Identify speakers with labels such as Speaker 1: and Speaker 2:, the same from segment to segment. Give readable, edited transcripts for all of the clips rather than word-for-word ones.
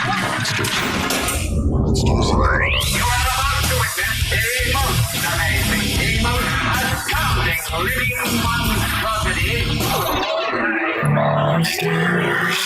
Speaker 1: Monsters. Monsters. You are about to witness a most amazing, a most astounding living monstrosity. Monsters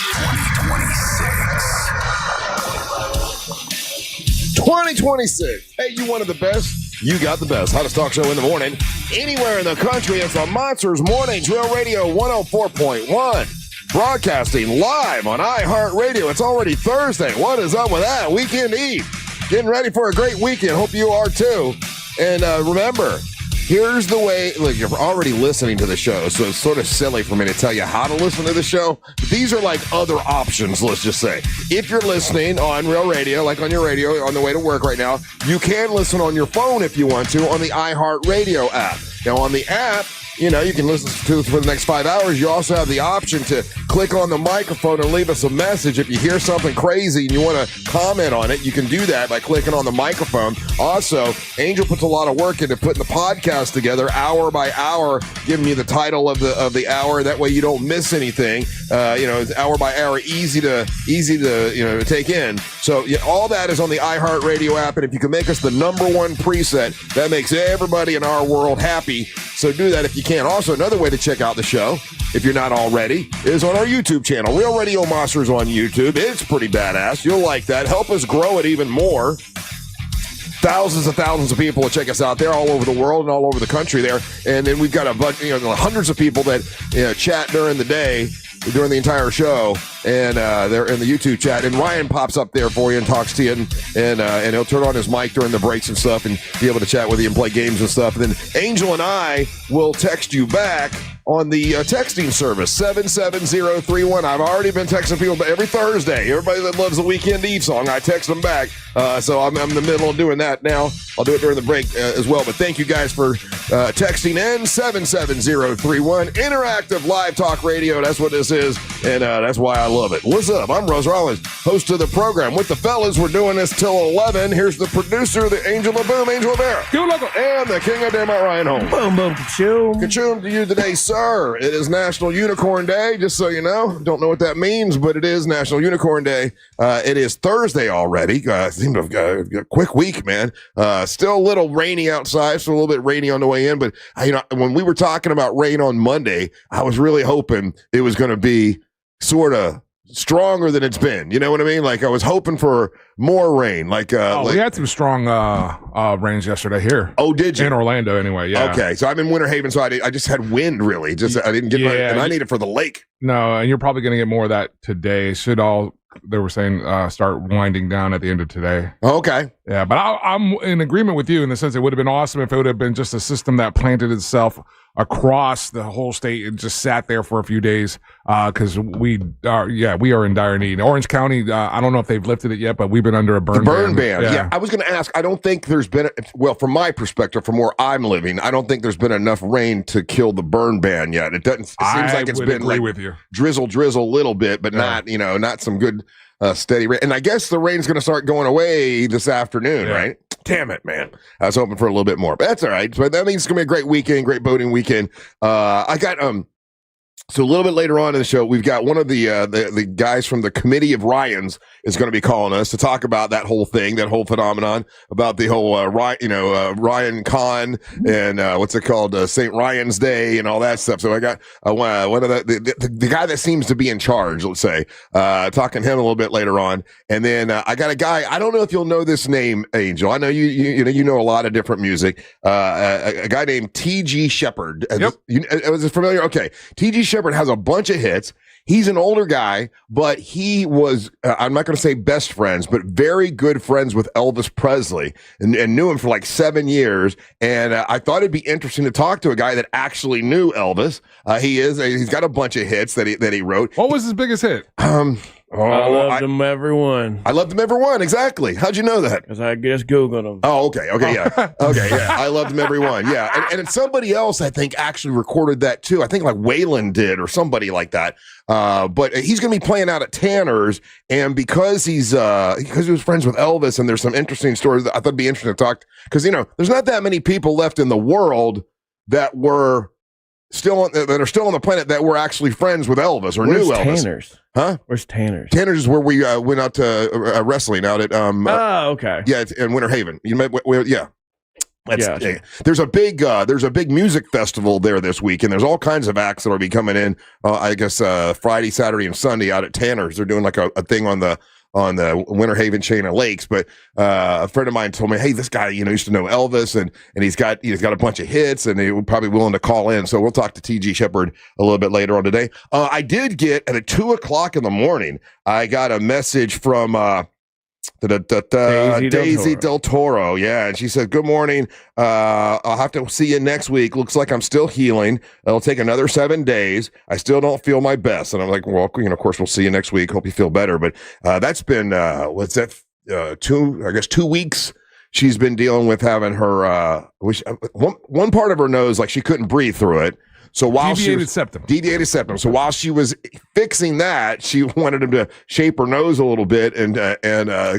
Speaker 1: 2026.
Speaker 2: 2026. Hey, you wanted the best? You got the best. Hottest talk show in the morning. Anywhere in the country, it's the Monsters Morning Drill Radio 104.1. Broadcasting live on iHeartRadio. It's already Thursday. What is up with that? Weekend Eve. Getting ready for a great weekend. Hope you are too. And remember, here's the way. Look, you're already listening to the show, so it's sort of silly for me to tell you how to listen to the show. But these are like other options, let's just say. If you're listening on real radio, like on your radio on the way to work right now, you can listen on your phone if you want to on the iHeartRadio app. Now, on the app, you know, you can listen to it for the next 5 hours. You also have the option to click on the microphone and leave us a message. If you hear something crazy and you want to comment on it, you can do that by clicking on the microphone. Also, Angel puts a lot of work into putting the podcast together hour by hour, giving you the title of the hour. That way you don't miss anything. It's hour by hour, easy to to take in. So all that is on the iHeartRadio app. And if you can make us the number one preset, that makes everybody in our world happy. So do that if you can. Also, another way to check out the show, if you're not already, is on our YouTube channel. Real Radio Monsters on YouTube. It's pretty badass. You'll like that. Help us grow it even more. Thousands of people will check us out there all over the world and all over the country there. And then we've got a bunch, hundreds of people that chat during the day, during the entire show, and they're in the YouTube chat. And Ryan pops up there for you and talks to you, and he'll turn on his mic during the breaks and stuff and be able to chat with you and play games and stuff. And then Angel and I will text you back on the texting service, 77031. I've already been texting people every Thursday. Everybody that loves the Weekend Eve song, I text them back. So I'm in the middle of doing that now. I'll do it during the break as well. But thank you guys for texting in, 77031. Interactive live talk radio. That's what this is, and that's why I love it. What's up? I'm Rose Rollins, host of the program. With the fellas, we're doing this till 11. Here's the producer, the Angel of Boom, Angel of Air. And the King of Damn-It, Ryan Holmes.
Speaker 3: Boom, boom, ka-choom.
Speaker 2: Ka-choom to you today, sir. It is National Unicorn Day, just so you know. Don't know what that means, but it is National Unicorn Day. It is Thursday already. Seemed to have got a quick week, man. Still a little rainy outside, so a little bit rainy on the way in. But, when we were talking about rain on Monday, I was really hoping it was going to be sort of stronger than it's been. You know what I mean? Like, I was hoping for more rain. We
Speaker 4: had some strong rains yesterday here.
Speaker 2: Oh, did you?
Speaker 4: In Orlando, anyway. Yeah.
Speaker 2: Okay, so I'm in Winter Haven, so I just had wind, really. I didn't get and I need it for the lake.
Speaker 4: No, and you're probably going to get more of that today. They were saying start winding down at the end of today.
Speaker 2: Okay.
Speaker 4: Yeah, but I'm in agreement with you in the sense it would have been awesome if it would have been just a system that planted itself across the whole state and just sat there for a few days because we are in dire need. Orange County, I don't know if they've lifted it yet, but we've been under a burn
Speaker 2: ban. Yeah, I was going to ask, I don't think there's been, from my perspective, from where I'm living, I don't think there's been enough rain to kill the burn ban yet. It seems like it's been
Speaker 4: agree with you.
Speaker 2: drizzle a little bit, but not some good steady rain. And I guess the rain's going to start going away this afternoon, right? Damn it, man. I was hoping for a little bit more, but that's all right. But that means it's going to be a great weekend, great boating weekend. I got, so a little bit later on in the show, we've got one of the guys from the Committee of Ryans is going to be calling us to talk about that whole thing, that whole phenomenon, about the whole Ryan Con and what's it called, St. Ryan's Day and all that stuff. So I got one of the guy that seems to be in charge, let's say, talking to him a little bit later on, and then I got a guy. I don't know if you'll know this name, Angel. I know you know a lot of different music. A guy named T.G. Sheppard.
Speaker 4: Yep.
Speaker 2: Was it familiar? Okay, T.G. Sheppard has a bunch of hits. He's an older guy, but he was, I'm not going to say best friends, but very good friends with Elvis Presley and knew him for like 7 years. And I thought it'd be interesting to talk to a guy that actually knew Elvis. He's got a bunch of hits that he wrote.
Speaker 4: What was his biggest hit?
Speaker 3: I loved them every one.
Speaker 2: I loved them every one. Exactly. How'd you know that?
Speaker 3: Because I just Googled them.
Speaker 2: Oh, okay. Yeah. Okay, yeah. I loved them every one. Yeah. And somebody else, I think, actually recorded that too. I think like Waylon did or somebody like that. But he's going to be playing out at Tanner's. And because he was friends with Elvis and there's some interesting stories that I thought it'd be interesting to talk. Because, there's not that many people left in the world that were that are still on the planet that were actually friends with Elvis or knew Elvis.
Speaker 3: Tanner's?
Speaker 2: Huh?
Speaker 3: Where's Tanner's?
Speaker 2: Tanner's is where we went out to wrestling out at
Speaker 3: okay.
Speaker 2: yeah, it's in Winter Haven. You met yeah.
Speaker 3: Gotcha.
Speaker 2: There's a big music festival there this week, and there's all kinds of acts that will be coming in. I guess Friday, Saturday, and Sunday out at Tanner's. They're doing like a thing on the Winter Haven chain of lakes. But a friend of mine told me, hey, this guy used to know Elvis, and he's got a bunch of hits, and he was probably willing to call in. So we'll talk to TG Sheppard a little bit later on today. I did get at 2:00 in the morning. I got a message from. Daisy Del Toro. Yeah. And she said, good morning. I'll have to see you next week. Looks like I'm still healing. It'll take another 7 days. I still don't feel my best. And I'm like, well, of course we'll see you next week. Hope you feel better. But that's been, 2 weeks. She's been dealing with having her, one part of her nose, like she couldn't breathe through it. So while deviated septum. So while she was fixing that, she wanted him to shape her nose a little bit, and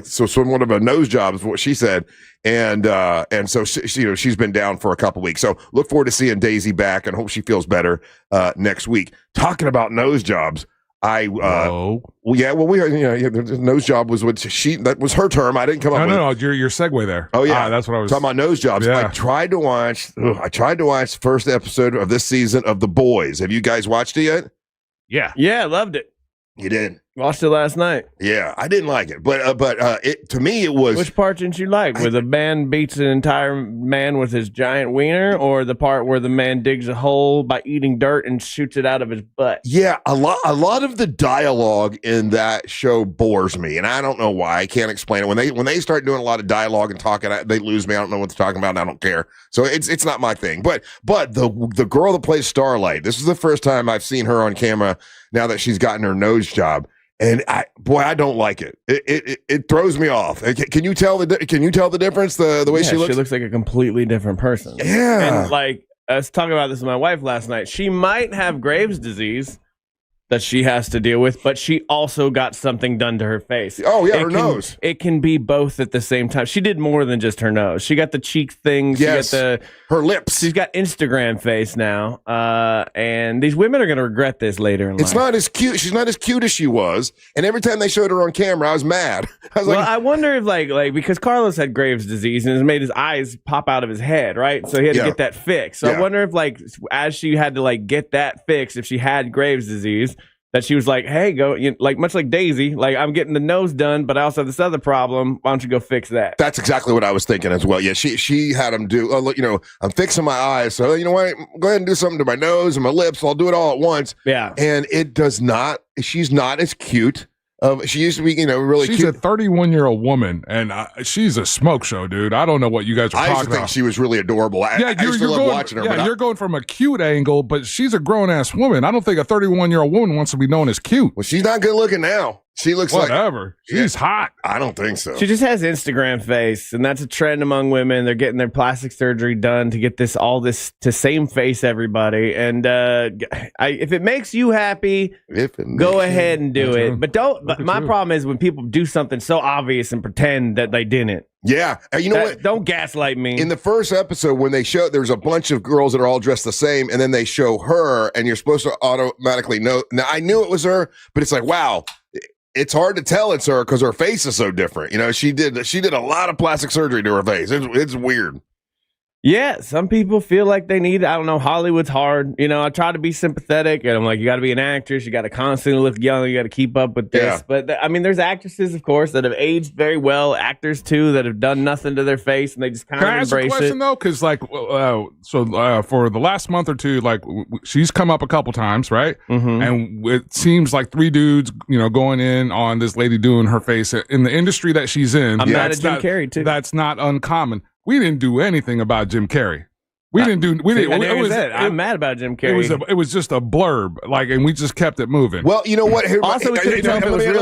Speaker 2: so somewhat of a nose job is what she said, and so she's been down for a couple weeks. So look forward to seeing Daisy back, and hope she feels better next week. Talking about nose jobs, the nose job was that was her term. I didn't come up with.
Speaker 4: No, your segue there.
Speaker 2: Oh yeah,
Speaker 4: that's what I was
Speaker 2: talking about. Nose jobs. Yeah. I tried to watch the first episode of this season of The Boys. Have you guys watched it yet?
Speaker 3: Yeah, loved it.
Speaker 2: You did.
Speaker 3: Watched it last night.
Speaker 2: Yeah, I didn't like it, but to me it was.
Speaker 3: Which part didn't you like? Where the man beats an entire man with his giant wiener, or the part where the man digs a hole by eating dirt and shoots it out of his butt?
Speaker 2: Yeah, a lot of the dialogue in that show bores me, and I don't know why. I can't explain it. When they start doing a lot of dialogue and talking, they lose me. I don't know what they're talking about, and I don't care. So it's not my thing. But the girl that plays Starlight, this is the first time I've seen her on camera now that she's gotten her nose job. And I don't like it. It throws me off. Can you tell the difference? The way she looks?
Speaker 3: She looks like a completely different person.
Speaker 2: Yeah.
Speaker 3: And I was talking about this with my wife last night. She might have Graves' disease that she has to deal with, but she also got something done to her face.
Speaker 2: Oh yeah, her nose.
Speaker 3: It can be both at the same time. She did more than just her nose. She got the cheek things.
Speaker 2: Yes.
Speaker 3: She got
Speaker 2: her lips.
Speaker 3: She's got Instagram face now. And these women are going to regret this later in life.
Speaker 2: It's not as cute. She's not as cute as she was. And every time they showed her on camera, I was mad.
Speaker 3: I wonder if like because Carlos had Graves' disease and it made his eyes pop out of his head, right? So he had to get that fixed. So I wonder if as she had to get that fixed, if she had Graves' disease, that she was like, hey, go, much like Daisy, I'm getting the nose done, but I also have this other problem. Why don't you go fix that?
Speaker 2: That's exactly what I was thinking as well. Yeah, she had him do, I'm fixing my eyes. So, you know what? Go ahead and do something to my nose and my lips. I'll do it all at once.
Speaker 3: Yeah.
Speaker 2: And it does not, she's not as cute. She used to be, really
Speaker 4: she's
Speaker 2: cute.
Speaker 4: She's a 31-year-old woman, and she's a smoke show, dude. I don't know what you guys are talking about. I used to think
Speaker 2: she was really adorable. I used to love watching her.
Speaker 4: Yeah, you're going from a cute angle, but she's a grown-ass woman. I don't think a 31-year-old woman wants to be known as cute.
Speaker 2: Well, she's not good looking now. She looks
Speaker 4: whatever. She's hot.
Speaker 2: I don't think so.
Speaker 3: She just has Instagram face, and that's a trend among women. They're getting their plastic surgery done to get all this to same face everybody. And if it makes you happy, go ahead and do it. But don't. But my problem is when people do something so obvious and pretend that they didn't.
Speaker 2: Yeah. You know what?
Speaker 3: Don't gaslight me.
Speaker 2: In the first episode, when they show, there's a bunch of girls that are all dressed the same, and then they show her, and you're supposed to automatically know. Now, I knew it was her, but it's like, wow. It's hard to tell it's her because her face is so different. She did a lot of plastic surgery to her face. It's weird.
Speaker 3: Yeah, some people feel like they need it. I don't know. Hollywood's hard. I try to be sympathetic, and I'm like, you got to be an actress. You got to constantly look young. You got to keep up with this. Yeah. But there's actresses, of course, that have aged very well. Actors too that have done nothing to their face, and they just kind of embrace it.
Speaker 4: Can I ask a question though? Because for the last month or two, she's come up a couple times, right? Mm-hmm. And it seems like 3 dudes, going in on this lady doing her face in the industry that she's in.
Speaker 3: I'm mad at Jim Carrey too.
Speaker 4: That's not uncommon. We didn't do anything about Jim Carrey. I'm mad about Jim Carrey. It was just a blurb, and we just kept it moving.
Speaker 2: Well, you know what?
Speaker 3: Let me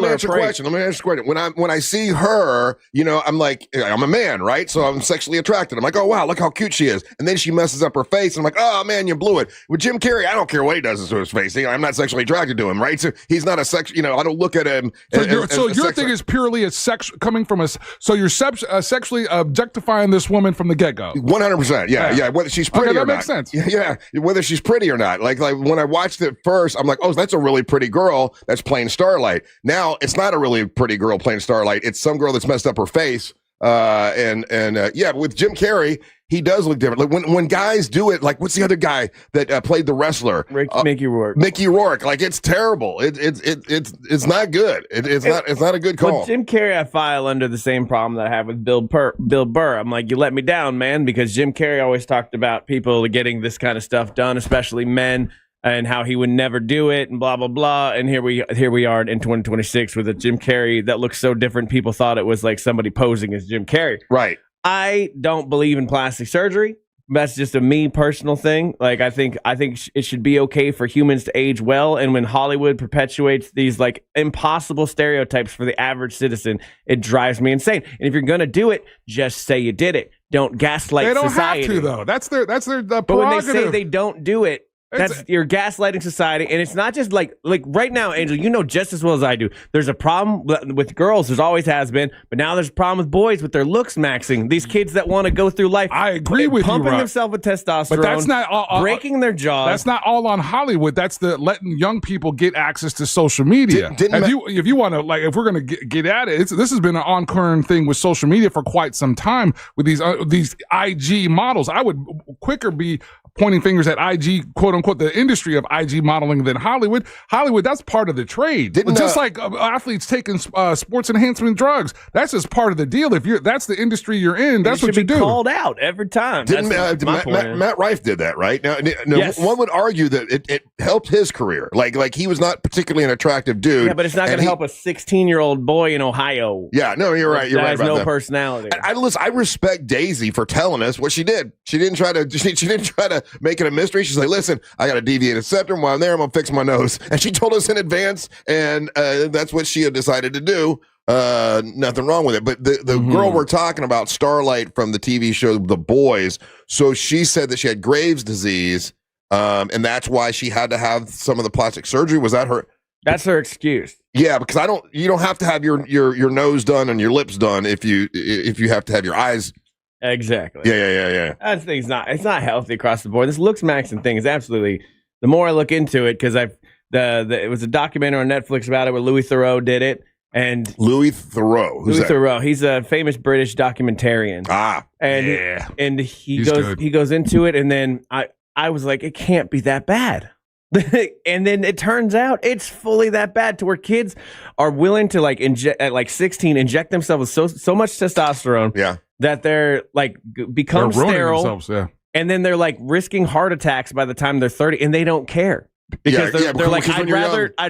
Speaker 2: answer a question. When I see her, I'm like, I'm a man, right? So I'm sexually attracted. I'm like, oh wow, look how cute she is. And then she messes up her face, and I'm like, oh man, you blew it. With Jim Carrey, I don't care what he does to his face. I'm not sexually attracted to him, right? So he's not a sex. I don't look at him.
Speaker 4: So your thing is purely a sex coming from us. So you're sexually objectifying this woman from the get go.
Speaker 2: 100%. Yeah. Whether she's pretty or
Speaker 4: that
Speaker 2: not.
Speaker 4: makes sense.
Speaker 2: Yeah, whether she's pretty or not. Like when I watched it first, I'm like, oh, that's a really pretty girl that's playing Starlight. Now it's not a really pretty girl playing Starlight. It's some girl that's messed up her face. Yeah, with Jim Carrey, he does look different. Like when guys do it, like what's the other guy that played the wrestler?
Speaker 3: Mickey Rourke.
Speaker 2: Mickey Rourke. Like it's terrible. It's not good. It's not a good call.
Speaker 3: Well, Jim Carrey, I file under the same problem that I have with Bill Burr. I'm like, you let me down, man, because Jim Carrey always talked about people getting this kind of stuff done, especially men, and how he would never do it, and blah blah blah. And here we are in 2026 with a Jim Carrey that looks so different. People thought it was like somebody posing as Jim Carrey.
Speaker 2: Right.
Speaker 3: I don't believe in plastic surgery. That's just a me personal thing. Like I think it should be okay for humans to age well. And when Hollywood perpetuates these like impossible stereotypes for the average citizen, it drives me insane. And if you're gonna do it, just say you did it. Don't gaslight society.
Speaker 4: They don't have to though. That's their prerogative.
Speaker 3: But when they say they don't do it, you're gaslighting society, and it's not just like right now, Angel. You know just as well as I do. There's a problem with girls. There's always has been, but now there's a problem with boys with their looks maxing. These kids that want to go through life.
Speaker 4: I agree with you,
Speaker 3: pumping themselves with testosterone,
Speaker 4: but that's not
Speaker 3: breaking their jaws.
Speaker 4: That's not all on Hollywood. That's the letting young people get access to social media. If you want to, like, if we're going to get at it, this has been an ongoing thing with social media for quite some time with these IG models. I would quicker be pointing fingers at IG, quote unquote, the industry of IG modeling than Hollywood. Hollywood, that's part of the trade. Just like athletes taking sports enhancement drugs, that's just part of the deal. That's the industry you're in, that's what you do.
Speaker 3: Called out every time.
Speaker 2: Matt Rife did that, right? Now,
Speaker 3: yes.
Speaker 2: One would argue that it helped his career. Like he was not particularly an attractive dude.
Speaker 3: Yeah, but it's not going to help a 16-year-old boy in Ohio.
Speaker 2: Yeah, no, you're right. You're right about that.
Speaker 3: Has no personality.
Speaker 2: I respect Daisy for telling us what she did. She didn't try to make it a mystery. She's like, listen, I got a deviated septum. While I'm there, I'm gonna fix my nose. And she told us in advance, and that's what she had decided to do. Nothing wrong with it. But the girl we're talking about, Starlight from the TV show The Boys, so she said that she had Graves' disease, and that's why she had to have some of the plastic surgery. Was that her?
Speaker 3: That's her excuse.
Speaker 2: Yeah, because you don't have to have your nose done and your lips done if you have to have your eyes.
Speaker 3: Exactly.
Speaker 2: Yeah.
Speaker 3: That thing's it's not healthy across the board. This looks maxing thing is absolutely. The more I look into it, because it was a documentary on Netflix about it where Louis Theroux did it, and
Speaker 2: Louis Theroux. Who's that?
Speaker 3: Theroux. He's a famous British documentarian. And he goes into it, and then I was like, it can't be that bad. And then it turns out it's fully that bad to where kids are willing to like inject at like 16, inject themselves with so much testosterone.
Speaker 2: Yeah.
Speaker 3: That they're like become sterile,
Speaker 4: themselves, yeah.
Speaker 3: And then they're like risking heart attacks by the time they're 30, and they don't care because they're like, I'd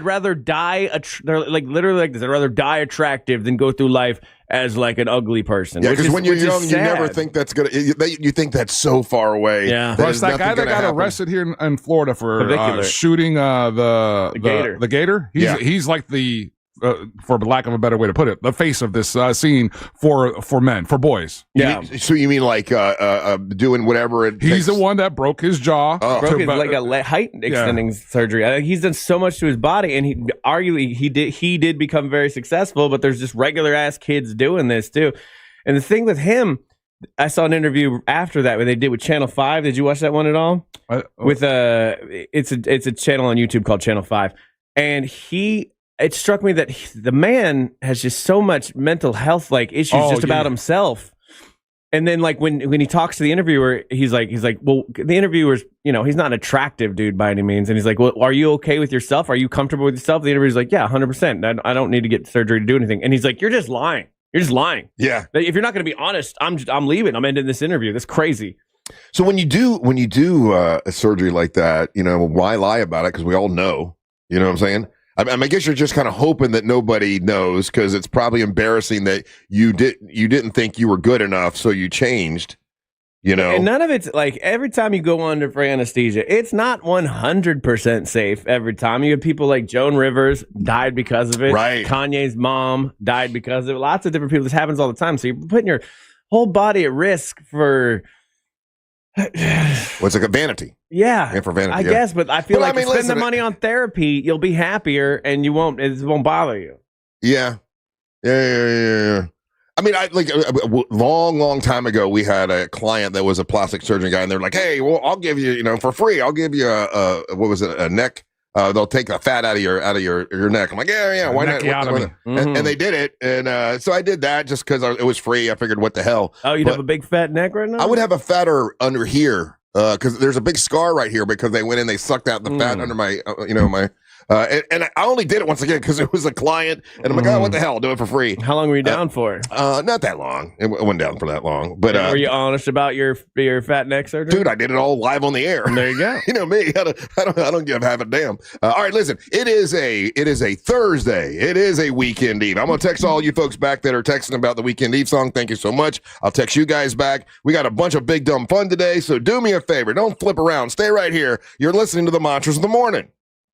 Speaker 3: rather die. They're like literally like this. I'd rather die attractive than go through life as like an ugly person.
Speaker 2: Yeah, because when you're young, you never think that's gonna. You think that's so far away.
Speaker 3: Yeah,
Speaker 4: it's that guy that got arrested here in Florida for shooting the gator. The gator. He's like the. For lack of a better way to put it, the face of this scene for men, for boys.
Speaker 3: Yeah.
Speaker 2: So you mean like doing whatever it takes?
Speaker 4: He's the one that broke his jaw.
Speaker 3: Broke his like a height extending surgery. He's done so much to his body, and he did become very successful. But there's just regular ass kids doing this too. And the thing with him, I saw an interview after that where they did with Channel 5. Did you watch that one at all? With it's a channel on YouTube called Channel 5, and it struck me that the man has just so much mental health like issues about himself. And then like when he talks to the interviewer, he's like, well, the interviewer's, he's not an attractive dude by any means. And he's like, well, are you okay with yourself? Are you comfortable with yourself? The interviewer's like, yeah, 100%. I don't need to get surgery to do anything. And he's like, you're just lying. You're just lying.
Speaker 2: Yeah.
Speaker 3: If you're not going to be honest, I'm leaving. I'm ending this interview. That's crazy.
Speaker 2: So when you do a surgery like that, why lie about it? Because we all know, you know what I'm saying? I guess you're just kind of hoping that nobody knows because it's probably embarrassing that you didn't think you were good enough, so you changed. And
Speaker 3: none of it's like every time you go under for anesthesia, it's not 100% safe every time. You have people like Joan Rivers died because of it.
Speaker 2: Right.
Speaker 3: Kanye's mom died because of it. Lots of different people. This happens all the time. So you're putting your whole body at risk for.
Speaker 2: What's like a vanity?
Speaker 3: Yeah,
Speaker 2: for vanity,
Speaker 3: I guess. But I feel spend the money on therapy, you'll be happier, and it won't bother you.
Speaker 2: Yeah. I mean, long time ago, we had a client that was a plastic surgeon guy, and they're like, "Hey, well, I'll give you, for free, I'll give you a neck. They'll take the fat out of your neck." I'm like, yeah, why not? And they did it, and so I did that just because it was free. I figured, what the hell?
Speaker 3: Oh, you'd have a big fat neck right now?
Speaker 2: I would have a fatter under here because there's a big scar right here because they went in, they sucked out the fat under my, my. And I only did it once again because it was a client, and I'm like, oh, what the hell? I'll do it for free.
Speaker 3: How long were you down for?
Speaker 2: Not that long. It wasn't down for that long. But
Speaker 3: were you honest about your fat neck surgery?
Speaker 2: Dude, I did it all live on the air.
Speaker 3: There you go.
Speaker 2: You know me. I don't give half a damn. All right, listen. It is a Thursday. It is a Weekend Eve. I'm gonna text all you folks back that are texting about the Weekend Eve song. Thank you so much. I'll text you guys back. We got a bunch of big dumb fun today, so do me a favor. Don't flip around. Stay right here. You're listening to the Monsters of the Morning.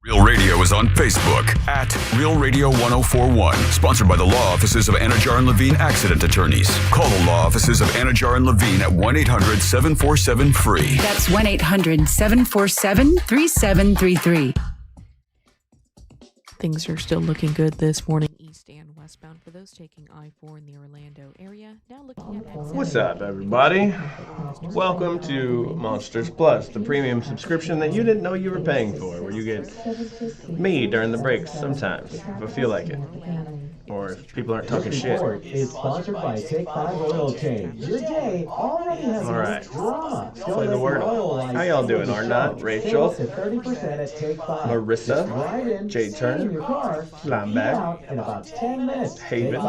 Speaker 5: Real Radio is on Facebook at Real Radio 1041. Sponsored by the law offices of Anajar and Levine Accident Attorneys. Call the law offices of Anajar and Levine at 1-800-747-FREE.
Speaker 6: That's 1-800-747-3733. Things are still looking good this morning, east and westbound for those taking I-4 in the Orlando area. Now looking at
Speaker 3: What's up, everybody? Welcome to Monsters Plus, the premium subscription that you didn't know you were paying for, where you get me during the breaks sometimes, if I feel like it. Or if people aren't talking shit.
Speaker 7: It's sponsored by Take 5 Oil Change. Your day already has
Speaker 3: drama. Let's play the word. How y'all doing, Arnott, Rachel, Marissa, Jay Turner, Lineback,
Speaker 7: in about 10 minutes.
Speaker 3: Haven,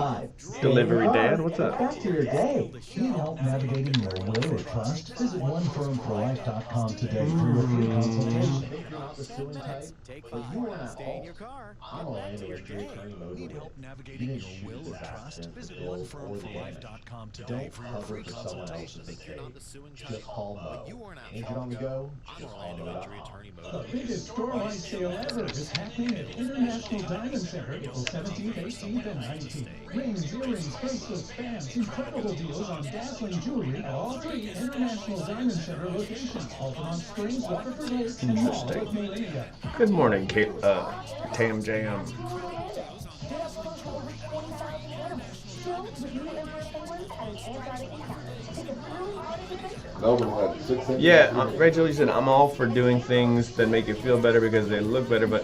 Speaker 3: Delivery Dad, what's up?
Speaker 7: Back to your day. Need help navigating your will or trust? Visit onefirmforlife.com today for your free consultation. If you're not the suing type, but you want to stay in your car, I'm Orlando with Jay Turner.
Speaker 8: Need help navigating your will or trust? Visit onefirmforlife.com today for your free consultation.
Speaker 7: Just call Mo. Agent on the go, just call Mo. The biggest store-wide sale ever is happening at International Diamond Center April 17th, 18th, and 19th. Rings, earrings, bracelets, bands, incredible deals on dazzling jewelry at all three International Diamond Center locations. Altamont Springs, Waterford Hills, and Mall of Malaysia.
Speaker 3: Good morning, Tam Jam. Yeah, Rachel, you said I'm all for doing things that make you feel better because they look better, but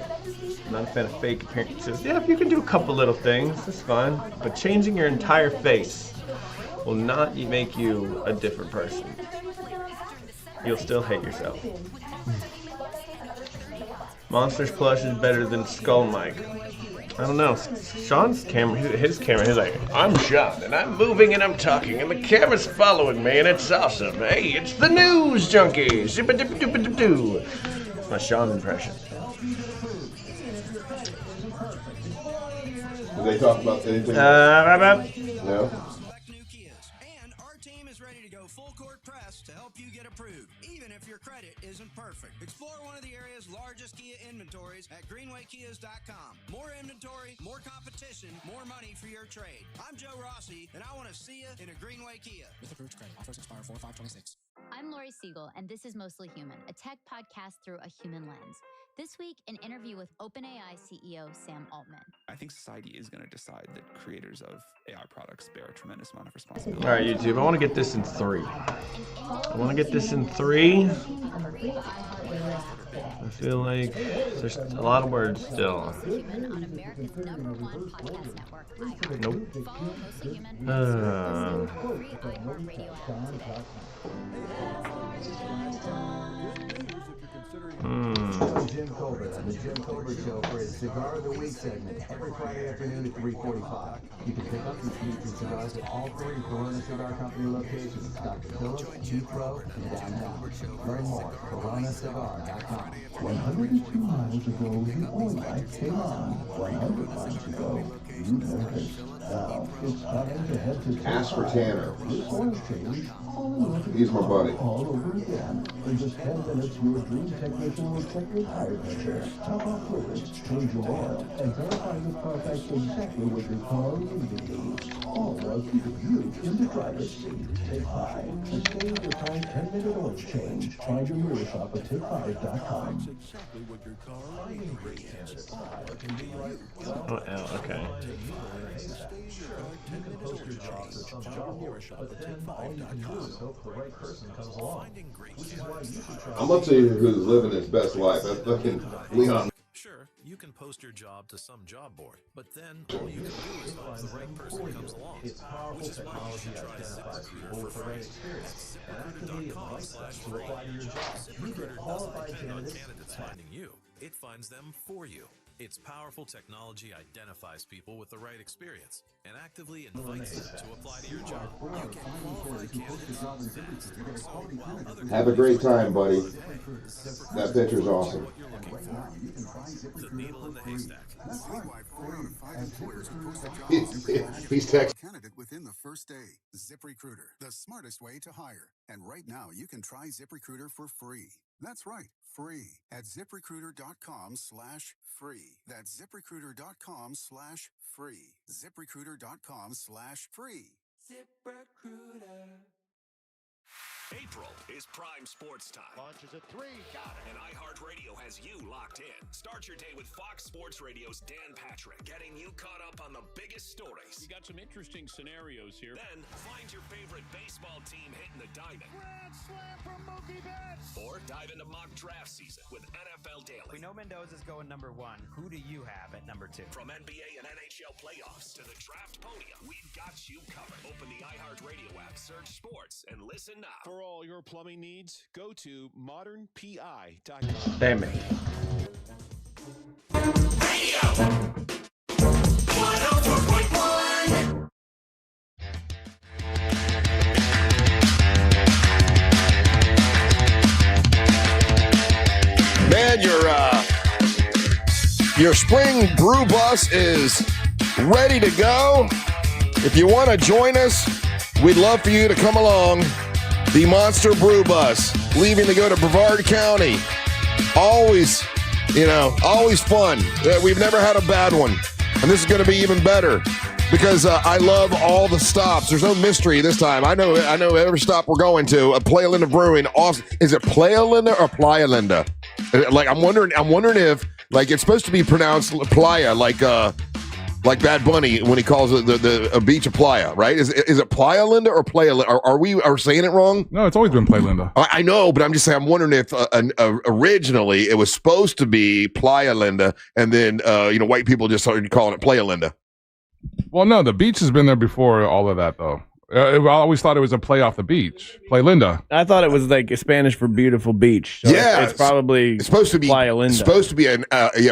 Speaker 3: I'm not a fan of fake appearances. Yeah, if you can do a couple little things, that's fine. But changing your entire face will not make you a different person. You'll still hate yourself. Monsters Plush is better than Skull Mike. I don't know. Sean's camera, his camera, he's like, I'm Sean, and I'm moving and I'm talking, and the camera's following me, and it's awesome. Hey, it's the news junkies. That's my Sean impression.
Speaker 2: Did they talk about anything? No.
Speaker 9: And our team is ready to go full court press to help you get approved, even if your credit isn't perfect. Explore one of the area's largest Kia inventories at greenwaykias.com. More inventory, more competition, more money for your trade. I'm Joe Rossi, and I want to see you in a Greenway Kia.
Speaker 10: With approved credit. Offers expire 4/5/26.
Speaker 11: I'm Lori Siegel, and this is Mostly Human, a tech podcast through a human lens. This week, an interview with OpenAI CEO Sam Altman.
Speaker 12: I think society is going to decide that creators of AI products bear a tremendous amount of responsibility.
Speaker 3: All right, YouTube, I want to get this in 3. I feel like there's a lot of words still. Nope.
Speaker 7: Jim Colbert on the Jim Colbert Show for his Cigar of the Week segment every Friday afternoon at 3:45. You can pick up these featured cigars at all 3 Corona Cigar Company locations: Dr. Phillips, Heathrow, and downtown. Learn more at coronacigar.com. 102 miles ago, the old lights came on. 100 miles ago, you noticed. Now, it's time to head to
Speaker 2: Ask for Tanner.
Speaker 7: This oil change,
Speaker 2: He's my buddy.
Speaker 7: all over again. In just 10 minutes, your dream technician will check your tire pressure, top off fluids, change your oil, and verify your car packs exactly what your car really needs. All while keeping you in the driver's seat. Take 5. To save your time 10-minute oil change, find your mirror shop at take5.com.
Speaker 3: Oh, okay.
Speaker 2: I'm gonna tell you who's living his best life. That's fucking Leon.
Speaker 13: Sure, you can post your job to some job board, but then all you can do is hope the right person comes along, which is why you should try ZipRecruiter for free. ZipRecruiter.com/free. ZipRecruiter doesn't depend on candidates finding you. It finds them for you. Its powerful technology identifies people with the right experience and actively invites them to apply to your job. You get qualified candidates fast. So while other
Speaker 2: Have a great time, buddy. That picture's awesome.
Speaker 13: The needle in the haystack.
Speaker 2: He's texting.
Speaker 14: Candidate within the first day. ZipRecruiter, the smartest way to hire. And right now, you can try ZipRecruiter for free. That's right, free at ZipRecruiter.com/free. That's ZipRecruiter.com/free. ZipRecruiter.com/free.
Speaker 15: ZipRecruiter.
Speaker 16: April is prime sports time.
Speaker 15: Launches a three, got it.
Speaker 16: And iHeartRadio has you locked in. Start your day with Fox Sports Radio's Dan Patrick, getting you caught up on the biggest stories.
Speaker 17: We got some interesting scenarios here.
Speaker 16: Then find your favorite baseball team hitting the diamond.
Speaker 15: Grand slam from Mookie Betts.
Speaker 16: Or dive into mock draft season with NFL Daily.
Speaker 18: We know Mendoza's going number 1. Who do you have at number 2?
Speaker 16: From NBA and NHL playoffs to the draft podium, we've got you covered. Open the iHeartRadio app, search sports, and listen now.
Speaker 8: For all your plumbing needs, go to modernpi.com.
Speaker 3: Damn it.
Speaker 15: Radio 104.1.
Speaker 2: Man, your spring brew bus is ready to go. If you want to join us, we'd love for you to come along. The Monster Brew Bus, leaving to go to Brevard County. Always fun. We've never had a bad one. And this is going to be even better because I love all the stops. There's no mystery this time. I know every stop we're going to. Playa Linda Brewing. Awesome. Is it Playa Linda or Playa Linda? Like, I'm wondering if, like, it's supposed to be pronounced Playa, like Bad Bunny when he calls it the beach of Playa, right? Is it Playa Linda or Playa Linda? Are we saying it wrong?
Speaker 4: No, it's always been Playa Linda.
Speaker 2: I know, but I'm just saying, I'm wondering if originally it was supposed to be Playa Linda, and then white people just started calling it Playa Linda.
Speaker 4: Well, no, the beach has been there before all of that, though. I always thought it was a play off the beach. Play Linda.
Speaker 3: I thought it was like Spanish for beautiful beach. So
Speaker 2: yeah,
Speaker 3: it's probably
Speaker 2: supposed to be
Speaker 3: Playa Linda.
Speaker 2: It's supposed to be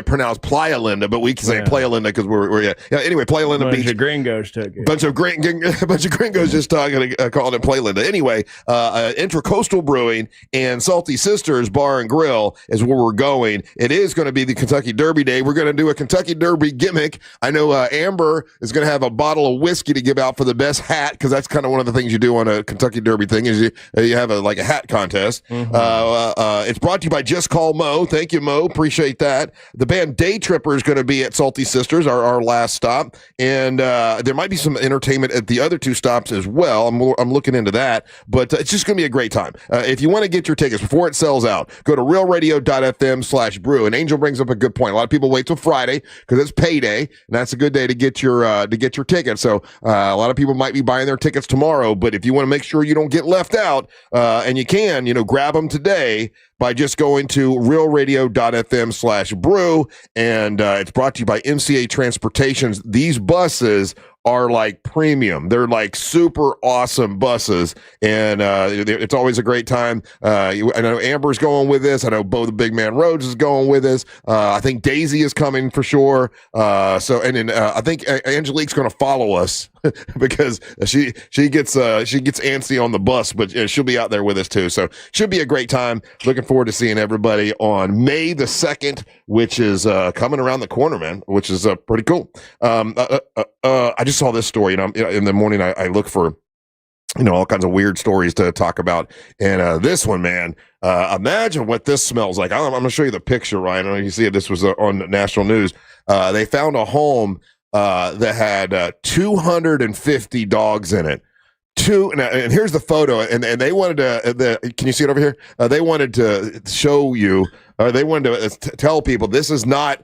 Speaker 2: pronounced Playa Linda, but we can say Playa Linda because we're anyway. Playa Linda Beach.
Speaker 3: Bunch of gringos took it.
Speaker 2: Bunch of gringos just calling it Playa Linda. Anyway, Intracoastal Brewing and Salty Sisters Bar and Grill is where we're going. It is going to be the Kentucky Derby Day. We're going to do a Kentucky Derby gimmick. I know Amber is going to have a bottle of whiskey to give out for the best hat because that's kind of one of the things you do on a Kentucky Derby thing is you have a hat contest. Mm-hmm. It's brought to you by Just Call Mo. Thank you, Mo. Appreciate that. The band Day Tripper is going to be at Salty Sisters, our last stop, and there might be some entertainment at the other two stops as well. I'm looking into that, but it's just going to be a great time. If you want to get your tickets before it sells out, go to realradio.fm/brew. And Angel brings up a good point. A lot of people wait till Friday because it's payday, and that's a good day to get your tickets. So a lot of people might be buying their tickets tomorrow, but if you want to make sure you don't get left out, and you can, grab them today by just going to realradio.fm/brew. And it's brought to you by MCA Transportations. These buses are like premium. They're like super awesome buses, and it's always a great time. I know Amber's going with us. I know Bo the Big Man Rhodes is going with us. I think Daisy is coming for sure. I think Angelique's going to follow us because she gets antsy on the bus, but she'll be out there with us too. So should be a great time. Looking forward to seeing everybody on May the 2nd, which is coming around the corner, man. Which is pretty cool. I just saw this story, and in the morning I look for all kinds of weird stories to talk about, and this one, man, imagine what this smells like. I'm going to show you the picture, Ryan. I don't know if you see it. This was on national news. They found a home that had 250 dogs in it. And here's the photo, and they wanted to. Can you see it over here? They wanted to show you, or they wanted to tell people this is not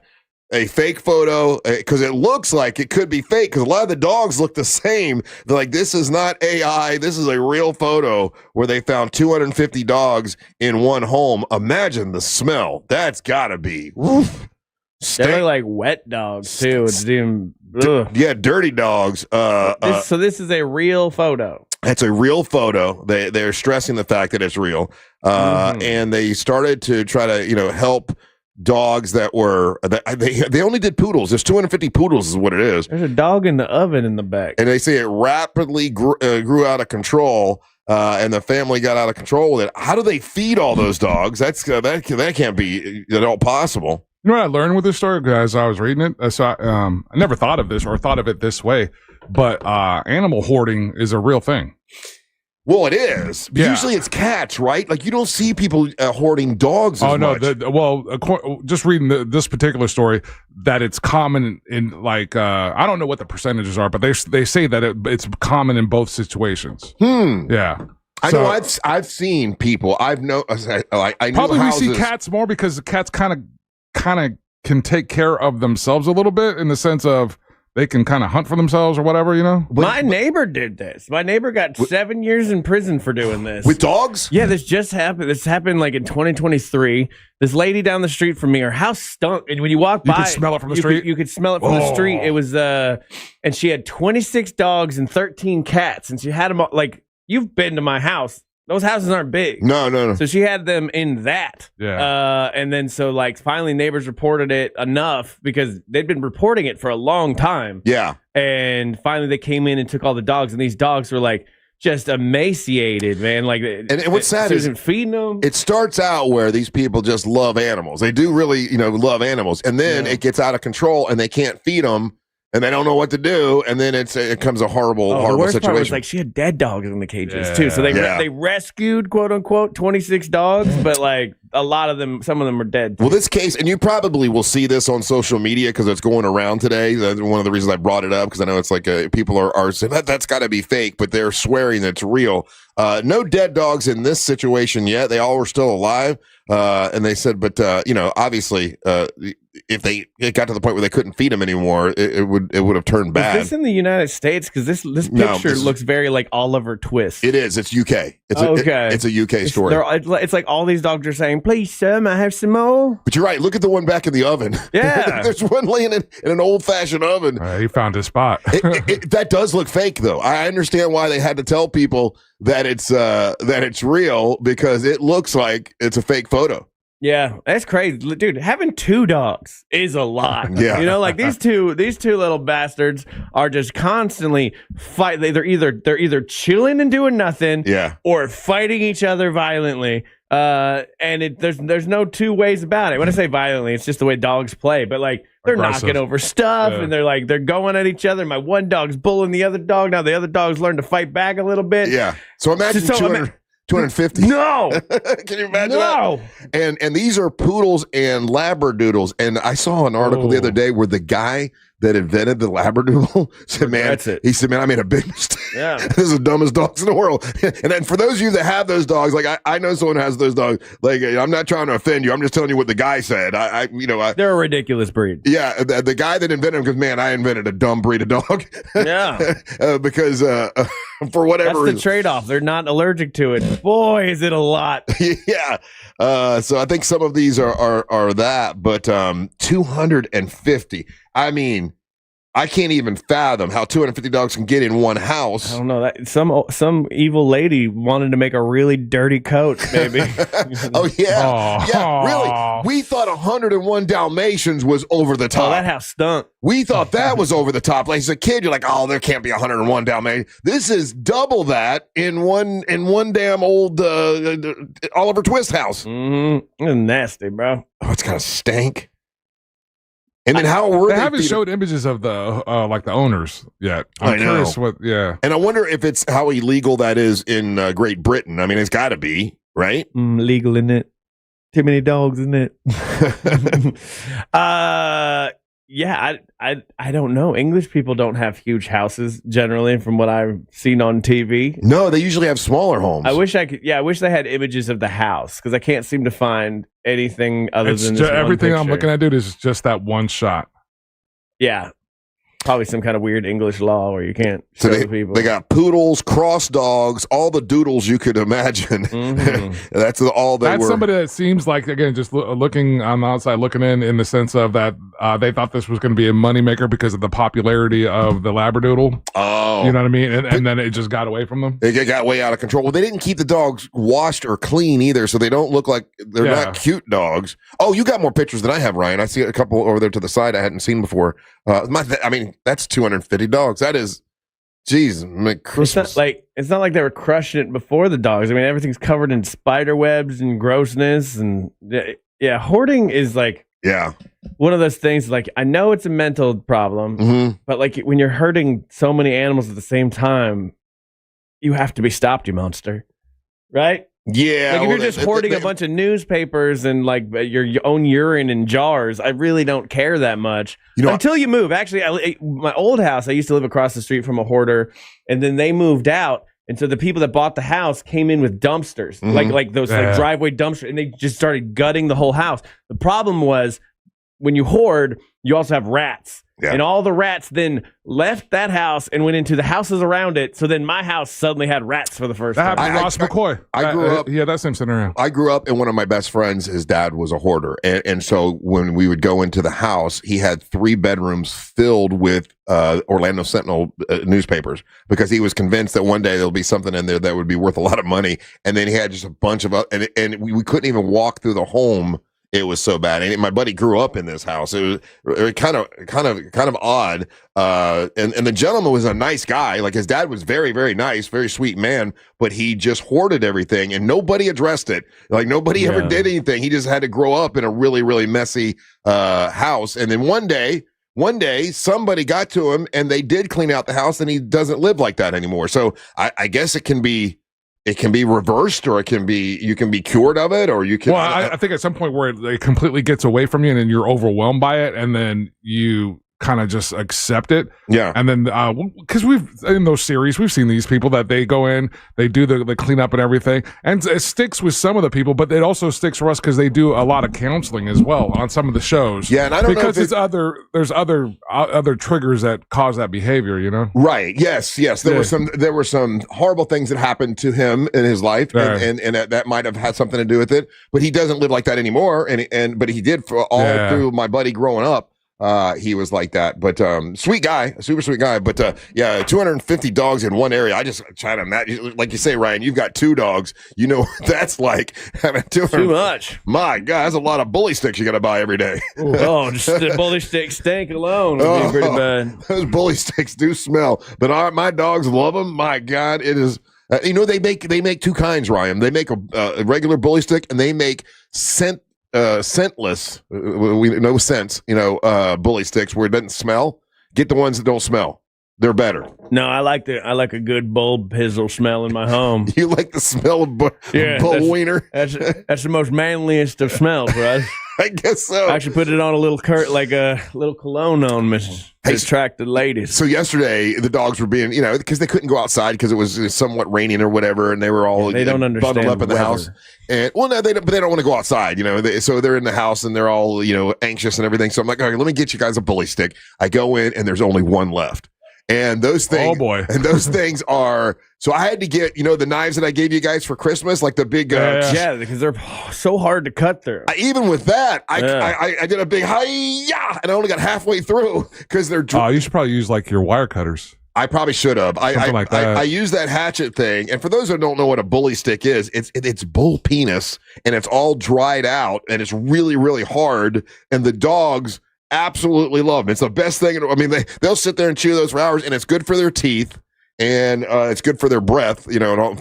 Speaker 2: a fake photo because it looks like it could be fake because a lot of the dogs look the same. They're like, this is not AI. This is a real photo where they found 250 dogs in one home. Imagine the smell. That's got to be. Woof.
Speaker 3: They look like wet dogs, too. It's even,
Speaker 2: yeah, dirty dogs.
Speaker 3: So this is a real photo.
Speaker 2: It's a real photo. They're stressing the fact that it's real. And they started to try to, help dogs that were they only did poodles. There's 250 poodles is what it is.
Speaker 3: There's a dog in the oven in the back,
Speaker 2: and they say it rapidly grew out of control, and the family got out of control with it. How do they feed all those dogs? That can't be at all possible.
Speaker 4: You know what I learned with this story as I was reading it? So I never thought of this or thought of it this way, but animal hoarding is a real thing.
Speaker 2: Well, it is. Yeah. Usually it's cats, right? Like you don't see people hoarding dogs as much.
Speaker 4: Just reading this particular story, that it's common in like, I don't know what the percentages are, but they say that it's common in both situations. Yeah.
Speaker 2: I know I've seen people. I know
Speaker 4: probably we see cats more because the cats kind of can take care of themselves a little bit in the sense of they can kind of hunt for themselves or whatever,
Speaker 3: My neighbor did this. My neighbor got 7 years in prison for doing this.
Speaker 2: With dogs?
Speaker 3: Yeah, this just happened. This happened like in 2023. This lady down the street from me, her house stunk. And when you walk by,
Speaker 4: you could smell it from the street?
Speaker 3: You could smell it from the street. It was, and she had 26 dogs and 13 cats. And she had them all, like, you've been to my house. Those houses aren't big.
Speaker 2: No.
Speaker 3: So she had them in that.
Speaker 4: Yeah.
Speaker 3: And then so like finally neighbors reported it enough because they'd been reporting it for a long time.
Speaker 2: Yeah.
Speaker 3: And finally they came in and took all the dogs, and these dogs were like just emaciated, man. Like,
Speaker 2: and what's sad is
Speaker 3: feeding them.
Speaker 2: It starts out where these people just love animals. They do really, love animals, and then it gets out of control, and they can't feed them. And they don't know what to do, and then it becomes a horrible
Speaker 3: the worst
Speaker 2: situation.
Speaker 3: Part was like she had dead dogs in the cages too, so they rescued quote unquote 26 dogs, but like a lot of them, some of them are dead.
Speaker 2: Well, this case, and you probably will see this on social media because it's going around today. That's one of the reasons I brought it up because I know it's like people are saying that's got to be fake, but they're swearing that it's real. No dead dogs in this situation yet. They all were still alive, and they said, but obviously. If it got to the point where they couldn't feed them anymore, it would have turned bad.
Speaker 3: Is this in the United States? Because this picture looks very like Oliver Twist.
Speaker 2: It is. It's UK. It's a UK story.
Speaker 3: It's like all these dogs are saying, "Please, sir, may I have some more?"
Speaker 2: But you're right. Look at the one back in the oven.
Speaker 3: Yeah,
Speaker 2: there's one laying in an old-fashioned oven.
Speaker 4: He found his spot.
Speaker 2: That does look fake, though. I understand why they had to tell people that it's real because it looks like it's a fake photo.
Speaker 3: Yeah, that's crazy, dude. Having 2 dogs is a lot.
Speaker 2: Yeah,
Speaker 3: like these two little bastards are just constantly fight. They're either chilling and doing nothing, or fighting each other violently. And there's no two ways about it. When I say violently, it's just the way dogs play. But like they're knocking over stuff, and they're going at each other. My one dog's bullying the other dog. Now the other dog's learned to fight back a little bit.
Speaker 2: Yeah. So imagine 250.
Speaker 3: No.
Speaker 2: Can you imagine that? And these are poodles and labradoodles. And I saw an article the other day where the guy that invented the labradoodle said, man, I made a big mistake.
Speaker 3: Yeah.
Speaker 2: This is the dumbest dogs in the world. And then for those of you that have those dogs, like I know someone who has those dogs. Like I'm not trying to offend you. I'm just telling you what the guy said.
Speaker 3: They're a ridiculous breed.
Speaker 2: Yeah. The guy that invented them goes, man, I invented a dumb breed of dog.
Speaker 3: Yeah.
Speaker 2: Because for whatever reason.
Speaker 3: That's the trade-off. They're not allergic to it. Boy, is it a lot.
Speaker 2: Yeah. So I think some of these are that, but 250. I mean, I can't even fathom how 250 dogs can get in one house.
Speaker 3: I don't know. That some evil lady wanted to make a really dirty coat, maybe.
Speaker 2: Oh yeah, yeah. Really, we thought 101 Dalmatians was over the top.
Speaker 3: Oh, that house stunk.
Speaker 2: We thought that was over the top. Like as a kid, you're like, oh, there can't be 101 Dalmatians. This is double that in one damn old Oliver Twist house.
Speaker 3: Mm-hmm. It's nasty, bro.
Speaker 2: Oh, it's got a stank. And then how were
Speaker 4: they haven't showed images of the the owners yet. I'm curious what. Yeah,
Speaker 2: and I wonder if it's how illegal that is in Great Britain. I mean, it's got to be right.
Speaker 3: Legal, isn't it? Too many dogs, isn't it? Yeah, I don't know. English people don't have huge houses generally, from what I've seen on TV.
Speaker 2: No, they usually have smaller homes.
Speaker 3: I wish I could. Yeah, I wish they had images of the house because I can't seem to find anything other than this
Speaker 4: everything
Speaker 3: one
Speaker 4: I'm looking at, dude, is just that one shot.
Speaker 3: Yeah. Probably some kind of weird English law where you can't show
Speaker 2: So
Speaker 3: people.
Speaker 2: they got poodles, cross dogs, all the doodles you could imagine. That's all they were.
Speaker 4: That's somebody that seems like, again, just looking on the outside, looking in the sense of that they thought this was going to be a moneymaker because of the popularity of the Labradoodle.
Speaker 2: Oh.
Speaker 4: You know what I mean? And then it just got away from them.
Speaker 2: It got way out of control. Well, they didn't keep the dogs washed or clean either, so they don't look like they're not cute dogs. Oh, you got more pictures than I have, Ryan. I see a couple over there to the side I hadn't seen before. That's 250 dogs. That is, geez, Christmas.
Speaker 3: It's not like they were crushing it before the dogs. I mean, everything's covered in spider webs and grossness, and yeah, hoarding is like one of those things. Like, I know it's a mental problem, but like when you're hurting so many animals at the same time, you have to be stopped, you monster, right?
Speaker 2: Yeah,
Speaker 3: like if you're just hoarding a bunch of newspapers and like your own urine in jars, I really don't care that much until you move. Actually, my old house, I used to live across the street from a hoarder, and then they moved out, and so the people that bought the house came in with dumpsters, like those like driveway dumpsters, and they just started gutting the whole house. The problem was when you hoard, you also have rats. Yeah. And all the rats then left that house and went into the houses around it. So then my house suddenly had rats for the first time.
Speaker 4: That happened to Ross McCoy.
Speaker 2: I grew up.
Speaker 4: Yeah, that same scenario.
Speaker 2: I grew up, and one of my best friends, his dad was a hoarder. And so when we would go into the house, he had 3 bedrooms filled with Orlando Sentinel newspapers because he was convinced that one day there'll be something in there that would be worth a lot of money. And then he had just a bunch of, and we couldn't even walk through the home. It was so bad. And my buddy grew up in this house. It was kind of odd. And the gentleman was a nice guy. Like, his dad was very, very nice, very sweet man, but he just hoarded everything and nobody addressed it. Like, nobody ever did anything. He just had to grow up in a really, really messy house. And then one day somebody got to him and they did clean out the house, and he doesn't live like that anymore. So I guess it can be reversed, or you can be cured of it, or you can.
Speaker 4: Well, I think at some point where it completely gets away from you, and then you're overwhelmed by it, and then you kind of just accept it.
Speaker 2: Yeah.
Speaker 4: And then, because in those series, we've seen these people that they go in, they do the cleanup and everything. And it sticks with some of the people, but it also sticks for us because they do a lot of counseling as well on some of the shows.
Speaker 2: Yeah. And I don't know if
Speaker 4: there's other triggers that cause that behavior, you know?
Speaker 2: Right. Yes. There were some horrible things that happened to him in his life, and that might have had something to do with it, but he doesn't live like that anymore. But he did for all through my buddy growing up. He was like that, but sweet guy, a super sweet guy. But 250 dogs in one area. I just try to imagine, like you say, Ryan, you've got 2 dogs. You know what that's like, having 200.
Speaker 3: Too much.
Speaker 2: My God, that's a lot of bully sticks you got to buy every day.
Speaker 3: Just the bully stick stink alone would be pretty bad.
Speaker 2: Those bully sticks do smell, but my dogs love them. My God, it is. They make 2 kinds, Ryan. They make a regular bully stick, and they make scentless, no sense, bully sticks where it doesn't smell. Get the ones that don't smell. They're better.
Speaker 3: No, I like a good bull pizzle smell in my home.
Speaker 2: You like the smell of bull wiener?
Speaker 3: That's the most manliest of smells, right?
Speaker 2: I guess so.
Speaker 3: I actually put it on a little little cologne on me to attract the ladies.
Speaker 2: So yesterday the dogs were being, because they couldn't go outside because it was somewhat raining or whatever, and they were all
Speaker 3: they don't understand
Speaker 2: bundled up in the
Speaker 3: weather.
Speaker 2: house. And they don't want to go outside, so they're in the house and they're all anxious and everything. So I'm like, okay, let me get you guys a bully stick. I go in and there's only one left. And those things, and those things are, so I had to get, the knives that I gave you guys for Christmas, like the big,
Speaker 3: because they're so hard to cut through.
Speaker 2: Even with that, I did a big hi-ya, and I only got halfway through because they're.
Speaker 4: You should probably use like your wire cutters.
Speaker 2: I probably should have.
Speaker 4: Something like that.
Speaker 2: I use that hatchet thing, and for those who don't know what a bully stick is, it's bull penis, and it's all dried out, and it's really, really hard, and the dogs absolutely love them. It's the best thing. I mean, they'll sit there and chew those for hours, and it's good for their teeth, and it's good for their breath.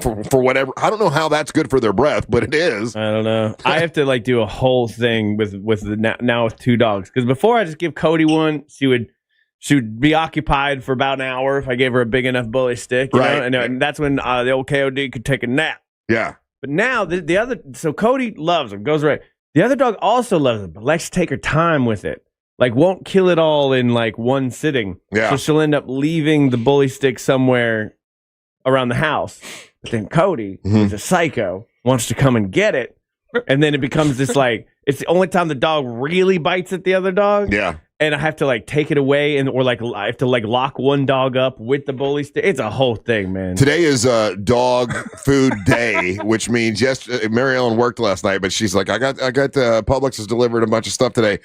Speaker 2: For whatever. I don't know how that's good for their breath, but it is.
Speaker 3: I don't know. I have to do a whole thing with now with 2 dogs, because before I just give Cody one, she would be occupied for about an hour if I gave her a big enough bully stick,
Speaker 2: right?
Speaker 3: And that's when the old KOD could take a nap.
Speaker 2: Yeah.
Speaker 3: But now the other, so Cody loves them, goes right. The other dog also loves them, but likes to take her time with it. like won't kill it all in like one sitting.
Speaker 2: Yeah.
Speaker 3: So she'll end up leaving the bully stick somewhere around the house. But then Cody, who's a psycho, wants to come and get it. And then it becomes this like, it's the only time the dog really bites at the other dog.
Speaker 2: Yeah.
Speaker 3: And I have to like take it away or like I have to like lock one dog up with the bully stick. It's a whole thing, man.
Speaker 2: Today is dog food day, which means Mary Ellen worked last night, but she's like, I got Publix has delivered a bunch of stuff today.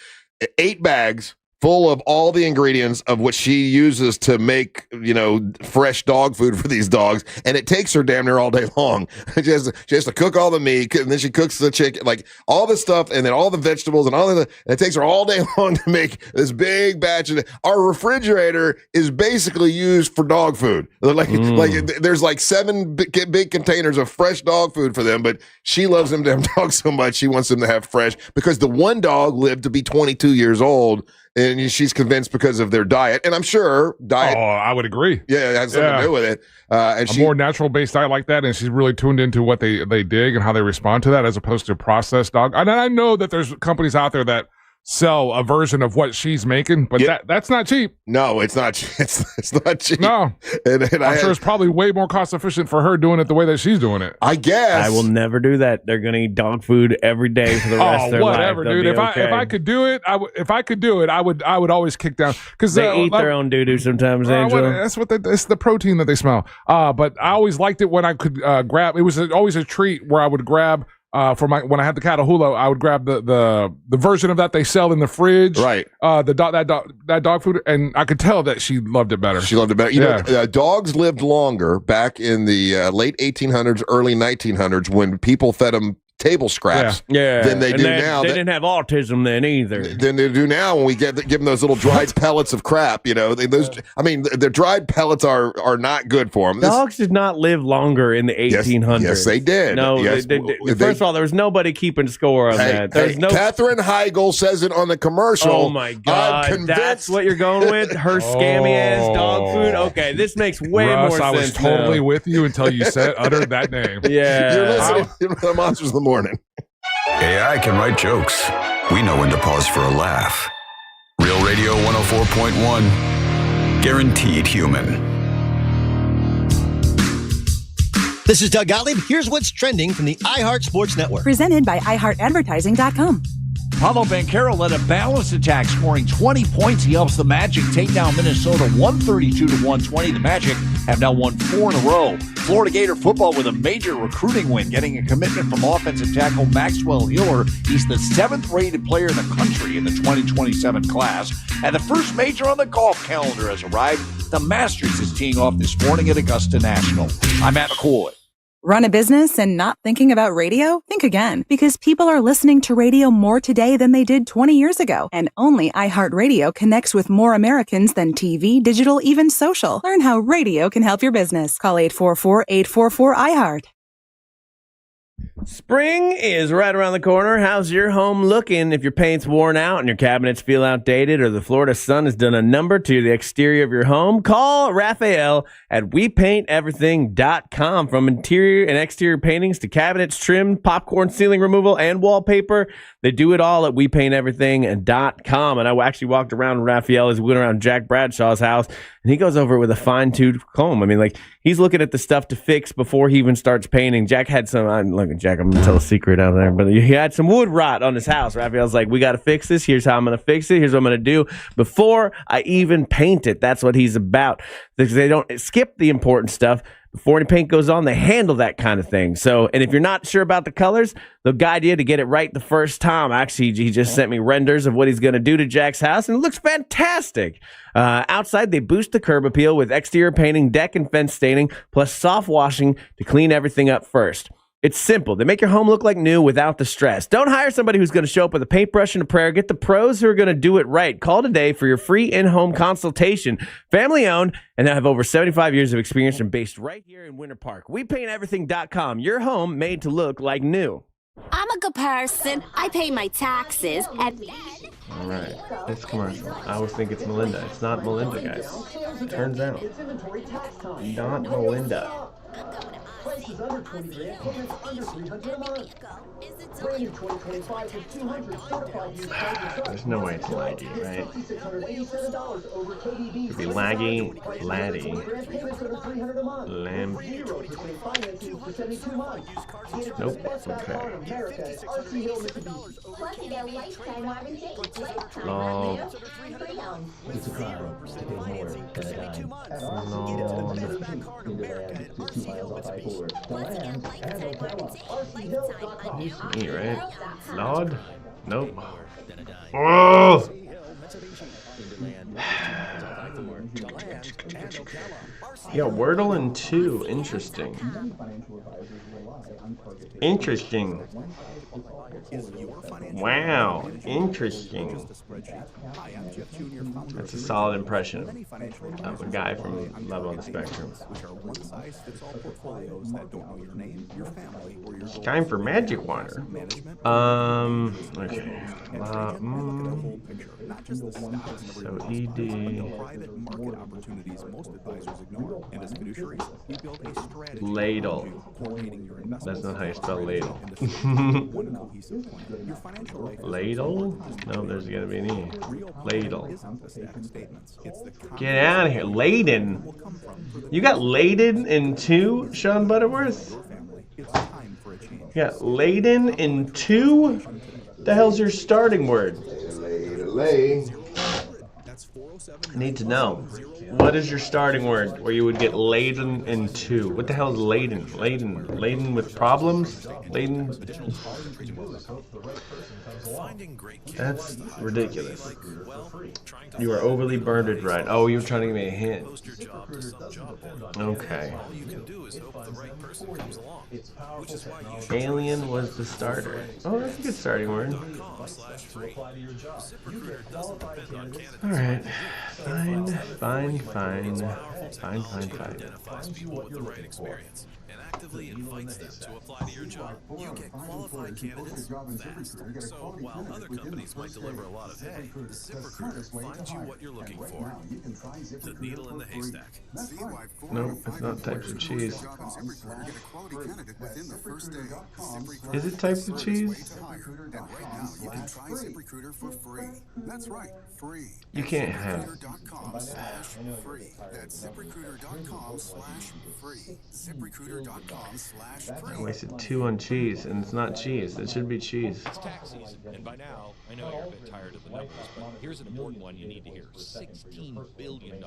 Speaker 2: 8 bags full of all the ingredients of what she uses to make, fresh dog food for these dogs. And it takes her damn near all day long. She has to cook all the meat, and then she cooks the chicken, like all the stuff, and then all the vegetables and all of and it takes her all day long to make this big batch. Our refrigerator is basically used for dog food. Like there's like 7 big containers of fresh dog food for them, but she loves them damn dogs so much she wants them to have fresh because the one dog lived to be 22 years old. And she's convinced because of their diet. And I'm sure diet.
Speaker 4: Oh, I would agree.
Speaker 2: Yeah, it has something to do with it. And
Speaker 4: a more natural-based diet like that, and she's really tuned into what they dig and how they respond to that as opposed to processed dog. And I know that there's companies out there that sell a version of what she's making, but that's not cheap.
Speaker 2: No, it's not. It's not cheap.
Speaker 4: No,
Speaker 2: and
Speaker 4: I'm sure it's probably way more cost efficient for her doing it the way that she's doing it.
Speaker 2: I guess
Speaker 3: I will never do that. They're gonna eat dog food every day for the rest of their
Speaker 4: whatever,
Speaker 3: life.
Speaker 4: Dude. If I could do it, I would always kick down because
Speaker 3: they eat their own doo doo sometimes. Angela,
Speaker 4: that's what it's the protein that they smell. But I always liked it when I could grab. It was always a treat where I would grab. When I had the Catahoula, I would grab the version of that they sell in the fridge,
Speaker 2: right?
Speaker 4: That dog food, and I could tell that she loved it better.
Speaker 2: She loved it better. You know, dogs lived longer back in the late 1800s, early 1900s when people fed them table scraps than they do now.
Speaker 3: They didn't have autism then either.
Speaker 2: Than they do now when we give them those little dried pellets of crap. The dried pellets are not good for them.
Speaker 3: Dogs did not live longer in the 1800s.
Speaker 2: Yes, they did.
Speaker 3: No,
Speaker 2: yes,
Speaker 3: first of all, there was nobody keeping score on that. There's no.
Speaker 2: Katherine Heigl says it on the commercial.
Speaker 3: Oh my God, that's what you're going with? Her scammy ass dog food. Okay, this makes way more sense.
Speaker 4: I was totally with you until you uttered that name.
Speaker 3: Yeah,
Speaker 2: you're listening to the Monsters of the Morning.
Speaker 5: AI can write jokes. We know when to pause for a laugh. Real Radio 104.1. Guaranteed human.
Speaker 19: This is Doug Gottlieb. Here's what's trending from the iHeart Sports Network.
Speaker 20: Presented by iHeartAdvertising.com.
Speaker 21: Paolo Banchero led a balanced attack, scoring 20 points. He helps the Magic take down Minnesota 132-120. The Magic have now won 4 in a row. Florida Gator football with a major recruiting win, getting a commitment from offensive tackle Maxwell Hiller. He's the 7th-rated player in the country in the 2027 class. And the first major on the golf calendar has arrived. The Masters is teeing off this morning at Augusta National. I'm Matt McCoy.
Speaker 20: Run a business and not thinking about radio? Think again, because people are listening to radio more today than they did 20 years ago. And only iHeartRadio connects with more Americans than TV, digital, even social. Learn how radio can help your business. Call 844-844-iHeart.
Speaker 3: Spring is right around the corner. How's your home looking? If your paint's worn out and your cabinets feel outdated, or the Florida sun has done a number to the exterior of your home, call Raphael at WePaintEverything.com. From interior and exterior paintings to cabinets, trim, popcorn ceiling removal, and wallpaper, they do it all at WePaintEverything.com. And I actually walked around Raphael as we went around Jack Bradshaw's house, and he goes over it with a fine-tooth comb. I mean, like, he's looking at the stuff to fix before he even starts painting. Jack had some, look at Jack, I'm going to tell a secret out there, but he had some wood rot on his house. Raphael's like, we got to fix this. Here's how I'm going to fix it. Here's what I'm going to do before I even paint it. That's what he's about. Because they don't skip the important stuff. Before any paint goes on, they handle that kind of thing. So, and if you're not sure about the colors, they'll guide you to get it right the first time. Actually, he just sent me renders of what he's going to do to Jack's house, and it looks fantastic. Outside, they boost the curb appeal with exterior painting, deck and fence staining, plus soft washing to clean everything up first. It's simple. They make your home look like new without the stress. Don't hire somebody who's going to show up with a paintbrush and a prayer. Get the pros who are going to do it right. Call today for your free in-home consultation. Family owned, and they have over 75 years of experience and based right here in Winter Park. WePaintEverything.com. Your home made to look like new.
Speaker 22: I'm a good person. I pay my taxes. And
Speaker 3: all right. This commercial. I always think it's Melinda. It's not Melinda, guys. Turns out. Not Melinda.
Speaker 7: Prices under 20 grand, payments under 300 a month. Brand new 2025 with 200 certified used cars and trucks.
Speaker 3: There's no way it's laggy, right?
Speaker 7: $687 over KBB.
Speaker 3: Could be laggy, laddie,
Speaker 7: Payments under 300 a month.
Speaker 3: lamb.
Speaker 7: 0% financing for 72 months. Get it to
Speaker 3: Nope.
Speaker 7: the best best car in America at RC Hill, Mitsubishi.
Speaker 15: Plus, you get a lifetime warranty, lifetime
Speaker 3: No.
Speaker 15: review, and pre-owned.
Speaker 7: It's a crime to pay more than a dime. At RC
Speaker 3: No.
Speaker 7: Hill, Mitsubishi. In demand, just 2 miles off I-4. DeLand and Ocala. RCHill.com.
Speaker 3: Me, right? Nod? Nope. Oh! Yeah, Wordle and 2. Interesting. Interesting. Wow. Interesting. That's a solid impression of a guy from Love on the Spectrum. It's time for magic water. Okay. So ED. Ladle. That's not how you spell ladle. Ladle? No, there's gonna be an E. Ladle. Get out of here. Laden. You got laden in 2, Sean Butterworth? You got laden in 2? The hell's your starting word?
Speaker 2: Lay.
Speaker 3: I need to know. What is your starting word where you would get laden in 2? What the hell is laden? Laden with problems? Laden? That's ridiculous. You are overly birded right. Oh, you were trying to give me a hint. Okay. Alien was the starter. Oh, that's a good starting word. Alright. Fine.
Speaker 13: Actively invites them to apply to your job. You get qualified candidates fast. So while other companies might deliver a lot of hay, ZipRecruiter finds you what you're looking for. The needle in the haystack.
Speaker 3: Nope, it's not types of cheese. Is it types of cheese?
Speaker 14: That's right, free.
Speaker 3: You can't have.
Speaker 14: ZipRecruiter.com/free. That's ZipRecruiter.com/free. ZipRecruiter.com/free.
Speaker 3: I wasted 2 on cheese, and it's not cheese. It should be cheese.
Speaker 1: It's tax season, and by now, I know you're a bit tired of the numbers, but here's an important one you need to hear. $16 billion.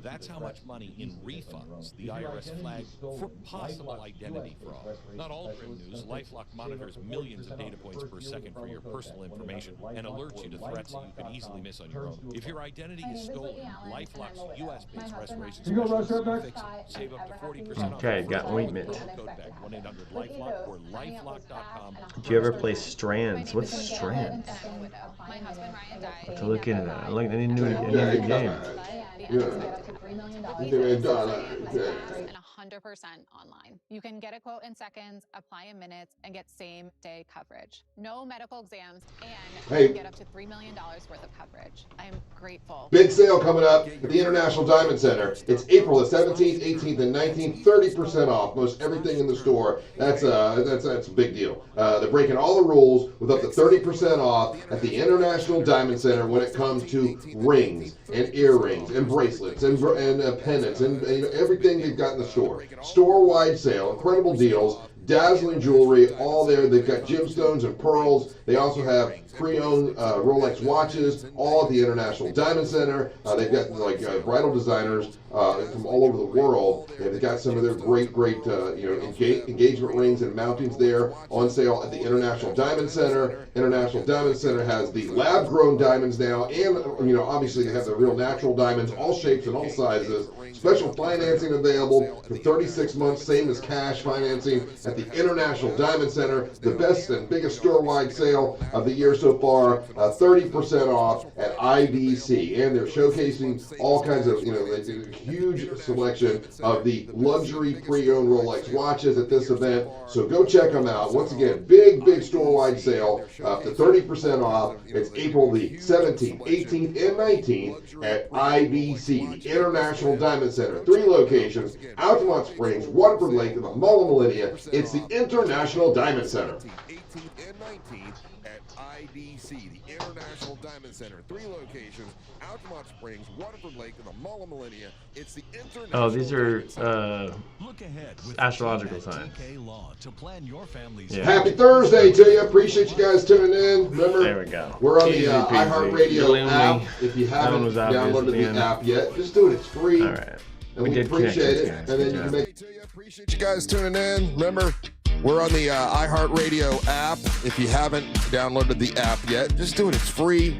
Speaker 1: That's how much money in refunds the IRS flagged for possible identity fraud. Not all grim news. LifeLock monitors millions of data points per second for your personal information and alerts you to threats that you could easily miss on your own. If your identity is stolen, LifeLock's U.S.-based restoration specialists will fix it. Save up to 40% off.
Speaker 3: Okay, got ointment.
Speaker 1: Code back 1-800-LifeLock or LifeLock.com.
Speaker 3: Did you ever play Strands? What's Strands?
Speaker 6: My husband Ryan died.
Speaker 3: To look into that. I need a new game.
Speaker 6: And 100% online. You can get a quote in seconds, apply in minutes, and get same-day coverage. No medical exams, and you get up to $3 million worth of coverage. I am grateful.
Speaker 2: Big sale coming up at the International Diamond Center. It's April the 17th, 18th, and 19th. 30% off most everything in the store. That's a big deal. They're breaking all the rules with up to 30% off at the International Diamond Center when it comes to rings and earrings and bracelets and pendants and everything they've got in the store. Store-wide sale, incredible deals, dazzling jewelry, all there. They've got gemstones and pearls. They also have pre-owned Rolex watches, all at the International Diamond Center. They've got bridal designers from all over the world. They've got some of their great engagement rings and mountings there on sale at the International Diamond Center. International Diamond Center has the lab-grown diamonds now, and obviously they have the real natural diamonds, all shapes and all sizes. Special financing available for 36 months, same as cash financing at the International Diamond Center. The best and biggest store-wide sale of the year so so far, 30% off at IBC. And they're showcasing all kinds of, like a huge selection of the luxury pre-owned Rolex watches at this event. So go check them out. Once again, big store-wide sale up to 30% off. It's April the 17th, 18th, and 19th at IBC, the International Diamond Center. 3 locations, Altamont Springs, Waterford Lake, and the Mall of Millennia. It's the International Diamond Center. 18th and 19th at IDC, the International Diamond Center. 3 locations, Altamont Springs, Waterford Lake, and the Mall of Millennia. It's the International.
Speaker 3: Oh, these are astrological signs.
Speaker 2: Yeah. Happy Thursday to you. Appreciate you guys tuning in. Remember,
Speaker 3: there we go.
Speaker 2: We're on the iHeartRadio app. If you haven't downloaded the app yet, just do it. It's free.
Speaker 3: All right.
Speaker 2: And we appreciate it. And then you can make it to you. Appreciate you guys tuning in. Remember, we're on the iHeartRadio app. If you haven't downloaded the app yet, just do it. It's free,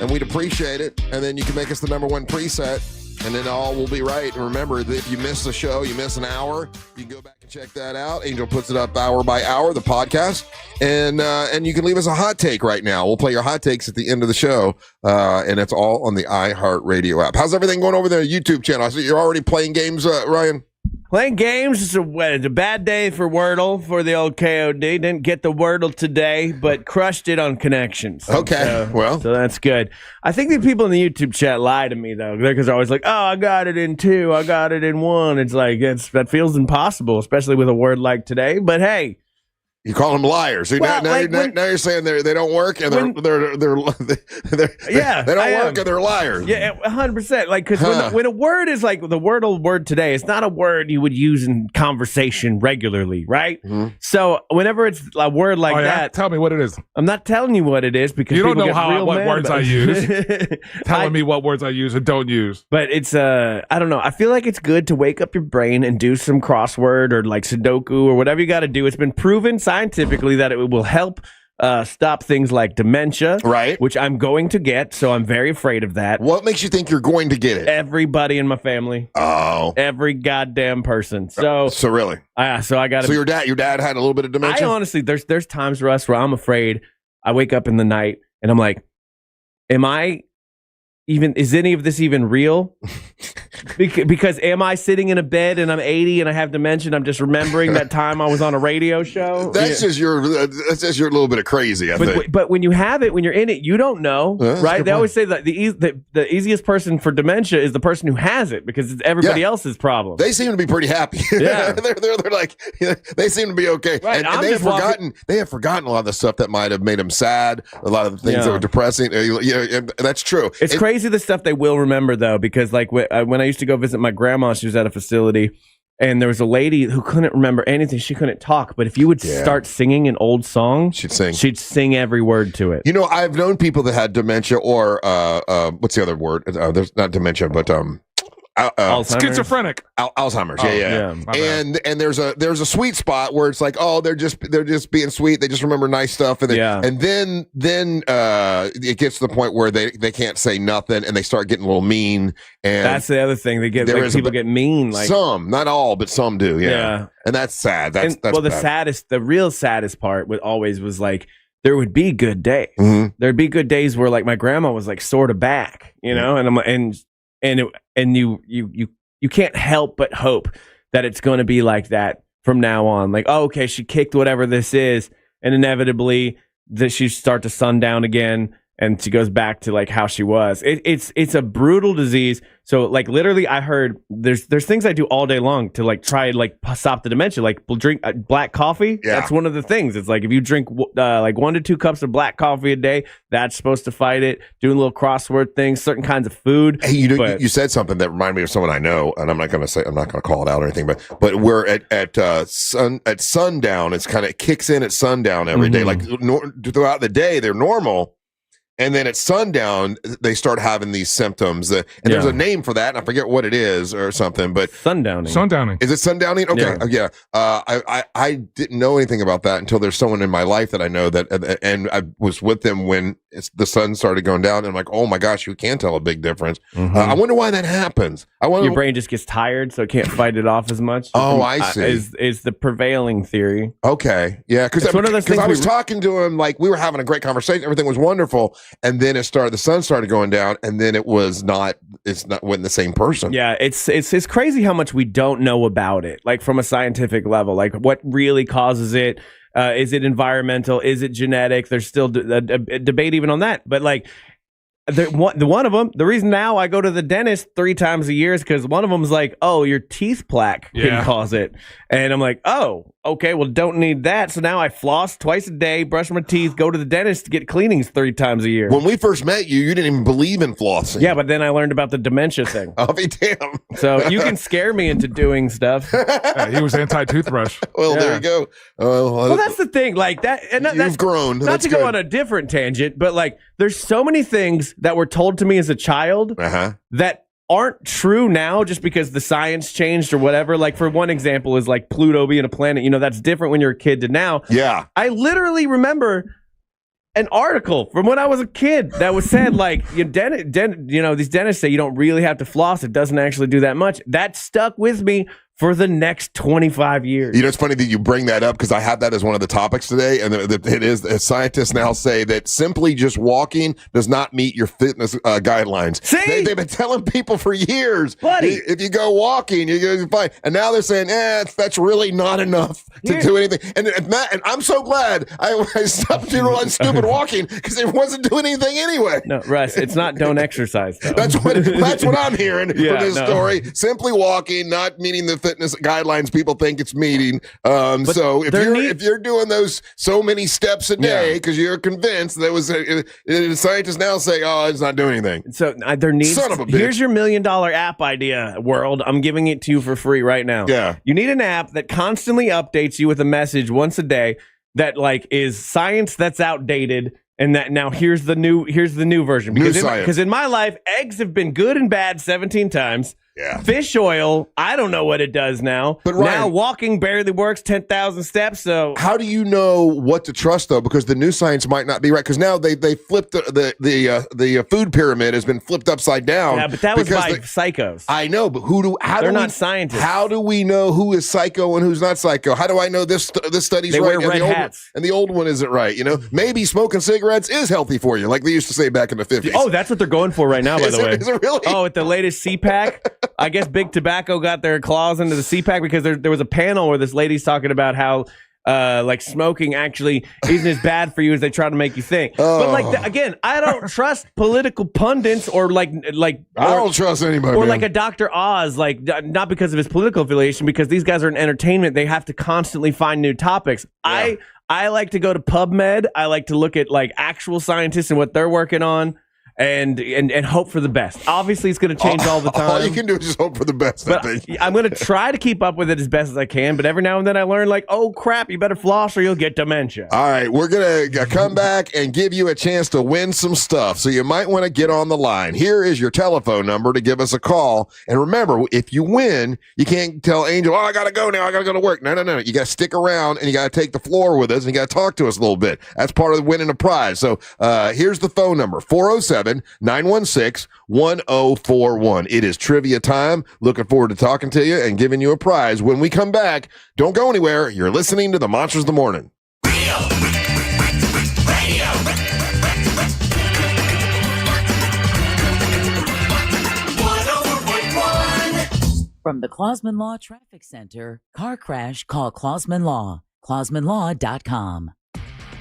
Speaker 2: and we'd appreciate it. And then you can make us the #1 preset, and then all will be right. And remember that if you miss the show, you miss an hour, you can go back and check that out. Angel puts it up hour by hour, the podcast, and you can leave us a hot take right now. We'll play your hot takes at the end of the show, and it's all on the iHeartRadio app. How's everything going over there on the YouTube channel? I see you're already playing games, Ryan.
Speaker 3: Playing games. It's a bad day for Wordle for the old KOD. Didn't get the Wordle today, but crushed it on connections.
Speaker 2: Okay,
Speaker 3: so that's good. I think the people in the YouTube chat lie to me though, because they're always like, "Oh, I got it in 2, I got it in 1." It's like that feels impossible, especially with a word like today. But hey.
Speaker 2: You call them liars. Now you're saying they don't work and they don't work and they're liars.
Speaker 3: Yeah, 100%. Like because when a word is like the Wordle word today, it's not a word you would use in conversation regularly, right?
Speaker 2: Mm-hmm.
Speaker 3: So whenever it's a word like that,
Speaker 4: tell me what it is.
Speaker 3: I'm not telling you what it is because
Speaker 4: you don't know
Speaker 3: what
Speaker 4: words I use. Telling me what words I use and don't use.
Speaker 3: But it's I don't know. I feel like it's good to wake up your brain and do some crossword or like Sudoku or whatever you got to do. It's been proven scientifically that it will help stop things like dementia,
Speaker 2: right?
Speaker 3: Which I'm going to get, so I'm very afraid of that.
Speaker 2: What makes you think you're going to get it?
Speaker 3: Everybody in my family.
Speaker 2: Oh,
Speaker 3: every goddamn person. So
Speaker 2: really,
Speaker 3: so I got.
Speaker 2: So your dad had a little bit of dementia.
Speaker 3: I honestly, there's times, Russ, where I'm afraid. I wake up in the night and I'm like, is any of this even real? Because am I sitting in a bed and I'm 80 and I have dementia and I'm just remembering that time I was on a radio show?
Speaker 2: That's just your little bit of crazy, I think.
Speaker 3: But when you have it, when you're in it, you don't know, right? They always say that the easiest person for dementia is the person who has it because it's everybody else's problem.
Speaker 2: They seem to be pretty happy.
Speaker 3: Yeah.
Speaker 2: they're like, they seem to be okay.
Speaker 3: Right.
Speaker 2: And they have forgotten a lot of the stuff that might have made them sad, a lot of the things that were depressing. That's true.
Speaker 3: It's crazy the stuff they will remember, though, because like when I used to go visit my grandma, she was at a facility and there was a lady who couldn't remember anything. She couldn't talk, but if you would start singing an old song, she'd sing every word to it.
Speaker 2: You know, I've known people that had dementia or what's the other word? There's not dementia, but
Speaker 4: schizophrenic.
Speaker 2: Alzheimer's. Yeah. And there's a sweet spot where it's like, oh, they're just being sweet. They just remember nice stuff. And then it gets to the point where they can't say nothing and they start getting a little mean. And
Speaker 3: that's the other thing. They get people get mean. Like
Speaker 2: some, not all, but some do. Yeah. And that's sad. That's
Speaker 3: the real saddest part was like, there would be good days.
Speaker 2: Mm-hmm.
Speaker 3: There'd be good days where like my grandma was like sort of back, and you can't help but hope that it's going to be like that from now on. Like, oh, okay, she kicked whatever this is, and inevitably that she start to sundown again, and she goes back to like how she was. It's a brutal disease. So like literally, I heard there's things I do all day long to like try like stop the dementia. Like drink black coffee. Yeah. That's one of the things. It's like if you drink like 1 to 2 cups of black coffee a day, that's supposed to fight it. Doing little crossword things, certain kinds of food.
Speaker 2: Hey, you said something that reminded me of someone I know, and I'm not going to call it out or anything, but we're at sundown. It kicks in at sundown every day. Like throughout the day, they're normal. And then at sundown, they start having these symptoms. And there's a name for that, and I forget what it is or something. But
Speaker 4: sundowning.
Speaker 2: Is it sundowning? Okay, yeah. I didn't know anything about that until there's someone in my life that I know that, and I was with them when the sun started going down, and I'm like, oh my gosh, you can tell a big difference. I wonder why that happens.
Speaker 3: Your brain just gets tired, so it can't fight it off as much.
Speaker 2: Oh, I see.
Speaker 3: Is the prevailing theory.
Speaker 2: Okay, yeah, because I was talking to him, like we were having a great conversation, everything was wonderful, and then the sun started going down, and then wasn't the same person.
Speaker 3: Yeah, it's crazy how much we don't know about it, like from a scientific level, like what really causes it. Is it environmental? Is it genetic? There's still a debate even on that. But like, one of them, the reason now I go to the dentist 3 times a year is because one of them is like, oh, your teeth plaque can cause it. And I'm like, oh, okay, well, don't need that. So now I floss twice a day, brush my teeth, go to the dentist to get cleanings 3 times a year.
Speaker 2: When we first met you, you didn't even believe in flossing.
Speaker 3: Yeah, but then I learned about the dementia thing.
Speaker 2: I'll be damned.
Speaker 3: So you can scare me into doing stuff.
Speaker 4: He was anti-toothbrush.
Speaker 2: Well, there you go.
Speaker 3: Well, that's the thing. Like that, and
Speaker 2: you've grown.
Speaker 3: Not to go on a different tangent, but like, there's so many things that were told to me as a child that aren't true now just because the science changed or whatever. Like, for one example is like Pluto being a planet. You know, that's different when you're a kid to now.
Speaker 2: Yeah.
Speaker 3: I literally remember an article from when I was a kid that was said, like, these dentists say you don't really have to floss. It doesn't actually do that much. That stuck with me for the next 25 years.
Speaker 2: You know, it's funny that you bring that up because I have that as one of the topics today. And it is, scientists now say that simply just walking does not meet your fitness guidelines.
Speaker 3: See?
Speaker 2: They've been telling people for years,
Speaker 3: buddy,
Speaker 2: if you go walking, you're fine. And now they're saying, that's really not enough to do anything. And I'm so glad I stopped doing stupid walking because it wasn't doing anything anyway.
Speaker 3: No, Russ, it's not don't exercise, though.
Speaker 2: That's what I'm hearing from this story. Simply walking, not meeting the fitness guidelines people think it's meeting. So if you're doing those so many steps a day because you're convinced that was scientists now say, oh, it's not doing anything.
Speaker 3: So son of a bitch. Here's your $1 million app idea, world. I'm giving it to you for free right now.
Speaker 2: Yeah.
Speaker 3: You need an app that constantly updates you with a message once a day that like is science that's outdated. And that now here's the new version. Because in my life, eggs have been good and bad 17 times.
Speaker 2: Yeah.
Speaker 3: Fish oil, I don't know what it does now.
Speaker 2: But Ryan,
Speaker 3: now walking barely works 10,000 steps. So
Speaker 2: how do you know what to trust though? Because the new science might not be right. Because now they flipped the food pyramid has been flipped upside down.
Speaker 3: Yeah, but that was by psychos.
Speaker 2: I know, but
Speaker 3: they're not scientists.
Speaker 2: How do we know who is psycho and who's not psycho? How do I know this study's
Speaker 3: they
Speaker 2: right
Speaker 3: wear red hats.
Speaker 2: And the old one isn't right? You know, maybe smoking cigarettes is healthy for you, like they used to say back in the 50s.
Speaker 3: Oh, that's what they're going for right now, by the way.
Speaker 2: Is it really?
Speaker 3: Oh, at the latest CPAC. I guess Big Tobacco got their claws into the CPAC because there was a panel where this lady's talking about how like smoking actually isn't as bad for you as they try to make you think. But like again, I don't trust political pundits or I
Speaker 2: don't trust anybody.
Speaker 3: Or
Speaker 2: man.
Speaker 3: like a Dr. Oz, like not because of his political affiliation, because these guys are in entertainment. They have to constantly find new topics. Yeah. I like to go to PubMed. I like to look at like actual scientists and what they're working on. And hope for the best. Obviously, it's going to change all the time.
Speaker 2: All you can do is just hope for the best,
Speaker 3: but
Speaker 2: I think.
Speaker 3: I'm going to try to keep up with it as best as I can, but every now and then I learn, like, oh, crap, you better floss or you'll get dementia.
Speaker 2: All right, we're going to come back and give you a chance to win some stuff, so you might want to get on the line. Here is your telephone number to give us a call. And remember, if you win, you can't tell Angel, oh, I got to go now, I got to go to work. No. You got to stick around, and you got to take the floor with us, and you got to talk to us a little bit. That's part of winning a prize. So here's the phone number, 407-916-1041. It is trivia time. Looking forward to talking to you and giving you a prize. When we come back, don't go anywhere. You're listening to the Monsters of the Morning.
Speaker 9: From the Clausman Law Traffic Center, car crash, call Clausman Law. ClausmanLaw.com.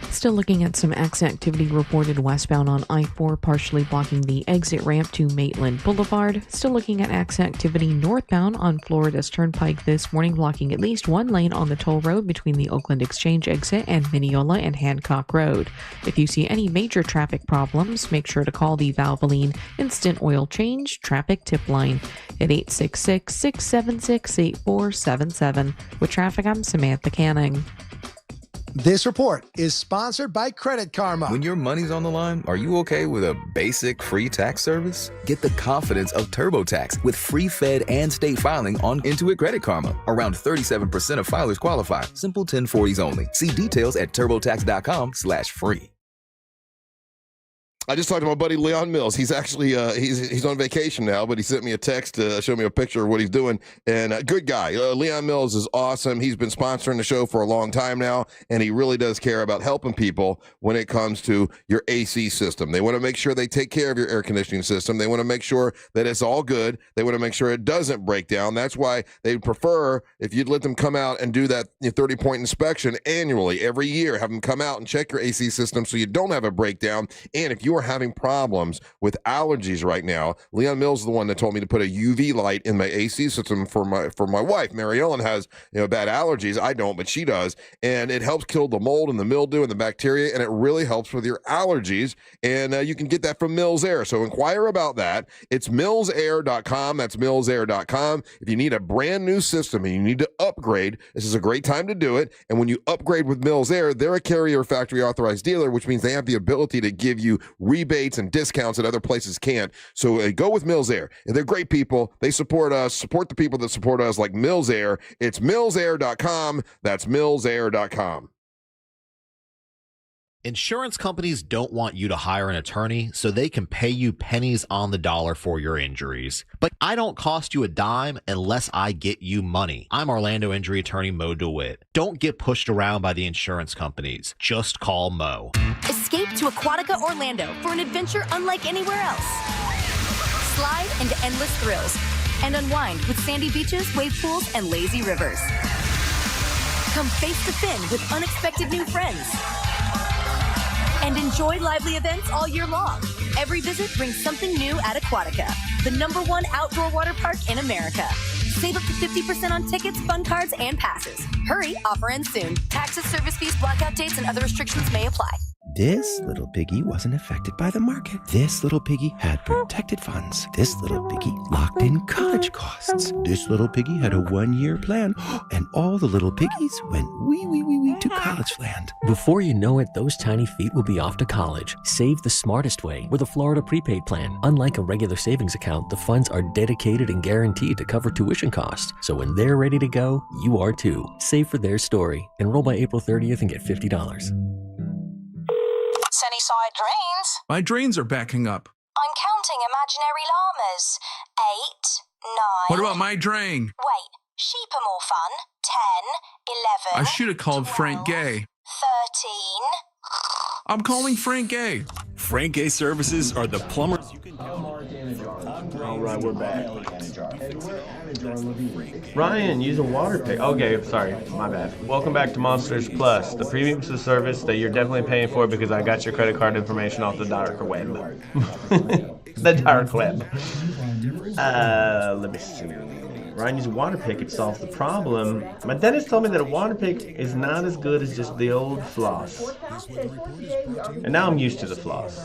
Speaker 10: Still looking at some activity reported westbound on I-4, partially blocking the exit ramp to Maitland Boulevard. Still looking at activity northbound on Florida's Turnpike this morning, blocking at least one lane on the toll road between the Oakland Exchange exit and Mineola and Hancock Road. If you see any major traffic problems, make sure to call the Valvoline Instant Oil Change Traffic Tip Line at 866-676-8477. With traffic, I'm Samantha Canning.
Speaker 23: This report is sponsored by Credit Karma.
Speaker 24: When your money's on the line, are you okay with a basic free tax service? Get the confidence of TurboTax with free Fed and state filing on Intuit Credit Karma. Around 37% of filers qualify. Simple 1040s only. See details at TurboTax.com/free.
Speaker 2: I just talked to my buddy Leon Mills. He's actually he's on vacation now, but he sent me a text to show me a picture of what he's doing. And good guy. Leon Mills is awesome. He's been sponsoring the show for a long time now, and he really does care about helping people when it comes to your AC system. They want to make sure they take care of your air conditioning system. They want to make sure that it's all good. They want to make sure it doesn't break down. That's why they prefer if you'd let them come out and do that 30-point inspection annually every year. Have them come out and check your AC system so you don't have a breakdown. And if you are having problems with allergies right now, Leon Mills is the one that told me to put a UV light in my AC system for my wife. Mary Ellen has bad allergies. I don't, but she does. And it helps kill the mold and the mildew and the bacteria, and it really helps with your allergies. And you can get that from Mills Air. So inquire about that. It's millsair.com. That's millsair.com. If you need a brand new system and you need to upgrade, this is a great time to do it. And when you upgrade with Mills Air, they're a carrier factory authorized dealer, which means they have the ability to give you rebates and discounts that other places can't. So go with Mills Air. And they're great people. They support us, support the people that support us, like Mills Air. It's millsair.com. That's millsair.com.
Speaker 11: Insurance companies don't want you to hire an attorney so they can pay you pennies on the dollar for your injuries. But I don't cost you a dime unless I get you money. I'm Orlando injury attorney Mo DeWitt. Don't get pushed around by the insurance companies. Just call Mo.
Speaker 22: Escape to Aquatica Orlando for an adventure unlike anywhere else. Slide into endless thrills and unwind with sandy beaches, wave pools, and lazy rivers. Come face to fin with unexpected new friends. And enjoy lively events all year long. Every visit brings something new at Aquatica, the #1 outdoor water park in America. Save up to 50% on tickets, fun cards, and passes. Hurry, offer ends soon. Taxes, service fees, blackout dates, and other restrictions may apply.
Speaker 12: This little piggy wasn't affected by the market. This little piggy had protected funds. This little piggy locked in college costs. This little piggy had a 1-year plan. And all the little piggies went wee to college land.
Speaker 17: Before you know it, those tiny feet will be off to college. Save the smartest way with a Florida prepaid plan. Unlike a regular savings account, the funds are dedicated and guaranteed to cover tuition costs. So when they're ready to go, you are too. Save for their story. Enroll by April 30th and get $50.
Speaker 18: Sunnyside drains.
Speaker 25: My drains are backing up.
Speaker 18: I'm counting imaginary llamas. 8, 9.
Speaker 25: What about my drain?
Speaker 18: Wait, sheep are more fun. 10, 11.
Speaker 25: I should have called 12, Frank Gay.
Speaker 18: 13.
Speaker 25: I'm calling Frank Gay.
Speaker 26: Frank Gay Services are the plumbers you can count on.
Speaker 3: All right, we're back. Ryan, use a water pick. Okay, sorry, my bad. Welcome back to Monsters Plus, the premium service that you're definitely paying for because I got your credit card information off the dark web. The dark web. Let me see. Ryan used a water pick, it solves the problem. My dentist told me that a water pick is not as good as just the old floss. And now I'm used to the floss.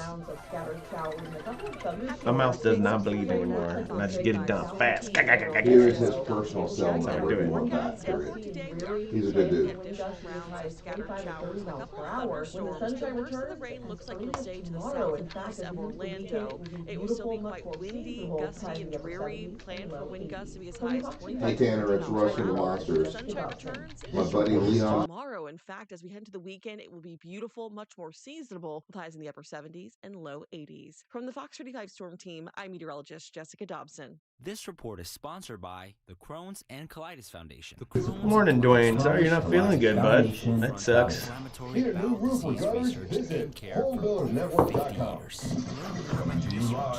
Speaker 3: My mouth does not bleed anymore, and I just get it done fast.
Speaker 2: Here is his personal cell number. He's a good dude.
Speaker 27: The worst of the rain looks like it'll stay to the south and east of Orlando. It will still be quite windy, gusty, and dreary. Plan for wind gusts to be as high as 25.
Speaker 2: Hey Tanner, it's Russ from the Monsters. My buddy Leon.
Speaker 27: Tomorrow, in fact, as we head into the weekend, it will be beautiful, much more seasonable, with highs in the upper 70s and low 80s. From the Fox 35 Storm Team, I'm meteorologist Jessica Dobson.
Speaker 28: This report is sponsored by the Crohn's and Colitis Foundation.
Speaker 3: Good morning, Dwayne. Sorry you're not feeling good, bud. That sucks.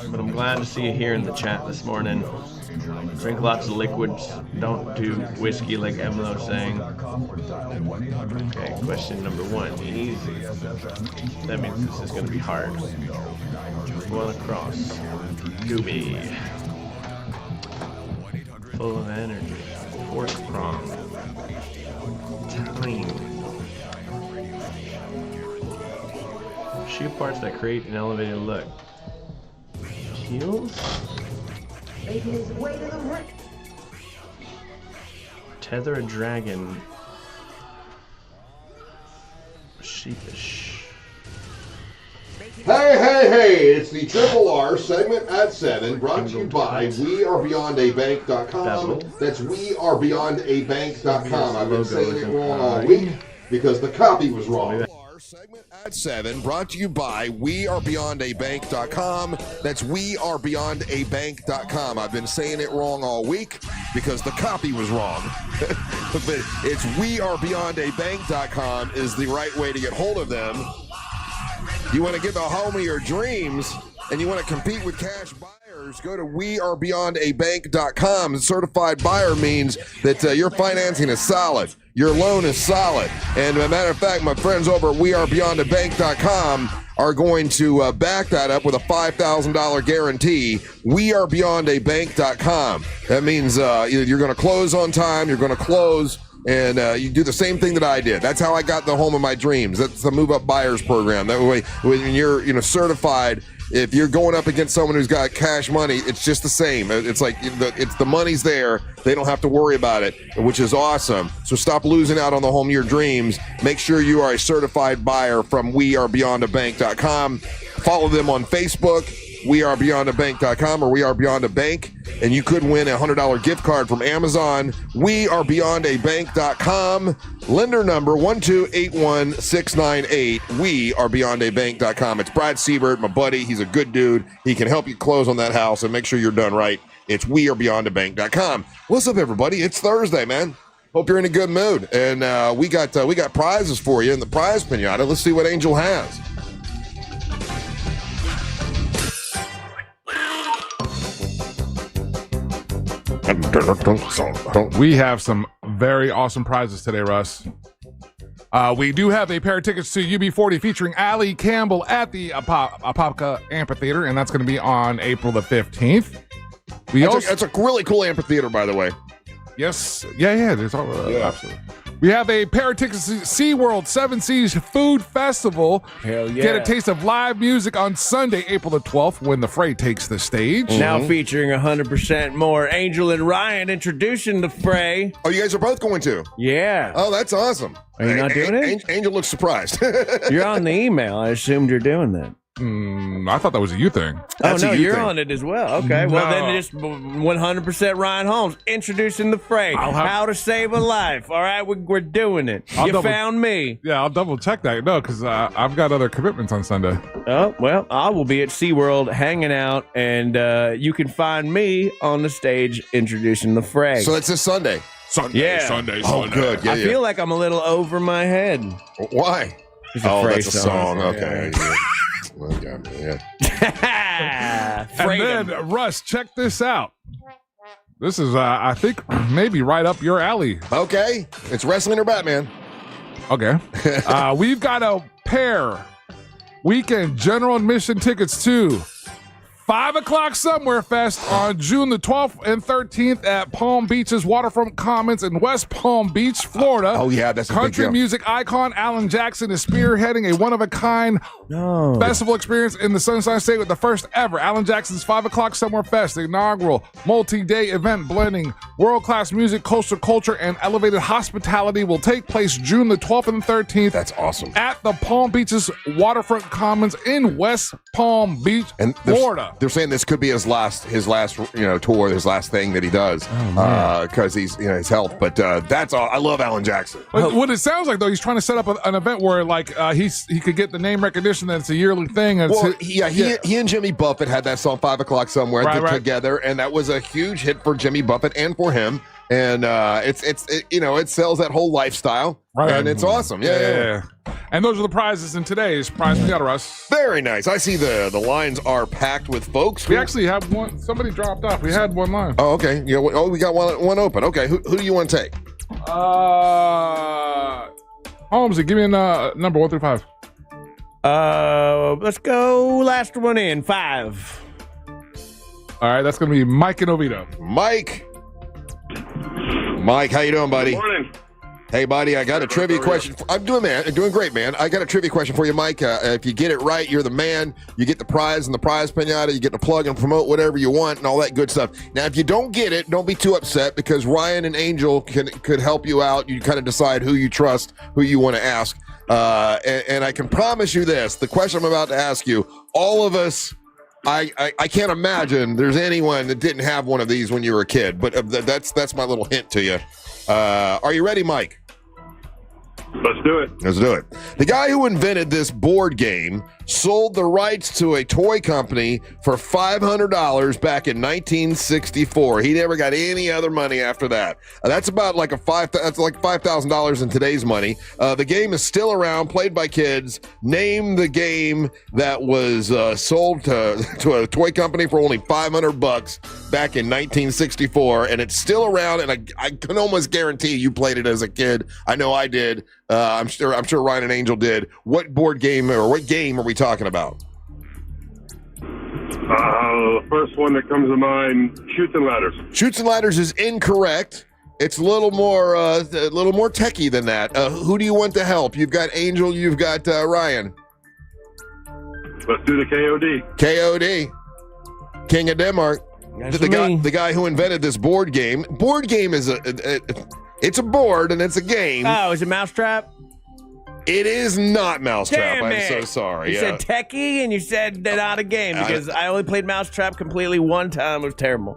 Speaker 3: But I'm glad to see you here in the chat this morning. Drink lots of liquids. Don't do whiskey like Emlo's saying. Okay, question number 1. Easy. That means this is going to be hard. Going across. Gooby. Full of energy. Fork prong. Time. Shoe parts that create an elevated look. Heels? Tether a dragon. Sheepish.
Speaker 2: Hey, it's the Triple R segment at 7, brought to you by WeAreBeyondABank.com. That's WeAreBeyondABank.com. I've been saying it wrong all week because the copy was wrong. Segment at 7, brought to you by wearebeyondabank.com. That's wearebeyondabank.com. I've been saying it wrong all week because the copy was wrong. But it's wearebeyondabank.com is the right way to get hold of them. You want to get the home of your dreams and you want to compete with cash buyers, go to wearebeyondabank.com. Certified buyer means that your financing is solid. Your loan is solid. And as a matter of fact, my friends over at wearebeyondabank.com are going to back that up with a $5,000 guarantee. Wearebeyondabank.com. That means you're going to close on time. You're going to close. And you do the same thing that I did. That's how I got the home of my dreams. That's the Move Up Buyers program. That way, when you're certified, if you're going up against someone who's got cash money, it's just the same. It's like it's the money's there. They don't have to worry about it, which is awesome. So stop losing out on the home of your dreams. Make sure you are a certified buyer from wearebeyondabank.com. Follow them on Facebook, wearebeyondabank.com or wearebeyondabank, and you could win a $100 gift card from Amazon. Wearebeyondabank.com. Lender number 1281698. Wearebeyondabank.com. It's Brad Siebert, my buddy. He's a good dude. He can help you close on that house and make sure you're done right. It's wearebeyondabank.com. What's up, everybody? It's Thursday, man. Hope you're in a good mood. And we got prizes for you in the prize pinata. Let's see what Angel has.
Speaker 4: We have some very awesome prizes today, Russ. We do have a pair of tickets to UB40 featuring Allie Campbell at the Apopka Amphitheater, and that's going to be on April the 15th. That's a really cool amphitheater, by the way. Yes. Yeah. There's all, absolutely. We have a pair of tickets to SeaWorld 7 Seas Food Festival.
Speaker 3: Hell yeah.
Speaker 4: Get a taste of live music on Sunday, April the 12th, when the Fray takes the stage.
Speaker 3: Now featuring 100% more. Angel and Ryan introducing the Fray.
Speaker 2: Oh, you guys are both going to?
Speaker 3: Yeah.
Speaker 2: Oh, that's awesome.
Speaker 3: Are you not doing it?
Speaker 2: Angel looks surprised.
Speaker 3: You're on the email. I assumed you're doing that.
Speaker 4: I thought that was a you thing.
Speaker 3: That's you're on it as well. Okay, well then just 100% Ryan Holmes introducing the Fray. How to save a life. All right, we're doing it. Found me.
Speaker 4: Yeah, I'll double check that. No, because I've got other commitments on Sunday.
Speaker 3: Oh, well, I will be at SeaWorld hanging out, and you can find me on the stage introducing the Fray.
Speaker 2: So it's this Sunday.
Speaker 4: Sunday.
Speaker 2: Oh, good. Yeah,
Speaker 3: I feel like I'm a little over my head.
Speaker 2: Why?
Speaker 3: That's
Speaker 2: a song. Okay.
Speaker 4: And then, Russ, check this out. This is, I think, maybe right up your alley.
Speaker 2: Okay. It's wrestling or Batman.
Speaker 4: Okay. We've got a pair weekend general admission tickets to 5 o'clock Somewhere Fest on June the 12th and 13th at Palm Beach's Waterfront Commons in West Palm Beach, Florida.
Speaker 2: Oh, yeah, that's a big
Speaker 4: Country
Speaker 2: deal.
Speaker 4: music icon Alan Jackson is spearheading a one-of-a-kind festival experience in the Sunshine State with the first ever Alan Jackson's 5 o'clock Somewhere Fest, the inaugural multi-day event blending world-class music, coastal culture, and elevated hospitality will take place June the 12th and 13th.
Speaker 2: That's awesome.
Speaker 4: At the Palm Beach's Waterfront Commons in West Palm Beach, Florida.
Speaker 2: They're saying this could be his last tour, his last thing that he does, because he's his health. But that's all. I love Alan Jackson.
Speaker 4: What it sounds like though, he's trying to set up an event where he could get the name recognition that it's a yearly thing.
Speaker 2: He and Jimmy Buffett had that song 5 o'clock Somewhere together, and that was a huge hit for Jimmy Buffett and for him. And it sells that whole lifestyle, and it's awesome. Yeah.
Speaker 4: And those are the prizes in today's prize we got, Russ.
Speaker 2: Very nice. I see the lines are packed with folks.
Speaker 4: We actually have one. Somebody dropped off. We had one line.
Speaker 2: Oh, okay. Yeah. Oh, we got one open. Okay. Who do you want to take?
Speaker 4: Holmes, give me a number 1 through 5.
Speaker 3: Let's go. Last one in 5.
Speaker 4: All right. That's going to be Mike and Oviedo.
Speaker 2: Mike, how you doing, buddy?
Speaker 5: Good morning.
Speaker 2: Hey, buddy, I got a trivia question. I'm doing great, man. I got a trivia question for you, Mike. If you get it right, you're the man. You get the prize and the prize pinata. You get to plug and promote whatever you want and all that good stuff. Now, if you don't get it, don't be too upset because Ryan and Angel could help you out. You kind of decide who you trust, who you want to ask. And I can promise you this. The question I'm about to ask you, all of us, I can't imagine there's anyone that didn't have one of these when you were a kid. But that's my little hint to you. Are you ready, Mike? Let's do it. Let's do it. The guy who invented this board game sold the rights to a toy company for $500 back in 1964. He never got any other money after that. That's about like that's like $5,000 in today's money. The game is still around, played by kids. Name the game that was sold to a toy company for only $500 back in 1964, and it's still around. And I can almost guarantee you played it as a kid. I know I did. I'm sure Ryan and Angel did. What board game or what game are we talking about?
Speaker 5: The first one that comes to mind, Chutes and Ladders.
Speaker 2: Chutes and Ladders is incorrect. It's a little more techie than that. Who do you want to help? You've got Angel. You've got Ryan.
Speaker 5: Let's do the KOD.
Speaker 2: KOD. King of Denmark. The guy who invented this board game. Board game is it's a board and it's a game.
Speaker 3: Oh, is it Mousetrap?
Speaker 2: It is not Mousetrap.
Speaker 3: Damn
Speaker 2: I'm
Speaker 3: it.
Speaker 2: so sorry.
Speaker 3: You said techie and you said not a game because I only played Mousetrap completely one time. It was terrible.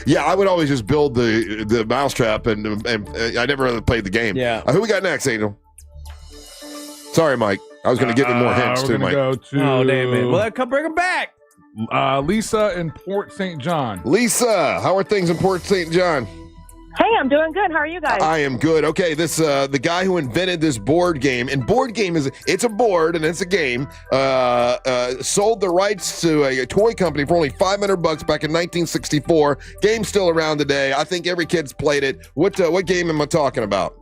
Speaker 2: Yeah, I would always just build the Mousetrap and I never really played the game.
Speaker 3: Yeah.
Speaker 2: Who we got next, Angel? Sorry, Mike. I was going to give you more hints too, Mike.
Speaker 4: Go to
Speaker 3: oh, damn it. Well, come bring him back.
Speaker 4: Lisa in Port St. John.
Speaker 2: Lisa, how are things in Port St. John?
Speaker 7: Hey, I'm doing good. How are you guys?
Speaker 2: I am good. Okay, this the guy who invented this board game, and board game it's a board and it's a game. Sold the rights to a toy company for only $500 back in 1964. Game's still around today. I think every kid's played it. What game am I talking about?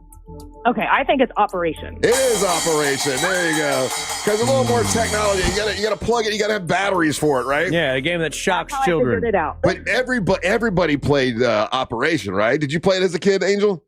Speaker 7: Okay, I think it's Operation.
Speaker 2: It is Operation. There you go. Because a little more technology. You gotta plug it. You gotta have batteries for it, right?
Speaker 3: Yeah, a game that shocks children.
Speaker 7: I figured it out.
Speaker 2: But everybody played Operation, right? Did you play it as a kid, Angel?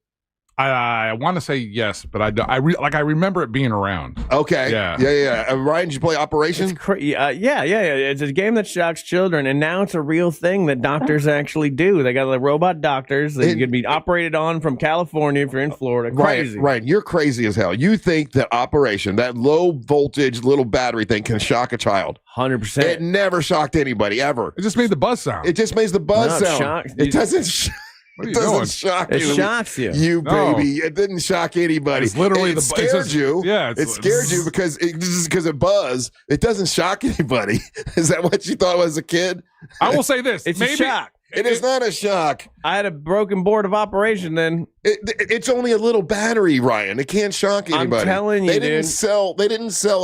Speaker 4: I want to say yes, but I remember it being around.
Speaker 2: Okay. Yeah. Ryan, did you play Operation?
Speaker 3: Yeah. It's a game that shocks children, and now it's a real thing that doctors actually do. They got like robot doctors that you can be operated on from California if you're in Florida. Crazy.
Speaker 2: Right. You're crazy as hell. You think that Operation, that low voltage little battery thing, can shock a child?
Speaker 3: 100%.
Speaker 2: It never shocked anybody ever.
Speaker 4: It just made the buzz sound.
Speaker 2: It just makes the buzz sound. It doesn't. It doesn't shock you.
Speaker 3: It shocks you.
Speaker 2: You baby. It didn't shock anybody.
Speaker 4: It's literally
Speaker 2: it scared you.
Speaker 4: Yeah.
Speaker 2: It scared you because it buzzed. It doesn't shock anybody. Is that what you thought as a kid?
Speaker 4: I will say this.
Speaker 3: It's a shock.
Speaker 2: It is not a shock.
Speaker 3: I had a broken board of Operation then.
Speaker 2: It's only a little battery, Ryan. It can't shock anybody.
Speaker 3: I'm telling you,
Speaker 2: they didn't sell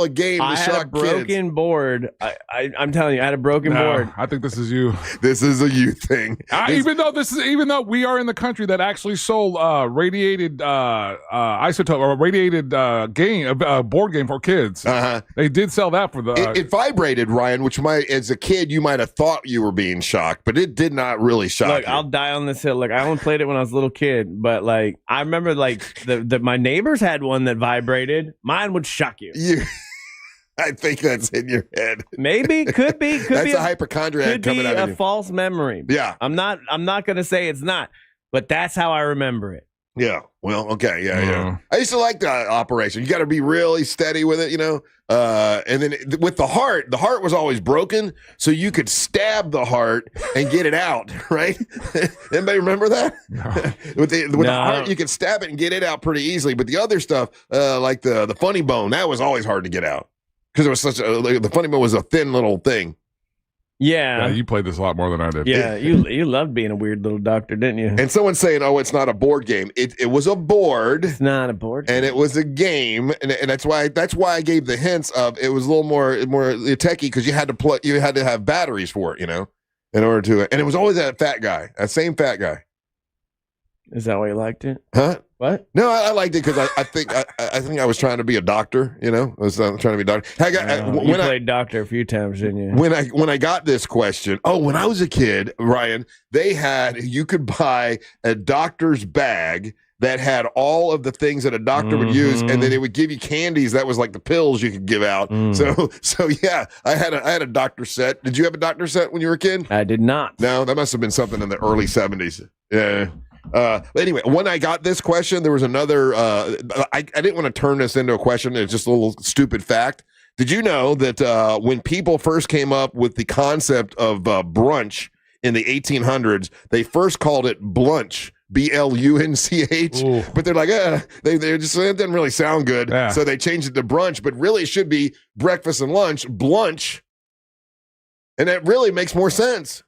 Speaker 2: a game to shock kids.
Speaker 3: I had a broken board. I'm telling you, I had a broken board.
Speaker 4: I think this is you.
Speaker 2: This is a you thing.
Speaker 4: Even though we are in the country that actually sold radiated isotope or radiated board game for kids. They did sell that for the.
Speaker 2: It vibrated, Ryan, which as a kid you might have thought you were being shocked, but it did not really shock.
Speaker 3: Look,
Speaker 2: you.
Speaker 3: I'll die on this hill. Look, I only played it when I was a little kid, but like I remember, like my neighbors had one that vibrated. Mine would shock you.
Speaker 2: I think that's in your head.
Speaker 3: Maybe, could be.
Speaker 2: That's a hypochondriac coming out of you.
Speaker 3: Could be a false memory.
Speaker 2: Yeah, I'm
Speaker 3: not gonna say it's not, but that's how I remember it.
Speaker 2: Yeah. Well, okay. Yeah. I used to like the Operation. You got to be really steady with it, and then with the heart was always broken, so you could stab the heart and get it out, right? Anybody remember that?
Speaker 4: No.
Speaker 2: with the heart, you could stab it and get it out pretty easily, but the other stuff, like the funny bone, that was always hard to get out because it was the funny bone was a thin little thing.
Speaker 3: Yeah,
Speaker 4: you played this a lot more than I did.
Speaker 3: Yeah, you loved being a weird little doctor, didn't you?
Speaker 2: And someone's saying, "Oh, it's not a board game. It was a board.
Speaker 3: It's not a board game.
Speaker 2: And it was a game, and that's why I gave the hints of it was a little more techie because you had to have batteries for it, in order to. And it was always that same fat guy.
Speaker 3: Is that why you liked it?
Speaker 2: Huh?
Speaker 3: What?
Speaker 2: No, I liked it because I think I was trying to be a doctor. I was trying to be a doctor.
Speaker 3: You played doctor a few times, didn't you?
Speaker 2: When I got this question, when I was a kid, Ryan, you could buy a doctor's bag that had all of the things that a doctor would use, and then it would give you candies. That was like the pills you could give out. So yeah, I had a doctor set. Did you have a doctor set when you were a kid?
Speaker 3: I did not.
Speaker 2: No, that must have been something in the early 70s. Yeah. But anyway, when I got this question, there was another. I didn't want to turn this into a question. It's just a little stupid fact. Did you know that when people first came up with the concept of brunch in the 1800s, they first called it blunch BLUNCH, but they're like, they just, it doesn't really sound good.
Speaker 4: Yeah.
Speaker 2: So they changed it to brunch, but really it should be breakfast and lunch, blunch. And that really makes more sense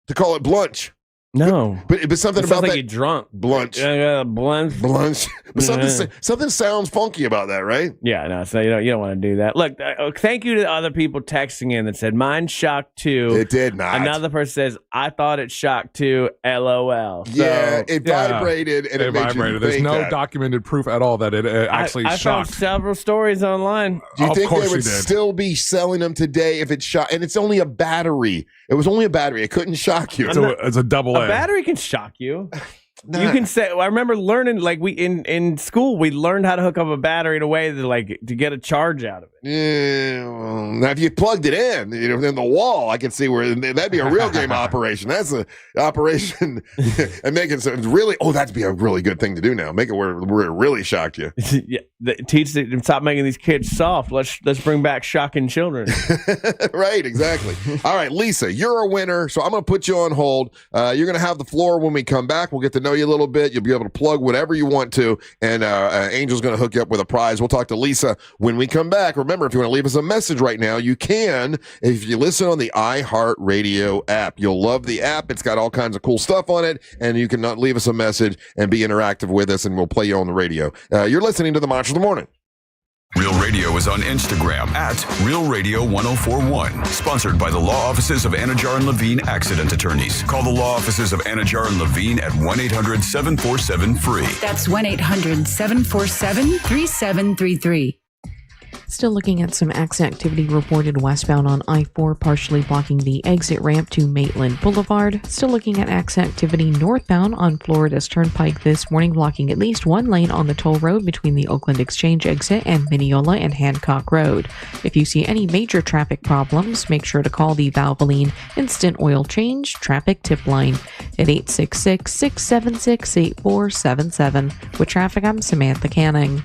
Speaker 2: to call it blunch.
Speaker 3: No,
Speaker 2: but something
Speaker 3: it
Speaker 2: about
Speaker 3: sounds like
Speaker 2: that
Speaker 3: you're drunk.
Speaker 2: Blunch,
Speaker 3: blunch.
Speaker 2: But something sounds funky about that, right?
Speaker 3: Yeah, no. So you don't want to do that. Look, thank you to other people texting in that said mine shocked too.
Speaker 2: It did not.
Speaker 3: Another person says I thought it shocked too. LOL.
Speaker 2: Yeah, it vibrated and it
Speaker 4: vibrated. There's no documented proof at all that it actually
Speaker 3: I
Speaker 4: shocked.
Speaker 3: found several stories online.
Speaker 2: Do you think they would still be selling them today if it's shot? And it's only a battery. It was only a battery. It couldn't shock you.
Speaker 4: It's a double
Speaker 3: A battery can shock you. You can say. I remember learning, like we in school, we learned how to hook up a battery in a way that to get a charge out of it.
Speaker 2: Yeah. Well, now, if you plugged it in the wall, I can see where that'd be a real game operation. That's an operation, and make it so really. Oh, that'd be a really good thing to do now. Make it where it really shocked you.
Speaker 3: Yeah, teach them, stop making these kids soft. Let's bring back shocking children.
Speaker 2: Right, exactly. All right, Lisa, you're a winner, so I'm going to put you on hold. You're going to have the floor when we come back. We'll get to know you a little bit. You'll be able to plug whatever you want to, and Angel's going to hook you up with a prize. We'll talk to Lisa when we come back. Remember, if you want to leave us a message right now, you can. If you listen on the iHeartRadio app, you'll love the app. It's got all kinds of cool stuff on it, and you can leave us a message and be interactive with us, and we'll play you on the radio. You're listening to the Monster of the Morning.
Speaker 8: Real Radio is on Instagram at Real Radio 1041. Sponsored by the law offices of Anajar and Levine Accident Attorneys. Call the law offices of Anajar and Levine at 1-800-747-FREE.
Speaker 13: That's 1-800-747-3733.
Speaker 10: Still looking at some accident activity reported westbound on I-4, partially blocking the exit ramp to Maitland Boulevard. Still looking at accident activity northbound on Florida's Turnpike this morning, blocking at least one lane on the toll road between the Oakland Exchange exit and Mineola and Hancock Road. If you see any major traffic problems, make sure to call the Valvoline Instant Oil Change Traffic Tip Line at 866-676-8477. With traffic, I'm Samantha Canning.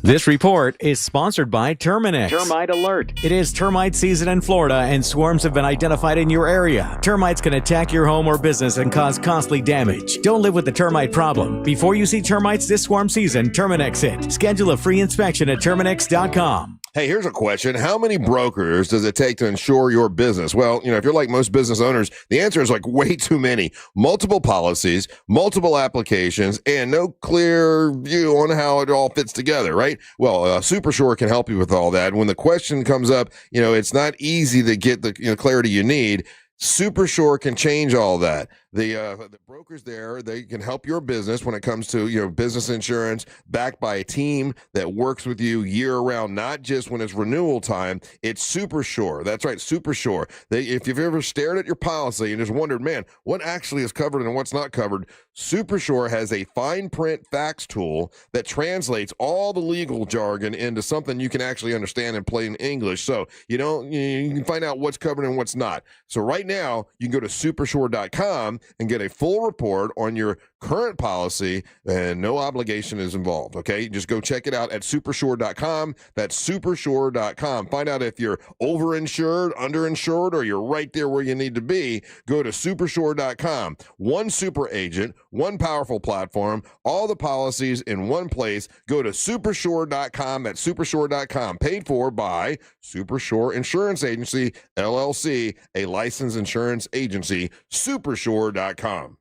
Speaker 14: This report is sponsored by Terminix.
Speaker 15: Termite alert.
Speaker 14: It is termite season in Florida, and swarms have been identified in your area. Termites can attack your home or business and cause costly damage. Don't live with the termite problem. Before you see termites this swarm season, Terminix it. Schedule a free inspection at Terminix.com.
Speaker 2: Hey, here's a question. How many brokers does it take to insure your business? Well, if you're like most business owners, the answer is way too many. Multiple policies, multiple applications, and no clear view on how it all fits together, right? Well, SuperSure can help you with all that. When the question comes up, it's not easy to get the clarity you need. SuperSure can change all that. The brokers there, they can help your business when it comes to business insurance, backed by a team that works with you year round, not just when it's renewal time. It's SuperSure. That's right, SuperSure. If you've ever stared at your policy and just wondered, man, what actually is covered and what's not covered, SuperSure has a fine print fax tool that translates all the legal jargon into something you can actually understand in plain English. So you can find out what's covered and what's not. So right now, you can go to supersure.com and get a full report on your current policy, and no obligation is involved. Okay, just go check it out at supersure.com. That's supersure.com. Find out if you're overinsured, underinsured, or you're right there where you need to be. Go to supersure.com. One super agent, one powerful platform, all the policies in one place. Go to supersure.com. That's supersure.com. Paid for by Supersure Insurance Agency, LLC, a licensed insurance agency. Supersure.com.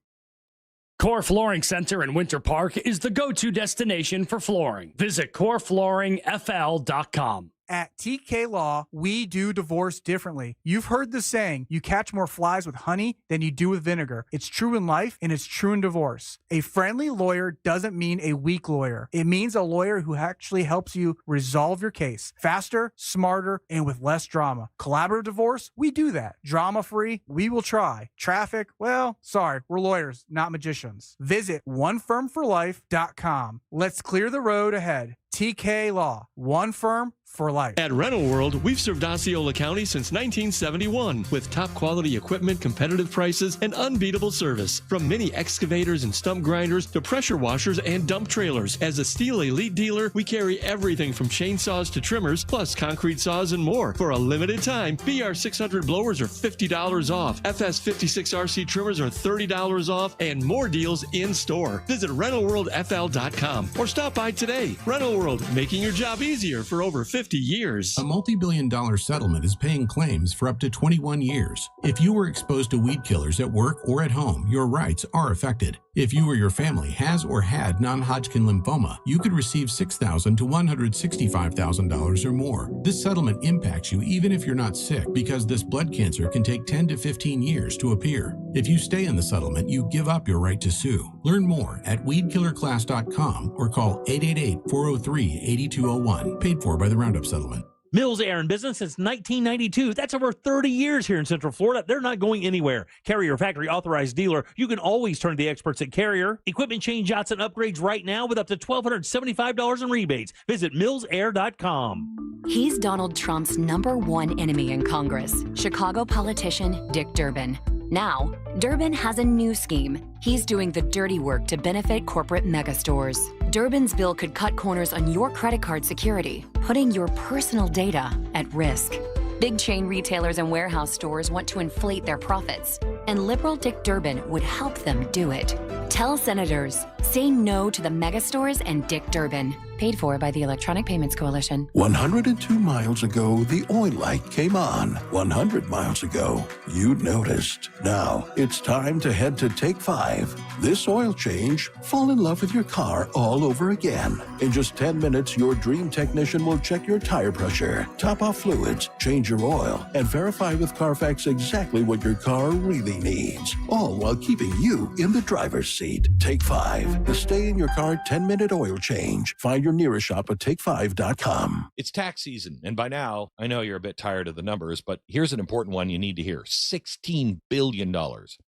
Speaker 16: Core Flooring Center in Winter Park is the go-to destination for flooring. Visit coreflooringfl.com.
Speaker 19: At TK Law, we do divorce differently. You've heard the saying, you catch more flies with honey than you do with vinegar. It's true in life, and it's true in divorce. A friendly lawyer doesn't mean a weak lawyer. It means a lawyer who actually helps you resolve your case faster, smarter, and with less drama. Collaborative divorce, we do that. Drama-free, we will try. Traffic, well, sorry, we're lawyers, not magicians. Visit onefirmforlife.com. Let's clear the road ahead. TK Law, one firm for life.
Speaker 1: At Rental World, we've served Osceola County since 1971 with top quality equipment, competitive prices, and unbeatable service. From mini excavators and stump grinders to pressure washers and dump trailers. As a Steel Elite dealer, we carry everything from chainsaws to trimmers, plus concrete saws and more. For a limited time, BR 600 blowers are $50 off. FS 56 RC trimmers are $30 off, and more deals in store. Visit RentalWorldFL.com or stop by today. Rental World, making your job easier for over 50 years.
Speaker 6: A multi-billion-dollar settlement is paying claims for up to 21 years. If you were exposed to weed killers at work or at home, your rights are affected. If you or your family has or had non-Hodgkin lymphoma, you could receive $6,000 to $165,000 or more. This settlement impacts you even if you're not sick, because this blood cancer can take 10 to 15 years to appear. If you stay in the settlement, you give up your right to sue. Learn more at weedkillerclass.com or call 888-403-8201. Paid for by the Roundup Settlement.
Speaker 9: Mills Air in business since 1992. That's over 30 years here in Central Florida. They're not going anywhere. Carrier factory authorized dealer. You can always turn to the experts at Carrier. Equipment change-outs and upgrades right now with up to $1,275 in rebates. Visit millsair.com.
Speaker 22: He's Donald Trump's #1 enemy in Congress, Chicago politician Dick Durbin. Now, Durbin has a new scheme. He's doing the dirty work to benefit corporate megastores. Durbin's bill could cut corners on your credit card security, putting your personal data at risk. Big chain retailers and warehouse stores want to inflate their profits, and liberal Dick Durbin would help them do it. Tell senators, say no to the megastores and Dick Durbin. Paid for by the Electronic Payments Coalition.
Speaker 13: 102 miles ago, the oil light came on. 100 miles ago, you noticed. Now, it's time to head to Take 5. This oil change, fall in love with your car all over again. In just 10 minutes, your dream technician will check your tire pressure, top off fluids, change your oil, and verify with Carfax exactly what your car really needs. All while keeping you in the driver's seat. Take 5. The stay in your car 10-minute oil change. Find your nearest shop at take5.com.
Speaker 15: It's tax season, and by now, I know you're a bit tired of the numbers, but here's an important one you need to hear. $16 billion.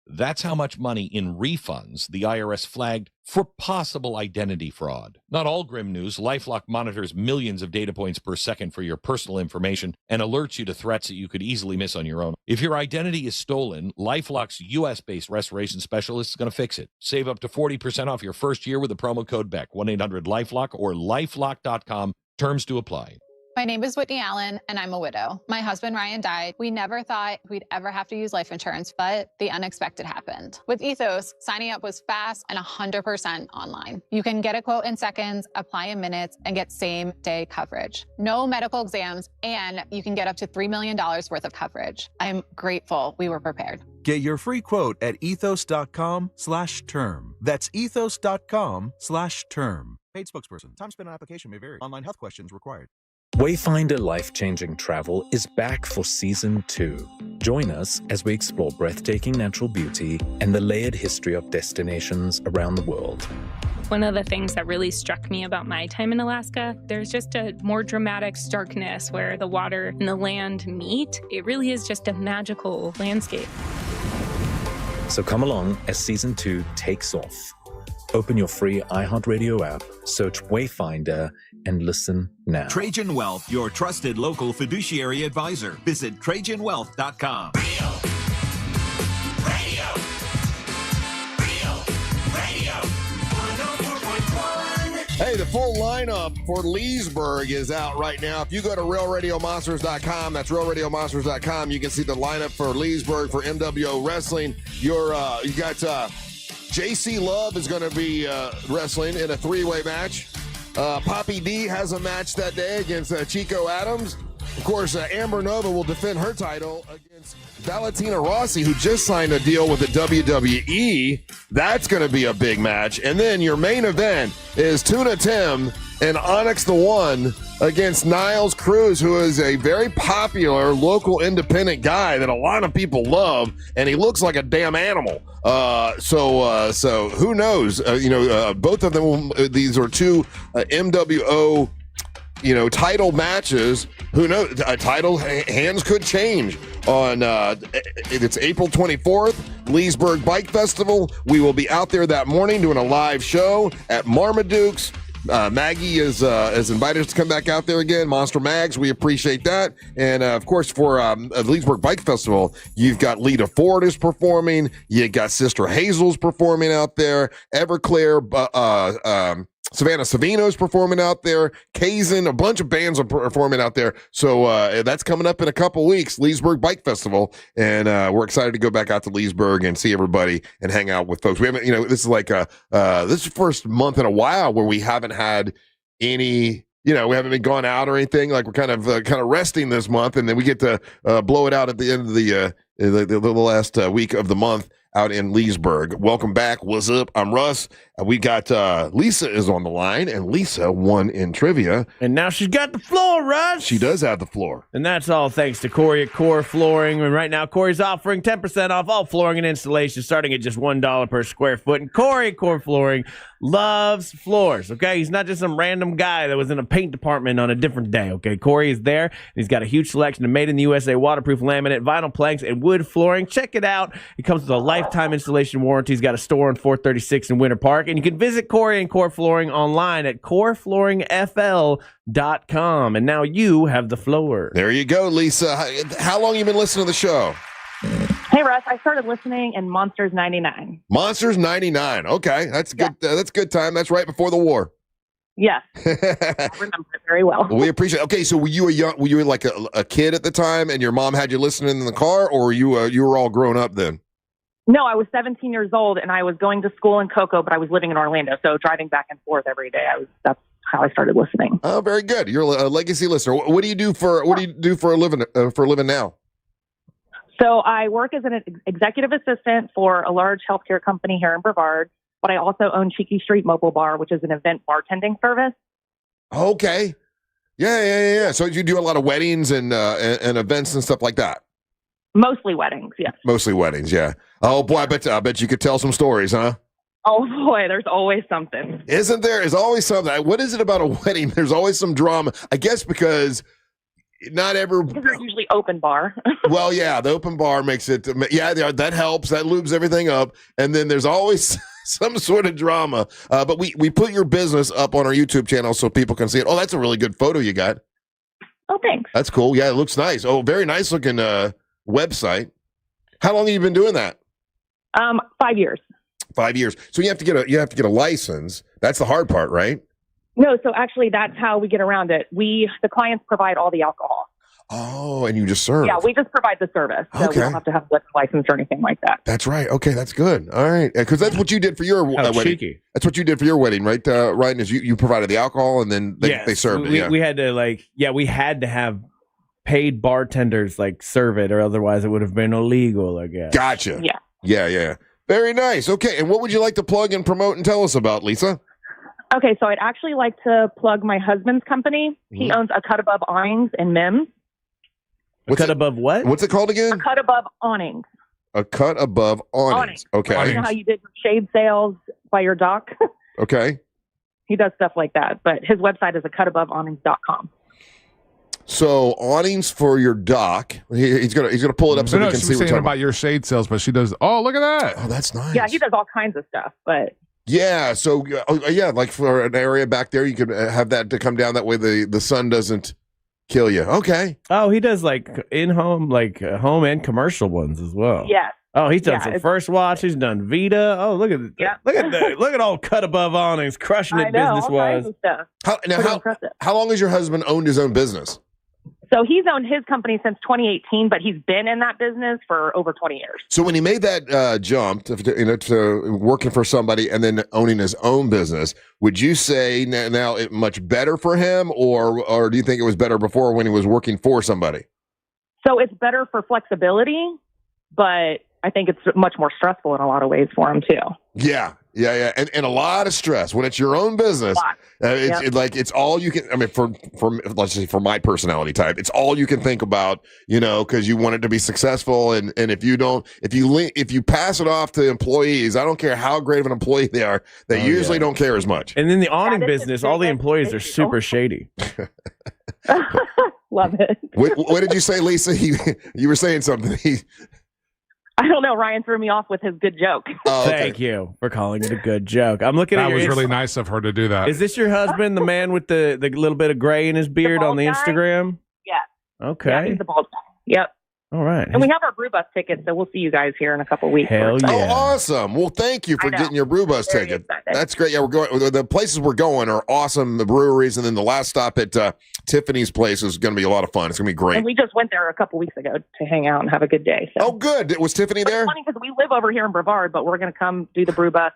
Speaker 15: That's how much money in refunds the IRS flagged for possible identity fraud. Not all grim news. LifeLock monitors millions of data points per second for your personal information and alerts you to threats that you could easily miss on your own. If your identity is stolen, LifeLock's U.S.-based restoration specialist is going to fix it. Save up to 40% off your first year with the promo code BECK, 1-800-LifeLock or lifelock.com. Terms to apply.
Speaker 20: My name is Whitney Allen, and I'm a widow. My husband, Ryan, died. We never thought we'd ever have to use life insurance, but the unexpected happened. With Ethos, signing up was fast and 100% online. You can get a quote in seconds, apply in minutes, and get same-day coverage. No medical exams, and you can get up to $3 million worth of coverage. I'm grateful we were prepared.
Speaker 21: Get your free quote at ethos.com/term. That's ethos.com/term. Paid spokesperson. Time spent on application may vary. Online health questions required.
Speaker 23: Wayfinder Life-Changing Travel is back for Season 2. Join us as we explore breathtaking natural beauty and the layered history of destinations around the world.
Speaker 29: One of the things that really struck me about my time in Alaska, there's just a more dramatic starkness where the water and the land meet. It really is just a magical landscape.
Speaker 23: So come along as Season 2 takes off. Open your free iHeartRadio app, search Wayfinder, and listen now.
Speaker 30: Trajan Wealth, your trusted local fiduciary advisor. Visit TrajanWealth.com.
Speaker 2: Hey, the full lineup for Leesburg is out right now. If you go to RealRadioMonsters.com, that's RealRadioMonsters.com, you can see the lineup for Leesburg for MWO Wrestling. You got JC Love is going to be wrestling in a three-way match. Poppy D has a match that day against Chico Adams. Of course, Amber Nova will defend her title against Valentina Rossi, who just signed a deal with the WWE. That's going to be a big match. And then your main event is Tuna Tim and Onyx the One against Niles Cruz, who is a very popular local independent guy that a lot of people love, and he looks like a damn animal. So who knows? Both of them, these are two MWO title matches. Who knows? Title hands could change on it's April 24th, Leesburg Bike Festival. We will be out there that morning doing a live show at Marmaduke's. Maggie has invited us to come back out there again. Monster Mags, we appreciate that. And of course, for the Leesburg Bike Festival, you've got Lita Ford is performing. You got Sister Hazel's performing out there. Everclear, Savannah Savino's performing out there. Kazan, a bunch of bands are performing out there. So that's coming up in a couple weeks, Leesburg Bike Festival. And we're excited to go back out to Leesburg and see everybody and hang out with folks. We haven't, this is like this is the first month in a while where we haven't had any, we haven't been gone out or anything. Like we're kind of resting this month, and then we get to blow it out at the end of the last week of the month out in Leesburg. Welcome back. What's up? I'm Russ. We got Lisa is on the line, and Lisa won in trivia.
Speaker 3: And now she's got the floor, Russ.
Speaker 2: She does have the floor.
Speaker 3: And that's all thanks to Corey at Core Flooring. And right now, Corey's offering 10% off all flooring and installation, starting at just $1 per square foot. And Corey at Core Flooring loves floors, okay? He's not just some random guy that was in a paint department on a different day, okay? Corey is there. And he's got a huge selection of made-in-the-USA waterproof laminate, vinyl planks, and wood flooring. Check it out. It comes with a lifetime installation warranty. He's got a store on 436 in Winter Park. And you can visit Corey and Core Flooring online at coreflooringfl.com. And now you have the floor.
Speaker 2: There you go, Lisa. How long have you been listening to the show?
Speaker 7: Hey, Russ, I started listening in Monsters 99.
Speaker 2: Monsters 99. Okay, that's good. That's good time. That's right before the war.
Speaker 7: Yes. I remember it very well.
Speaker 2: We appreciate it. Okay, so were you like a kid at the time and your mom had you listening in the car, or you were all grown up then?
Speaker 7: No, I was 17 years old, and I was going to school in Cocoa, but I was living in Orlando, so driving back and forth every day. That's how I started listening.
Speaker 2: Oh, very good. You're a legacy listener. What do you do for a living now?
Speaker 7: So I work as an executive assistant for a large healthcare company here in Brevard, but I also own Cheeky Street Mobile Bar, which is an event bartending service.
Speaker 2: Okay. Yeah. So you do a lot of weddings and events and stuff like that?
Speaker 7: Mostly weddings, yes.
Speaker 2: Mostly weddings, yeah. Oh, boy, I bet you could tell some stories, huh?
Speaker 7: Oh, boy, there's always something.
Speaker 2: Isn't there? There's always something. What is it about a wedding? There's always some drama. I guess because not every...
Speaker 7: Because they're usually open bar.
Speaker 2: Well, yeah, the open bar makes it... Yeah, that helps. That lubes everything up. And then there's always some sort of drama. But we put your business up on our YouTube channel so people can see it. Oh, that's a really good photo you got.
Speaker 7: Oh, thanks.
Speaker 2: That's cool. Yeah, it looks nice. Oh, very nice looking website. How long have you been doing that?
Speaker 7: 5 years.
Speaker 2: 5 years. So you have to get a license. That's the hard part, right?
Speaker 7: No, so actually that's how we get around it. The clients provide all the alcohol.
Speaker 2: Oh, and you just serve.
Speaker 7: Yeah, we just provide the service. So we don't have to have a liquor license or anything like that.
Speaker 2: That's right. Okay, that's good. All right. Because that's what you did for your wedding.
Speaker 3: Cheeky.
Speaker 2: That's what you did for your wedding, right? Ryan, is you provided the alcohol and then they served it.
Speaker 3: We had to we had to have paid bartenders serve it, or otherwise it would have been illegal, I guess.
Speaker 2: Gotcha.
Speaker 7: Yeah.
Speaker 2: Yeah. Very nice. Okay, and what would you like to plug and promote and tell us about, Lisa?
Speaker 7: Okay, so I'd actually like to plug my husband's company. He owns A Cut Above Awnings in Mims.
Speaker 3: Cut Above what?
Speaker 2: What's it called again?
Speaker 7: A Cut Above Awnings.
Speaker 2: A Cut Above Awnings. Okay.
Speaker 7: You know how you did shade sales by your dock?
Speaker 2: Okay.
Speaker 7: He does stuff like that, but his website is acutaboveawnings.com.
Speaker 2: So awnings for your dock. He's gonna pull it up so we can see
Speaker 4: what you're talking about. Your shade sales, but she does. Oh, look at that.
Speaker 2: Oh, that's nice.
Speaker 7: Yeah, he does all kinds of stuff, but
Speaker 2: yeah. So like for an area back there, you could have that to come down. That way the sun doesn't kill you. Okay.
Speaker 3: Oh, he does in-home, home and commercial ones as well.
Speaker 7: Yes.
Speaker 3: Oh, he's done some First Watch. He's done Vita. Oh, look at look at all Cut Above Awnings, crushing it business wise.
Speaker 2: How long has your husband owned his own business?
Speaker 7: So he's owned his company since 2018, but he's been in that business for over 20 years.
Speaker 2: So when he made that jump to working for somebody and then owning his own business, would you say now it much better for him, or do you think it was better before when he was working for somebody?
Speaker 7: So it's better for flexibility, but I think it's much more stressful in a lot of ways for him too.
Speaker 2: Yeah. And a lot of stress when it's your own business. It's all you can. I mean, for let's say for my personality type, it's all you can think about, because you want it to be successful. And if you pass it off to employees, I don't care how great of an employee they are, they usually don't care as much.
Speaker 3: And then the awning business, all the employees are super shady.
Speaker 7: Love it.
Speaker 2: What did you say, Lisa? You were saying something.
Speaker 7: I don't know. Ryan threw me off with his good joke.
Speaker 2: Oh, okay.
Speaker 3: Thank you for calling it a good joke. I'm looking at
Speaker 4: That
Speaker 3: your
Speaker 4: was really nice of her to do that.
Speaker 3: Is this your husband, the man with the little bit of gray in his beard on the
Speaker 7: guy?
Speaker 3: Instagram?
Speaker 7: Yeah.
Speaker 3: Okay.
Speaker 7: Yeah, he's the bald guy. Yep.
Speaker 3: All right.
Speaker 7: And we have our brew bus tickets, so we'll see you guys here in a couple weeks.
Speaker 3: Hell
Speaker 2: Oh,
Speaker 3: yeah.
Speaker 2: awesome. Well, thank you for getting your brew bus
Speaker 7: Very
Speaker 2: ticket.
Speaker 7: excited.
Speaker 2: That's great. Yeah, we're going. The places we're going are awesome. The breweries, and then the last stop at Tiffany's place is going to be a lot of fun. It's going to be great.
Speaker 7: And we just went there a couple weeks ago to hang out and have a good day. So.
Speaker 2: Oh, good. Was Tiffany there?
Speaker 7: It's funny because we live over here in Brevard, but we're going to come do the brew bus.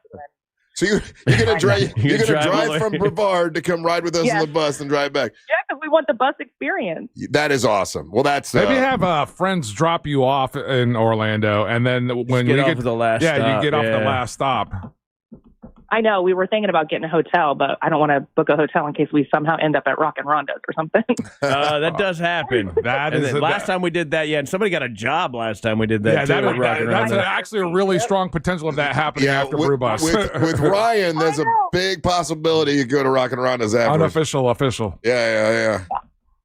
Speaker 2: So you're going to drive. You're going to drive
Speaker 3: away.
Speaker 2: from Brevard to come ride with us on the bus and drive back.
Speaker 7: Yeah, because we want the bus experience.
Speaker 2: That is awesome. Well, that's
Speaker 4: maybe have friends drop you off in Orlando, and then when
Speaker 3: get
Speaker 4: we
Speaker 3: off
Speaker 4: get
Speaker 3: to the last
Speaker 4: you
Speaker 3: stop,
Speaker 4: get off
Speaker 3: yeah.
Speaker 4: the last stop.
Speaker 7: I know we were thinking about getting a hotel, but I don't want to book a hotel in case we somehow end up at Rock and Rondo's or something.
Speaker 3: That does happen. Last time we did that, and somebody got a job last time we did that.
Speaker 4: Yeah,
Speaker 3: too, at Rock and
Speaker 4: that's
Speaker 3: Rondo.
Speaker 4: actually a really strong potential of that happening after Brew Bus.
Speaker 2: With Ryan, there's a big possibility you go to Rock and Rondo's afterwards.
Speaker 4: Official.
Speaker 2: Yeah.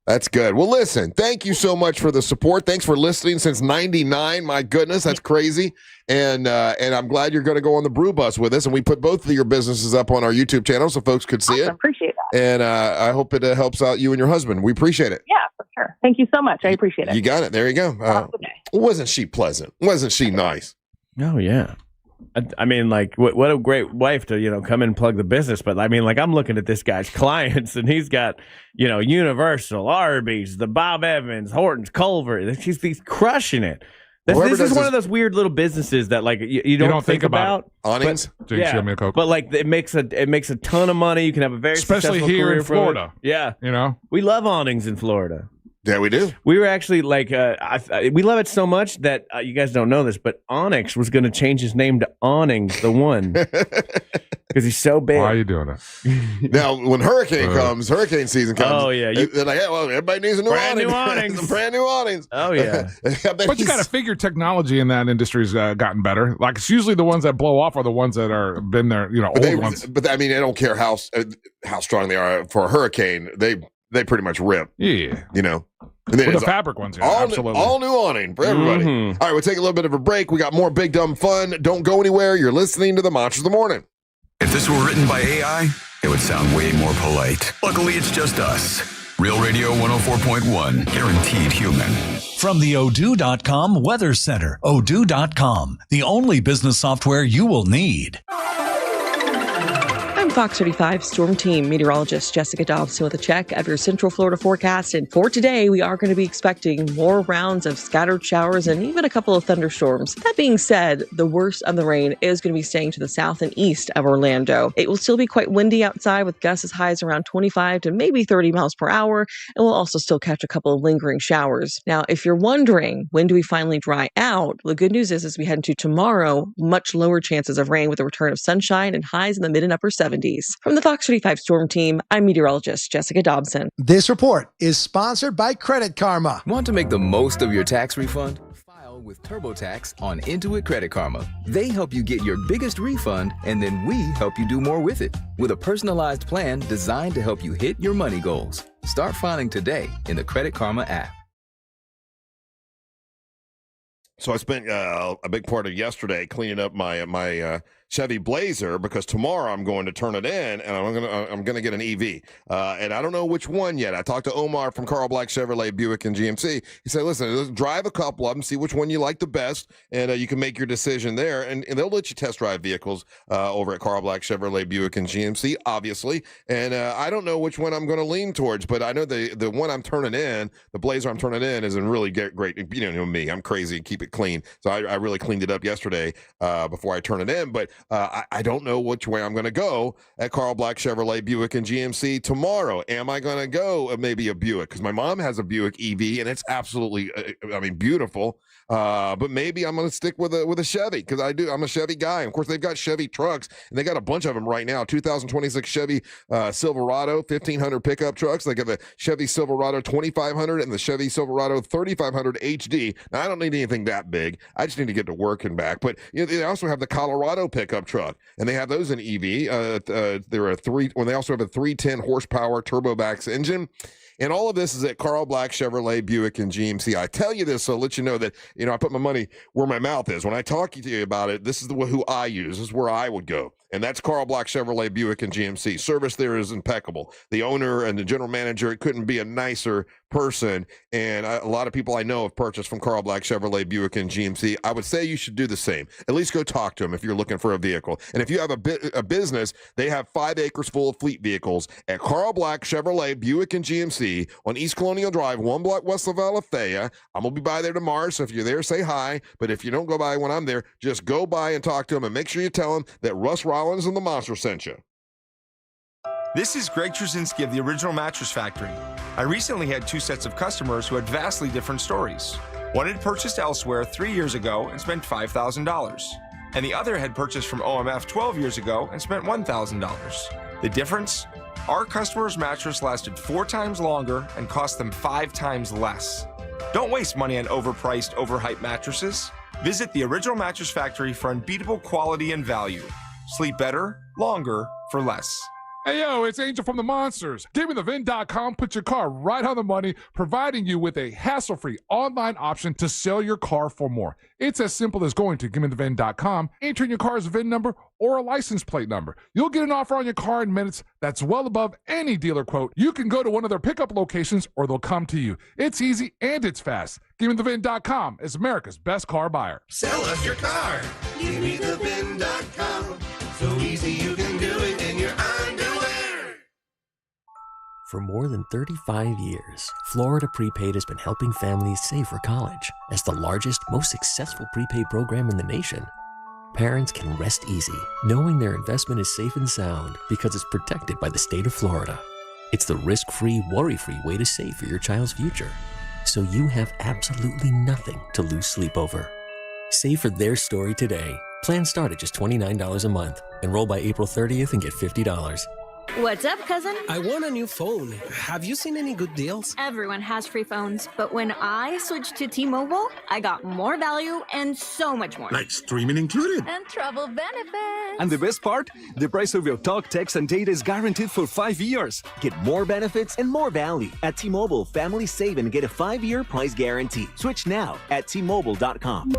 Speaker 2: That's good. Well, listen, thank you so much for the support. Thanks for listening since '99. My goodness, that's crazy. And I'm glad you're going to go on the brew bus with us. And we put both of your businesses up on our YouTube channel so folks could see it.
Speaker 7: I appreciate that.
Speaker 2: And I hope it helps out you and your husband. We appreciate it.
Speaker 7: Yeah, for sure. Thank you so much. I appreciate it.
Speaker 2: You got it. There you go. Wasn't she pleasant? Wasn't she nice?
Speaker 3: Oh, yeah. I mean, like, what a great wife to, come in and plug the business. But, I mean, like, I'm looking at this guy's clients, and he's got, Universal, Arby's, the Bob Evans, Horton's, Culver. He's crushing it. This is one of those weird little businesses that, like, you don't think about.
Speaker 2: Awnings?
Speaker 3: Yeah, but, like, it makes a ton of money. You can have a very
Speaker 4: especially
Speaker 3: successful
Speaker 4: here
Speaker 3: career
Speaker 4: in Florida.
Speaker 3: Yeah. We love awnings in Florida.
Speaker 2: Yeah, we do.
Speaker 3: We were actually like, we love it so much that you guys don't know this, but Onyx was going to change his name to Awnings, the one, because he's so big.
Speaker 4: Why are you doing it?
Speaker 2: Now, when hurricane season comes,
Speaker 3: oh yeah,
Speaker 2: they're like, yeah, well, everybody needs a new awning. Brand new awnings.
Speaker 3: Oh yeah.
Speaker 4: But you got to figure technology in that industry's gotten better. Like it's usually the ones that blow off are the ones that are been there, old ones.
Speaker 2: But I mean, I don't care how strong they are for a hurricane. They pretty much rip.
Speaker 4: Yeah.
Speaker 2: And then
Speaker 4: with the fabric ones, absolutely.
Speaker 2: All new awning for everybody.
Speaker 3: Mm-hmm.
Speaker 2: All right, we'll take a little bit of a break. We got more Big Dumb Fun. Don't go anywhere. You're listening to the Monsters of the Morning.
Speaker 8: If this were written by AI, it would sound way more polite. Luckily, it's just us. Real Radio 104.1, guaranteed human.
Speaker 5: From the Odoo.com Weather Center, Odoo.com, the only business software you will need.
Speaker 11: I'm Fox 35 Storm Team meteorologist Jessica Dobson with a check of your Central Florida forecast. And for today, we are going to be expecting more rounds of scattered showers and even a couple of thunderstorms. That being said, the worst of the rain is going to be staying to the south and east of Orlando. It will still be quite windy outside with gusts as high as around 25 to maybe 30 miles per hour. And we'll also still catch a couple of lingering showers. Now, if you're wondering, when do we finally dry out? The good news is as we head into tomorrow, much lower chances of rain with the return of sunshine and highs in the mid and upper 70s. From the Fox 35 Storm Team, I'm meteorologist Jessica Dobson.
Speaker 12: This report is sponsored by Credit Karma.
Speaker 17: Want to make the most of your tax refund? File with TurboTax on Intuit Credit Karma. They help you get your biggest refund, and then we help you do more with it. With a personalized plan designed to help you hit your money goals. Start filing today in the Credit Karma app.
Speaker 2: So I spent a big part of yesterday cleaning up my Chevy Blazer because tomorrow I'm going to turn it in and I'm gonna get an EV. And I don't know which one yet. I talked to Omar from Carl Black Chevrolet Buick and GMC. He said, listen, drive a couple of them, see which one you like the best, and you can make your decision there. And they'll let you test drive vehicles over at Carl Black Chevrolet Buick and GMC, obviously. And I don't know which one I'm going to lean towards, but I know the one I'm turning in, the Blazer I'm turning in, is in really great. You know me, I'm crazy and keep it clean. So I really cleaned it up yesterday before I turn it in. But I don't know which way I'm going to go at Carl Black Chevrolet Buick and GMC tomorrow. Am I going to go maybe a Buick? Because my mom has a Buick EV and it's absolutely, beautiful. But maybe I'm going to stick with a Chevy because I'm a Chevy guy. Of course, they've got Chevy trucks and they got a bunch of them right now. 2026 Chevy Silverado 1500 pickup trucks. They got the Chevy Silverado 2500 and the Chevy Silverado 3500 HD. Now I don't need anything that big. I just need to get to work and back. But they also have the Colorado pickup truck and they have those in EV. They also have a 310 horsepower turbovax engine. And all of this is at Carl Black Chevrolet Buick and GMC. I tell you this so I'll let you know that, I put my money where my mouth is. When I talk to you about it, this is who I use. This is where I would go. And that's Carl Black Chevrolet Buick and GMC. Service there is impeccable. The owner and the general manager, it couldn't be a nicer person. And a lot of people I know have purchased from Carl Black Chevrolet Buick and GMC. I would say you should do the same. At least go talk to them if you're looking for a vehicle. And if you have a business, they have 5 acres full of fleet vehicles at Carl Black Chevrolet Buick and GMC on East Colonial Drive, 1 block west of Alafaya. I'm going to be by there tomorrow, so if you're there, say hi. But if you don't go by when I'm there, just go by and talk to them, and make sure you tell them that Russ Rollins and the Monster sent you.
Speaker 10: This is Greg Trzynski of the Original Mattress Factory. I recently had 2 sets of customers who had vastly different stories. One had purchased elsewhere 3 years ago and spent $5,000. And the other had purchased from OMF 12 years ago and spent $1,000. The difference? Our customer's mattress lasted 4 times longer and cost them 5 times less. Don't waste money on overpriced, overhyped mattresses. Visit the Original Mattress Factory for unbeatable quality and value. Sleep better, longer, for less.
Speaker 4: Hey, yo, it's Angel from the Monsters. GiveMeTheVIN.com puts your car right on the money, providing you with a hassle-free online option to sell your car for more. It's as simple as going to GiveMeTheVIN.com, entering your car's VIN number or a license plate number. You'll get an offer on your car in minutes that's well above any dealer quote. You can go to one of their pickup locations or they'll come to you. It's easy and it's fast. GiveMeTheVIN.com is America's best car buyer.
Speaker 14: Sell us your car. GiveMeTheVIN.com. So easy you can do it in your underwear.
Speaker 16: For more than 35 years, Florida Prepaid has been helping families save for college. As the largest, most successful prepaid program in the nation, parents can rest easy knowing their investment is safe and sound because it's protected by the state of Florida. It's the risk-free, worry-free way to save for your child's future, so you have absolutely nothing to lose sleep over. Save for their story today. Plans start at just $29 a month. Enroll by April 30th and get $50.
Speaker 18: What's up, cousin?
Speaker 19: I want a new phone. Have you seen any good deals?
Speaker 18: Everyone has free phones, but when I switched to T-Mobile, I got more value and so much more.
Speaker 24: Like streaming included.
Speaker 18: And travel benefits.
Speaker 25: And the best part? The price of your talk, text, and data is guaranteed for 5 years.
Speaker 26: Get more benefits and more value. At T-Mobile, families save and get a 5-year price guarantee. Switch now at T-Mobile.com.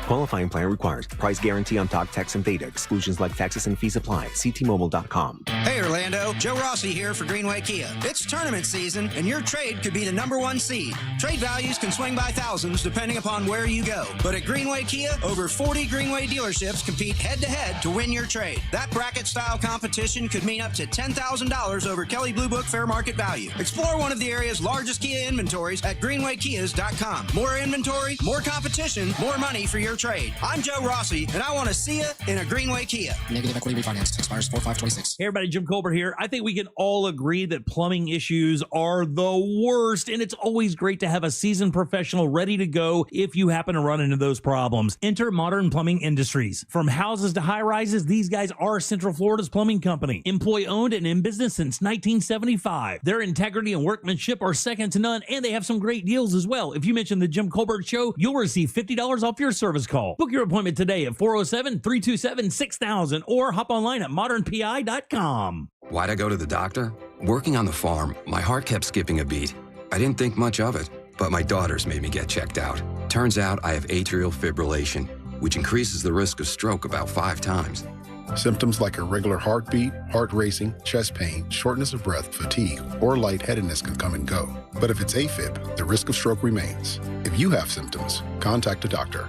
Speaker 26: Qualifying plan requires price guarantee on talk, text, and data. Exclusions like taxes and fees apply. See T-Mobile.com.
Speaker 27: Hey, Orlando. Joe Rossi here for Greenway Kia. It's tournament season, and your trade could be the #1 seed. Trade values can swing by thousands depending upon where you go. But at Greenway Kia, over 40 Greenway dealerships compete head-to-head to win your trade. That bracket-style competition could mean up to $10,000 over Kelley Blue Book fair market value. Explore one of the area's largest Kia inventories at greenwaykias.com. More inventory, more competition, more money for your trade. I'm Joe Rossi, and I want to see you in a Greenway Kia.
Speaker 28: Negative equity refinance. Expires 4/5/26.
Speaker 9: Hey everybody, Jim Colbert here. I think we can all agree that plumbing issues are the worst, and it's always great to have a seasoned professional ready to go if you happen to run into those problems. Enter Modern Plumbing Industries. From houses to high-rises, these guys are Central Florida's plumbing company. Employee-owned and in business since 1975. Their integrity and workmanship are second to none, and they have some great deals as well. If you mention the Jim Colbert Show, you'll receive $50 off your service call. Book your appointment today at 407-327-6000 or hop online at modernpi.com.
Speaker 31: Why'd I go to the doctor? Working on the farm, my heart kept skipping a beat. I didn't think much of it, but my daughters made me get checked out. Turns out I have atrial fibrillation, which increases the risk of stroke about 5 times.
Speaker 32: Symptoms like irregular heartbeat, heart racing, chest pain, shortness of breath, fatigue, or lightheadedness can come and go. But if it's AFib, the risk of stroke remains. If you have symptoms, contact a doctor.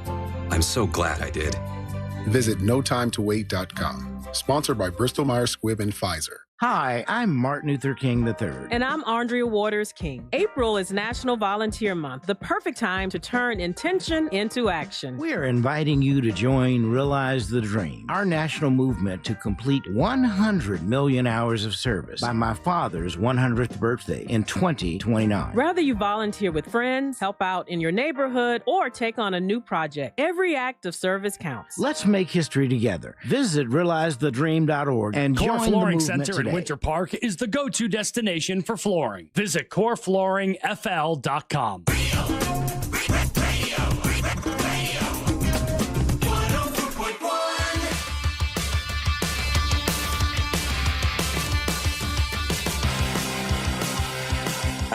Speaker 31: I'm so glad I did.
Speaker 32: Visit NoTimeToWait.com. Sponsored by Bristol-Myers Squibb and Pfizer.
Speaker 33: Hi, I'm Martin Luther King III.
Speaker 34: And I'm Andrea Waters King. April is National Volunteer Month, the perfect time to turn intention into action.
Speaker 33: We are inviting you to join Realize the Dream, our national movement to complete 100 million hours of service by my father's 100th birthday in 2029.
Speaker 34: Whether you volunteer with friends, help out in your neighborhood, or take on a new project, every act of service counts.
Speaker 33: Let's make history together. Visit realizethedream.org and
Speaker 35: Core
Speaker 33: join
Speaker 35: Flooring
Speaker 33: the movement
Speaker 35: Center
Speaker 33: today.
Speaker 35: in Winter Park is the go-to destination for flooring. Visit coreflooringfl.com.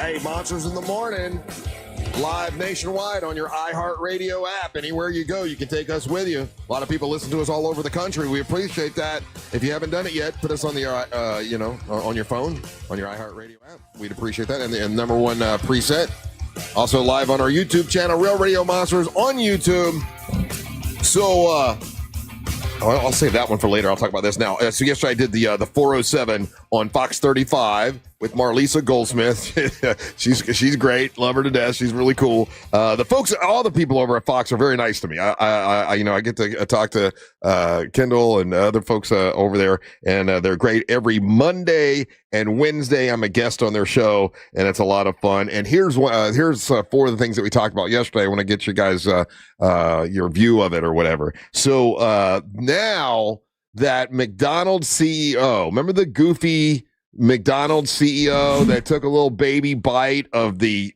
Speaker 2: Hey, Monsters in the Morning, live nationwide on your iHeartRadio app. Anywhere you go, you can take us with you. A lot of people listen to us all over the country. We appreciate that. If you haven't done it yet, put us on the, on your phone, on your iHeartRadio app. We'd appreciate that. And the number one preset, also live on our YouTube channel, Real Radio Monsters on YouTube. So, I'll save that one for later. I'll talk about this now. So yesterday I did the 407 on Fox 35 with Marlisa Goldsmith. she's great. Love her to death. She's really cool. The folks, all the people over at Fox are very nice to me. I get to talk to Kendall and other folks over there, and they're great. Every Monday and Wednesday, I'm a guest on their show, and it's a lot of fun. And here's four of the things that we talked about yesterday. I want to get you guys your view of it or whatever. So now that McDonald's CEO, remember the goofy McDonald's CEO that took a little baby bite of the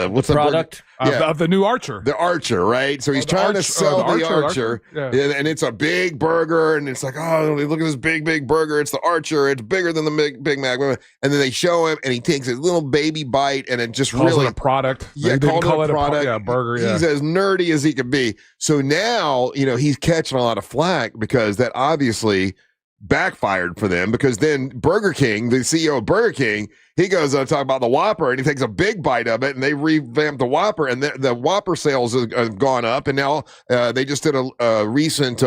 Speaker 2: what's the
Speaker 1: product
Speaker 4: of the new Archer,
Speaker 2: the Archer, right? So he's trying to sell the Archer.
Speaker 4: Yeah.
Speaker 2: And it's a big burger, and it's like, oh, look at this big burger. It's the Archer. It's bigger than the Big Mac. And then they show him, and he takes a little baby bite, and it just
Speaker 4: calls
Speaker 2: really
Speaker 4: it a product.
Speaker 2: Yeah,
Speaker 4: they
Speaker 2: called
Speaker 4: call
Speaker 2: it a product.
Speaker 4: A burger. Yeah.
Speaker 2: He's as nerdy as he could be. So now, he's catching a lot of flack because that obviously backfired for them, because then Burger King, the CEO of Burger King, he goes on to talk about the Whopper, and he takes a big bite of it, and they revamped the Whopper, and the Whopper sales have gone up, and now they just did a recent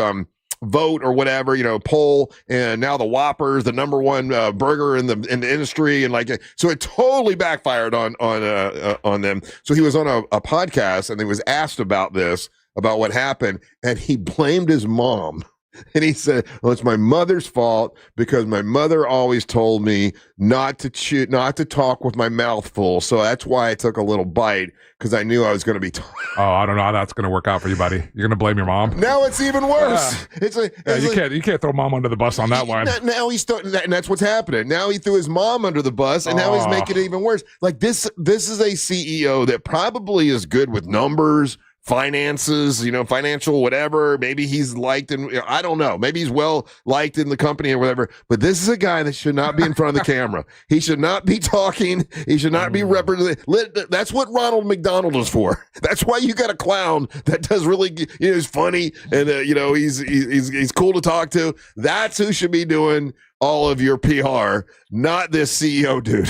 Speaker 2: vote or whatever, poll, and now the Whopper is the number one burger in the industry, and so it totally backfired on them. So he was on a podcast, and he was asked about what happened, and he blamed his mom. And he said, well, it's my mother's fault because my mother always told me not to talk with my mouth full. So that's why I took a little bite, because I knew I was going to be
Speaker 4: Oh, I don't know how that's going to work out for you, buddy. You're going to blame your mom?
Speaker 2: Now it's even worse.
Speaker 4: You can't throw mom under the bus on that one.
Speaker 2: Now he's and that's what's happening. Now he threw his mom under the bus, and now he's making it even worse. Like this is a CEO that probably is good with numbers, finances, financial whatever. Maybe he's liked, and I don't know. Maybe he's well liked in the company or whatever. But this is a guy that should not be in front of the camera. He should not be talking. He should not be representing. That's what Ronald McDonald is for. That's why you got a clown that does really, he's funny, and he's cool to talk to. That's who should be doing all of your PR, not this CEO dude.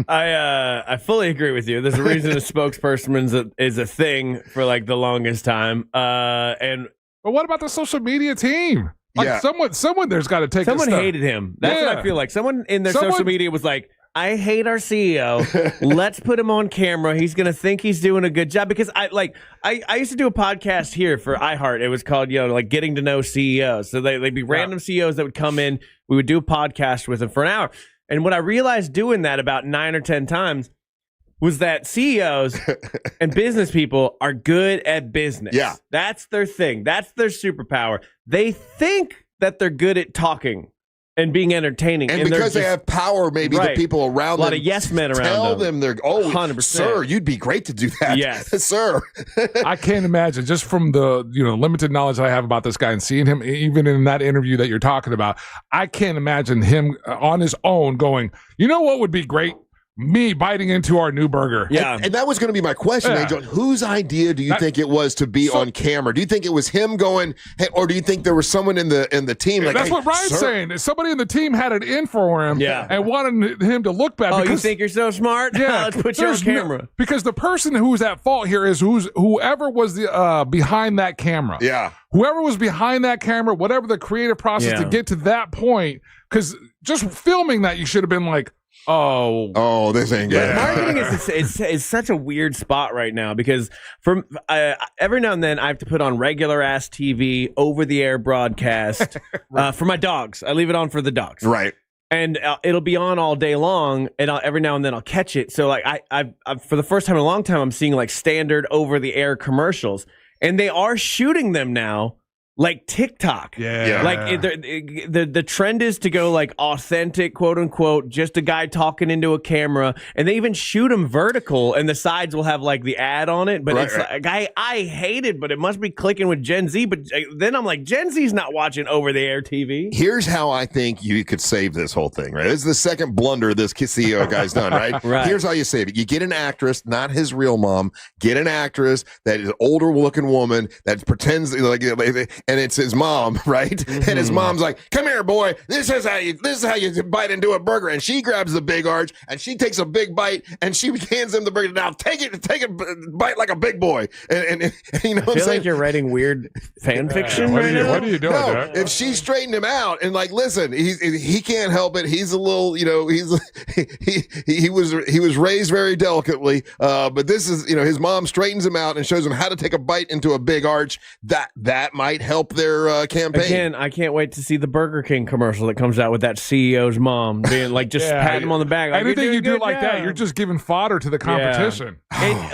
Speaker 1: I fully agree with you. There's a reason a spokesperson is a thing for the longest time. But
Speaker 4: what about the social media team? Someone there's got to take.
Speaker 1: Someone hated him. That's what I feel like. Someone in their social media was like, I hate our CEO. Let's put him on camera. He's gonna think he's doing a good job. Because I used to do a podcast here for iHeart. It was called getting to know CEOs. So they'd be random CEOs that would come in. We would do a podcast with them for an hour. And what I realized doing that about 9 or 10 times was that CEOs and business people are good at business.
Speaker 2: Yeah.
Speaker 1: That's their thing. That's their superpower. They think that they're good at talking and being entertaining.
Speaker 2: And because they have power, maybe the people around them.
Speaker 1: A lot of yes men around
Speaker 2: tell them they're,
Speaker 1: 100%.
Speaker 2: Sir, you'd be great to do that.
Speaker 1: Yes.
Speaker 2: Sir.
Speaker 4: I can't imagine, just from the limited knowledge I have about this guy and seeing him even in that interview that you're talking about, I can't imagine him on his own going, you know what would be great? Me biting into our new burger.
Speaker 1: Yeah.
Speaker 2: And that was going to be my question, Angel. Whose idea do you think it was to be on camera? Do you think it was him going, hey, or do you think there was someone in the team?
Speaker 4: That's what Ryan's saying. Somebody in the team had it in for him and wanted him to look bad.
Speaker 1: Oh, you think you're so smart?
Speaker 4: Yeah.
Speaker 1: Let's put you on camera.
Speaker 4: Because the person who's at fault here is whoever was the behind that camera.
Speaker 2: Yeah.
Speaker 4: Whoever was behind that camera, whatever the creative process to get to that point, because just filming that, you should have been like, oh,
Speaker 2: this ain't good.
Speaker 1: Marketing is such a weird spot right now, because from every now and then I have to put on regular ass TV, over the air broadcast for my dogs. I leave it on for the dogs,
Speaker 2: right?
Speaker 1: And it'll be on all day long, and every now and then I'll catch it. So I for the first time in a long time, I'm seeing standard over the air commercials, and they are shooting them now like TikTok.
Speaker 4: Yeah.
Speaker 1: Like the trend is to go like authentic, quote unquote, just a guy talking into a camera, and they even shoot him vertical, and the sides will have like the ad on it. But it's like, I hate it, but it must be clicking with Gen Z. But then I'm like, Gen Z's not watching over the air TV.
Speaker 2: Here's how I think you could save this whole thing, right? This is the second blunder this CEO guy's done, right?
Speaker 1: Right.
Speaker 2: Here's how you save it. You get an actress, not his real mom. Get an actress that is an older looking woman that pretends like, and it's his mom, right? Mm-hmm. And his mom's like, "Come here, boy. This is how you bite into a burger." And she grabs the big arch and she takes a big bite and she hands him the burger. Now take it, bite like a big boy. And you know what I'm saying?
Speaker 1: Like you're writing weird fan fiction right now.
Speaker 4: What are you doing?
Speaker 2: No,
Speaker 4: Jack?
Speaker 2: if she straightened him out and like, listen, he can't help it. He's a little, he was raised very delicately. But this is, his mom straightens him out and shows him how to take a bite into a big arch. That might help their campaign.
Speaker 1: Again, I can't wait to see the Burger King commercial that comes out with that CEO's mom being like, just pat him on the back. Like,
Speaker 4: anything you do like that, you're just giving fodder to the competition.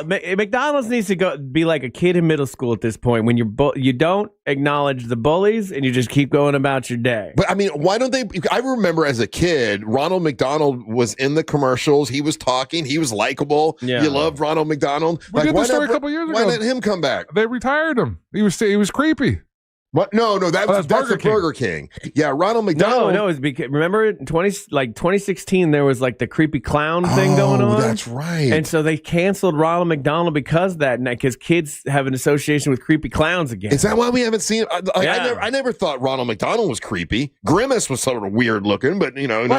Speaker 1: McDonald's needs to be like a kid in middle school at this point when you don't acknowledge the bullies and you just keep going about your day.
Speaker 2: But I mean, why don't they? I remember as a kid, Ronald McDonald was in the commercials. He was talking. He was likable.
Speaker 1: Yeah.
Speaker 2: You loved Ronald McDonald.
Speaker 4: We did this story a couple years ago.
Speaker 2: Why let him come back?
Speaker 4: They retired him. He was creepy.
Speaker 2: What? No, that's Burger King. Yeah, Ronald McDonald.
Speaker 1: No, it's because remember 2016 there was like the creepy clown thing going on.
Speaker 2: That's right.
Speaker 1: And so they canceled Ronald McDonald because of that, because kids have an association with creepy clowns again.
Speaker 2: Is that why we haven't seen? I never thought Ronald McDonald was creepy. Grimace was sort of weird looking, but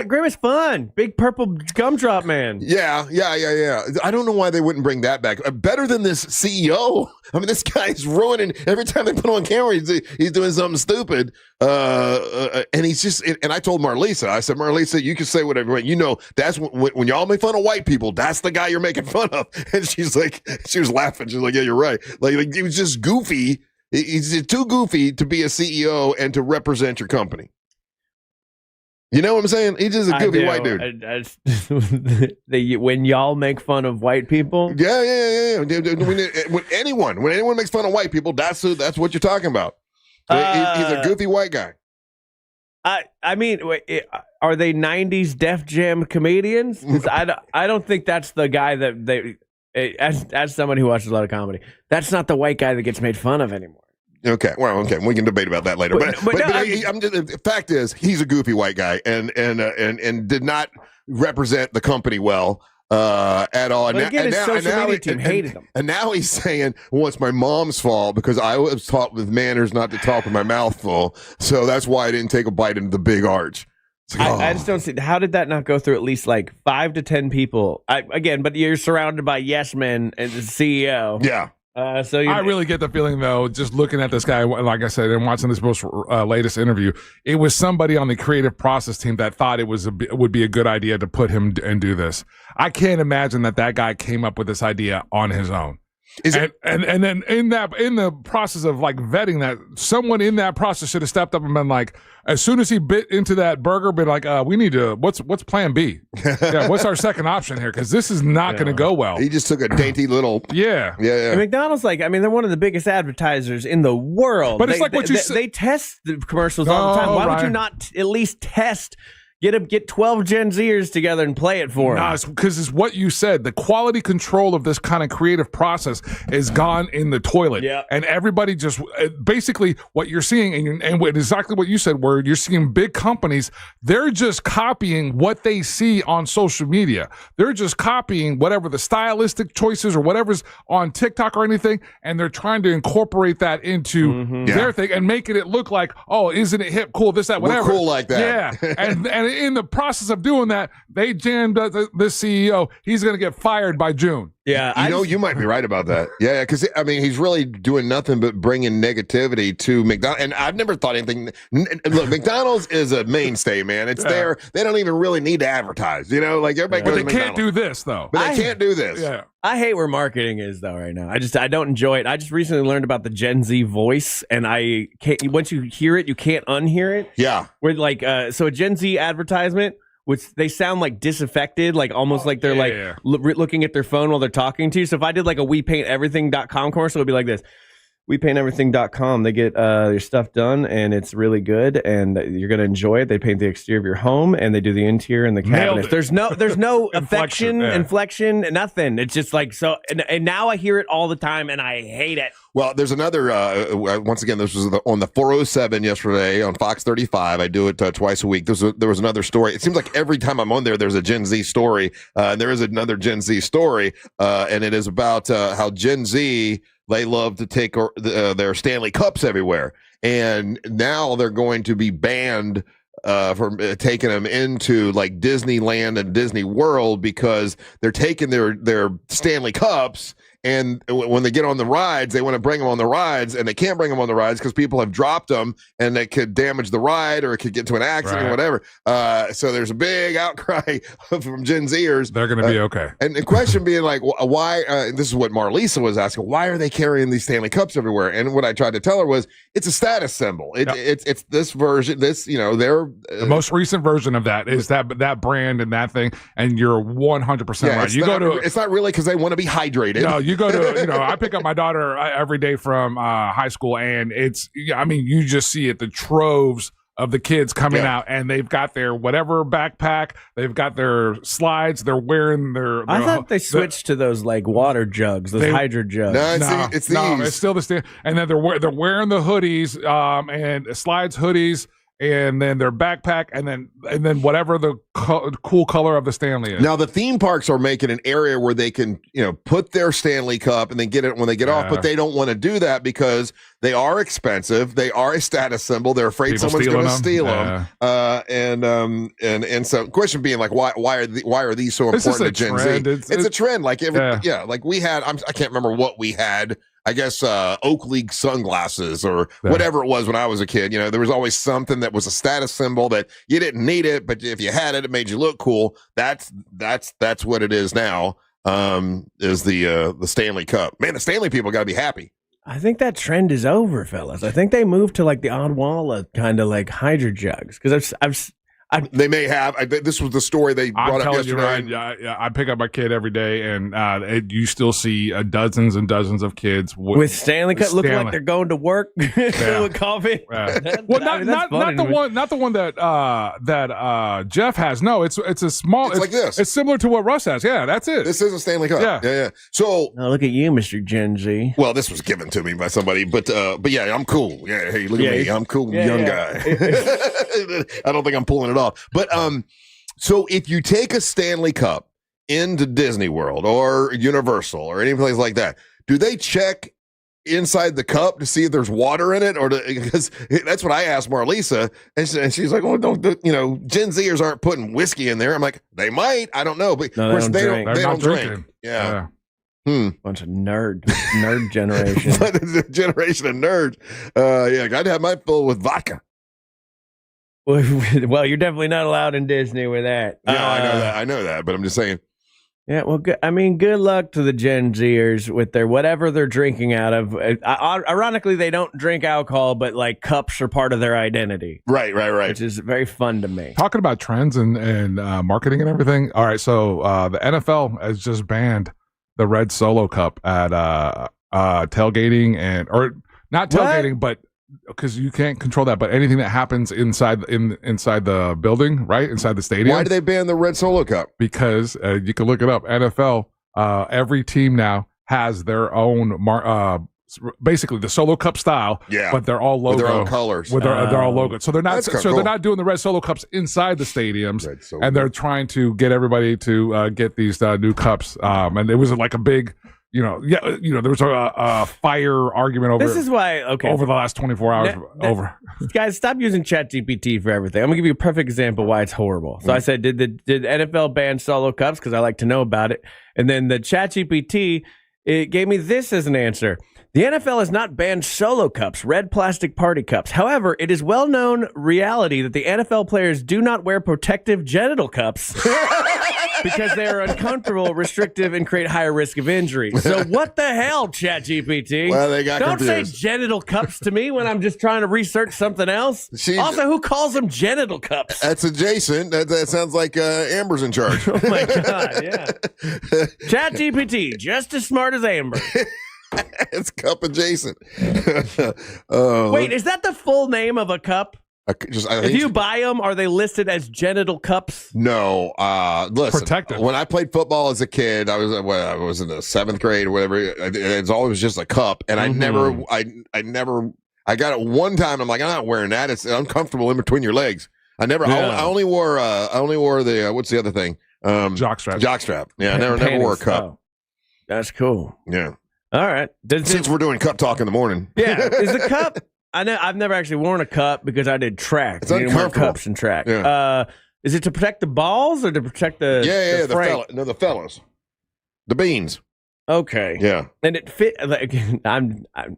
Speaker 1: Grimace fun, big purple gumdrop man.
Speaker 2: Yeah. I don't know why they wouldn't bring that back. Better than this CEO. I mean, this guy's ruining every time they put him on camera. He's doing something stupid, and he's just. And I told Marlisa, I said, Marlisa, you can say whatever you want. That's when y'all make fun of white people. That's the guy you're making fun of. And she was laughing. She's like, yeah, you're right. Like he was just goofy. He's too goofy to be a CEO and to represent your company. You know what I'm saying? He's just a goofy white dude.
Speaker 1: When y'all make fun of white people,
Speaker 2: yeah. When anyone makes fun of white people, that's what you're talking about. He's a goofy white guy.
Speaker 1: I mean, are they 90s Def Jam comedians? I don't think that's the guy that they. As someone who watches a lot of comedy, that's not the white guy that gets made fun of anymore.
Speaker 2: Okay, we can debate about that later. But the fact is, he's a goofy white guy and did not represent the company well at all.
Speaker 1: But again, his social media team hated him.
Speaker 2: And now he's saying, well, it's my mom's fault because I was taught with manners not to talk with my mouth full. So that's why I didn't take a bite into the big arch.
Speaker 1: I just don't see, how did that not go through at least like 5 to 10 people? But you're surrounded by yes men and the CEO.
Speaker 2: Yeah.
Speaker 1: So
Speaker 4: I really get the feeling, though, just looking at this guy, like I said, and watching this most latest interview, it was somebody on the creative process team that thought it would be a good idea to put him and do this. I can't imagine that guy came up with this idea on his own. And then in the process of like vetting that, someone in that process should have stepped up and been like, as soon as he bit into that burger, been like, we need to, what's plan B? What's our second option here? Because this is not going to go well.
Speaker 2: He just took a dainty little.
Speaker 4: Yeah.
Speaker 1: And McDonald's, they're one of the biggest advertisers in the world.
Speaker 4: But it's like what you said.
Speaker 1: They test the commercials all the time. Why would you not at least test? Get 12 Gen Zers together and play it for them.
Speaker 4: No, because it's what you said. The quality control of this kind of creative process is gone in the toilet.
Speaker 1: Yep.
Speaker 4: And everybody just basically what you're seeing and exactly what you said, where you're seeing big companies, they're just copying what they see on social media. They're just copying whatever the stylistic choices or whatever's on TikTok or anything, and they're trying to incorporate that into their thing and making it look like, oh, isn't it hip, cool, this, that, whatever.
Speaker 2: We're cool like that.
Speaker 4: Yeah. And in the process of doing that, they jammed this CEO. He's going to get fired by June.
Speaker 1: Yeah,
Speaker 2: you might be right about that. Yeah, because he's really doing nothing but bringing negativity to McDonald's. And I've never thought anything. Look, McDonald's is a mainstay, man. It's there. They don't even really need to advertise. Everybody.
Speaker 4: But they can't do this though.
Speaker 2: But they can't do this.
Speaker 4: Yeah.
Speaker 1: I hate where marketing is though right now. I don't enjoy it. I just recently learned about the Gen Z voice, and I can't. Once you hear it, you can't unhear it.
Speaker 2: Yeah.
Speaker 1: Where so a Gen Z advertisement, which they sound like disaffected, like almost like they're looking at their phone while they're talking to you. So if I did like a WePaintEverything.com commercial, it would be like this. WePaintEverything.com. They get your stuff done, and it's really good, and you're going to enjoy it. They paint the exterior of your home, and they do the interior and the cabinets. There's no inflection, nothing. It's just like so. And now I hear it all the time, and I hate it.
Speaker 2: Well, there's another, once again, this was on the 407 yesterday on Fox 35. I do it twice a week. There was another story. It seems like every time I'm on there, there's a Gen Z story. And there is another Gen Z story, and it is about how Gen Z, they love to take their Stanley Cups everywhere. And now they're going to be banned from taking them into like Disneyland and Disney World because they're taking their Stanley Cups. And when they get on the rides, they want to bring them on the rides, and they can't bring them on the rides because people have dropped them, and they could damage the ride or it could get to an accident or whatever. So there's a big outcry from Gen Zers.
Speaker 4: They're going to be okay.
Speaker 2: And the question being like, why? This is what Marlisa was asking. Why are they carrying these Stanley Cups everywhere? And what I tried to tell her was, it's a status symbol. It's this version. They're
Speaker 4: the most recent version of that is that brand and that thing. And you're 100% right. You go to.
Speaker 2: It's not really because they want to be hydrated.
Speaker 4: No, you go to, I pick up my daughter every day from high school, and you just see it, the troves of the kids coming out, and they've got their whatever backpack, they've got their slides, they're wearing their
Speaker 1: I thought they switched to those like water jugs, those hydro jugs.
Speaker 2: No, it's
Speaker 4: still the stand. And then they're wearing the hoodies, and slides hoodies, and then their backpack, and then whatever the cool color of the Stanley is.
Speaker 2: Now the theme parks are making an area where they can, put their Stanley Cup and then get it when they get off, but they don't want to do that because they are expensive. They are a status symbol. They're afraid someone's going to steal them. And so the question being like, why are these so important to Gen Z? It's a trend. Like like we had. I can't remember what we had. I guess Oakley sunglasses or whatever it was when I was a kid. There was always something that was a status symbol that you didn't need it, but if you had it, it made you look cool. That's what it is now. Is the Stanley Cup? Man, the Stanley people got to be happy.
Speaker 1: I think that trend is over, fellas. I think they moved to like the Odwalla kind of like hydro jugs because
Speaker 2: they may have. This was the story they brought up yesterday.
Speaker 4: I pick up my kid every day, and you still see dozens and dozens of kids
Speaker 1: with Stanley Cup, looking like they're going to work with coffee.
Speaker 4: Well, not the one that Jeff has. No, it's a small. It's like this. It's similar to what Russ has. Yeah, that's it.
Speaker 2: This is a Stanley Cup. Yeah. So
Speaker 1: look at you, Mr. Gen Z.
Speaker 2: Well, this was given to me by somebody, but yeah, I'm cool. Yeah, hey, look at me. I'm cool, young guy. I don't think I'm pulling it off. But so if you take a Stanley Cup into Disney World or Universal or any place like that, do they check inside the cup to see if there's water in it? Or because that's what I asked Marlisa, and she's like, "Oh, don't Gen Zers aren't putting whiskey in there." I'm like, they might. I don't know, but
Speaker 1: no,
Speaker 2: of course they don't
Speaker 4: drink.
Speaker 2: drink. Yeah.
Speaker 1: Bunch of nerd generation.
Speaker 2: Generation of nerds. I'd have my fill with vodka.
Speaker 1: Well, you're definitely not allowed in Disney with that.
Speaker 2: Yeah, I know that, but I'm just saying.
Speaker 1: Yeah, well, good luck to the Gen Zers with their whatever they're drinking out of. Ironically, they don't drink alcohol, but like cups are part of their identity.
Speaker 2: Right.
Speaker 1: Which is very fun to me.
Speaker 4: Talking about trends and marketing and everything. All right, so the NFL has just banned the red Solo Cup at tailgating or not tailgating, but because you can't control that, but anything that happens inside the building, right inside the stadium.
Speaker 2: Why do they ban the red Solo Cup?
Speaker 4: Because you can look it up. NFL, every team now has their own basically the Solo Cup style.
Speaker 2: Yeah,
Speaker 4: but they're all logo
Speaker 2: with their own colors.
Speaker 4: They're all logo. So they're not. They're not doing the red Solo Cups inside the stadiums, and they're trying to get everybody to get these new cups. And it was like a big. There was a fire argument over.
Speaker 1: This is why,
Speaker 4: over the last 24 hours.
Speaker 1: Guys, stop using ChatGPT for everything. I'm gonna give you a perfect example why it's horrible. So I said, did NFL ban Solo Cups? Because I like to know about it. And then the ChatGPT, it gave me this as an answer. The NFL has not banned Solo Cups, red plastic party cups. However, it is well-known reality that the NFL players do not wear protective genital cups because they are uncomfortable, restrictive, and create higher risk of injury. So what the hell, ChatGPT?
Speaker 2: Well, they got
Speaker 1: Don't
Speaker 2: confused.
Speaker 1: say genital cups to me when I'm just trying to research something else. Also, who calls them genital cups?
Speaker 2: That's adjacent. That sounds like Amber's in charge.
Speaker 1: Oh, my God, yeah. ChatGPT, just as smart as Amber.
Speaker 2: It's cup adjacent.
Speaker 1: Wait, is that the full name of a cup? If you buy them, are they listed as genital cups?
Speaker 2: No. Listen,
Speaker 4: Protective.
Speaker 2: When I played football as a kid, I was in the 7th grade or whatever. It's always just a cup, and I got it one time. I'm like, I'm not wearing that. It's uncomfortable in between your legs. I only wore the what's the other thing?
Speaker 4: Jockstrap.
Speaker 2: Jockstrap. Yeah, I never wore a cup.
Speaker 1: Oh, that's cool.
Speaker 2: Yeah.
Speaker 1: All right.
Speaker 2: Since we're doing cup talk in the morning.
Speaker 1: Yeah. Is the cup? I know I've never actually worn a cup because I did track.
Speaker 2: It's
Speaker 1: you didn't wear
Speaker 2: uncomfortable.
Speaker 1: cups in track.
Speaker 2: Yeah.
Speaker 1: Is it to protect the balls or to protect the
Speaker 2: the fellas, the beans.
Speaker 1: Okay.
Speaker 2: Yeah.
Speaker 1: And it fit. Like,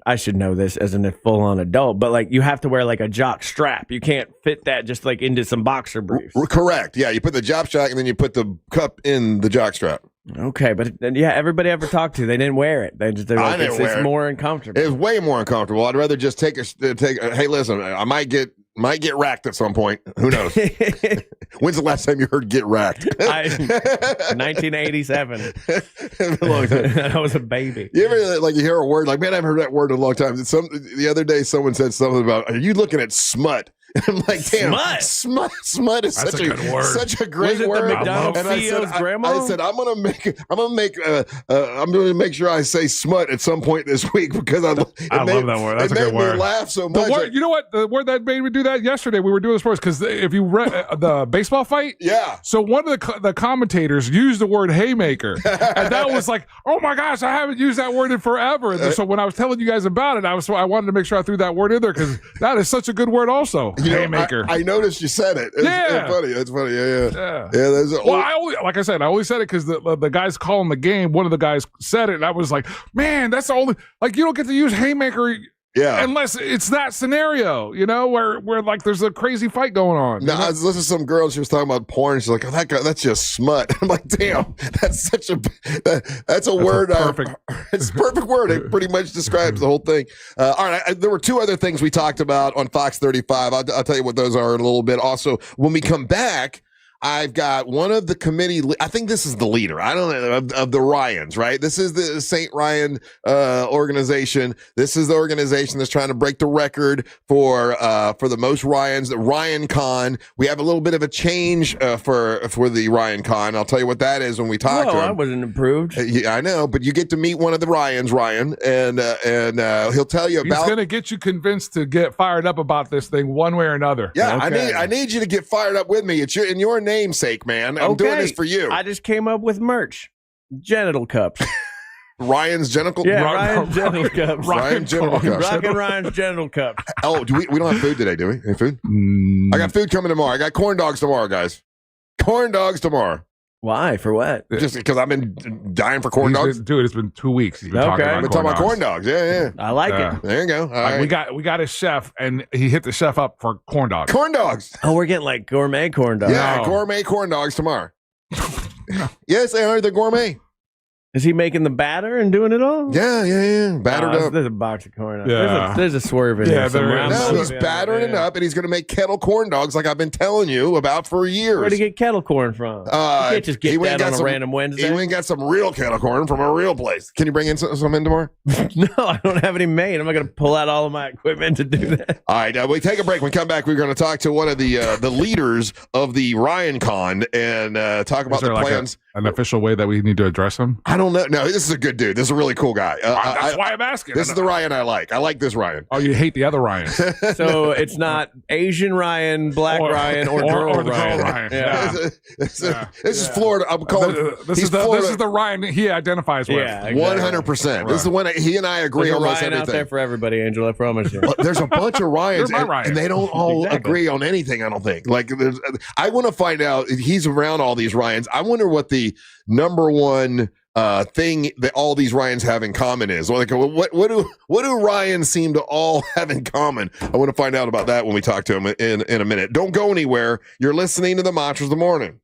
Speaker 1: I should know this as a full-on adult, but like you have to wear like a jock strap. You can't fit that just like into some boxer briefs.
Speaker 2: Correct. Yeah, you put the jock strap and then you put the cup in the jock strap.
Speaker 1: Okay, but yeah, everybody I ever talked to, they didn't wear it. They just like, it's more uncomfortable.
Speaker 2: It's way more uncomfortable. I'd rather just take. Hey, listen, I might get racked at some point. Who knows? When's the last time you heard "get racked"?
Speaker 1: 1987. I was a baby.
Speaker 2: You ever you hear a word like, man, I haven't heard that word in a long time. The other day, someone said something about, are you looking at smut? And I'm like, damn, smut is such a good word. Such a great
Speaker 1: was it
Speaker 2: word.
Speaker 1: The McDonald's CEO's grandma?
Speaker 2: I said, I'm gonna make sure I say smut at some point this week because I love that word. That's a good word. It made me laugh so much.
Speaker 4: You know what? The word that made me do that yesterday, we were doing sports because if you read the baseball fight,
Speaker 2: yeah.
Speaker 4: So one of the commentators used the word haymaker, and that was like, oh my gosh, I haven't used that word in forever. And so when I was telling you guys about it, I wanted to make sure I threw that word in there because that is such a good word also. Haymaker.
Speaker 2: I noticed you said it. It's funny. It's funny. Yeah.
Speaker 4: I only said it because the guys calling the game, one of the guys said it, and I was like, man, that's the only, like, you don't get to use haymaker.
Speaker 2: Yeah.
Speaker 4: Unless it's that scenario, where like there's a crazy fight going on.
Speaker 2: No, I was listening to some girl and she was talking about porn. She's like, oh, that guy, that's just smut. I'm like, damn, that's a word.
Speaker 4: Perfect.
Speaker 2: It's a perfect word. It pretty much describes the whole thing. All right. There were two other things we talked about on Fox 35. I'll tell you what those are in a little bit. Also, when we come back, I've got one of the committee. I think this is the leader. I don't know of the Ryans, right? This is the St. Ryan organization. This is the organization that's trying to break the record for the most Ryans. The Ryan Con. We have a little bit of a change for the Ryan Con. I'll tell you what that is when we talk to him.
Speaker 1: I wasn't approved.
Speaker 2: Yeah, I know, but you get to meet one of the Ryans, Ryan, and he'll tell you about.
Speaker 4: He's going to get you convinced to get fired up about this thing one way or another.
Speaker 2: Yeah, okay. I need you to get fired up with me. It's in your namesake, man. I'm doing this for you.
Speaker 1: I just came up with merch. Genital cups.
Speaker 2: Ryan's genital.
Speaker 1: Yeah, Ryan's genital cups.
Speaker 2: Ryan's genital cups.
Speaker 1: Rockin' Ryan's genital cups.
Speaker 2: Oh, we don't have food today, do we? Any food? I got food coming tomorrow. I got corn dogs tomorrow, guys. Corn dogs tomorrow.
Speaker 1: Why? For what?
Speaker 2: Just because I've been dying for corn dogs.
Speaker 4: Dude, it's been 2 weeks. You've been talking about
Speaker 2: corn dogs. Yeah.
Speaker 1: I like it.
Speaker 2: There you go. All right.
Speaker 4: We got a chef, and he hit the chef up for corn dogs.
Speaker 2: Corn dogs.
Speaker 1: Oh, we're getting like gourmet corn dogs.
Speaker 2: Yeah, gourmet corn dogs tomorrow. Yes, they are. They're gourmet.
Speaker 1: Is he making the batter and doing it all?
Speaker 2: Yeah. Battered up.
Speaker 1: There's a box of corn.
Speaker 4: Yeah.
Speaker 1: There's a swerve in there.
Speaker 2: No, he's battering it up, and he's going to make kettle corn dogs like I've been telling you about for years.
Speaker 1: Where'd he get kettle corn from? You can't just get that on a random Wednesday.
Speaker 2: He went and got some real kettle corn from a real place. Can you bring in some in tomorrow?
Speaker 1: No, I don't have any made. I'm not going to pull out all of my equipment to do that.
Speaker 2: All right, we take a break. When we come back, we're going to talk to one of the leaders of the Ryan Con and talk about the plans.
Speaker 4: An official way that we need to address him?
Speaker 2: I don't know. No, this is a good dude. This is a really cool guy.
Speaker 4: That's why I'm asking.
Speaker 2: This is the Ryan I like. I like this Ryan.
Speaker 4: Oh, you hate the other Ryans.
Speaker 1: So it's not Asian Ryan, Black Ryan, or girl Ryan.
Speaker 2: Yeah. This is Florida. I'm calling.
Speaker 4: This is the Ryan he identifies with.
Speaker 1: Yeah, exactly.
Speaker 2: 100%. This is the one he and I agree on almost
Speaker 1: Ryan
Speaker 2: everything.
Speaker 1: Out there for everybody, Angel. I promise you.
Speaker 2: There's a bunch of Ryans,
Speaker 4: and
Speaker 2: they don't all agree on anything. I don't think. I want to find out. He's around all these Ryans. I wonder what the number one thing that all these Ryans have in common is. Like, what do Ryans seem to all have in common? I want to find out about that when we talk to him in a minute. Don't go anywhere. You're listening to the Mantras of the Morning.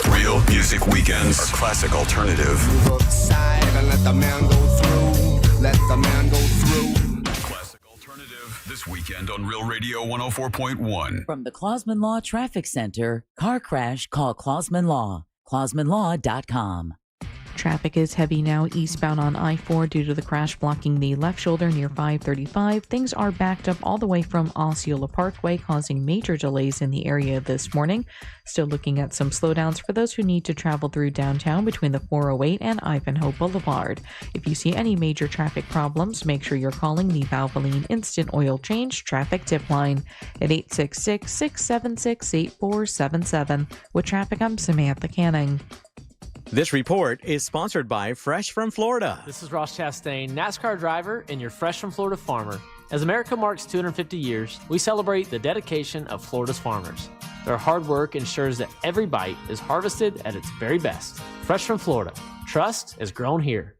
Speaker 3: Real Music Weekends are classic alternative.
Speaker 14: Let the man go through. Let the man go through.
Speaker 3: Classic alternative this weekend on Real Radio 104.1.
Speaker 5: From the Clausman Law Traffic Center, car crash, call Clausman Law. ClausmanLaw.com. Traffic is heavy now eastbound on I-4 due to the crash blocking the left shoulder near 535. Things are backed up all the way from Osceola Parkway, causing major delays in the area this morning. Still looking at some slowdowns for those who need to travel through downtown between the 408 and Ivanhoe Boulevard. If you see any major traffic problems, make sure you're calling the Valvoline Instant Oil Change Traffic Tip Line at 866-676-8477. With traffic, I'm Samantha Canning.
Speaker 6: This report is sponsored by Fresh from Florida.
Speaker 7: This is Ross Chastain, NASCAR driver and your Fresh from Florida farmer. As America marks 250 years, we celebrate the dedication of Florida's farmers. Their hard work ensures that every bite is harvested at its very best. Fresh from Florida. Trust is grown here.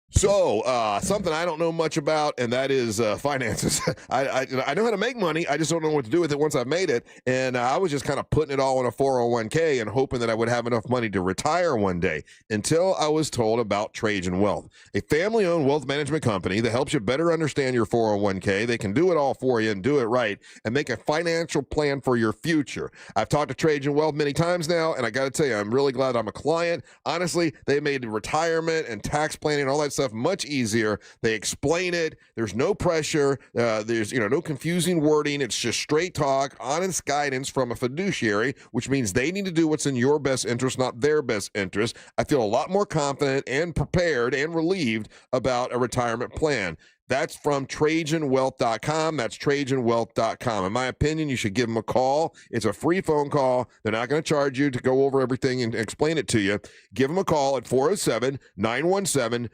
Speaker 2: So, something I don't know much about, and that is finances. I know how to make money. I just don't know what to do with it once I've made it. And I was just kind of putting it all in a 401k and hoping that I would have enough money to retire one day until I was told about Trajan Wealth, a family-owned wealth management company that helps you better understand your 401k. They can do it all for you and do it right and make a financial plan for your future. I've talked to Trajan Wealth many times now, and I got to tell you, I'm really glad I'm a client. Honestly, they made retirement and tax planning and all that stuff much easier. They explain it. There's no pressure. There's no confusing wording. It's just straight talk, honest guidance from a fiduciary, which means they need to do what's in your best interest, not their best interest. I feel a lot more confident and prepared and relieved about a retirement plan. That's from TrajanWealth.com. That's TrajanWealth.com. In my opinion, you should give them a call. It's a free phone call. They're not going to charge you to go over everything and explain it to you. Give them a call at 407-917-0100.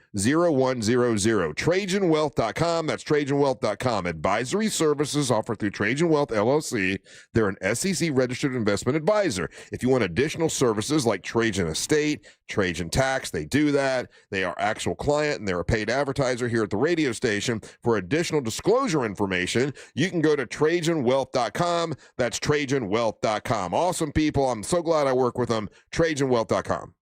Speaker 2: TrajanWealth.com. That's TrajanWealth.com. Advisory services offered through Trajan Wealth, LLC. They're an SEC-registered investment advisor. If you want additional services like Trajan Estate, Trajan Tax, they do that. They are actual client, and they're a paid advertiser here at the radio station. For additional disclosure information, you can go to TrajanWealth.com. That's TrajanWealth.com. Awesome people. I'm so glad I work with them. TrajanWealth.com.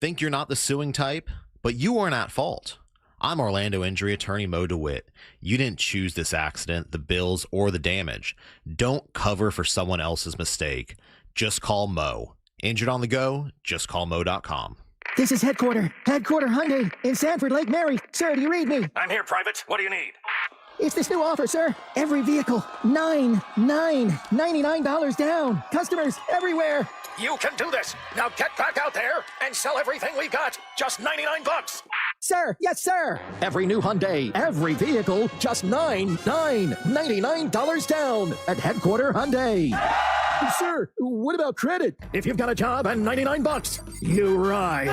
Speaker 8: Think you're not the suing type? But you weren't at fault. I'm Orlando injury attorney Mo DeWitt. You didn't choose this accident, the bills, or the damage. Don't cover for someone else's mistake. Just call Mo. Injured on the go? Just call Mo.com.
Speaker 11: This is Headquarter Hyundai in Sanford, Lake Mary. Sir, do you read me?
Speaker 12: I'm here, Private. What do you need?
Speaker 11: It's this new offer, sir. Every vehicle, $99 down. Customers everywhere.
Speaker 12: You can do this. Now get back out there and sell everything we got. Just $99.
Speaker 11: Sir, yes, sir. Every new Hyundai, every vehicle, just $99 down at Headquarter Hyundai. Sir, what about credit?
Speaker 12: If you've got a job and $99, you ride.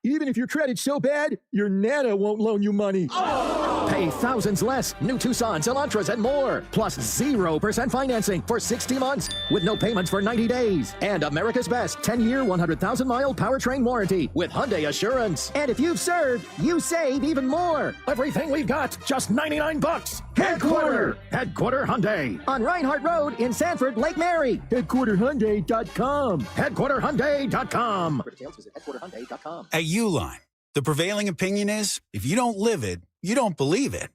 Speaker 11: Even if your credit's so bad, your Nana won't loan you money. Oh! Pay thousands less. New Tucsons, Elantras, and more. Plus 0% financing for 60 months with no payments for 90 days. And America's best 10-year, 100,000-mile powertrain warranty with Hyundai Assurance. And if you've served, you save even more.
Speaker 12: Everything we've got, just $99. Headquarter Hyundai.
Speaker 11: On Reinhardt Road in Sanford, Lake Mary. HeadquarterHyundai.com.
Speaker 12: HeadquarterHyundai.com.
Speaker 11: For details, visit HeadquarterHyundai.com.
Speaker 13: At Uline, the prevailing opinion is, if you don't live it, you don't believe it.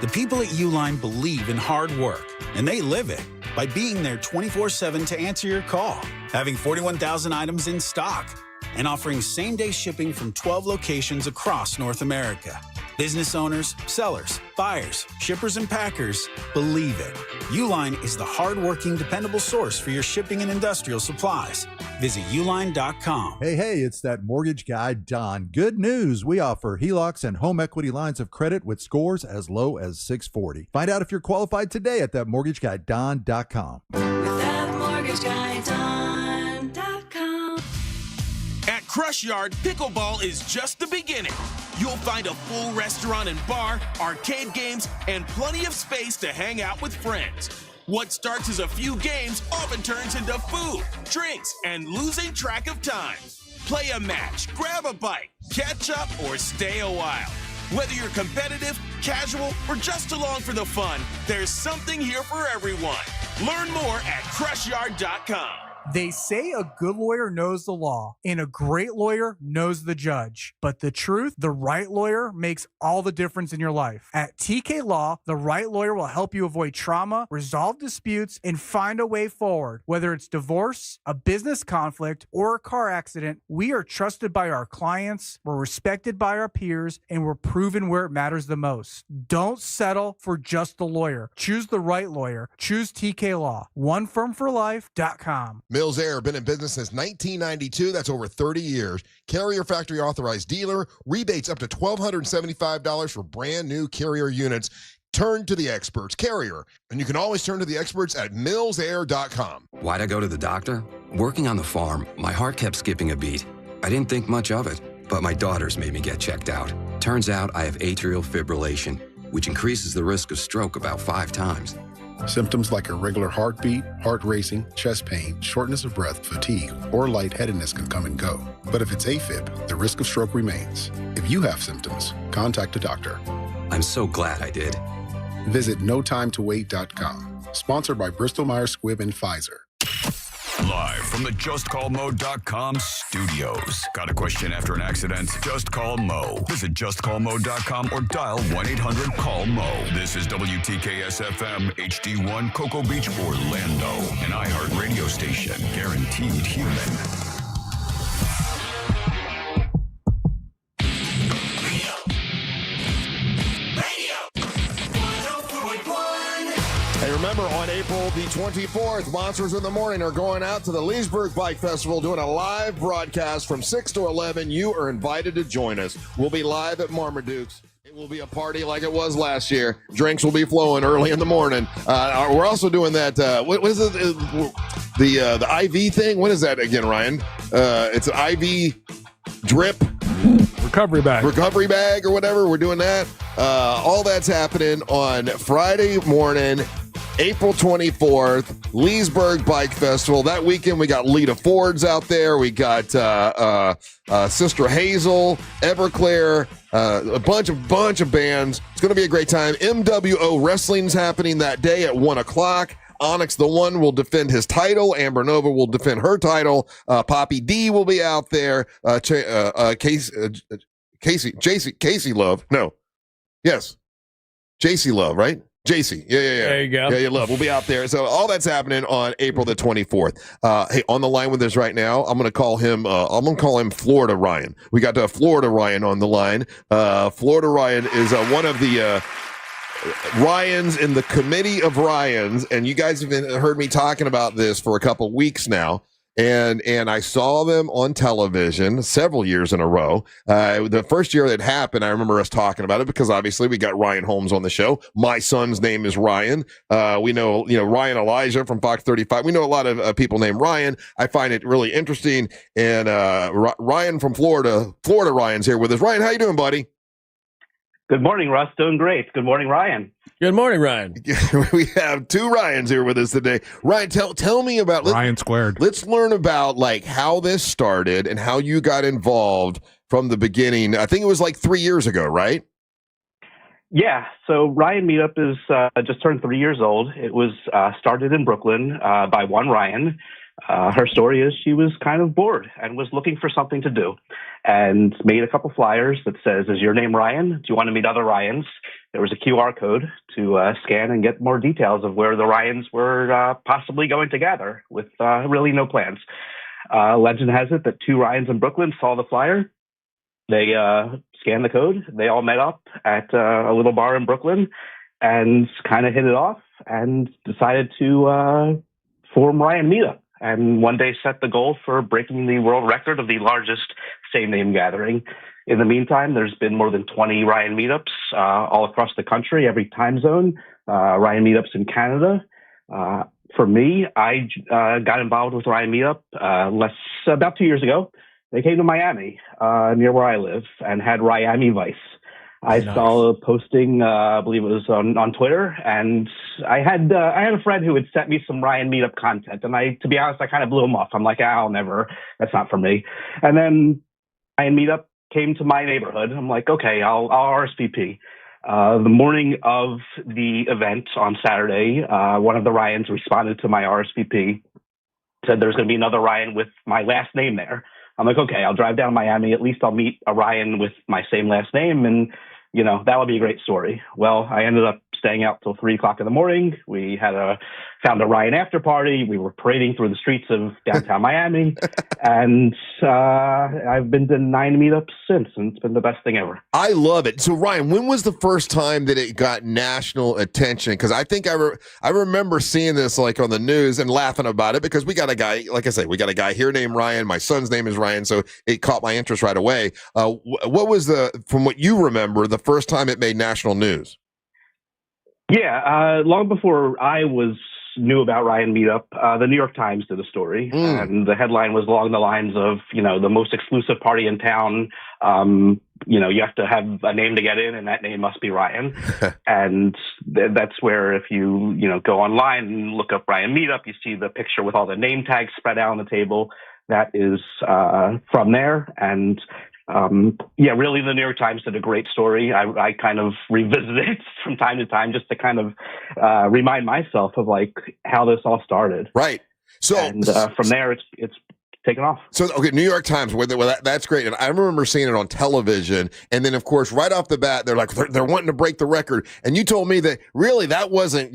Speaker 13: The people at Uline believe in hard work, and they live it by being there 24/7 to answer your call, having 41,000 items in stock, and offering same-day shipping from 12 locations across North America. Business owners, sellers, buyers, shippers, and packers believe it. Uline is the hard-working, dependable source for your shipping and industrial supplies. Visit uline.com.
Speaker 15: Hey, it's that mortgage guy, Don. Good news. We offer HELOCs and home equity lines of credit with scores as low as 640. Find out if you're qualified today at thatmortgageguyDon.com.
Speaker 20: ThatmortgageguyDon.com.
Speaker 21: At Crush Yard, pickleball is just the beginning. You'll find a full restaurant and bar, arcade games, and plenty of space to hang out with friends. What starts as a few games often turns into food, drinks, and losing track of time. Play a match, grab a bite, catch up, or stay a while. Whether you're competitive, casual, or just along for the fun, there's something here for everyone. Learn more at CrushYard.com.
Speaker 9: They say a good lawyer knows the law and a great lawyer knows the judge. But the truth, the right lawyer makes all the difference in your life. At TK Law, the right lawyer will help you avoid trauma, resolve disputes, and find a way forward. Whether it's divorce, a business conflict, or a car accident, we are trusted by our clients, we're respected by our peers, and we're proven where it matters the most. Don't settle for just the lawyer. Choose the right lawyer. Choose TK Law. OneFirmForLife.com.
Speaker 2: Mills Air, been in business since 1992. That's over 30 years. Carrier factory authorized dealer. Rebates up to $1,275 for brand new Carrier units. Turn to the experts. Carrier. And you can always turn to the experts at millsair.com.
Speaker 31: Why'd I go to the doctor? Working on the farm, my heart kept skipping a beat. I didn't think much of it, but my daughters made me get checked out. Turns out I have atrial fibrillation, which increases the risk of stroke about 5 times.
Speaker 32: Symptoms like irregular heartbeat, heart racing, chest pain, shortness of breath, fatigue, or lightheadedness can come and go. But if it's AFib, the risk of stroke remains. If you have symptoms, contact a doctor.
Speaker 31: I'm so glad I did.
Speaker 32: Visit notimetowait.com. Sponsored by Bristol Myers Squibb and Pfizer.
Speaker 3: Live from the JustCallMo.com studios. Got a question after an accident? Just call Mo. Visit JustCallMo.com or dial 1-800-CALL-MO. This is WTKS-FM HD1 Cocoa Beach, Orlando. An iHeart radio station. Guaranteed human.
Speaker 2: Hey, remember, on April the 24th, Monsters in the Morning are going out to the Leesburg Bike Festival, doing a live broadcast from 6 to 11. You are invited to join us. We'll be live at Marmaduke's. It will be a party like it was last year. Drinks will be flowing early in the morning. We're also doing that, what is it? The IV thing? What is that again, Ryan? It's an IV drip.
Speaker 4: Recovery bag
Speaker 2: or whatever. We're doing that. All that's happening on Friday morning, April 24th, Leesburg Bike Festival. That weekend, we got Lita Ford's out there. We got Sister Hazel, Everclear, a bunch of bands. It's going to be a great time. MWO Wrestling's happening that day at 1 o'clock. Onyx the One will defend his title. Amber Nova will defend her title. Poppy D will be out there. Casey Love. No. Yes. JC Love, right? JC. Yeah.
Speaker 1: There you go.
Speaker 2: Yeah, Love. We'll be out there. So all that's happening on April the 24th. Hey, on the line with us right now, I'm going to call him Florida Ryan. We got Florida Ryan on the line. Florida Ryan is one of the Ryans in the Committee of Ryans, and you guys have heard me talking about this for a couple weeks now. And I saw them on television several years in a row. The first year that happened, I remember us talking about it because obviously we got Ryan Holmes on the show. My son's name is Ryan. We know, Ryan Elijah from Fox 35. We know a lot of people named Ryan. I find it really interesting. And Ryan from Florida Ryan's here with us. Ryan, how you doing, buddy?
Speaker 10: Good morning, Russ. Doing great. Good morning, Ryan.
Speaker 1: Good morning, Ryan.
Speaker 2: We have two Ryans here with us today. Ryan, tell me about
Speaker 4: Ryan squared.
Speaker 2: Let's learn about how this started and how you got involved from the beginning. I think it was 3 years ago, right?
Speaker 10: Yeah. So Ryan Meetup is just turned 3 years old. It was started in Brooklyn by one Ryan. Her story is she was kind of bored and was looking for something to do and made a couple flyers that says, "Is your name Ryan? Do you want to meet other Ryans?" There was a QR code to scan and get more details of where the Ryans were possibly going to gather with really no plans. Legend has it that two Ryans in Brooklyn saw the flyer. They scanned the code. They all met up at a little bar in Brooklyn and kind of hit it off and decided to form Ryan Meetup. And one day set the goal for breaking the world record of the largest same-name gathering. In the meantime, there's been more than 20 Ryan Meetups all across the country, every time zone. Ryan Meetups in Canada. For me, I got involved with Ryan Meetup about 2 years ago. They came to Miami, near where I live, and had Miami Vice. I saw a posting, I believe it was on Twitter, and I had a friend who had sent me some Ryan Meetup content, and to be honest, I kind of blew him off. I'm like, I'll never, that's not for me. And then Ryan Meetup came to my neighborhood. I'm like, okay, I'll RSVP. The morning of the event on Saturday, one of the Ryans responded to my RSVP said there's going to be another Ryan with my last name there. I'm like, okay, I'll drive down to Miami. At least I'll meet a Ryan with my same last name, and that would be a great story. Well, I ended up staying out till 3:00 in the morning. We found a Ryan after party. We were parading through the streets of downtown Miami, and I've been to 9 meetups since, and it's been the best thing ever.
Speaker 2: I love it. So, Ryan, when was the first time that it got national attention? Because I think I remember seeing this like on the news and laughing about it, because we got a guy, like I say, we got a guy here named Ryan. My son's name is Ryan, so it caught my interest right away. What was from what you remember, the first time it made national news?
Speaker 10: Yeah, long before I knew about Ryan Meetup, the New York Times did a story, and the headline was along the lines of, the most exclusive party in town. You have to have a name to get in, and that name must be Ryan. And that's where, if you go online and look up Ryan Meetup, you see the picture with all the name tags spread out on the table. That is from there. And really, the New York Times did a great story. I kind of revisit it from time to time just to kind of remind myself of like how this all started.
Speaker 2: Right. So
Speaker 10: and from there, it's taken off.
Speaker 2: So, okay, New York Times, that's great. And I remember seeing it on television. And then, of course, right off the bat, they're like, they're wanting to break the record. And you told me that really that wasn't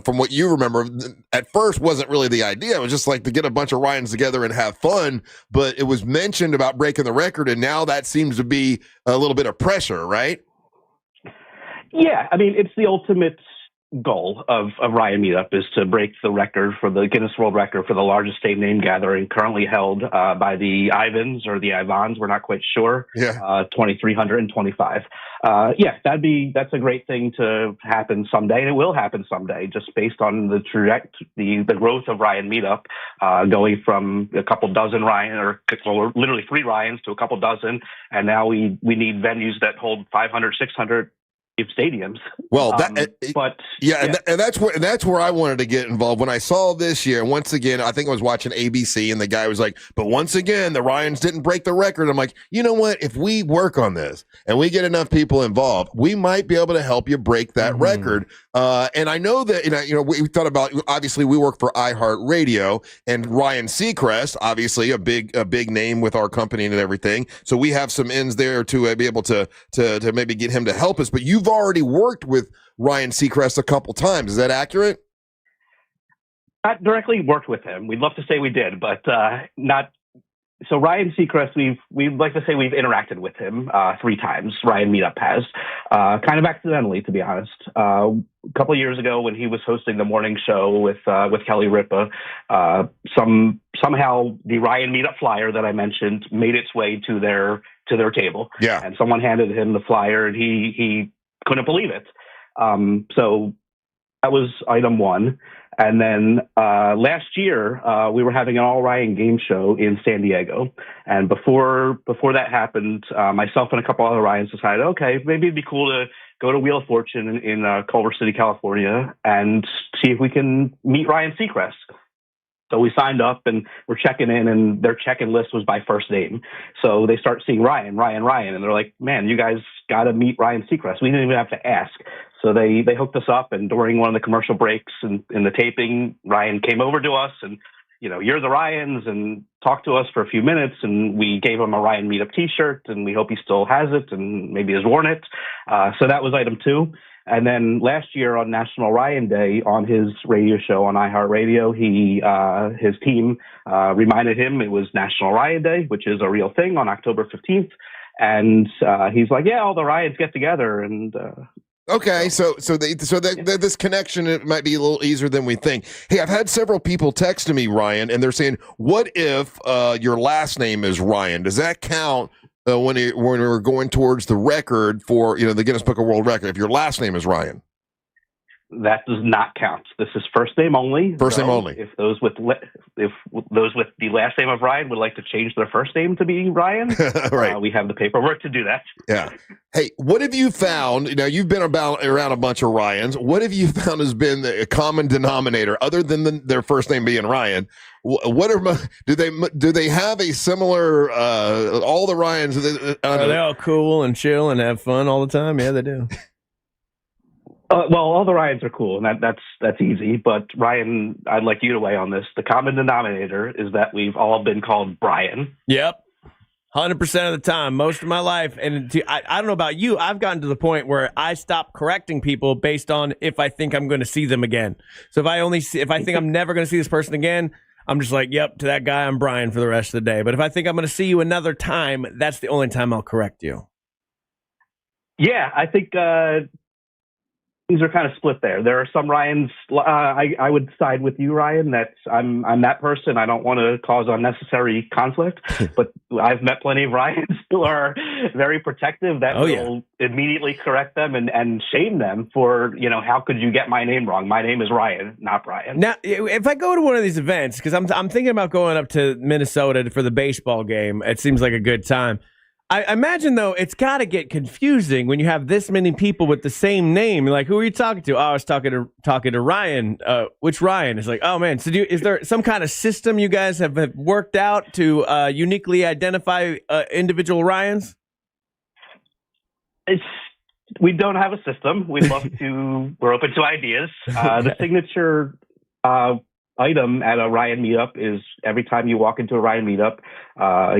Speaker 2: from what you remember, at first wasn't really the idea. It was just like to get a bunch of Ryans together and have fun. But it was mentioned about breaking the record. And now that seems to be a little bit of pressure, right?
Speaker 10: Yeah. I mean, it's the ultimate goal of Ryan Meetup is to break the record for the Guinness World Record for the largest state name gathering, currently held by the Ivans or the Ivans. We're not quite sure.
Speaker 2: Yeah.
Speaker 10: 2,325. That's a great thing to happen someday, and it will happen someday, just based on the growth of Ryan Meetup, going from a couple dozen literally 3 Ryans to a couple dozen, and now we need venues that hold 500, 600 stadiums.
Speaker 2: Well, and that's where I wanted to get involved when I saw this year. Once again, I think I was watching ABC, and the guy was like, "But once again, the Ryans didn't break the record." I'm like, you know what? If we work on this and we get enough people involved, we might be able to help you break that record. And I know that we thought about, obviously we work for iHeartRadio, and Ryan Seacrest, obviously a big name with our company and everything. So we have some ends there to be able to maybe get him to help us. But you've already worked with Ryan Seacrest a couple times. Is that accurate?
Speaker 10: Not directly worked with him. We'd love to say we did, but not. So Ryan Seacrest, we'd like to say we've interacted with him 3 times. Ryan Meetup has, kind of accidentally, to be honest. A couple of years ago, when he was hosting the morning show with Kelly Ripa, somehow the Ryan Meetup flyer that I mentioned made its way to their table.
Speaker 2: Yeah,
Speaker 10: and someone handed him the flyer, and he couldn't believe it. So that was item 1. And then last year, we were having an all Ryan game show in San Diego. And before that happened, myself and a couple other Ryans decided, okay, maybe it'd be cool to go to Wheel of Fortune in Culver City, California, and see if we can meet Ryan Seacrest. So we signed up, and we're checking in, and their check-in list was by first name. So they start seeing Ryan, and they're like, man, you guys got to meet Ryan Seacrest. We didn't even have to ask. So they hooked us up, and during one of the commercial breaks in the taping, Ryan came over to us and, you're the Ryans, and talked to us for a few minutes, and we gave him a Ryan Meetup t-shirt, and we hope he still has it and maybe has worn it. So that was item 2. And then last year on National Ryan Day, on his radio show on iHeartRadio, his team reminded him it was National Ryan Day, which is a real thing, on October 15th. And he's like, yeah, all the Ryans get together. And
Speaker 2: okay, so this connection, it might be a little easier than we think. Hey, I've had several people text to me, Ryan, and they're saying, what if your last name is Ryan? Does that count? When we're going towards the record for the Guinness Book of World Record, if your last name is Ryan,
Speaker 10: that does not count. This is first name only.
Speaker 2: First name only.
Speaker 10: If those with the last name of Ryan would like to change their first name to be Ryan,
Speaker 2: right?
Speaker 10: We have the paperwork to do that.
Speaker 2: Yeah. Hey, what have you found? You've been around a bunch of Ryans. What have you found has been the common denominator, other than their first name being Ryan? Do they have a similar? All the Ryans,
Speaker 1: are they all cool and chill and have fun all the time? Yeah, they do.
Speaker 10: Well, all the Ryans are cool, and that's easy. But Ryan, I'd like you to weigh on this. The common denominator is that we've all been called Brian.
Speaker 1: Yep. 100% of the time, most of my life. And I don't know about you, I've gotten to the point where I stop correcting people based on if I think I'm going to see them again. So if I think I'm never going to see this person again, I'm just like, yep, to that guy, I'm Brian for the rest of the day. But if I think I'm going to see you another time, that's the only time I'll correct you.
Speaker 10: Yeah, I think things are kind of split there. There are some Ryans. I would side with you, Ryan. That I'm that person. I don't want to cause unnecessary conflict. But I've met plenty of Ryans who are very protective. That will immediately correct them and shame them for, how could you get my name wrong? My name is Ryan, not Brian.
Speaker 1: Now, if I go to one of these events, because I'm thinking about going up to Minnesota for the baseball game, it seems like a good time. I imagine, though, it's got to get confusing when you have this many people with the same name. Like, who are you talking to? Oh, I was talking to Ryan. Which Ryan? It's like, oh, man. So is there some kind of system you guys have worked out to uniquely identify individual Ryans?
Speaker 10: We don't have a system. We'd love to. We're open to ideas. The signature item at a Ryan meetup is every time you walk into a Ryan meetup,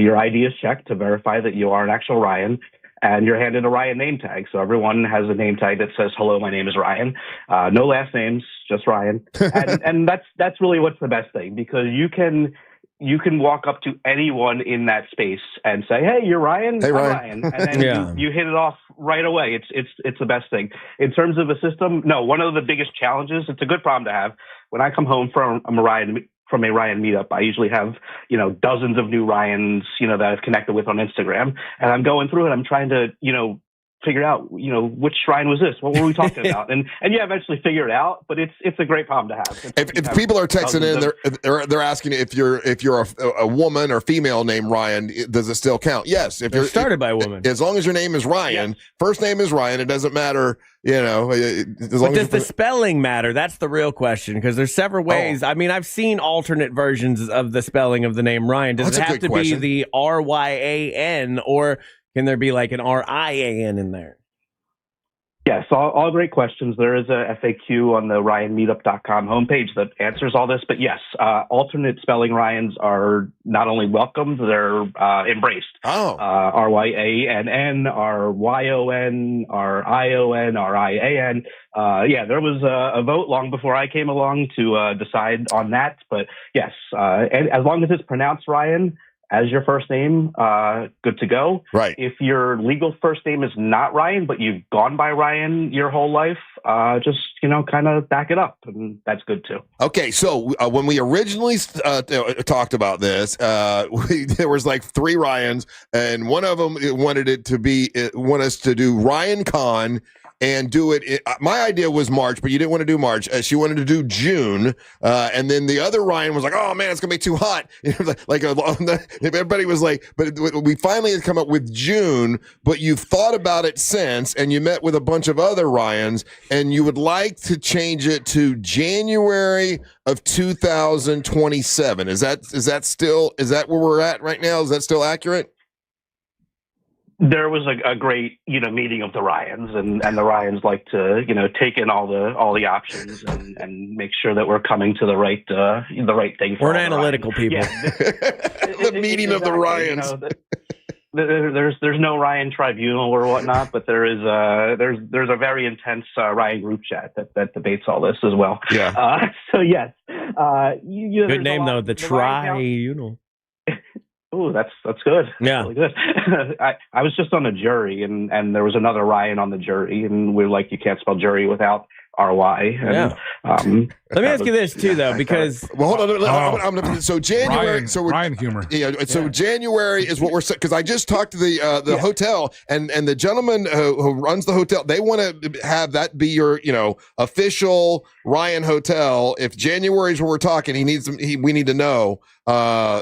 Speaker 10: your ID is checked to verify that you are an actual Ryan, and you're handed a Ryan name tag. So everyone has a name tag that says, hello, my name is Ryan. No last names, just Ryan. And that's really what's the best thing, because you can walk up to anyone in that space and say, hey, you're Ryan?
Speaker 2: Hey,
Speaker 10: I'm
Speaker 2: Ryan.
Speaker 10: And then you hit it off right away. It's the best thing. In terms of a system, no, one of the biggest challenges, it's a good problem to have. When I come home from a Ryan meetup, I usually have, dozens of new Ryans, that I've connected with on Instagram. And I'm going through it. I'm trying to, figure out, which Ryan was this? What were we talking about? And you eventually figure it out, but it's a great problem to have.
Speaker 2: If people are texting in, they're asking if you're a woman or female named Ryan, does it still count? Yes. If you're
Speaker 1: started by a woman,
Speaker 2: as long as your name is Ryan, first name is Ryan, it doesn't matter. As long
Speaker 1: does the spelling matter? That's the real question, because there's several ways. I mean, I've seen alternate versions of the spelling of the name Ryan. Does it have to be the RYAN, or can there be like an RIAN in there?
Speaker 10: Yes, all great questions. There is a FAQ on the RyanMeetup.com homepage that answers all this. But yes, alternate spelling Ryans are not only welcomed, they're embraced. RYANN, RYON, RION, RIAN. There was a vote long before I came along to decide on that. But yes, and as long as it's pronounced Ryan as your first name, good to go.
Speaker 2: Right.
Speaker 10: If your legal first name is not Ryan, but you've gone by Ryan your whole life, just, kind of back it up, and that's good too.
Speaker 2: Okay, so when we originally talked about this, there was like 3 Ryans, and one of them wanted us to do Ryan Con and do it. My idea was March, but you didn't want to do March. She wanted to do June, and then the other Ryan was like, "Oh man, it's gonna be too hot." Everybody was like, but we finally had come up with June. But you've thought about it since, and you met with a bunch of other Ryans, and you would like to change it to January of 2027. Is that where we're at right now? Is that still accurate?
Speaker 10: There was a great, meeting of the Ryans, and the Ryans like to, take in all the options and make sure that we're coming to the right thing.
Speaker 1: We're analytical people.
Speaker 10: Yeah.
Speaker 2: The meeting of the Ryans.
Speaker 10: There's no Ryan tribunal or whatnot, but there's a very intense Ryan group chat that debates all this as well.
Speaker 2: Yeah.
Speaker 10: So yes,
Speaker 1: good name though, the tribunal.
Speaker 10: Oh, that's good.
Speaker 1: Yeah,
Speaker 10: really good. I was just on a jury, and there was another Ryan on the jury, and we're like, you can't spell jury without RY. And,
Speaker 1: Let me ask you this too, though, because
Speaker 2: hold on. So January,
Speaker 4: Ryan, Ryan humor.
Speaker 2: Yeah. So January is what we're saying, because I just talked to the hotel, and the gentleman who runs the hotel. They want to have that be your official Ryan hotel. If January is what we're talking, we need to know.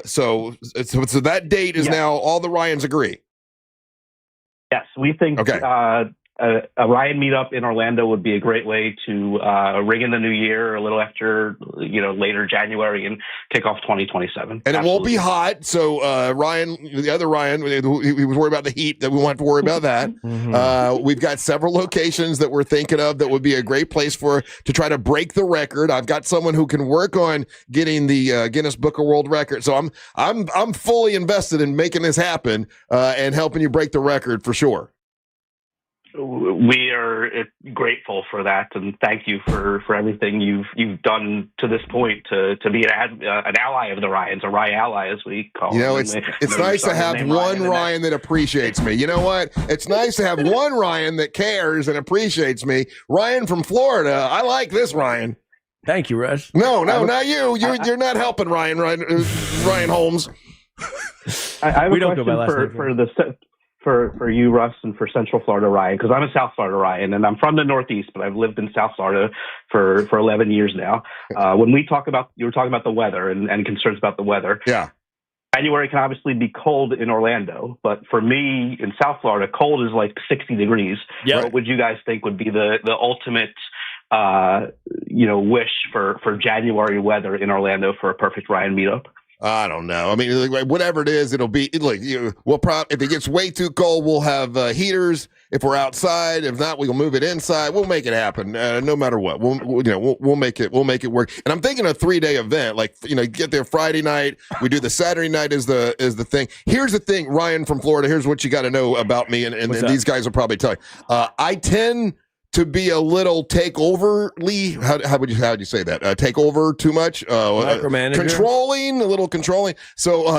Speaker 2: So that date is now all the Ryans agree.
Speaker 10: Yes, we think.
Speaker 2: Okay.
Speaker 10: a Ryan meetup in Orlando would be a great way to ring in the new year a little after, later January and kick off 2027.
Speaker 2: And it won't be hot. So Ryan, the other Ryan, he was worried about the heat. That we won't have to worry about that. We've got several locations that we're thinking of that would be a great place to try to break the record. I've got someone who can work on getting the Guinness Book of World Record. So I'm fully invested in making this happen and helping you break the record for sure.
Speaker 10: We are grateful for that, and thank you for everything you've done to this point to be an ally of the Ryans, a Rye ally as we call them.
Speaker 2: It's nice to have one Ryan that appreciates me. You know what? It's nice to have one Ryan that cares and appreciates me. Ryan from Florida. I like this Ryan.
Speaker 1: Thank you, Russ.
Speaker 2: No, not you. You're not helping Ryan Holmes.
Speaker 10: I have a question for you, Russ, and for Central Florida Ryan, because I'm a South Florida Ryan, and I'm from the Northeast, but I've lived in South Florida for 11 years now. When you were talking about the weather and concerns about the weather.
Speaker 2: Yeah.
Speaker 10: January can obviously be cold in Orlando, but for me in South Florida, cold is like 60 degrees.
Speaker 1: Yep.
Speaker 10: What would you guys think would be the ultimate wish for January weather in Orlando for a perfect Ryan meetup?
Speaker 2: I don't know. I mean, whatever it is, it'll be like if it gets way too cold, we'll have heaters. If we're outside, if not, we'll move it inside. We'll make it happen, no matter what. We'll make it work. And I'm thinking a 3-day event. Like get there Friday night. We do the Saturday night is the thing. Here's the thing, Ryan from Florida. Here's what you got to know about me, and these guys will probably tell you. I tend to be a little takeoverly. How would you say that? Take over too much.
Speaker 1: Micromanager.
Speaker 2: Controlling, a little controlling. So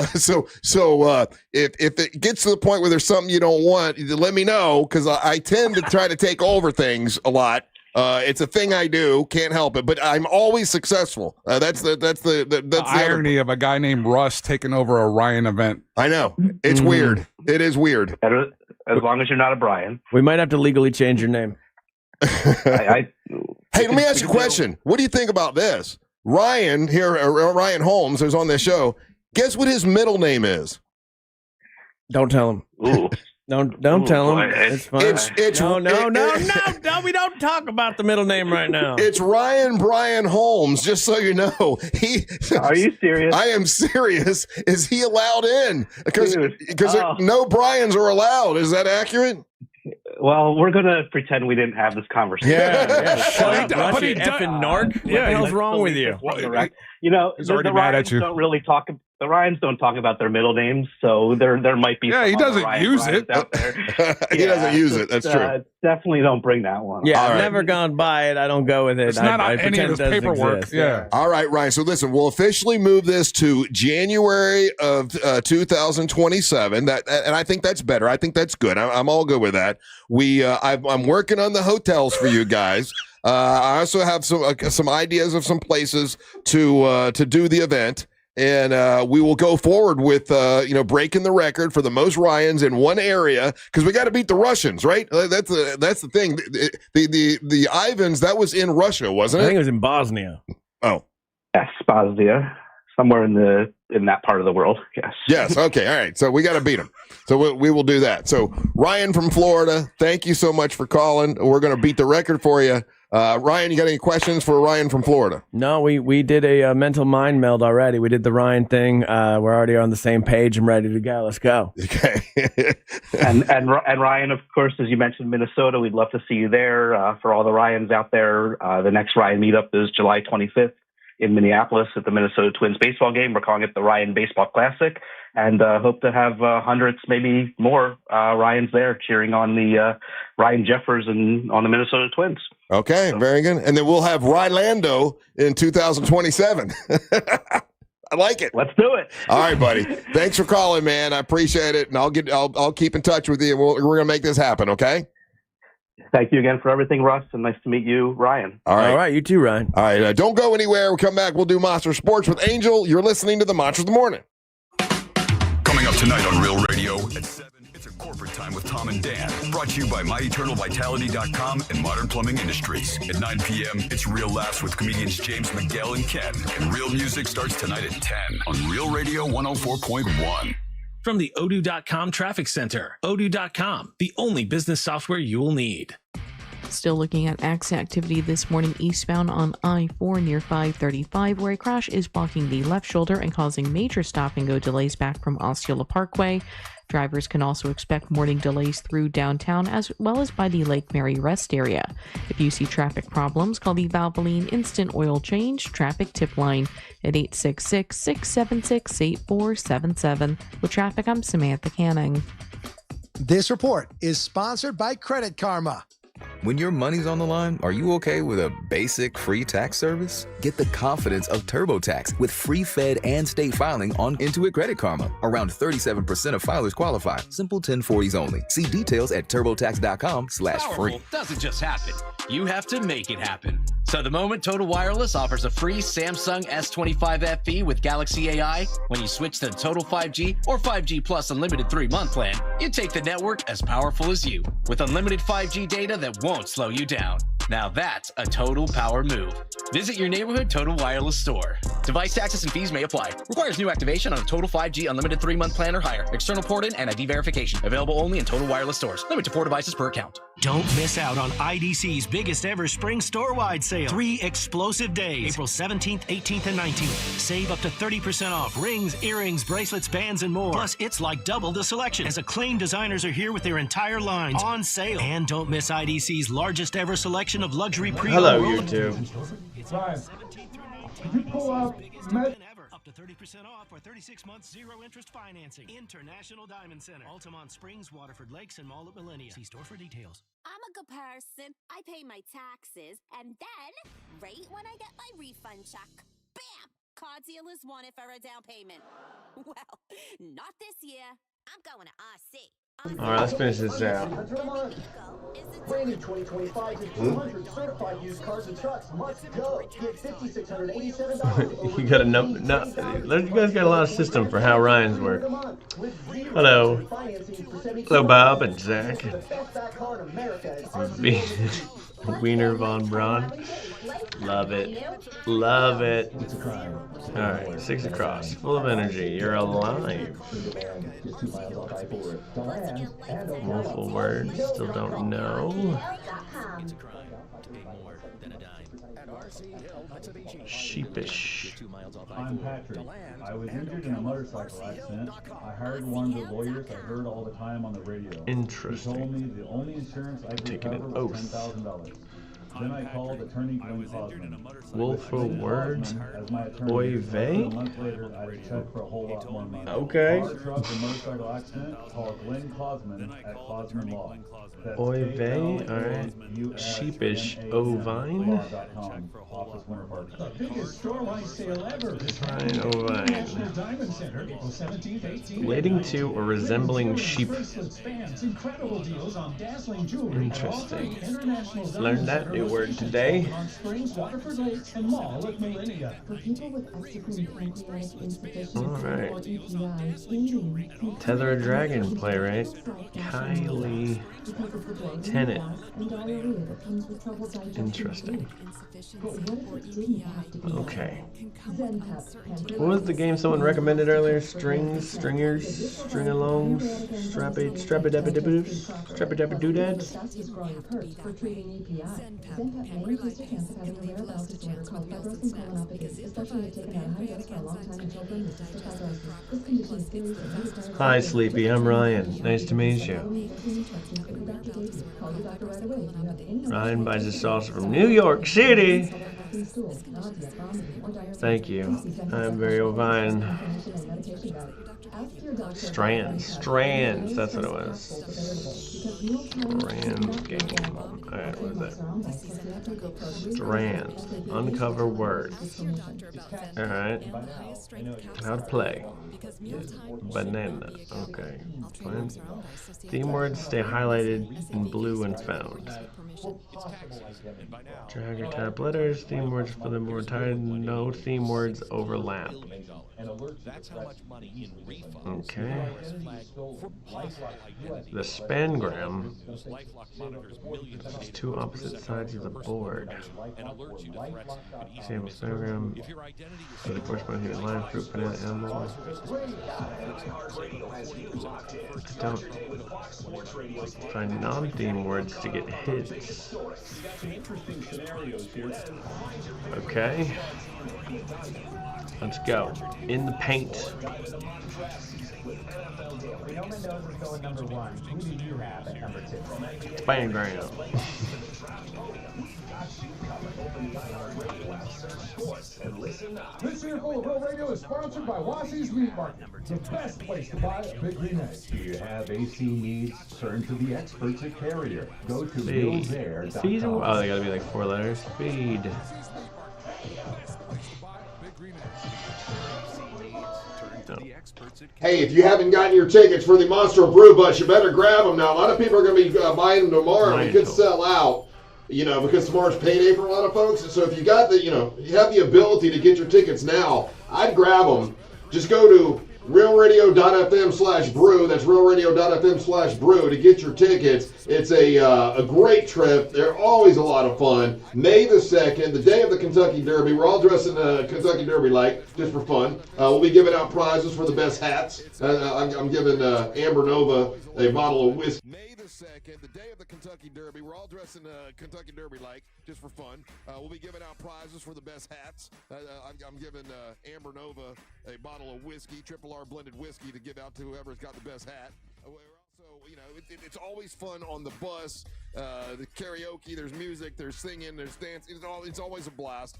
Speaker 2: if it gets to the point where there's something you don't want, let me know, because I tend to try to take over things a lot. It's a thing I do. Can't help it, but I'm always successful. That's the
Speaker 4: irony of a guy named Russ taking over a Ryan event.
Speaker 2: I know. It's weird. It is weird.
Speaker 10: As long as you're not a Brian.
Speaker 1: We might have to legally change your name.
Speaker 2: Hey, let me ask you a question. What do you think about this? Ryan here, Ryan Holmes, who's on this show. Guess what his middle name is?
Speaker 1: Don't tell him.
Speaker 10: Ooh.
Speaker 1: Don't tell him. It's fine.
Speaker 2: No.
Speaker 1: We don't talk about the middle name right now.
Speaker 2: It's Ryan Brian Holmes. Just so you know,
Speaker 10: Are you serious?
Speaker 2: I am serious. Is he allowed in? Because no Brians are allowed. Is that accurate?
Speaker 10: Well, we're going to pretend we didn't have this conversation.
Speaker 1: Yeah. Shut up, Rusty effing narc. What the hell's wrong with you?
Speaker 10: The Ryans don't really talk. The Ryans don't talk about their middle names, so there might be.
Speaker 4: Yeah, he doesn't use it.
Speaker 10: Out there.
Speaker 2: He doesn't use it. That's true.
Speaker 10: Definitely don't bring that one.
Speaker 1: Yeah, I've never gone by it. I don't go with it.
Speaker 4: It's not
Speaker 1: I
Speaker 4: any of his paperwork.
Speaker 1: Exist.
Speaker 4: Yeah.
Speaker 2: All right, Ryan. So listen, we'll officially move this to January of 2027. And I think that's better. I think that's good. I'm all good with that. I'm working on the hotels for you guys. I also have some ideas of some places to do the event. And we will go forward with breaking the record for the most Ryans in one area, because we got to beat the Russians, right? That's the thing. The Ivans, that was in Russia, wasn't it?
Speaker 1: I think it was in Bosnia.
Speaker 2: Oh,
Speaker 10: yes, Bosnia, somewhere in that part of the world. Yes.
Speaker 2: Yes. Okay. All right. So we got to beat them. So we will do that. So Ryan from Florida, thank you so much for calling. We're going to beat the record for you. Ryan, you got any questions for Ryan from Florida?
Speaker 1: No, we did a mental mind meld already. We did the Ryan thing. We're already on the same page and ready to go. Let's go.
Speaker 2: Okay.
Speaker 10: and Ryan, of course, as you mentioned, Minnesota, we'd love to see you there. For all the Ryans out there, the next Ryan meetup is July 25th in Minneapolis at the Minnesota Twins baseball game. We're calling it the Ryan Baseball Classic, and hope to have hundreds, maybe more, Ryans there cheering on the Ryan Jeffers and on the Minnesota Twins.
Speaker 2: Okay, very good. And then we'll have Rylando in 2027. I like it.
Speaker 10: Let's do it.
Speaker 2: All right, buddy. Thanks for calling, man. I appreciate it, and I'll keep in touch with you. We're gonna make this happen. Okay.
Speaker 10: Thank you again for everything, Russ, and nice to meet you, Ryan.
Speaker 2: All right.
Speaker 1: You too, Ryan.
Speaker 2: All right. Don't go anywhere. We'll come back. We'll do Monster Sports with Angel. You're listening to the Monsters of the Morning.
Speaker 3: Coming up tonight on Real Radio at 7, it's a corporate time with Tom and Dan. Brought to you by MyEternalVitality.com and Modern Plumbing Industries. At 9 p.m., it's Real Laughs with comedians James McGill and Ken. And Real Music starts tonight at 10 on Real Radio 104.1.
Speaker 21: from the Odoo.com Traffic Center. Odoo.com, the only business software you will need.
Speaker 5: Still looking at activity this morning eastbound on I-4 near 535, where a crash is blocking the left shoulder and causing major stop-and-go delays back from Osceola Parkway. Drivers can also expect morning delays through downtown as well as by the Lake Mary Rest area. If you see traffic problems, call the Valvoline Instant Oil Change Traffic Tip Line at 866-676-8477. With traffic, I'm Samantha Canning.
Speaker 16: This report is sponsored by Credit Karma.
Speaker 17: When your money's on the line, are you okay with a basic free tax service? Get the confidence of TurboTax with free Fed and state filing on Intuit Credit Karma. Around 37% of filers qualify. Simple 1040s only. See details at turbotax.com/free.
Speaker 18: Powerful doesn't just happen. You have to make it happen. So the moment Total Wireless offers a free Samsung S25 FE with Galaxy AI, when you switch to Total 5G or 5G Plus Unlimited 3-month plan, you take the network as powerful as you, with unlimited 5G data that won't slow you down. Now that's a total power move. Visit your neighborhood Total Wireless store. Device taxes and fees may apply. Requires new activation on a Total 5G Unlimited 3-month plan or higher. External port-in and ID verification. Available only in Total Wireless stores. Limit to 4 devices per account.
Speaker 19: Don't miss out on IDC's biggest ever spring store-wide sale. 3 explosive days, April 17th, 18th, and 19th. Save up to 30% off rings, earrings, bracelets, bands, and more. Plus, it's like double the selection, as acclaimed designers are here with their entire lines on sale. And don't miss IDC's largest ever selection of luxury pre-owned.
Speaker 1: Hello, YouTube.
Speaker 19: Could you pull up up to 30% off or 36 months zero interest financing. International Diamond Center, Altamont Springs, Waterford Lakes, and Mall at Millennia. See store for details.
Speaker 22: I'm a good person. I pay my taxes, and then, right when I get my refund check, bam! Car dealers want it for a down payment. Well, not this year. I'm going to RC.
Speaker 1: All right, let's finish this out.
Speaker 23: Brand new 2025 to 200 certified used cars and trucks. Let's go. Get $5,687.
Speaker 1: You got a number. No, you guys got a lot of system for how Ryan's work. Hello. Hello, Bob and Zach. Wiener von Braun. Love it. Love it. All right, 6 across. Full of energy. You're alive. Multiple words. Still don't know. Sheepish.
Speaker 24: I'm Patrick. I was injured in a motorcycle accident. I hired one of the lawyers I heard all the time on the radio.
Speaker 1: Interesting.
Speaker 24: He told me the only insurance I could cover was $10,000. Then I called attorney Glenn Cosman.
Speaker 1: Willful words. Oy vey.
Speaker 24: A month later, I checked for a whole lot more money.
Speaker 1: Okay.
Speaker 24: Car, truck, and motorcycle accident. Call Glenn Cosman at Cosman Law.
Speaker 1: Oy vey. All right. Sheepish. Ovine.
Speaker 24: The biggest store-wide sale ever.
Speaker 1: Ryan Ovine.
Speaker 24: National Diamond Center, April 17th, 18th.
Speaker 1: Relating to or resembling sheep.
Speaker 24: Incredible deals on dazzling jewelry.
Speaker 1: Interesting. Learned that new word today. Alright. Tether a Dragon playwright. Kylie Tennant. Interesting. Okay. What was the game someone recommended earlier? Stringers, string-alongs, strappy-dappy-doodads? Hi, Sleepy. I'm Ryan. Nice to meet you. Ryan buys his sauce from New York City. Thank you. I'm very ovine. Strands. That's what it was. Strands game. Alright, what is that? Strands. Uncover words. Alright. How to play. Banana. Okay. Fine. Theme words stay highlighted in blue and found. Drag or tap letters. Theme words for the more tired. No theme words overlap.
Speaker 24: That's how much money in refunds.
Speaker 1: Okay. The Spangram is two opposite sides of the board. Example Spangram. So the corresponding hidden line, fruit, banana, animal. Don't find non-theme words to get hits. Okay. Let's go. In the paint. Spangram.
Speaker 4: This earful of Real Radio is sponsored by Wassey's Meat Market, the best place to buy a big green egg.
Speaker 23: Do you have AC needs? Turn to the experts at Carrier. Go to
Speaker 1: Feed.
Speaker 23: BillsAir.com.
Speaker 1: Feed? Oh, they gotta be like 4 letters. Feed. No.
Speaker 2: Hey, if you haven't gotten your tickets for the Monster Brew Bus, you better grab them now. A lot of people are going to be buying them tomorrow. It could sell out, because tomorrow's payday for a lot of folks. And so if you got the, you have the ability to get your tickets now, I'd grab them. Just go to realradio.fm/brew. That's realradio.fm/brew to get your tickets. It's a great trip. They're always a lot of fun. May the 2nd, the day of the Kentucky Derby. We're all dressed in Kentucky Derby-like, just for fun. We'll be giving out prizes for the best hats. I'm giving Amber Nova a bottle of whiskey. May the 2nd, the day of the Kentucky Derby. We're all dressed in Kentucky Derby-like, just for fun. We'll be giving out prizes for the best hats. I'm giving Amber Nova a bottle of whiskey, Triple R blended whiskey, to give out to whoever's got the best hat. It's always fun on the bus. The karaoke, there's music, there's singing, there's dance. It's always a blast.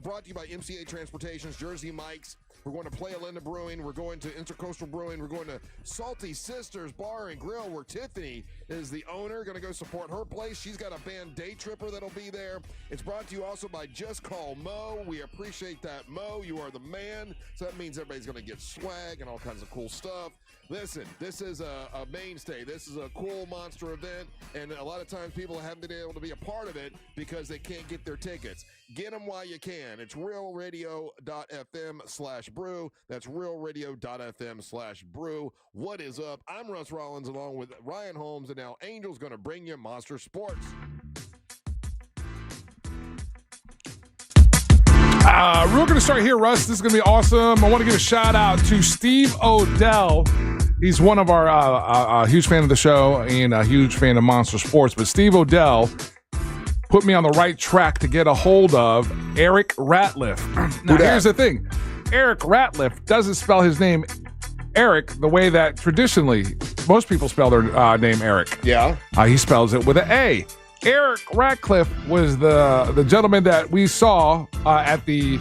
Speaker 2: Brought to you by MCA Transportation's Jersey Mike's. We're going to Playa Linda Brewing. We're going to Intercoastal Brewing. We're going to Salty Sisters Bar and Grill, where Tiffany is the owner. Going to go support her place. She's got a band Day Tripper that'll be there. It's brought to you also by Just Call Mo. We appreciate that, Mo. You are the man. So that means everybody's going to get swag and all kinds of cool stuff. Listen, this is a mainstay. This is a cool monster event, and a lot of times people haven't been able to be a part of it because they can't get their tickets. Get them while you can. It's realradio.fm/brew. That's realradio.fm/brew. What is up? I'm Russ Rollins along with Ryan Holmes, and now Angel's going to bring you Monster Sports.
Speaker 4: We're going to start here, Russ. This is going to be awesome. I want to give a shout out to Steve Odell. He's one of our a huge fan of the show and a huge fan of Monster Sports. But Steve Odell put me on the right track to get a hold of Eric Ratliff. Now, here's the thing. Eric Ratliff doesn't spell his name Eric the way that traditionally most people spell their name Eric.
Speaker 2: Yeah.
Speaker 4: He spells it with an A. Eric Ratcliffe was the gentleman that we saw at the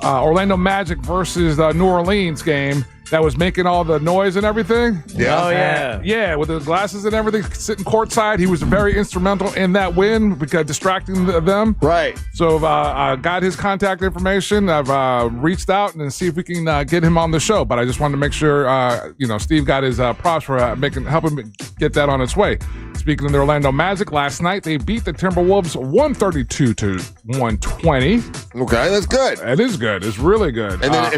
Speaker 4: Orlando Magic versus New Orleans game that was making all the noise and everything.
Speaker 2: Yeah.
Speaker 1: Oh, yeah.
Speaker 4: Yeah, with the glasses and everything, sitting courtside. He was very instrumental in that win because distracting them.
Speaker 2: Right.
Speaker 4: So I got his contact information. I've reached out and see if we can get him on the show. But I just wanted to make sure, Steve got his props for helping get that on its way. Speaking of the Orlando Magic, last night they beat the Timberwolves 132-120.
Speaker 2: Okay, that's good.
Speaker 4: That is good. It's really good.
Speaker 2: And then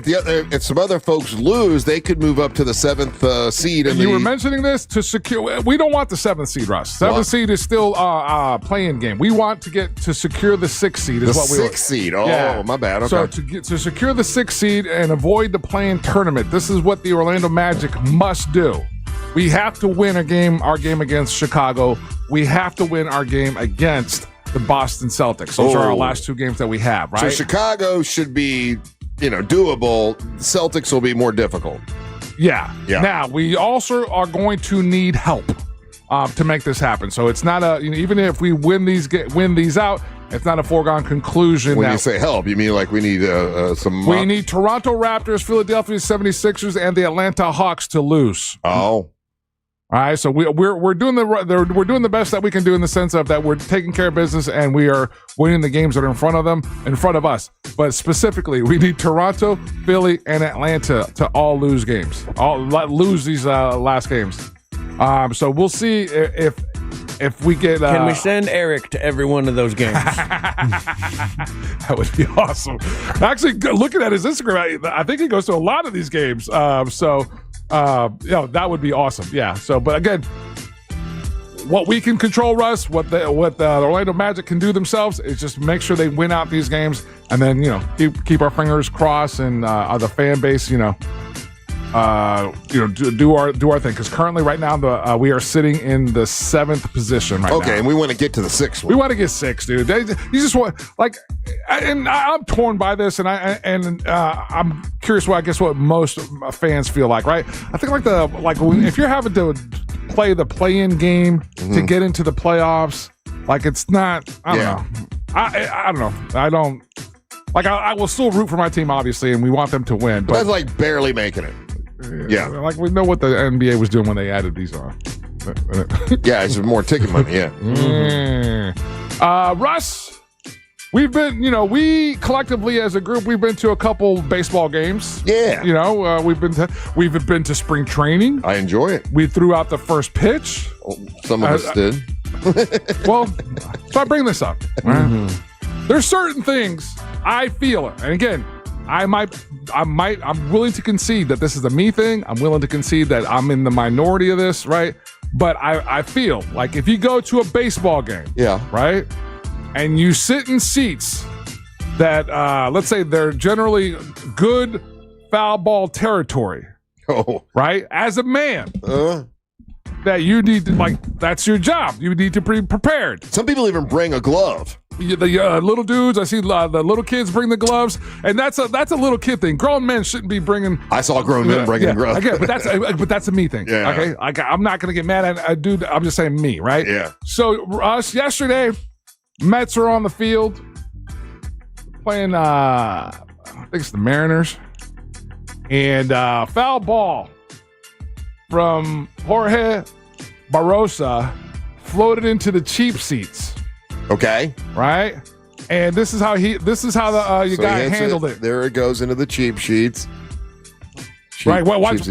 Speaker 2: if some other folks lose, they could move up to the 7th seed.
Speaker 4: You were mentioning this to secure. We don't want the 7th seed, Russ. 7th seed is still playing game. We want to get to secure the 6th seed. Is what we want.
Speaker 2: 6th seed. Oh, my bad. Okay.
Speaker 4: So to secure the 6th seed and avoid the play-in tournament, this is what the Orlando Magic must do. We have to win our game against Chicago. We have to win our game against the Boston Celtics. Those are our last 2 games that we have, right?
Speaker 2: So Chicago should be, doable. Celtics will be more difficult.
Speaker 4: Yeah. Now, we also are going to need help to make this happen. So it's not even if we win these out, it's not a foregone conclusion.
Speaker 2: When you say help, you mean like we need some...
Speaker 4: We need Toronto Raptors, Philadelphia 76ers, and the Atlanta Hawks to lose.
Speaker 2: Oh.
Speaker 4: All right, so we're doing the best that we can do in the sense of that we're taking care of business and we are winning the games that are in front of us. But specifically, we need Toronto, Philly, and Atlanta to all lose games, lose these last games. So we'll see if if we get,
Speaker 1: can we send Eric to every one of those games?
Speaker 4: That would be awesome. Actually, looking at his Instagram, I think he goes to a lot of these games. That would be awesome. Yeah. So, but again, what we can control, Russ, what the Orlando Magic can do themselves is just make sure they win out these games, and then keep our fingers crossed, and the fan base, do our thing. Because currently, right now, we are sitting in the 7th position right now.
Speaker 2: Okay, and we want to get to the 6th one.
Speaker 4: We want to get 6, dude. You just want and I'm torn by this, and I'm curious what most fans feel like. Right? I think if you're having to play the play-in game to get into the playoffs, it's not. I don't know. I don't know. I don't. I will still root for my team, obviously, and we want them to win. But
Speaker 2: that's barely making it. Yeah.
Speaker 4: We know what the NBA was doing when they added these on.
Speaker 2: Yeah, it's more ticket money, yeah.
Speaker 4: Russ, we've been, we collectively as a group, we've been to a couple baseball games.
Speaker 2: Yeah.
Speaker 4: We've been to spring training.
Speaker 2: I enjoy it.
Speaker 4: We threw out the first pitch.
Speaker 2: Some of us did.
Speaker 4: Well, so I bring this up. Right? There's certain things I feel, and again, I'm willing to concede that this is a me thing. I'm willing to concede that I'm in the minority of this, right? But I feel like if you go to a baseball game, right, and you sit in seats that, let's say they're generally good foul ball territory, right? As a man, that you need to, that's your job. You need to be prepared.
Speaker 2: Some people even bring a glove.
Speaker 4: The little dudes, I see the little kids bring the gloves, and that's a little kid thing. Grown men shouldn't be bringing.
Speaker 2: I saw grown men bringing gloves.
Speaker 4: Again, but that's a me thing.
Speaker 2: Yeah.
Speaker 4: Okay, I'm not gonna get mad at a dude. I'm just saying me, right?
Speaker 2: Yeah.
Speaker 4: So us yesterday, Mets are on the field playing. I think it's the Mariners, and foul ball from Jorge Barrosa floated into the cheap seats.
Speaker 2: Okay.
Speaker 4: Right? And this is how the guy handled it.
Speaker 2: There it goes into the cheap sheets.
Speaker 4: Right. Watch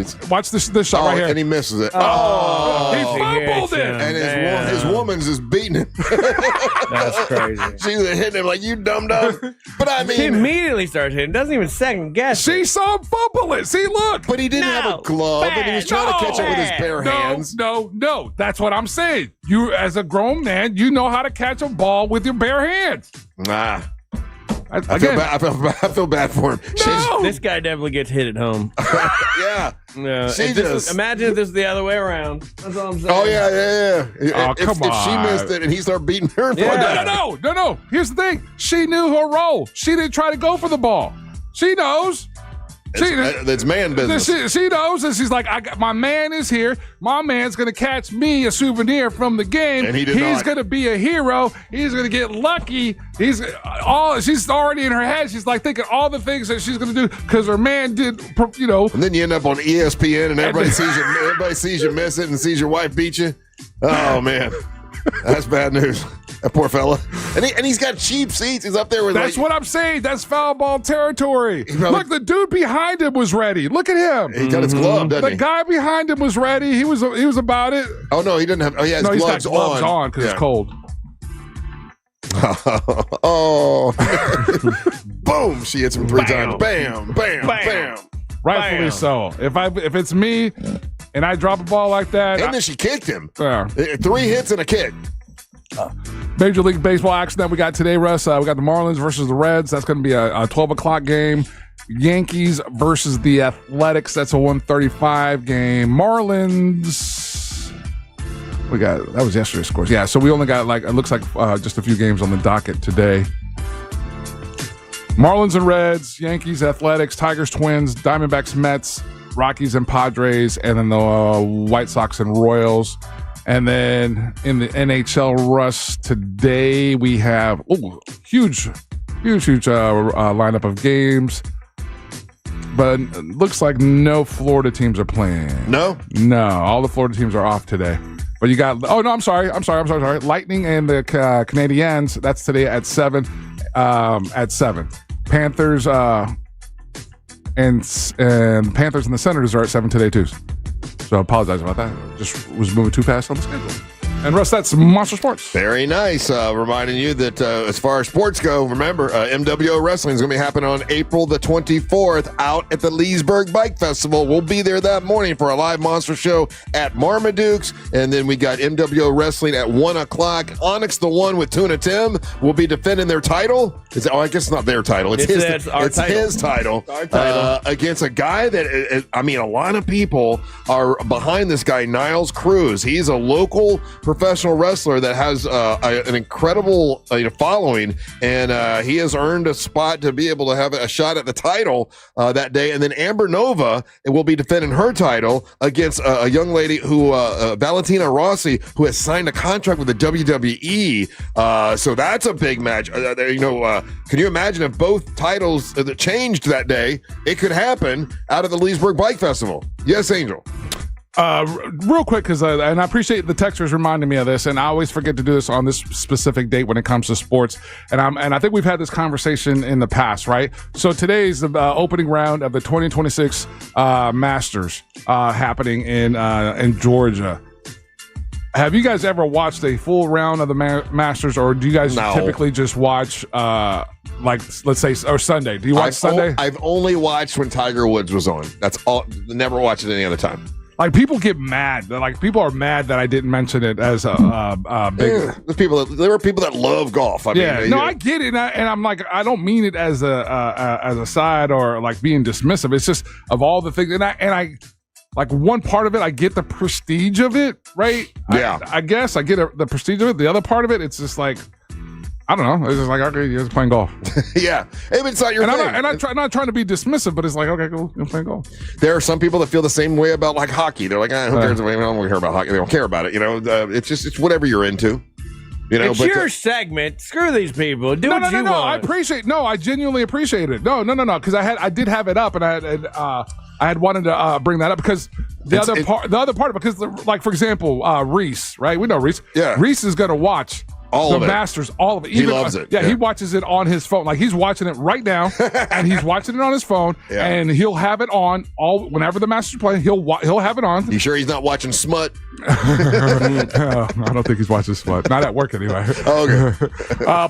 Speaker 4: this shot right here.
Speaker 2: And he misses it.
Speaker 4: He fumbled it.
Speaker 2: And his woman's is beating him.
Speaker 1: That's crazy.
Speaker 2: She's hitting him like, you dum-dum. But I mean,
Speaker 1: he immediately starts hitting. Doesn't even second guess.
Speaker 4: She saw him fumble it. See, look.
Speaker 2: But he didn't have a glove, and he was trying to catch it with his bare hands.
Speaker 4: No. That's what I'm saying. You, as a grown man, you know how to catch a ball with your bare hands.
Speaker 2: Nah. I feel bad for him.
Speaker 4: No.
Speaker 1: This guy definitely gets hit at home.
Speaker 2: Yeah.
Speaker 1: No.
Speaker 2: Imagine
Speaker 1: if this is the other way around. That's all I'm saying.
Speaker 2: Oh, yeah.
Speaker 4: Oh,
Speaker 2: if she missed it and he started beating her.
Speaker 4: No. Here's the thing. She knew her role. She didn't try to go for the ball. She knows.
Speaker 2: That's man business.
Speaker 4: She knows, and she's like, my man is here. My man's going to catch me a souvenir from the game.
Speaker 2: And
Speaker 4: he's going to be a hero. He's going to get lucky. She's already in her head. She's like thinking all the things that she's going to do because her man did,
Speaker 2: And then you end up on ESPN and everybody sees you miss it and sees your wife beat you. Oh, man. That's bad news. That poor fella. And he's got cheap seats. He's up there with
Speaker 4: That's what I'm saying. That's foul ball territory. Look, the dude behind him was ready. Look at him.
Speaker 2: He got his glove, doesn't he?
Speaker 4: The guy behind him was ready. He was about it.
Speaker 2: Oh, no, he didn't have. Oh, yeah,
Speaker 4: he's got gloves on because it's cold.
Speaker 2: Oh. Boom. She hits him 3 times. Bam, bam, bam.
Speaker 4: Rightfully so. If it's me and I drop a ball like that.
Speaker 2: And then she kicked him.
Speaker 4: Yeah.
Speaker 2: 3 hits and a kick.
Speaker 4: Major League Baseball action that we got today, Russ. We got the Marlins versus the Reds. That's going to be a 12 o'clock game. Yankees versus the Athletics. That's a 1:35 game. Marlins. That was yesterday's scores. Yeah, so we only got it looks like just a few games on the docket today. Marlins and Reds, Yankees, Athletics, Tigers, Twins, Diamondbacks, Mets, Rockies and Padres, and then the White Sox and Royals. And then in the NHL, Russ, today we have huge lineup of games. But it looks like no Florida teams are playing.
Speaker 2: No?
Speaker 4: No, all the Florida teams are off today. But you got, I'm sorry. Lightning and the Canadiens, that's today at 7. Panthers and Panthers and the Senators are at 7 today too. So I apologize about that. Just was moving too fast on the schedule. And Russ, that's Monster Sports.
Speaker 2: Very nice. Reminding you that as far as sports go, remember, MWO Wrestling is going to be happening on April the 24th out at the Leesburg Bike Festival. We'll be there that morning for a live monster show at Marmaduke's. And then we got MWO Wrestling at 1 o'clock. Onyx the One with Tuna Tim will be defending their title. I guess it's not their title. It's his title.
Speaker 1: Our title.
Speaker 2: Against a guy that, a lot of people are behind this guy, Niles Cruz. He's a local professional wrestler that has an incredible following, and he has earned a spot to be able to have a shot at the title that day. And then Amber Nova will be defending her title against a young lady who, Valentina Rossi, who has signed a contract with the WWE. So that's a big match. Can you imagine if both titles changed that day? It could happen out of the Leesburg Bike Festival. Yes, Angel.
Speaker 4: Real quick, because and I appreciate the texters reminding me of this, and I always forget to do this on this specific date when it comes to sports. And I think we've had this conversation in the past, right? So today's the opening round of the 2026 Masters happening in Georgia. Have you guys ever watched a full round of the Masters, or do you guys typically just watch let's say, or Sunday? Do you watch Sunday?
Speaker 2: I've only watched when Tiger Woods was on. That's all. Never watched it any other time.
Speaker 4: Like, people get mad. People are mad that I didn't mention it as a big.
Speaker 2: There were people that love golf. I
Speaker 4: get it, and I'm like, I don't mean it as a side or like being dismissive. It's just of all the things, and I like one part of it, I get the prestige of it, right?
Speaker 2: Yeah,
Speaker 4: I guess I get the prestige of it. The other part of it, it's just like, I don't know. It's just like, okay, you're just playing golf.
Speaker 2: Yeah. Maybe it's not your thing.
Speaker 4: I'm not trying to be dismissive, but it's like, okay, cool, you're playing golf.
Speaker 2: There are some people that feel the same way about like hockey. They're like, who cares? I don't care about hockey. They don't care about it. It's whatever you're into.
Speaker 1: It's your segment. Screw these people. Do what you want.
Speaker 4: I genuinely appreciate it. No. Because I did have it up, and I had wanted to bring that up because the other part, because like, for example, Reese, right? We know Reese. Yeah. Reese is going to watch all of the Masters, all of it.
Speaker 2: He loves it.
Speaker 4: Yeah, he watches it on his phone. Like, he's watching it right now, and he's watching it on his phone, and he'll have it on whenever the Masters play. He'll have it on.
Speaker 2: You sure he's not watching Smut?
Speaker 4: I don't think he's watching Smut. Not at work anyway.
Speaker 2: Oh, okay.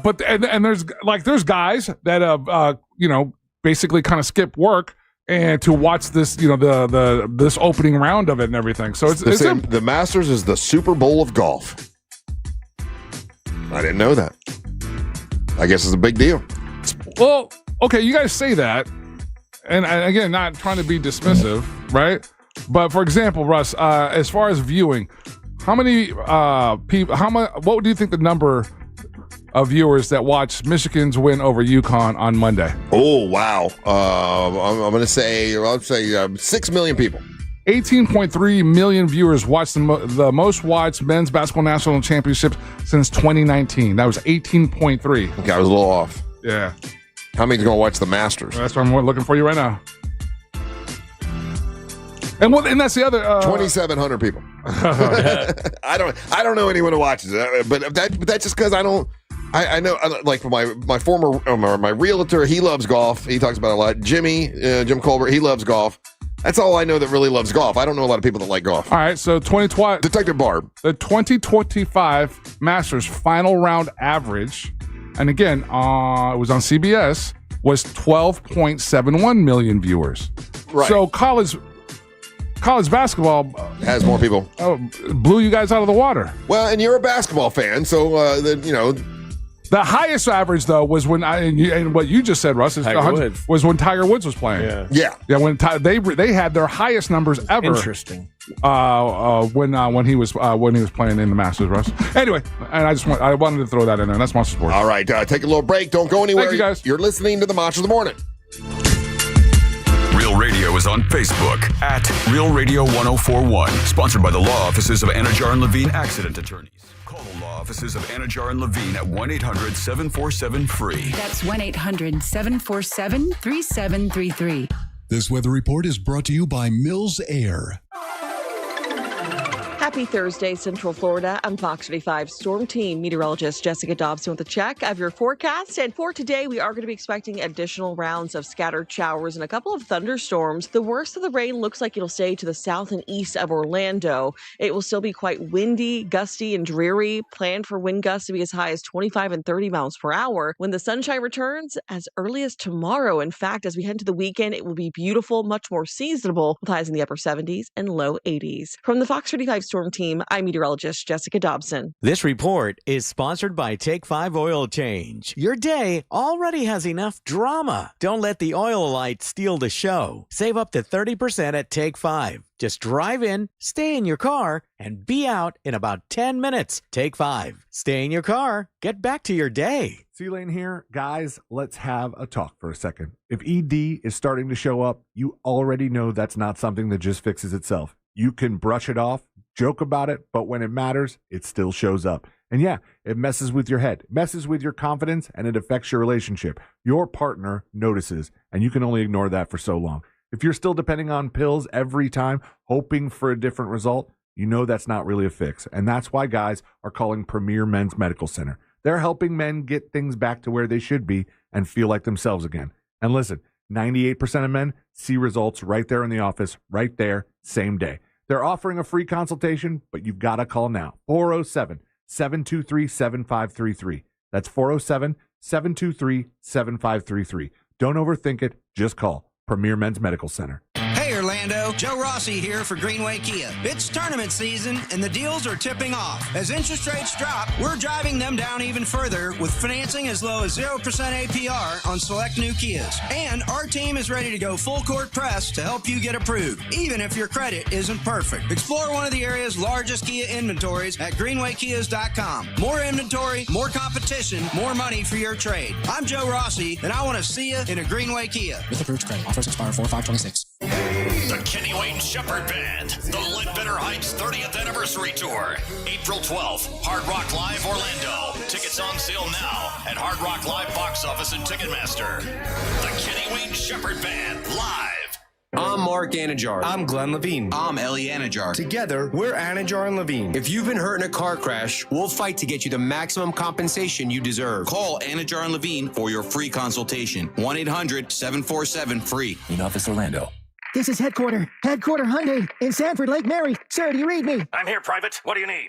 Speaker 4: But there's guys that have basically kind of skip work and to watch this, this opening round of it and everything. So
Speaker 2: the Masters is the Super Bowl of golf. I didn't know that. I guess it's a big deal.
Speaker 4: Well, okay, you guys say that, and again, not trying to be dismissive, right? But for example, Russ, as far as viewing, how many people? What do you think the number of viewers that watch Michigan's win over UConn on Monday?
Speaker 2: Oh, wow! I'm going to say, I'll say 6 million people.
Speaker 4: 18.3 million viewers watched the most watched men's basketball national championship since 2019. That was 18.3.
Speaker 2: Okay, I was a little off.
Speaker 4: Yeah.
Speaker 2: How many's going to watch the Masters?
Speaker 4: That's what I'm looking for you right now. And that's the other
Speaker 2: 2,700 people. I don't know anyone who watches it, but that's just because I know like my realtor, he loves golf. He talks about it a lot. Jim Colbert, he loves golf. That's all I know that really loves golf. I don't know a lot of people that like golf.
Speaker 4: All right, so
Speaker 2: Detective Barb.
Speaker 4: The 2025 Masters final round average, and again, it was on CBS, was 12.71 million viewers.
Speaker 2: Right.
Speaker 4: So college basketball
Speaker 2: has more people.
Speaker 4: Blew you guys out of the water.
Speaker 2: Well, and you're a basketball fan, so
Speaker 4: the highest average, though, was when and what you just said, Russ, was when Tiger Woods was playing.
Speaker 2: Yeah.
Speaker 4: When they had their highest numbers ever.
Speaker 1: Interesting.
Speaker 4: When he was playing in the Masters, Russ. Anyway, and I wanted to throw that in there. That's Monster Sports.
Speaker 2: All right, take a little break. Don't go anywhere.
Speaker 4: Thank you, guys.
Speaker 2: You're listening to the Monster of the Morning.
Speaker 3: Real Radio is on Facebook at Real Radio 1041. Sponsored by the law offices of Anajar and Levine Accident Attorneys. Call the law offices of Anajar and Levine at 1-800-747-FREE.
Speaker 6: That's 1-800-747-3733.
Speaker 7: This weather report is brought to you by Mills Air.
Speaker 6: Happy Thursday, Central Florida. I'm Fox 35 Storm Team meteorologist Jessica Dobson with a check of your forecast. And for today, we are going to be expecting additional rounds of scattered showers and a couple of thunderstorms. The worst of the rain looks like it'll stay to the south and east of Orlando. It will still be quite windy, gusty, and dreary. Plan for wind gusts to be as high as 25 and 30 miles per hour when the sunshine returns as early as tomorrow. In fact, as we head into the weekend, it will be beautiful, much more seasonable, with highs in the upper 70s and low 80s. From the Fox 35 Storm Team, I'm meteorologist Jessica Dobson.
Speaker 7: This report is sponsored by Take 5 Oil Change. Your day already has enough drama. Don't let the oil light steal the show. Save up to 30% at Take 5. Just drive in, stay in your car, and be out in about 10 minutes. Take 5. Stay in your car. Get back to your day.
Speaker 8: C-Lane here. Guys, let's have a talk for a second. If ED is starting to show up, you already know that's not something that just fixes itself. You can brush it off, joke about it, but when it matters, it still shows up. And yeah, it messes with your head, messes with your confidence, and it affects your relationship. Your partner notices, and you can only ignore that for so long. If you're still depending on pills every time, hoping for a different result, you know that's not really a fix. And that's why guys are calling Premier Men's Medical Center. They're helping men get things back to where they should be and feel like themselves again. And listen, 98% of men see results right there in the office, right there, same day. They're offering a free consultation, but you've got to call now. 407-723-7533. That's 407-723-7533. Don't overthink it. Just call Premier Men's Medical Center.
Speaker 11: Hey Orlando, Joe Rossi here for Greenway Kia. It's tournament season and the deals are tipping off. As interest rates drop, we're driving them down even further with financing as low as 0% APR on select new Kias. And our team is ready to go full court press to help you get approved, even if your credit isn't perfect. Explore one of the area's largest Kia inventories at greenwaykias.com. More inventory, more competition, more money for your trade. I'm Joe Rossi and I want to see you in a Greenway Kia.
Speaker 12: With approved credit. Offers expire 4/5/26.
Speaker 14: The Kenny Wayne Sheppard Band, the Ledbetter Heights 30th Anniversary Tour, April 12th, Hard Rock Live Orlando. Tickets on sale now at Hard Rock Live Box Office and Ticketmaster. The Kenny Wayne Sheppard Band, live.
Speaker 25: I'm Mark Anajar. I'm Glenn Levine. I'm Ellie Anajar. Together, we're Anajar and Levine. If you've been hurt in a car crash, we'll fight to get you the maximum compensation you deserve. Call Anajar and Levine for your free consultation. 1-800-747-FREE.
Speaker 12: In Office Orlando.
Speaker 23: This is Headquarter Hyundai in Sanford, Lake Mary. Sir, do you read me?
Speaker 14: I'm here, Private. What do you need?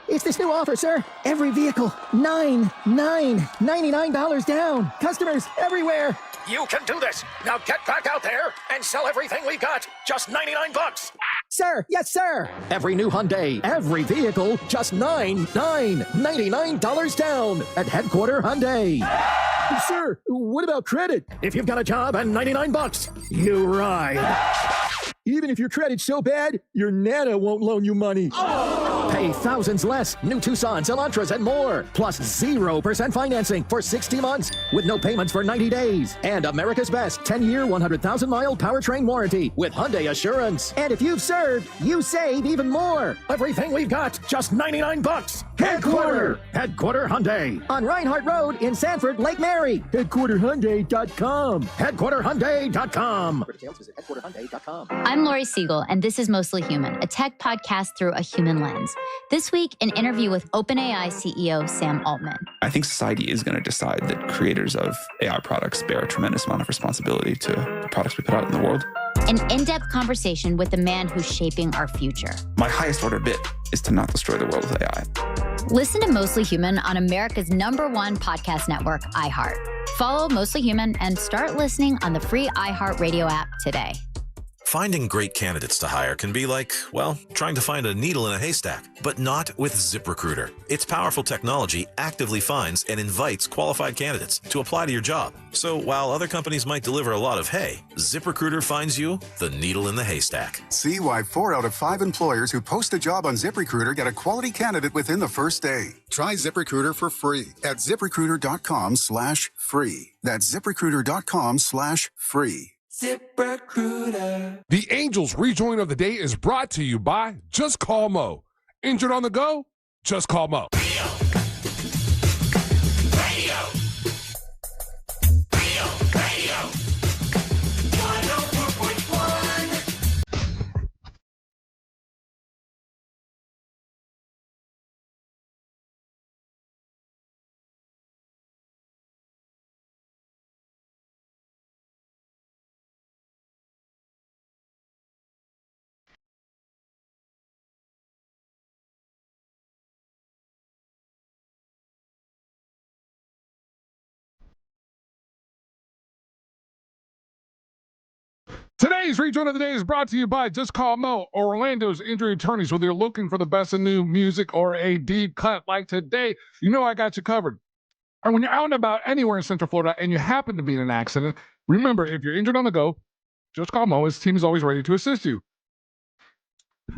Speaker 23: It's this new offer, sir. Every vehicle, $99 down. Customers everywhere.
Speaker 14: You can do this. Now get back out there and sell everything we've got. Just $99.
Speaker 23: Sir, yes, sir.
Speaker 26: Every new Hyundai, every vehicle, just $99 down at Headquarter Hyundai.
Speaker 23: Sir, what about credit?
Speaker 26: If you've got a job and $99, you ride.
Speaker 23: Even if your credit's so bad, your Nana won't loan you money.
Speaker 26: Pay thousands less. New Tucsons, Elantras, and more. Plus 0% financing for 60 months with no payments for 90 days. And America's best 10-year, 100,000-mile powertrain warranty with Hyundai Assurance.
Speaker 23: And if you've served, you save even more.
Speaker 26: Everything we've got, just $99. Headquarter Hyundai.
Speaker 23: On Reinhardt Road in Sanford, Lake Mary. HeadquarterHyundai.com.
Speaker 26: HeadquarterHyundai.com.
Speaker 23: For details, visit HeadquarterHyundai.com.
Speaker 27: I'm Lori Siegel, and this is Mostly Human, a tech podcast through a human lens. This week, an interview with OpenAI CEO Sam Altman.
Speaker 28: I think society is going to decide that creators of AI products bear a tremendous amount of responsibility to the products we put out in the world.
Speaker 27: An in-depth conversation with the man who's shaping our future.
Speaker 28: My highest order bit is to not destroy the world with AI.
Speaker 27: Listen to Mostly Human on America's #1 podcast network, iHeart. Follow Mostly Human and start listening on the free iHeartRadio app today.
Speaker 29: Finding great candidates to hire can be like, well, trying to find a needle in a haystack, but not with ZipRecruiter. Its powerful technology actively finds and invites qualified candidates to apply to your job. So while other companies might deliver a lot of hay, ZipRecruiter finds you the needle in the haystack.
Speaker 30: See why 4 out of 5 employers who post a job on ZipRecruiter get a quality candidate within the first day. Try ZipRecruiter for free at ZipRecruiter.com/free. That's ZipRecruiter.com/free.
Speaker 4: ZipRecruiter. The Angels rejoin of the day is brought to you by Just Call Mo. Injured on the go? Just call Mo. Today's Rejoin of the Day is brought to you by Just Call Mo, Orlando's injury attorneys. Whether you're looking for the best in new music or a deep cut like today, you know I got you covered. And when you're out and about anywhere in Central Florida and you happen to be in an accident, remember, if you're injured on the go, Just Call Mo. His team is always ready to assist you.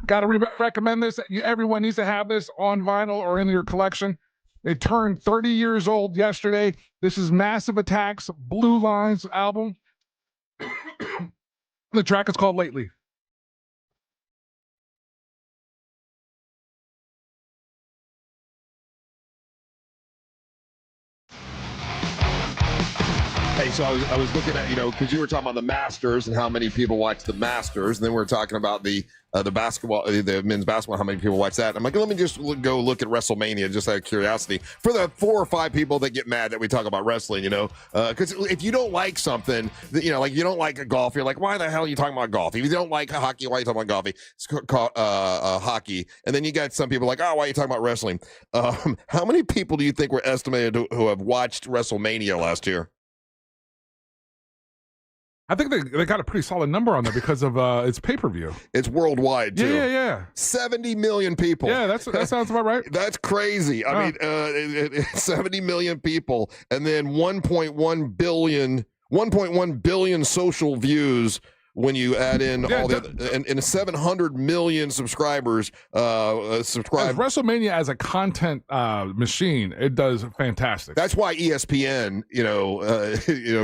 Speaker 4: Got to recommend this. Everyone needs to have this on vinyl or in your collection. It turned 30 years old yesterday. This is Massive Attack's Blue Lines album. The track is called Lately.
Speaker 2: Hey, so I was looking at, because you were talking about the Masters and how many people watch the Masters, and then we were talking about the basketball, the men's basketball, how many people watch that. I'm like, let me just go look at WrestleMania just out of curiosity for the 4 or 5 people that get mad that we talk about wrestling, because if you don't like something, like you don't like golf, you're like, why the hell are you talking about golf? If you don't like hockey, why are you talking about golf? It's called hockey. And then you got some people like, oh, why are you talking about wrestling? How many people do you think were estimated who have watched WrestleMania last year?
Speaker 4: I think they got a pretty solid number on there because of its pay-per-view.
Speaker 2: It's worldwide, too.
Speaker 4: Yeah.
Speaker 2: 70 million people.
Speaker 4: Yeah, that sounds about right.
Speaker 2: That's crazy. I mean, 70 million people, and then 1.1 billion social views when you add in all the other, and 700 million subscribers subscribe.
Speaker 4: As WrestleMania as a content machine, it does fantastic.
Speaker 2: That's why ESPN,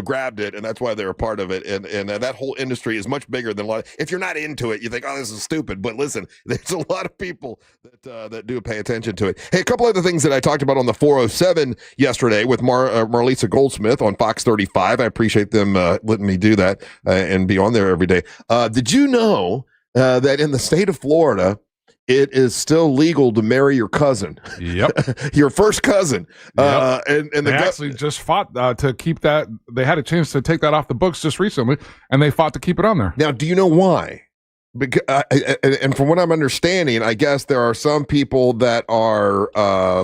Speaker 2: grabbed it, and that's why they're a part of it. And that whole industry is much bigger than a lot. If you're not into it, you think, oh, this is stupid. But listen, there's a lot of people that do pay attention to it. Hey, a couple other things that I talked about on the 407 yesterday with Marlisa Goldsmith on Fox 35. I appreciate them letting me do that and be on there every day. Did you know that in the state of Florida, it is still legal to marry your cousin?
Speaker 4: Yep.
Speaker 2: Your first cousin.
Speaker 4: Yep.
Speaker 2: And
Speaker 4: they actually just fought to keep that. They had a chance to take that off the books just recently, and they fought to keep it on there.
Speaker 2: Now, do you know why? Because, and from what I'm understanding, I guess there are some people that are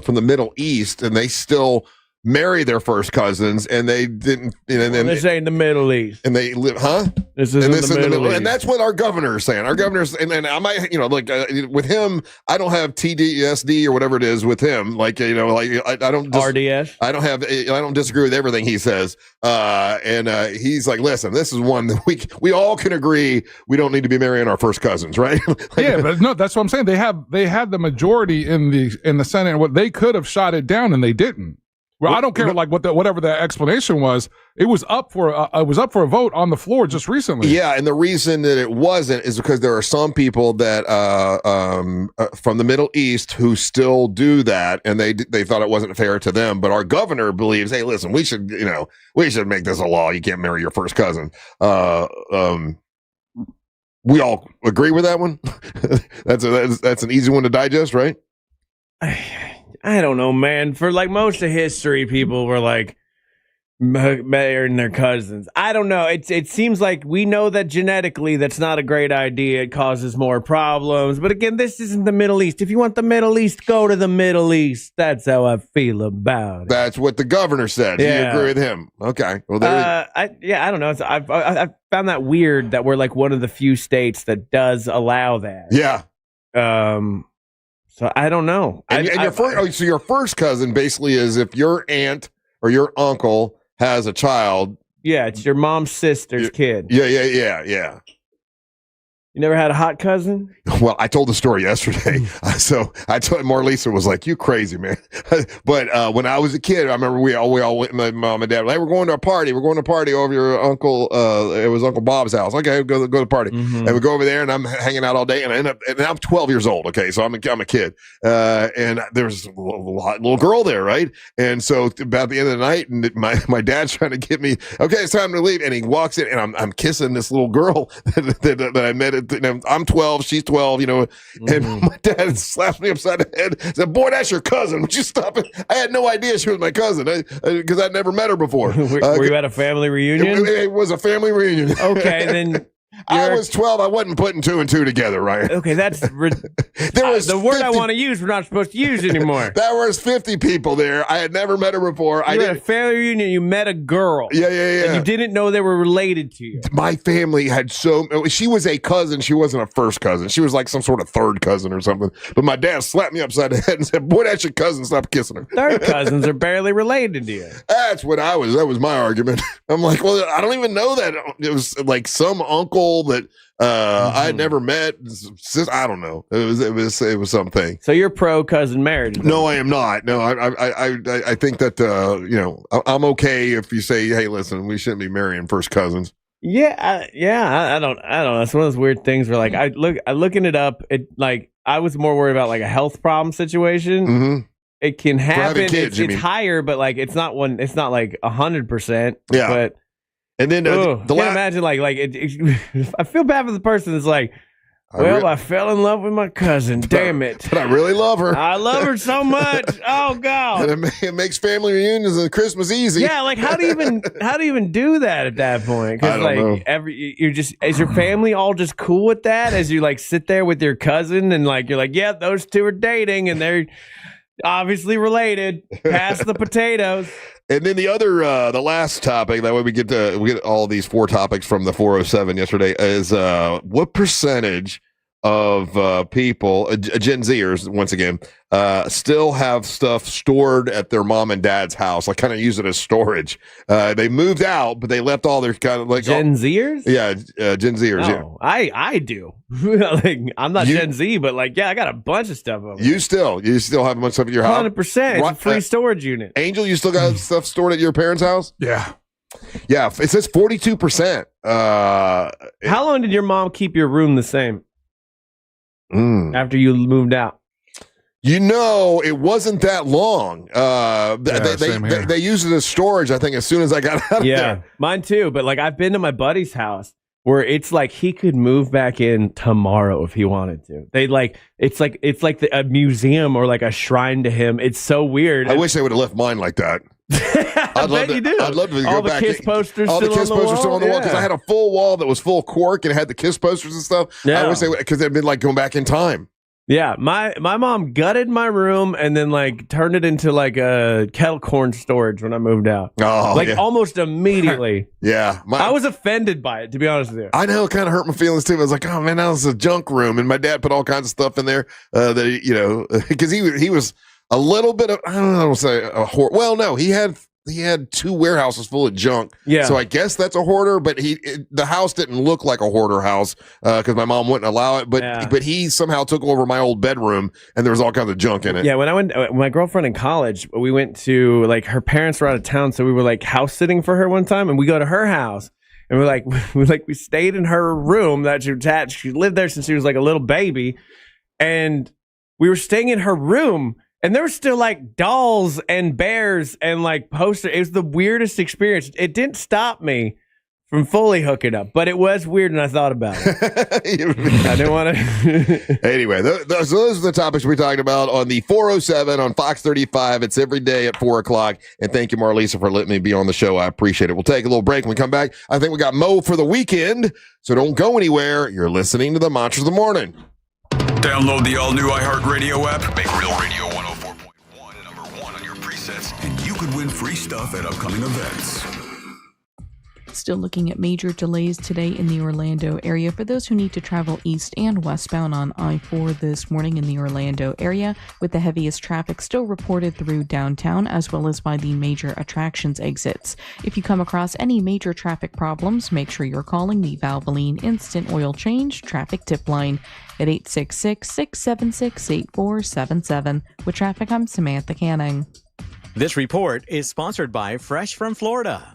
Speaker 2: from the Middle East, and they still marry their first cousins, and they didn't.
Speaker 1: This ain't the Middle East,
Speaker 2: and they live, huh?
Speaker 1: This is the Middle East,
Speaker 2: and that's what our governor is saying. Our governor's, and I might, with him, I don't have TDSD or whatever it is with him. I don't
Speaker 1: RDS.
Speaker 2: I don't disagree with everything he says. And he's like, listen, this is one that we all can agree we don't need to be marrying our first cousins, right?
Speaker 4: Yeah, but no, that's what I'm saying. They had the majority in the Senate, and what they could have shot it down, and they didn't. Well, I don't care whatever the explanation was. It was up for a vote on the floor just recently.
Speaker 2: Yeah, and the reason that it wasn't is because there are some people that from the Middle East who still do that, and they thought it wasn't fair to them. But our governor believes, hey, listen, we should make this a law. You can't marry your first cousin. We all agree with that one. That's an easy one to digest, right?
Speaker 1: I don't know, man. For most of history, people were marrying their cousins. I don't know. It seems like we know that genetically that's not a great idea. It causes more problems. But again, this isn't the Middle East. If you want the Middle East, go to the Middle East. That's how I feel about it.
Speaker 2: That's what the governor said. Yeah. You agree with him? Okay. Well,
Speaker 1: I don't know. I found that weird that we're one of the few states that does allow that.
Speaker 2: Yeah.
Speaker 1: So I don't know.
Speaker 2: So your first cousin basically is if your aunt or your uncle has a child.
Speaker 1: Yeah, it's your mom's sister's kid.
Speaker 2: Yeah.
Speaker 1: You never had a hot cousin?
Speaker 2: Well, I told the story yesterday. So I told Marlisa was like, you crazy, man. But when I was a kid, I remember we all went, my mom and dad were like, hey, we're going to a party. We're going to a party over your uncle. It was Uncle Bob's house. Okay, go to the party. Mm-hmm. And we go over there, and I'm hanging out all day, and and I'm 12 years old. Okay, so I'm a kid. And there's a little girl there, right? And so about the end of the night, and my dad's trying to get me, okay, it's time to leave. And he walks in, and I'm kissing this little girl that I met at I'm 12, she's 12, and my dad slaps me upside the head, said, boy, that's your cousin. Would you stop it? I had no idea she was my cousin because I'd never met her before.
Speaker 1: Were you at a family reunion?
Speaker 2: It was a family reunion.
Speaker 1: Okay, then
Speaker 2: I was 12. I wasn't putting 2 and 2 together, right?
Speaker 1: Okay, that's
Speaker 2: there was
Speaker 1: the word I want to use. We're not supposed to use anymore.
Speaker 2: There was 50 people there. I had never met her before.
Speaker 1: You had a family reunion. You met a girl.
Speaker 2: Yeah.
Speaker 1: And you didn't know they were related to you.
Speaker 2: My family had she was a cousin. She wasn't a first cousin. She was like some sort of third cousin or something. But my dad slapped me upside the head and said, "Boy, that's your cousin. Stop kissing her."
Speaker 1: Third cousins are barely related to you.
Speaker 2: That's what I was. That was my argument. I'm like, well, I don't even know that. It was like some uncle that I had never met. I don't know. It was something.
Speaker 1: So you're pro cousin marriage?
Speaker 2: No, I am not. No, I think that I'm okay if you say, hey, listen, we shouldn't be marrying first cousins.
Speaker 1: Yeah, I don't know. It's one of those weird things where like I looking it up. It like I was more worried about like a health problem situation.
Speaker 2: Mm-hmm.
Speaker 1: It can happen.
Speaker 2: Kids,
Speaker 1: it's higher, but like it's not like 100%.
Speaker 2: Yeah.
Speaker 1: But
Speaker 2: and then
Speaker 1: can't imagine like I feel bad for the person that's like, I fell in love with my cousin. Damn it!
Speaker 2: But I really love her.
Speaker 1: I love her so much. Oh God!
Speaker 2: And it makes family reunions and Christmas easy.
Speaker 1: Yeah, like how do you even do that at that point?
Speaker 2: I don't know.
Speaker 1: Is your family all just cool with that? As you like sit there with your cousin and like you're like, yeah, those two are dating and they're obviously related. Pass the potatoes.
Speaker 2: And then the other, the last topic, that way we get all these 4 topics from the 407 yesterday, is what percentage of people, Gen Zers, once again, still have stuff stored at their mom and dad's house, like kind of use it as storage. They moved out, but they left all their kind of like
Speaker 1: Gen Zers?
Speaker 2: Yeah, Gen Zers.
Speaker 1: Oh, yeah. I do. Like, I'm not Gen Z, but like, yeah, I got a bunch of stuff over
Speaker 2: You still have a bunch of stuff at your house?
Speaker 1: 100%. It's a free storage unit.
Speaker 2: Angel, you still got stuff stored at your parents' house?
Speaker 4: Yeah.
Speaker 2: Yeah, it says 42%.
Speaker 1: How long did your mom keep your room the same? After you moved out?
Speaker 2: It wasn't that long. They used it as storage, I think, as soon as I got out of there.
Speaker 1: Yeah, mine too. But like, I've been to my buddy's house where it's like he could move back in tomorrow if he wanted to. It's like a museum or like a shrine to him. It's so weird.
Speaker 2: I wish they would have left mine like that.
Speaker 1: I'd love to
Speaker 2: go back.
Speaker 1: The Kiss posters
Speaker 2: all the Kiss posters still on the wall because I had a full wall that was full of cork and it had the Kiss posters and stuff.
Speaker 1: Yeah.
Speaker 2: I wish because they'd been like going back in time.
Speaker 1: Yeah, my mom gutted my room and then like turned it into like a kettle corn storage when I moved out.
Speaker 2: Oh,
Speaker 1: like almost immediately.
Speaker 2: Yeah,
Speaker 1: I was offended by it, to be honest with you.
Speaker 2: I know, it kind of hurt my feelings too. I was like, oh man, that was a junk room, and my dad put all kinds of stuff in there that because he was a little bit of, I don't know, say a hoarder. Well, no, he had 2 warehouses full of junk.
Speaker 1: Yeah.
Speaker 2: So I guess that's a hoarder, but the house didn't look like a hoarder house because my mom wouldn't allow it. But he somehow took over my old bedroom and there was all kinds of junk in it.
Speaker 1: Yeah. When I went, my girlfriend in college, we went to like her parents were out of town, so we were like house sitting for her one time, and we go to her house. And we stayed in her room that she attached. She lived there since she was like a little baby, and we were staying in her room. And there were still like dolls and bears and like posters. It was the weirdest experience. It didn't stop me from fully hooking up, but it was weird and I thought about it. I didn't want to.
Speaker 2: Anyway, those are the topics we talked about on the 407 on Fox 35. It's every day at 4 o'clock. And thank you, Marlisa, for letting me be on the show. I appreciate it. We'll take a little break. When we come back, I think we got Mo for the weekend. So don't go anywhere. You're listening to the Monsters of the Morning.
Speaker 3: Download the all-new iHeartRadio app. Make Real Radio 104.1 number 1 on your presets, and you could win free stuff at upcoming events.
Speaker 5: Still looking at major delays today in the Orlando area for those who need to travel east and westbound on I-4 this morning in the Orlando area, with the heaviest traffic still reported through downtown as well as by the major attractions exits. If you come across any major traffic problems, make sure you're calling the Valvoline Instant Oil Change Traffic Tip Line at 866-676-8477. With traffic, I'm Samantha Canning.
Speaker 7: This report is sponsored by Fresh from Florida.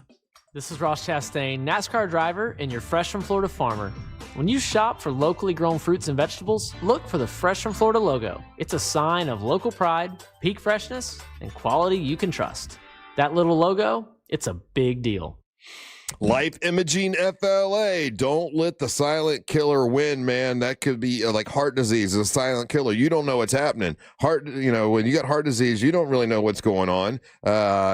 Speaker 9: This is Ross Chastain, NASCAR driver and your Fresh from Florida farmer. When you shop for locally grown fruits and vegetables, look for the Fresh from Florida logo. It's a sign of local pride, peak freshness, and quality you can trust. That little logo, it's a big deal.
Speaker 2: Life Imaging FLA. Don't let the silent killer win, man. That could be like heart disease is a silent killer. You don't know what's happening. When you got heart disease, you don't really know what's going on.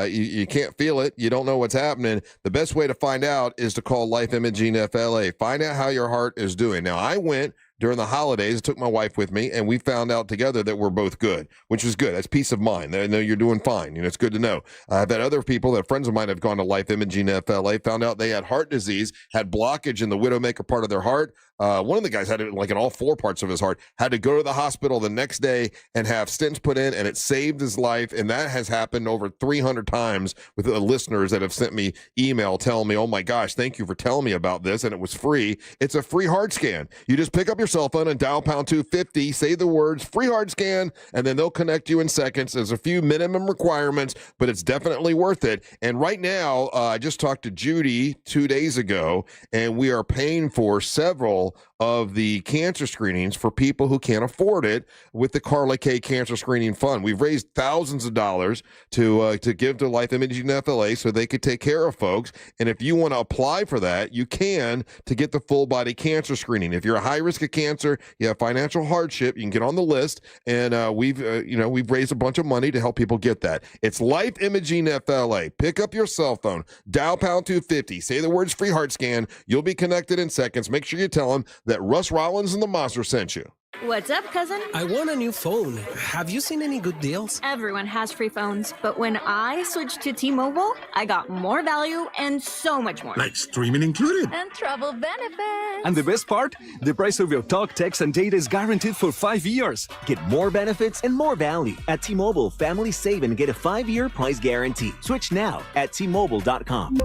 Speaker 2: You can't feel it. You don't know what's happening. The best way to find out is to call Life Imaging FLA. Find out how your heart is doing. Now, I went during the holidays, took my wife with me, and we found out together that we're both good, which is good. That's peace of mind. I know you're doing fine. It's good to know. I've had other people, that friends of mine have gone to Life Imaging FLA, found out they had heart disease, had blockage in the widowmaker part of their heart. One of the guys had it like in all four parts of his heart, had to go to the hospital the next day and have stents put in, and it saved his life. And that has happened over 300 times with listeners that have sent me email telling me, oh my gosh, thank you for telling me about this. And it was free. It's a free heart scan. You just pick up your cell phone and dial pound 250, say the words free heart scan, and then they'll connect you in seconds. There's a few minimum requirements, but it's definitely worth it. And right now, I just talked to Judy 2 days ago, and we are paying for several of the cancer screenings for people who can't afford it with the Carla K Cancer Screening Fund. We've raised thousands of dollars to give to Life Imaging FLA so they could take care of folks. And if you want to apply for that, you can, to get the full body cancer screening. If you're a high risk of cancer, you have financial hardship, you can get on the list. And we've raised a bunch of money to help people get that. It's Life Imaging FLA. Pick up your cell phone, dial pound 250, say the words free heart scan. You'll be connected in seconds. Make sure you tell them that Russ Rollins and the Monster sent you.
Speaker 10: What's up, cousin?
Speaker 13: I want a new phone. Have you seen any good deals?
Speaker 10: Everyone has free phones, but when I switched to T-Mobile, I got more value and so much more.
Speaker 15: Like streaming included.
Speaker 10: And travel benefits.
Speaker 16: And the best part? The price of your talk, text, and data is guaranteed for 5 years.
Speaker 17: Get more benefits and more value. At T-Mobile, families save and get a 5-year price guarantee. Switch now at T-Mobile.com.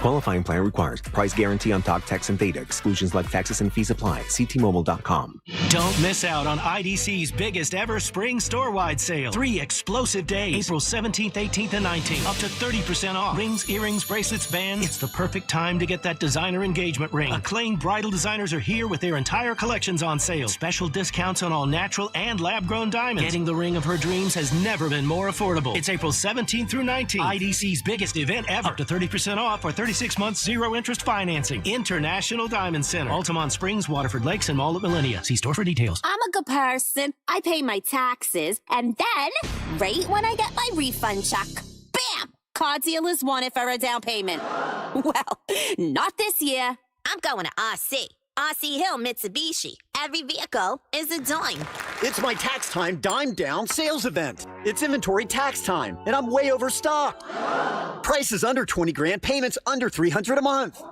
Speaker 17: Qualifying plan requires price guarantee on talk, text, and data. Exclusions like taxes and fees apply. See T-Mobile.com.
Speaker 18: Don't miss out on IDC's biggest ever spring store-wide sale. 3 explosive days, April 17th, 18th, and 19th. Up to 30% off. Rings, earrings, bracelets, bands. It's the perfect time to get that designer engagement ring. Acclaimed bridal designers are here with their entire collections on sale. Special discounts on all natural and lab-grown diamonds. Getting the ring of her dreams has never been more affordable. It's April 17th through 19th. IDC's biggest event ever. Up to 30% off or 36 months zero-interest financing. International Diamond Center. Altamont Springs, Waterford Lakes, and Mall at Millennia. See store for details.
Speaker 19: I'm a good person. I pay my taxes, and then, right when I get my refund check, bam! Car dealers want it for a down payment. Well, not this year. I'm going to RC. RC Hill Mitsubishi. Every vehicle is a dime.
Speaker 20: It's my tax time dime down sales event. It's inventory tax time, and I'm way overstocked. Prices under 20 grand, payments under $300 a month.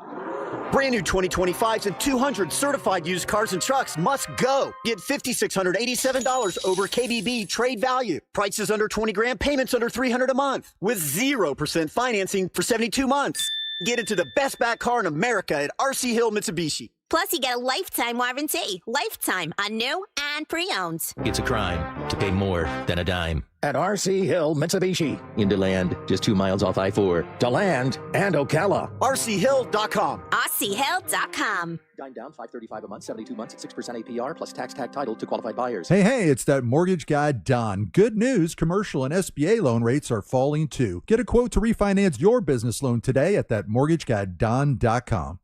Speaker 20: Brand new 2025s and 200 certified used cars and trucks must go. Get $5,687 over KBB trade value. Prices under 20 grand, payments under $300 a month. With 0% financing for 72 months. Get into the best back car in America at RC Hill Mitsubishi.
Speaker 19: Plus, you get a lifetime warranty. Lifetime on new and pre-owned.
Speaker 21: It's a crime to pay more than a dime.
Speaker 26: At RC Hill Mitsubishi.
Speaker 21: In DeLand, just 2 miles off I-4.
Speaker 26: DeLand and Ocala.
Speaker 20: RCHill.com.
Speaker 19: RCHill.com.
Speaker 26: Dime down, $535 a month, 72 months at 6% APR, plus tax tag title to qualified buyers.
Speaker 22: Hey, it's that mortgage guy, Don. Good news, commercial and SBA loan rates are falling too. Get a quote to refinance your business loan today at thatmortgageguyDon.com.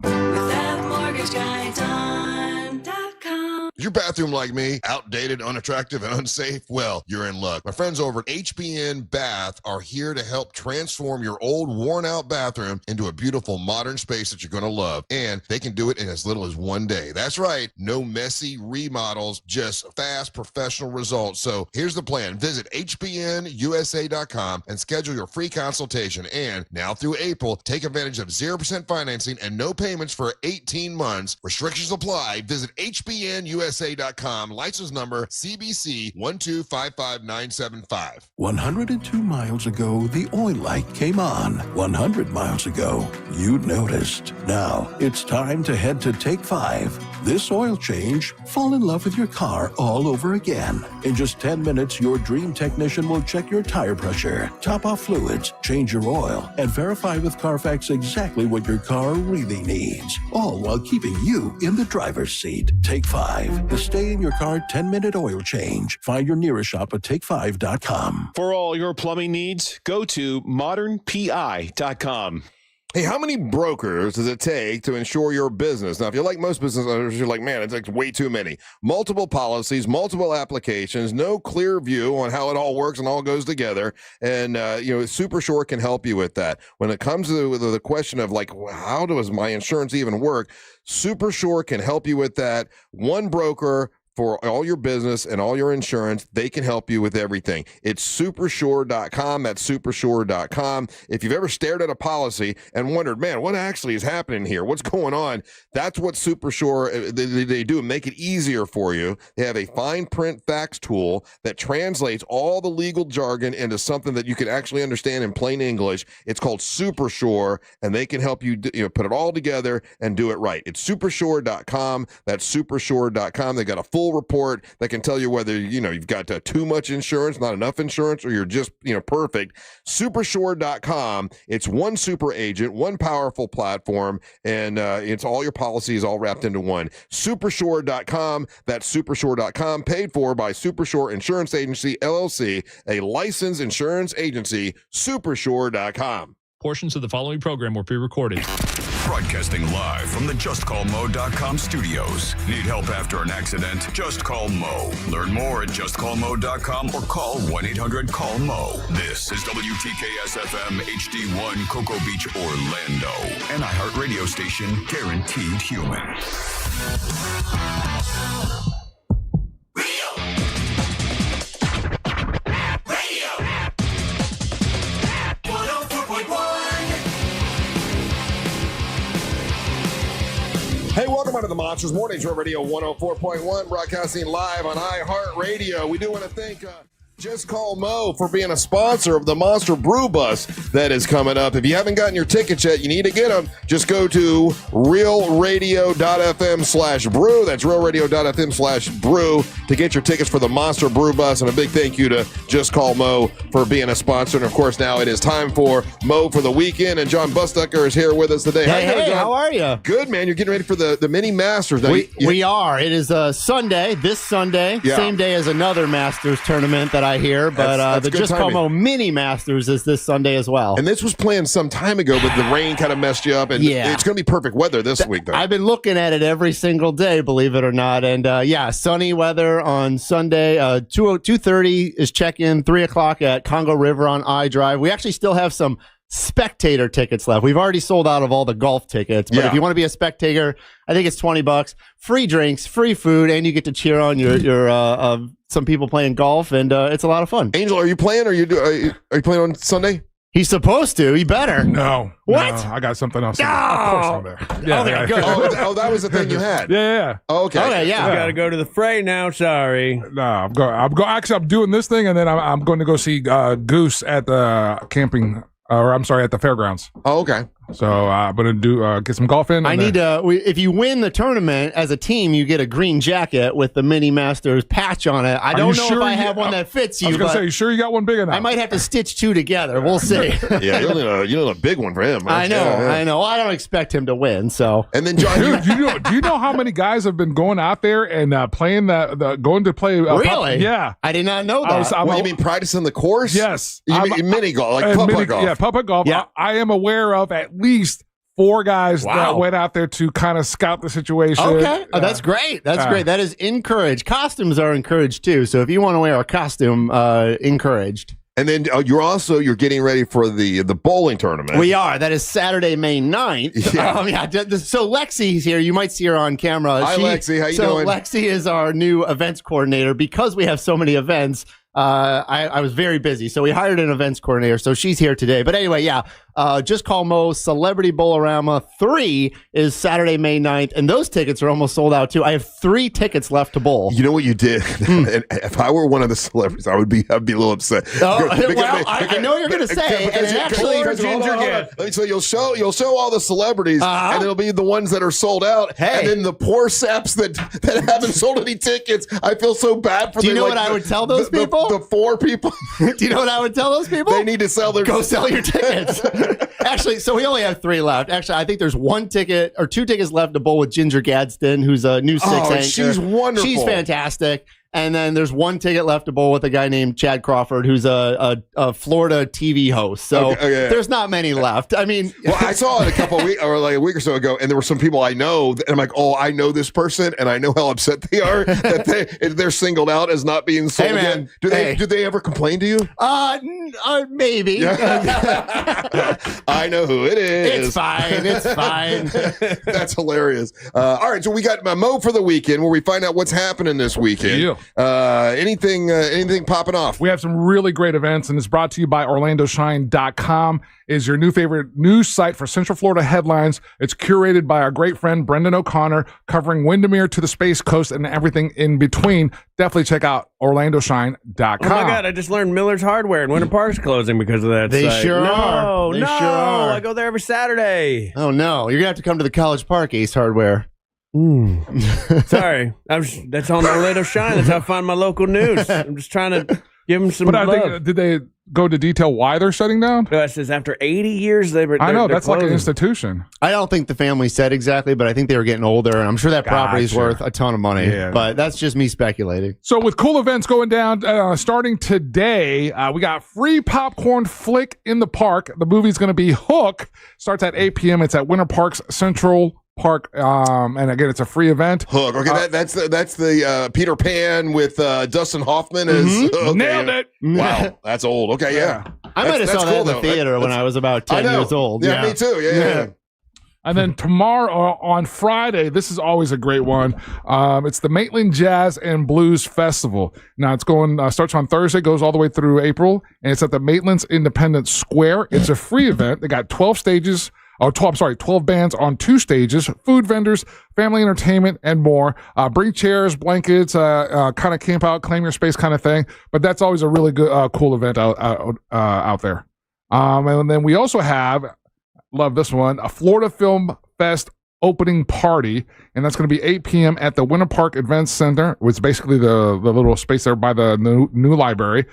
Speaker 2: Is your bathroom like me? Outdated, unattractive, and unsafe? Well, you're in luck. My friends over at HBN Bath are here to help transform your old, worn-out bathroom into a beautiful, modern space that you're going to love. And they can do it in as little as 1 day. That's right. No messy remodels, just fast, professional results. So here's the plan. Visit HBNUSA.com and schedule your free consultation. And now through April, take advantage of 0% financing and no payments for 18 months. Restrictions apply. Visit HBNUSA.com. License number CBC 1255975.
Speaker 31: 102 miles ago, the oil light came on. 100 miles ago, you noticed. Now, it's time to head to Take 5. This oil change, fall in love with your car all over again. In just 10 minutes, your dream technician will check your tire pressure, top off fluids, change your oil, and verify with Carfax exactly what your car really needs. All while keeping you in the driver's seat. Take 5. The stay in your car 10-minute oil change. Find your nearest shop at take5.com.
Speaker 32: For all your plumbing needs, go to modernpi.com.
Speaker 2: Hey, how many brokers does it take to insure your business? Now, if you're like most business owners, you're like, man, it's like way too many. Multiple policies, multiple applications, no clear view on how it all works and all goes together. And, Super Short can help you with that. When it comes to the question of like, how does my insurance even work? Super Short can help you with that. One broker for all your business and all your insurance. They can help you with everything. It's supersure.com. That's supersure.com. If you've ever stared at a policy and wondered, man, what actually is happening here? What's going on? That's what Supersure, they do. Make it easier for you. They have a fine print fax tool that translates all the legal jargon into something that you can actually understand in plain English. It's called Supersure, and they can help you, put it all together and do it right. It's supersure.com. That's supersure.com. They got a full report that can tell you whether you've got too much insurance, not enough insurance, or you're just perfect. Supersure.com. It's one super agent, one powerful platform, and it's all your policies all wrapped into one. Supersure.com. That's supersure.com. Paid for by Supersure Insurance Agency LLC, a licensed insurance agency. Supersure.com.
Speaker 6: Portions of the following program were pre-recorded.
Speaker 3: Broadcasting live from the JustCallMo.com studios. Need help after an accident? Just call Mo. Learn more at JustCallMo.com or call 1-800-CALL-MO. This is WTKS-FM HD1 Cocoa Beach, Orlando. An iHeart radio station guaranteed human.
Speaker 2: Hey, welcome to the Monsters Morning Show Radio 104.1, broadcasting live on iHeartRadio. We do want to thank Just Call Mo for being a sponsor of the Monster Brew Bus that is coming up. If you haven't gotten your tickets yet, you need to get them. Just go to realradio.fm/brew. That's realradio.fm/brew to get your tickets for the Monster Brew Bus. And a big thank you to Just Call Mo for being a sponsor. And of course, now it is time for Mo for the weekend. And John Bustucker is here with us today.
Speaker 8: Hey, how are you?
Speaker 2: Good, man. You're getting ready for the mini Masters. Now,
Speaker 8: we are. It is Sunday, this Sunday, same day as another Masters tournament that I hear, but the Just Call Mo Mini Masters is this Sunday as well.
Speaker 2: And this was planned some time ago, but the rain kind of messed you up, and it's going to be perfect weather this week, though.
Speaker 8: I've been looking at it every single day, believe it or not, and sunny weather on Sunday. 2:30 is check-in, 3 o'clock at Congo River on iDrive. We actually still have some spectator tickets left. We've already sold out of all the golf tickets, but if you want to be a spectator, I think it's $20, free drinks, free food, and you get to cheer on your some people playing golf, and it's a lot of fun.
Speaker 2: Angel, are you playing? Are you playing on Sunday?
Speaker 8: He's supposed to. He better.
Speaker 4: No.
Speaker 8: What?
Speaker 4: No, I got something else.
Speaker 8: No.
Speaker 4: Of course I'm there.
Speaker 8: Yeah, good.
Speaker 2: Oh, that was the thing you had.
Speaker 4: Yeah.
Speaker 2: Oh, okay.
Speaker 1: You got to go to the fray now. Sorry.
Speaker 4: No, I'm going. Actually, I'm doing this thing, and then I'm going to go see Goose at the camping. At the fairgrounds.
Speaker 2: Oh, okay.
Speaker 4: So I'm going to get some golf in.
Speaker 8: I need to. If you win the tournament as a team, you get a green jacket with the Mini Masters patch on it. I don't know if I have one that fits you.
Speaker 4: I was going to say, you sure you got one big enough?
Speaker 8: I might have to stitch two together. We'll see.
Speaker 2: Yeah, you need a big one for him. Right?
Speaker 8: I know. I know. I don't expect him to win. So.
Speaker 2: And then John,
Speaker 4: do you know how many guys have been going out there and playing going to play?
Speaker 8: Really?
Speaker 4: Yeah.
Speaker 8: I did not know that.
Speaker 2: What, you mean practicing the course?
Speaker 4: Yes.
Speaker 2: You mean mini golf, like putt-putt golf.
Speaker 4: Yeah, putt-putt golf.
Speaker 8: Yeah.
Speaker 4: I am aware of at least 4 guys that went out there to kind of scout the situation.
Speaker 8: Okay. Oh, that's great. That's great. That is encouraged. Costumes are encouraged too. So if you want to wear a costume, encouraged.
Speaker 2: And then you're getting ready for the bowling tournament.
Speaker 8: We are. That is Saturday, May 9th.
Speaker 2: Yeah.
Speaker 8: So Lexi's here. You might see her on camera.
Speaker 2: Hi, Lexi. How you doing?
Speaker 8: Lexi is our new events coordinator. Because we have so many events, I was very busy. So we hired an events coordinator. So she's here today. But anyway, Just Call Mo Celebrity Bowl-O-Rama 3 is Saturday, May 9th. And those tickets are almost sold out, too. I have 3 tickets left to bowl.
Speaker 2: You know what you did? And if I were one of the celebrities, I'd be a little upset.
Speaker 8: I know you're going to say.
Speaker 2: So you'll show all the celebrities, and it'll be the ones that are sold out.
Speaker 8: Hey.
Speaker 2: And then the poor saps that haven't sold any tickets. I feel so bad for them.
Speaker 8: Do you know what I would tell those people?
Speaker 2: The 4 people.
Speaker 8: Do you know what I would tell those people?
Speaker 2: They need to sell their.
Speaker 8: Go sell your tickets. Actually, so we only have 3 left. Actually, I think there's 1 ticket or 2 tickets left to bowl with Ginger Gadsden, who's a new 6 anchor.
Speaker 2: She's wonderful.
Speaker 8: She's fantastic. And then there's one ticket left to bowl with a guy named Chad Crawford, who's a Florida TV host. So there's not many left. I mean,
Speaker 2: well, I saw it a week or so ago, and there were some people I know, and I'm like, oh, I know this person, and I know how upset they are that they're singled out as not being sold.
Speaker 8: Hey, man.
Speaker 2: Do they ever complain to you?
Speaker 8: Maybe.
Speaker 2: I know who it is.
Speaker 8: It's fine.
Speaker 2: That's hilarious. All right, so we got Mo for the weekend, where we find out what's happening this weekend. Anything popping off?
Speaker 4: We have some really great events, and it's brought to you by OrlandoShine.com. Is your new favorite news site for Central Florida headlines. It's curated by our great friend Brendan O'Connor, covering Windermere to the Space Coast and everything in between. Definitely check out OrlandoShine.com.
Speaker 1: Oh my God! I just learned Miller's Hardware in Winter Park's closing because of that.
Speaker 8: They
Speaker 1: site.
Speaker 8: sure are. They
Speaker 1: No,
Speaker 8: sure are.
Speaker 1: I go there every Saturday.
Speaker 8: Oh no, you're gonna have to come to the College Park Ace Hardware.
Speaker 1: Sorry, that's on Orlando Shine. That's how I find my local news. I'm just trying to give them some love.
Speaker 4: Think, did they go to detail why they're shutting down?
Speaker 1: It says after 80 years, they're
Speaker 4: I know,
Speaker 1: they're
Speaker 4: that's
Speaker 1: closing.
Speaker 4: like an institution.
Speaker 8: I don't think the family said exactly, but I think they were getting older, and I'm sure that property's worth a ton of money.
Speaker 4: Yeah.
Speaker 8: But that's just me speculating.
Speaker 4: So with cool events going down, starting today, we got free popcorn flick in the park. The movie's going to be Hook. Starts at 8 p.m. It's at Winter Park's Central Park, and again, it's a free event.
Speaker 2: Hook. Okay, that's the Peter Pan with Dustin Hoffman as
Speaker 4: Nailed it.
Speaker 2: Wow, that's old. Okay, yeah.
Speaker 8: I might have saw that in the theater when I was about 10 years old.
Speaker 2: Yeah, me too. Yeah.
Speaker 4: And then tomorrow on Friday, this is always a great one. It's the Maitland Jazz and Blues Festival. Now it's going starts on Thursday, goes all the way through April, and it's at the Maitland's Independence Square. It's a free event. They got 12 bands on 2 stages, food vendors, family entertainment, and more. Bring chairs, blankets, kind of camp out, claim your space kind of thing. But that's always a really good, cool event out there. And then we also have, love this one, a Florida Film Fest opening party, and that's going to be 8 p.m. at the Winter Park Events Center, which is basically the little space there by the new library.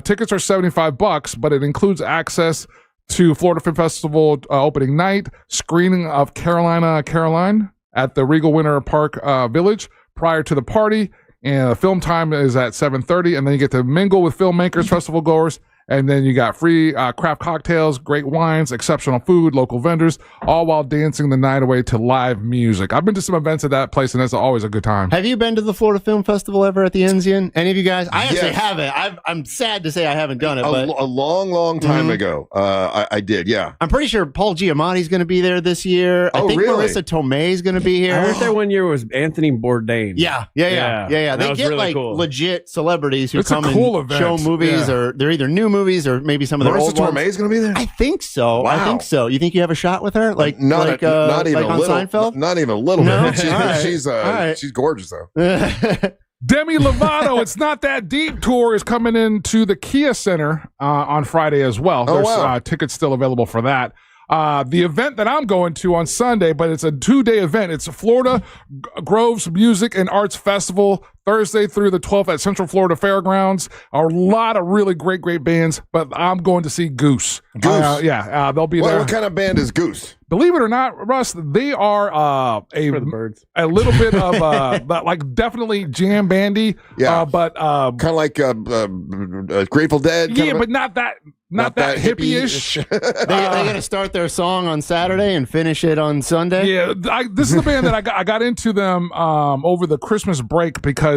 Speaker 4: Tickets are $75, but it includes access to Florida Film Festival opening night, screening of Caroline at the Regal Winter Park Village prior to the party, and the film time is at 7:30, and then you get to mingle with filmmakers, festival goers, and then you got free craft cocktails, great wines, exceptional food, local vendors, all while dancing the night away to live music. I've been to some events at that place, and it's always a good time.
Speaker 8: Have you been to the Florida Film Festival ever at the Enzian? Any of you guys? I actually haven't. I'm sad to say I haven't done it. But
Speaker 2: A long time ago, I did, yeah.
Speaker 8: I'm pretty sure Paul Giamatti's going to be there this year. I think
Speaker 2: really?
Speaker 8: Marissa Tomei is going to be here.
Speaker 1: I went there one year was Anthony Bourdain.
Speaker 8: Yeah. They get like legit celebrities who come and show movies, or they're either new movies or maybe some of the old ones.
Speaker 2: Marissa Tomei is going to be there?
Speaker 8: I think so.
Speaker 2: Wow.
Speaker 8: I think so. You think you have a shot with her? Like
Speaker 2: not even
Speaker 8: on
Speaker 2: a little.
Speaker 8: Seinfeld?
Speaker 2: Not even a little
Speaker 8: No?
Speaker 2: bit. She's gorgeous though.
Speaker 4: Demi Lovato, It's Not That Deep tour is coming into the Kia Center on Friday as well. There's tickets still available for that. The event that I'm going to on Sunday, but it's a 2-day event. It's Florida Groves Music and Arts Festival, Thursday through the 12th at Central Florida Fairgrounds. A lot of really great bands, but I'm going to see Goose. They'll be there.
Speaker 2: What kind of band is Goose?
Speaker 4: Believe it or not, Russ, they are
Speaker 1: for the birds.
Speaker 4: A little bit of like definitely jam bandy, but
Speaker 2: kind of like Grateful Dead.
Speaker 4: Yeah, but not that hippie-ish.
Speaker 8: They're going to start their song on Saturday and finish it on Sunday.
Speaker 4: Yeah, this is the band that I got into them over the Christmas break because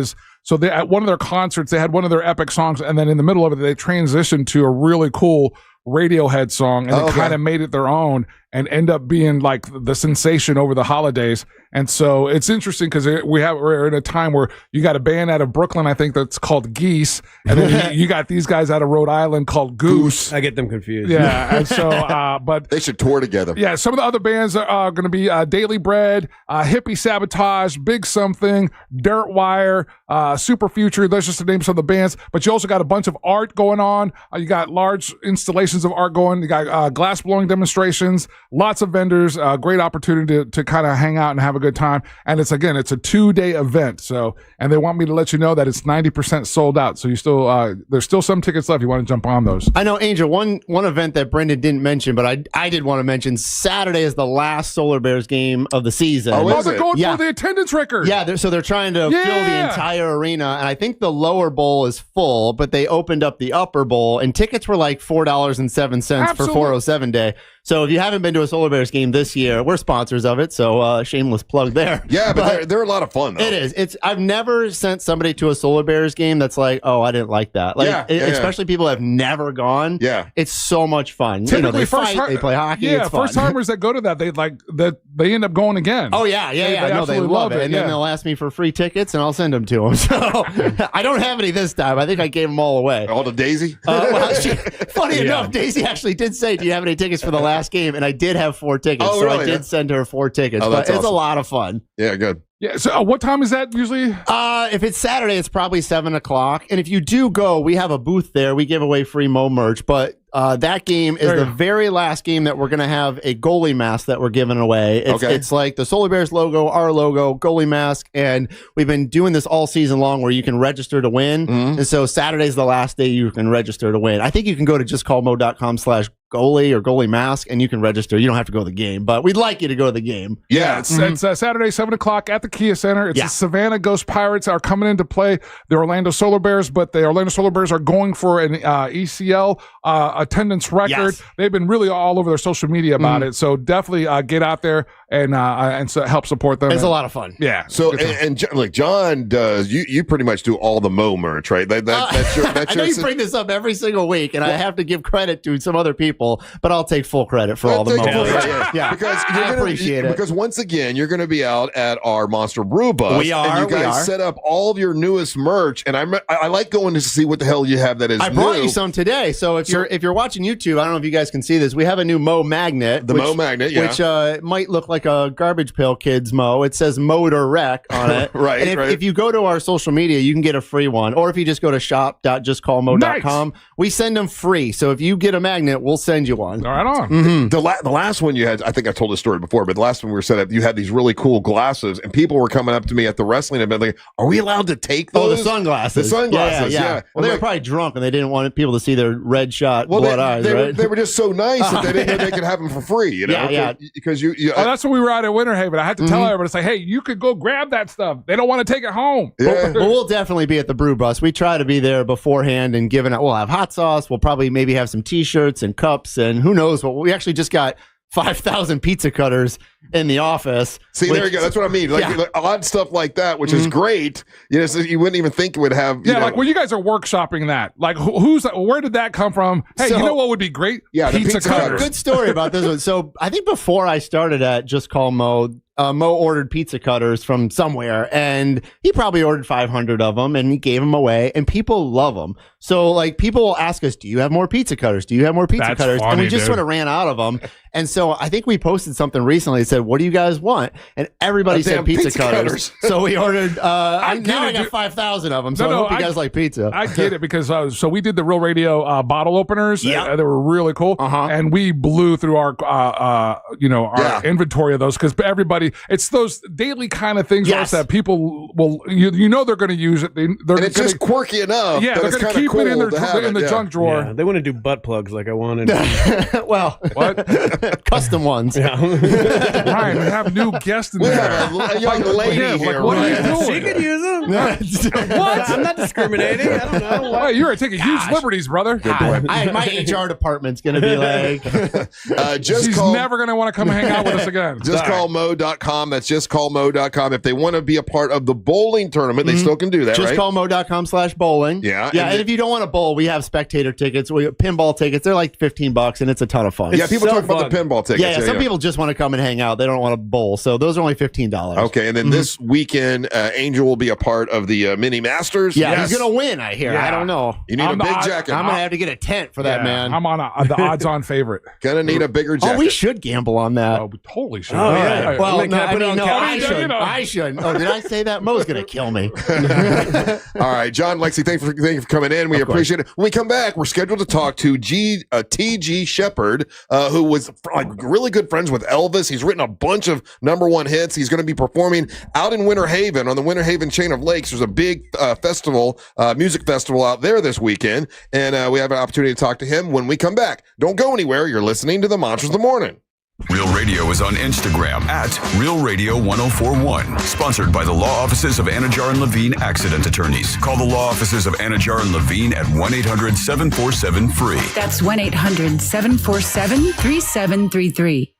Speaker 4: they at one of their concerts they had one of their epic songs, and then in the middle of it they transitioned to a really cool Radiohead song, and they kind of made it their own and end up being like the sensation over the holidays. And so it's interesting because we're in a time where you got a band out of Brooklyn, I think, that's called Geese, and then you got these guys out of Rhode Island called Goose.
Speaker 1: I get them confused.
Speaker 4: Yeah, and so but
Speaker 2: they should tour together.
Speaker 4: Yeah, some of the other bands are going to be Daily Bread, Hippie Sabotage, Big Something, Dirt Wire, Super Future. Those are just the names of the bands. But you also got a bunch of art going on. You got large installations of art going. You got glass blowing demonstrations. lots of vendors, great opportunity to kind of hang out and have a good time. And it's a 2-day event. So, and they want me to let you know that it's 90% sold out. So you still, there's still some tickets left. You want to jump on those.
Speaker 8: I know, Angel, one event that Brendan didn't mention, but I did want to mention, Saturday is the last Solar Bears game of the season.
Speaker 4: Oh, they're going for the attendance record.
Speaker 8: Yeah, so they're trying to fill the entire arena, and I think the lower bowl is full, but they opened up the upper bowl, and tickets were like $4.07 for 407 Day. So if you haven't been to a Solar Bears game this year, we're sponsors of it, so shameless plug there.
Speaker 2: Yeah, but they're a lot of fun, though.
Speaker 8: It is. I've never sent somebody to a Solar Bears game that's like, oh, I didn't like that. Like, especially people that have never gone.
Speaker 2: Yeah.
Speaker 8: It's so much fun. They fight, they play hockey.
Speaker 4: Yeah,
Speaker 8: it's fun.
Speaker 4: first-timers that go to that, they end up going again.
Speaker 8: Oh, yeah. No, they love it. And then they'll ask me for free tickets, and I'll send them to them. So I don't have any this time. I think I gave them all away.
Speaker 2: All to Daisy?
Speaker 8: Funny enough, Daisy actually did say, do you have any tickets for the last game? And I did have 4 tickets.
Speaker 2: Oh,
Speaker 8: so
Speaker 2: really?
Speaker 8: I did send her 4 tickets.
Speaker 2: Oh,
Speaker 8: but
Speaker 2: that's
Speaker 8: it's
Speaker 2: awesome.
Speaker 8: a lot of fun.
Speaker 2: Yeah, good.
Speaker 4: Yeah. So what time is that usually?
Speaker 8: If it's Saturday, it's probably 7:00. And if you do go, we have a booth there. We give away free Mo merch. But that game is the very last game that we're going to have a goalie mask that we're giving away. It's like the Solar Bears logo, our logo, goalie mask. And we've been doing this all season long where you can register to win. And so Saturday's the last day you can register to win. I think you can go to justcallmo.com/goalie or goalie mask and you can register. You don't have to go to the game, but we'd like you to go to the game.
Speaker 4: Yeah, it's Saturday, 7:00 at the Kia Center. It's the Savannah Ghost Pirates are coming in to play the Orlando Solar Bears, but the Orlando Solar Bears are going for an ECL attendance record.
Speaker 8: Yes.
Speaker 4: They've been really all over their social media about it, so definitely get out there and so help support them.
Speaker 8: It's a lot of fun.
Speaker 4: Yeah.
Speaker 2: So and like John does, you pretty much do all the Mo merch, right? That's your.
Speaker 8: I know you bring this up every single week, and I have to give credit to some other people, but I'll take full credit for all the Mo merch.
Speaker 2: Yeah, because
Speaker 8: I appreciate it.
Speaker 2: Because once again, you're going to be out at our Monster Brew Bus.
Speaker 8: We are.
Speaker 2: And you guys set up all of your newest merch, and I like going to see what the hell you have that is.
Speaker 8: I brought you some today. So if you're watching YouTube, I don't know if you guys can see this. We have a new Mo magnet.
Speaker 2: Mo magnet,
Speaker 8: which might look like a Garbage Pail Kids Mo. It says Motor Wreck on it.
Speaker 2: Right.
Speaker 8: And if you go to our social media, you can get a free one. Or if you just go to shop.justcallmo.com, we send them free. So if you get a magnet, we'll send you one.
Speaker 4: All right on.
Speaker 2: Mm-hmm. The last one you had, I think I told this story before, but the last one we were set up, you had these really cool glasses, and people were coming up to me at the wrestling event like, are we allowed to take those?
Speaker 8: Oh, the sunglasses.
Speaker 2: The sunglasses, yeah.
Speaker 8: Well, they were probably drunk, and they didn't want people to see their red shot blood eyes, right?
Speaker 2: They were just so nice that they didn't know they could have them for free, you know?
Speaker 8: Yeah.
Speaker 2: Because you
Speaker 4: that's when we were out at Winter Haven. I had to tell everybody, it's like, hey, you could go grab that stuff. They don't want to take it home.
Speaker 2: Yeah.
Speaker 8: Well, we'll definitely be at the Brew Bus. We try to be there beforehand and giving out. We'll have hot sauce. We'll probably maybe have some T-shirts and cups, and who knows what. We actually just got 5,000 pizza cutters in the office.
Speaker 2: See, there you go. That's what I mean. Like odd stuff like that, which is great. You know, so you wouldn't even think it would have.
Speaker 4: Like when you guys are workshopping that, like where did that come from? Hey, you know what would be great?
Speaker 2: Yeah,
Speaker 4: pizza cutters.
Speaker 8: Good story about this one. So I think before I started at Just Call Mo, Mo ordered pizza cutters from somewhere, and he probably ordered 500 of them, and he gave them away, and people love them. So, like, people will ask us, do you have more pizza cutters? Do you have more pizza cutters?
Speaker 4: Funny,
Speaker 8: and we just sort of ran out of them. And so I think we posted something recently that said, what do you guys want? And everybody said pizza cutters. So we ordered, I got 5,000 of them, so I hope you guys like pizza.
Speaker 4: I get it, because so we did the Real Radio bottle openers.
Speaker 8: Yeah.
Speaker 4: They were really cool. And we blew through our inventory of those, because everybody, it's those daily kind of things that people will, they're going to use it.
Speaker 2: It's just quirky enough.
Speaker 4: Yeah, they're going to keep it in the junk drawer.
Speaker 1: Yeah, they want to do butt plugs like I wanted.
Speaker 8: Well,
Speaker 4: what?
Speaker 8: Custom ones.
Speaker 1: Yeah.
Speaker 4: Ryan, we have new guests in there.
Speaker 2: A young lady here.
Speaker 4: What are you doing?
Speaker 1: She could use them. What? I'm not discriminating. I don't know.
Speaker 4: Hey, you're taking huge liberties, brother.
Speaker 8: My HR department's going to be like,
Speaker 4: she's never going to want to come hang out with us again.
Speaker 2: JustCallMo.com. That's JustCallMo.com. If they want to be a part of the bowling tournament, they still can do that, right?
Speaker 8: JustCallMo.com/bowling.
Speaker 2: Yeah.
Speaker 8: And if you don't want to bowl, we have spectator tickets. We have pinball tickets. They're like $15, and it's a ton of fun.
Speaker 2: Yeah, people talk about the pinball tickets.
Speaker 8: Yeah, some people just want to come and hang out. They don't want to bowl. So those are only $15.
Speaker 2: Okay, and then this weekend, Angel will be a part of the Mini Masters.
Speaker 8: Yeah, he's going to win, I hear.
Speaker 4: Yeah.
Speaker 8: I don't know.
Speaker 2: You need a big jacket.
Speaker 8: I'm going to have to get a tent for that, man.
Speaker 4: I'm on the odds-on favorite.
Speaker 2: Gonna need a bigger jacket.
Speaker 8: Oh, we should gamble on that.
Speaker 4: Oh, we totally should.
Speaker 1: Oh, yeah.
Speaker 4: Right.
Speaker 8: Well,
Speaker 4: I
Speaker 8: I shouldn't. Oh, did I say that? Mo's going to kill me.
Speaker 2: All right, John, Lexi, thank you for coming in. We appreciate it. When we come back, we're scheduled to talk to T.G. Sheppard, who was really good friends with Elvis. He's written a bunch of #1 hits. He's going to be performing out in Winter Haven on the Winter Haven chain of lakes. There's a big music festival out there this weekend, and we have an opportunity to talk to him when we come back. Don't go anywhere. You're listening to the Monsters of the Morning.
Speaker 3: Real Radio is on Instagram at Real Radio 1041. Sponsored by the law offices of Anajar and Levine Accident Attorneys. Call the law offices of Anajar and Levine at 1-800-747-FREE.
Speaker 11: That's 1-800-747-3733.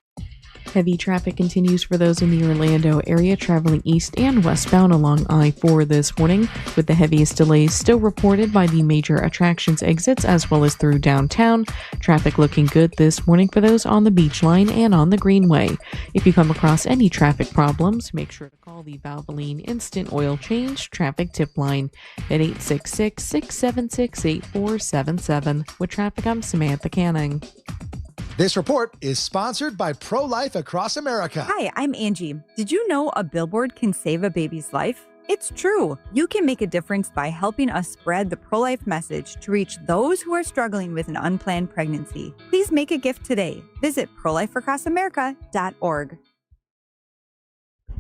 Speaker 5: Heavy traffic continues for those in the Orlando area traveling east and westbound along I-4 this morning, with the heaviest delays still reported by the major attractions exits as well as through downtown. Traffic looking good this morning for those on the Beach Line and on the Greenway. If you come across any traffic problems, make sure to call the Valvoline Instant Oil Change Traffic Tip Line at 866-676-8477. With traffic, I'm Samantha Canning.
Speaker 12: This report is sponsored by Pro-Life Across America.
Speaker 14: Hi, I'm Angie. Did you know a billboard can save a baby's life? It's true. You can make a difference by helping us spread the pro-life message to reach those who are struggling with an unplanned pregnancy. Please make a gift today. Visit prolifeacrossamerica.org.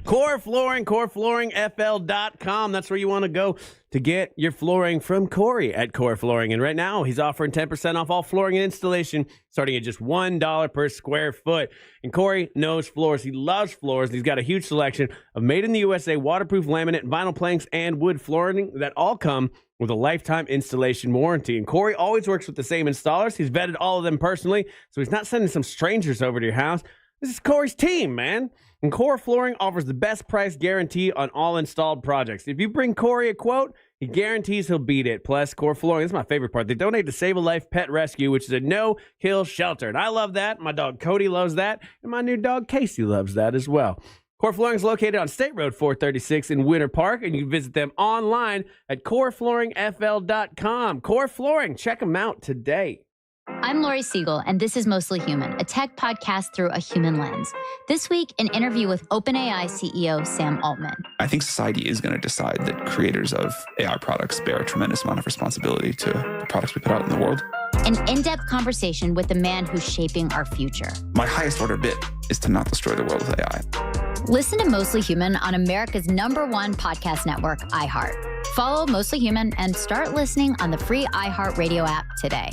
Speaker 1: Core Flooring, coreflooringfl.com. That's where you want to go to get your flooring from Corey at Core Flooring. And right now, he's offering 10% off all flooring and installation, starting at just $1 per square foot. And Corey knows floors. He loves floors. He's got a huge selection of made-in-the-USA waterproof laminate, vinyl planks, and wood flooring that all come with a lifetime installation warranty. And Corey always works with the same installers. He's vetted all of them personally, so he's not sending some strangers over to your house. This is Corey's team, man. And Core Flooring offers the best price guarantee on all installed projects. If you bring Corey a quote, he guarantees he'll beat it. Plus, Core Flooring, this is my favorite part. They donate to Save a Life Pet Rescue, which is a no-kill shelter. And I love that. My dog Cody loves that. And my new dog Casey loves that as well. Core Flooring is located on State Road 436 in Winter Park, and you can visit them online at coreflooringfl.com. Core Flooring, check them out today.
Speaker 15: I'm Lori Siegel, and this is Mostly Human, a tech podcast through a human lens. This week, an interview with OpenAI CEO Sam Altman.
Speaker 23: I think society is going to decide that creators of AI products bear a tremendous amount of responsibility to the products we put out in the world.
Speaker 15: An in-depth conversation with the man who's shaping our future.
Speaker 23: My highest order bid is to not destroy the world with AI.
Speaker 15: Listen to Mostly Human on America's #1 podcast network, iHeart. Follow Mostly Human and start listening on the free iHeartRadio app today.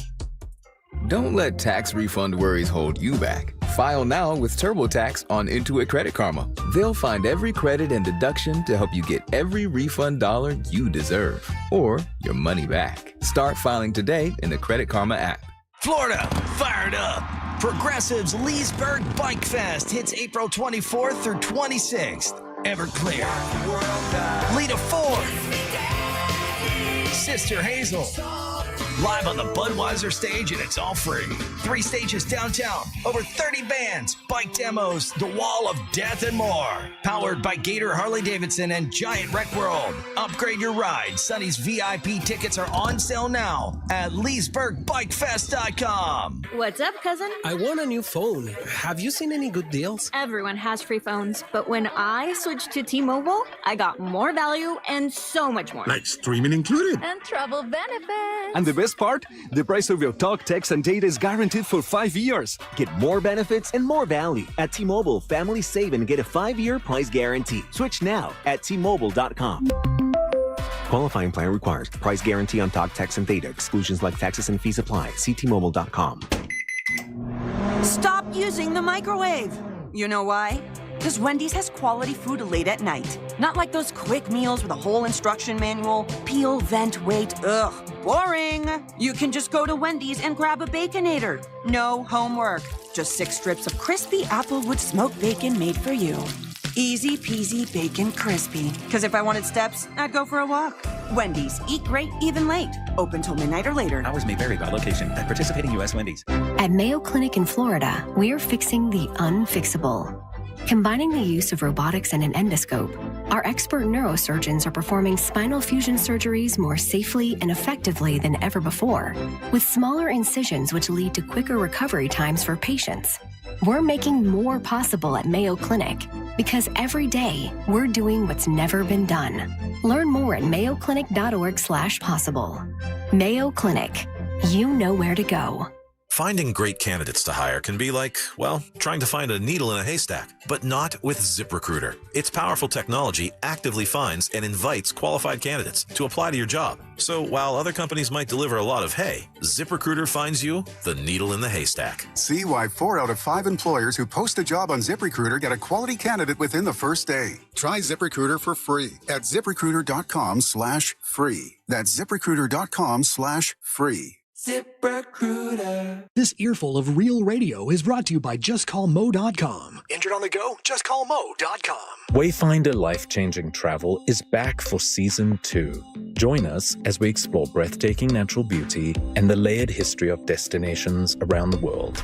Speaker 24: Don't let tax refund worries hold you back. File now with TurboTax on Intuit Credit Karma. They'll find every credit and deduction to help you get every refund dollar you deserve, or your money back. Start filing today in the Credit Karma app.
Speaker 18: Florida, fired up. Progressive's Leesburg Bike Fest hits April 24th through 26th. Everclear, Lita Ford, Sister Hazel. Live on the Budweiser stage, and it's all free. 3 stages downtown, over 30 bands, bike demos, the Wall of Death, and more. Powered by Gator Harley-Davidson and Giant Wreck World. Upgrade your ride. Sonny's VIP tickets are on sale now at LeesburgBikeFest.com.
Speaker 10: What's up, cousin?
Speaker 13: I want a new phone. Have you seen any good deals?
Speaker 10: Everyone has free phones, but when I switched to T-Mobile, I got more value and so much more.
Speaker 16: Like streaming included.
Speaker 10: And travel benefits.
Speaker 16: And the best part? The price of your talk, text, and data is guaranteed for 5 years.
Speaker 17: Get more benefits and more value. At T-Mobile, families save and get a 5-year price guarantee. Switch now at T-Mobile.com. Qualifying plan requires price guarantee on talk, text, and data. Exclusions like taxes and fees apply. See T-Mobile.com.
Speaker 25: Stop using the microwave. You know why? Because Wendy's has quality food late at night. Not like those quick meals with a whole instruction manual. Peel, vent, wait. Ugh, boring. You can just go to Wendy's and grab a Baconator. No homework. Just 6 strips of crispy applewood smoked bacon made for you. Easy peasy bacon crispy. Because if I wanted steps, I'd go for a walk. Wendy's. Eat great, even late. Open till midnight or later.
Speaker 31: Hours may vary by location. At participating U.S. Wendy's.
Speaker 27: At Mayo Clinic in Florida, we are fixing the unfixable. Combining the use of robotics and an endoscope, our expert neurosurgeons are performing spinal fusion surgeries more safely and effectively than ever before, with smaller incisions which lead to quicker recovery times for patients. We're making more possible at Mayo Clinic because every day we're doing what's never been done. Learn more at mayoclinic.org/possible. Mayo Clinic. You know where to go.
Speaker 7: Finding great candidates to hire can be like, well, trying to find a needle in a haystack, but not with ZipRecruiter. Its powerful technology actively finds and invites qualified candidates to apply to your job. So while other companies might deliver a lot of hay, ZipRecruiter finds you the needle in the haystack.
Speaker 9: See why 4 out of 5 employers who post a job on ZipRecruiter get a quality candidate within the first day. Try ZipRecruiter for free at ZipRecruiter.com/free. That's ZipRecruiter.com/free.
Speaker 12: ZipRecruiter. This earful of real radio is brought to you by JustCallMo.com. Injured on the go? JustCallMo.com.
Speaker 11: Wayfinder Life-Changing Travel is back for Season 2. Join us as we explore breathtaking natural beauty and the layered history of destinations around the world.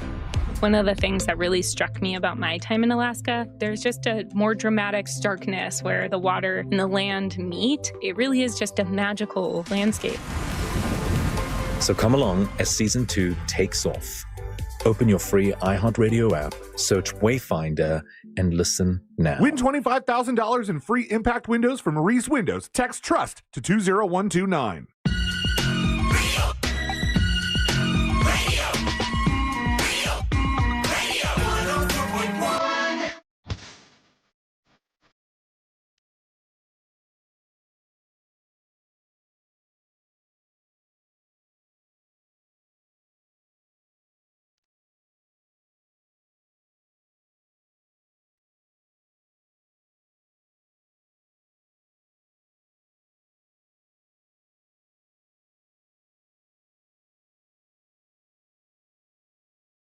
Speaker 31: One of the things that really struck me about my time in Alaska, there's just a more dramatic starkness where the water and the land meet. It really is just a magical landscape.
Speaker 11: So come along as Season 2 takes off. Open your free iHeartRadio app, search Wayfinder, and listen now.
Speaker 4: Win $25,000 in free impact windows from Maurice Windows. Text TRUST to 20129.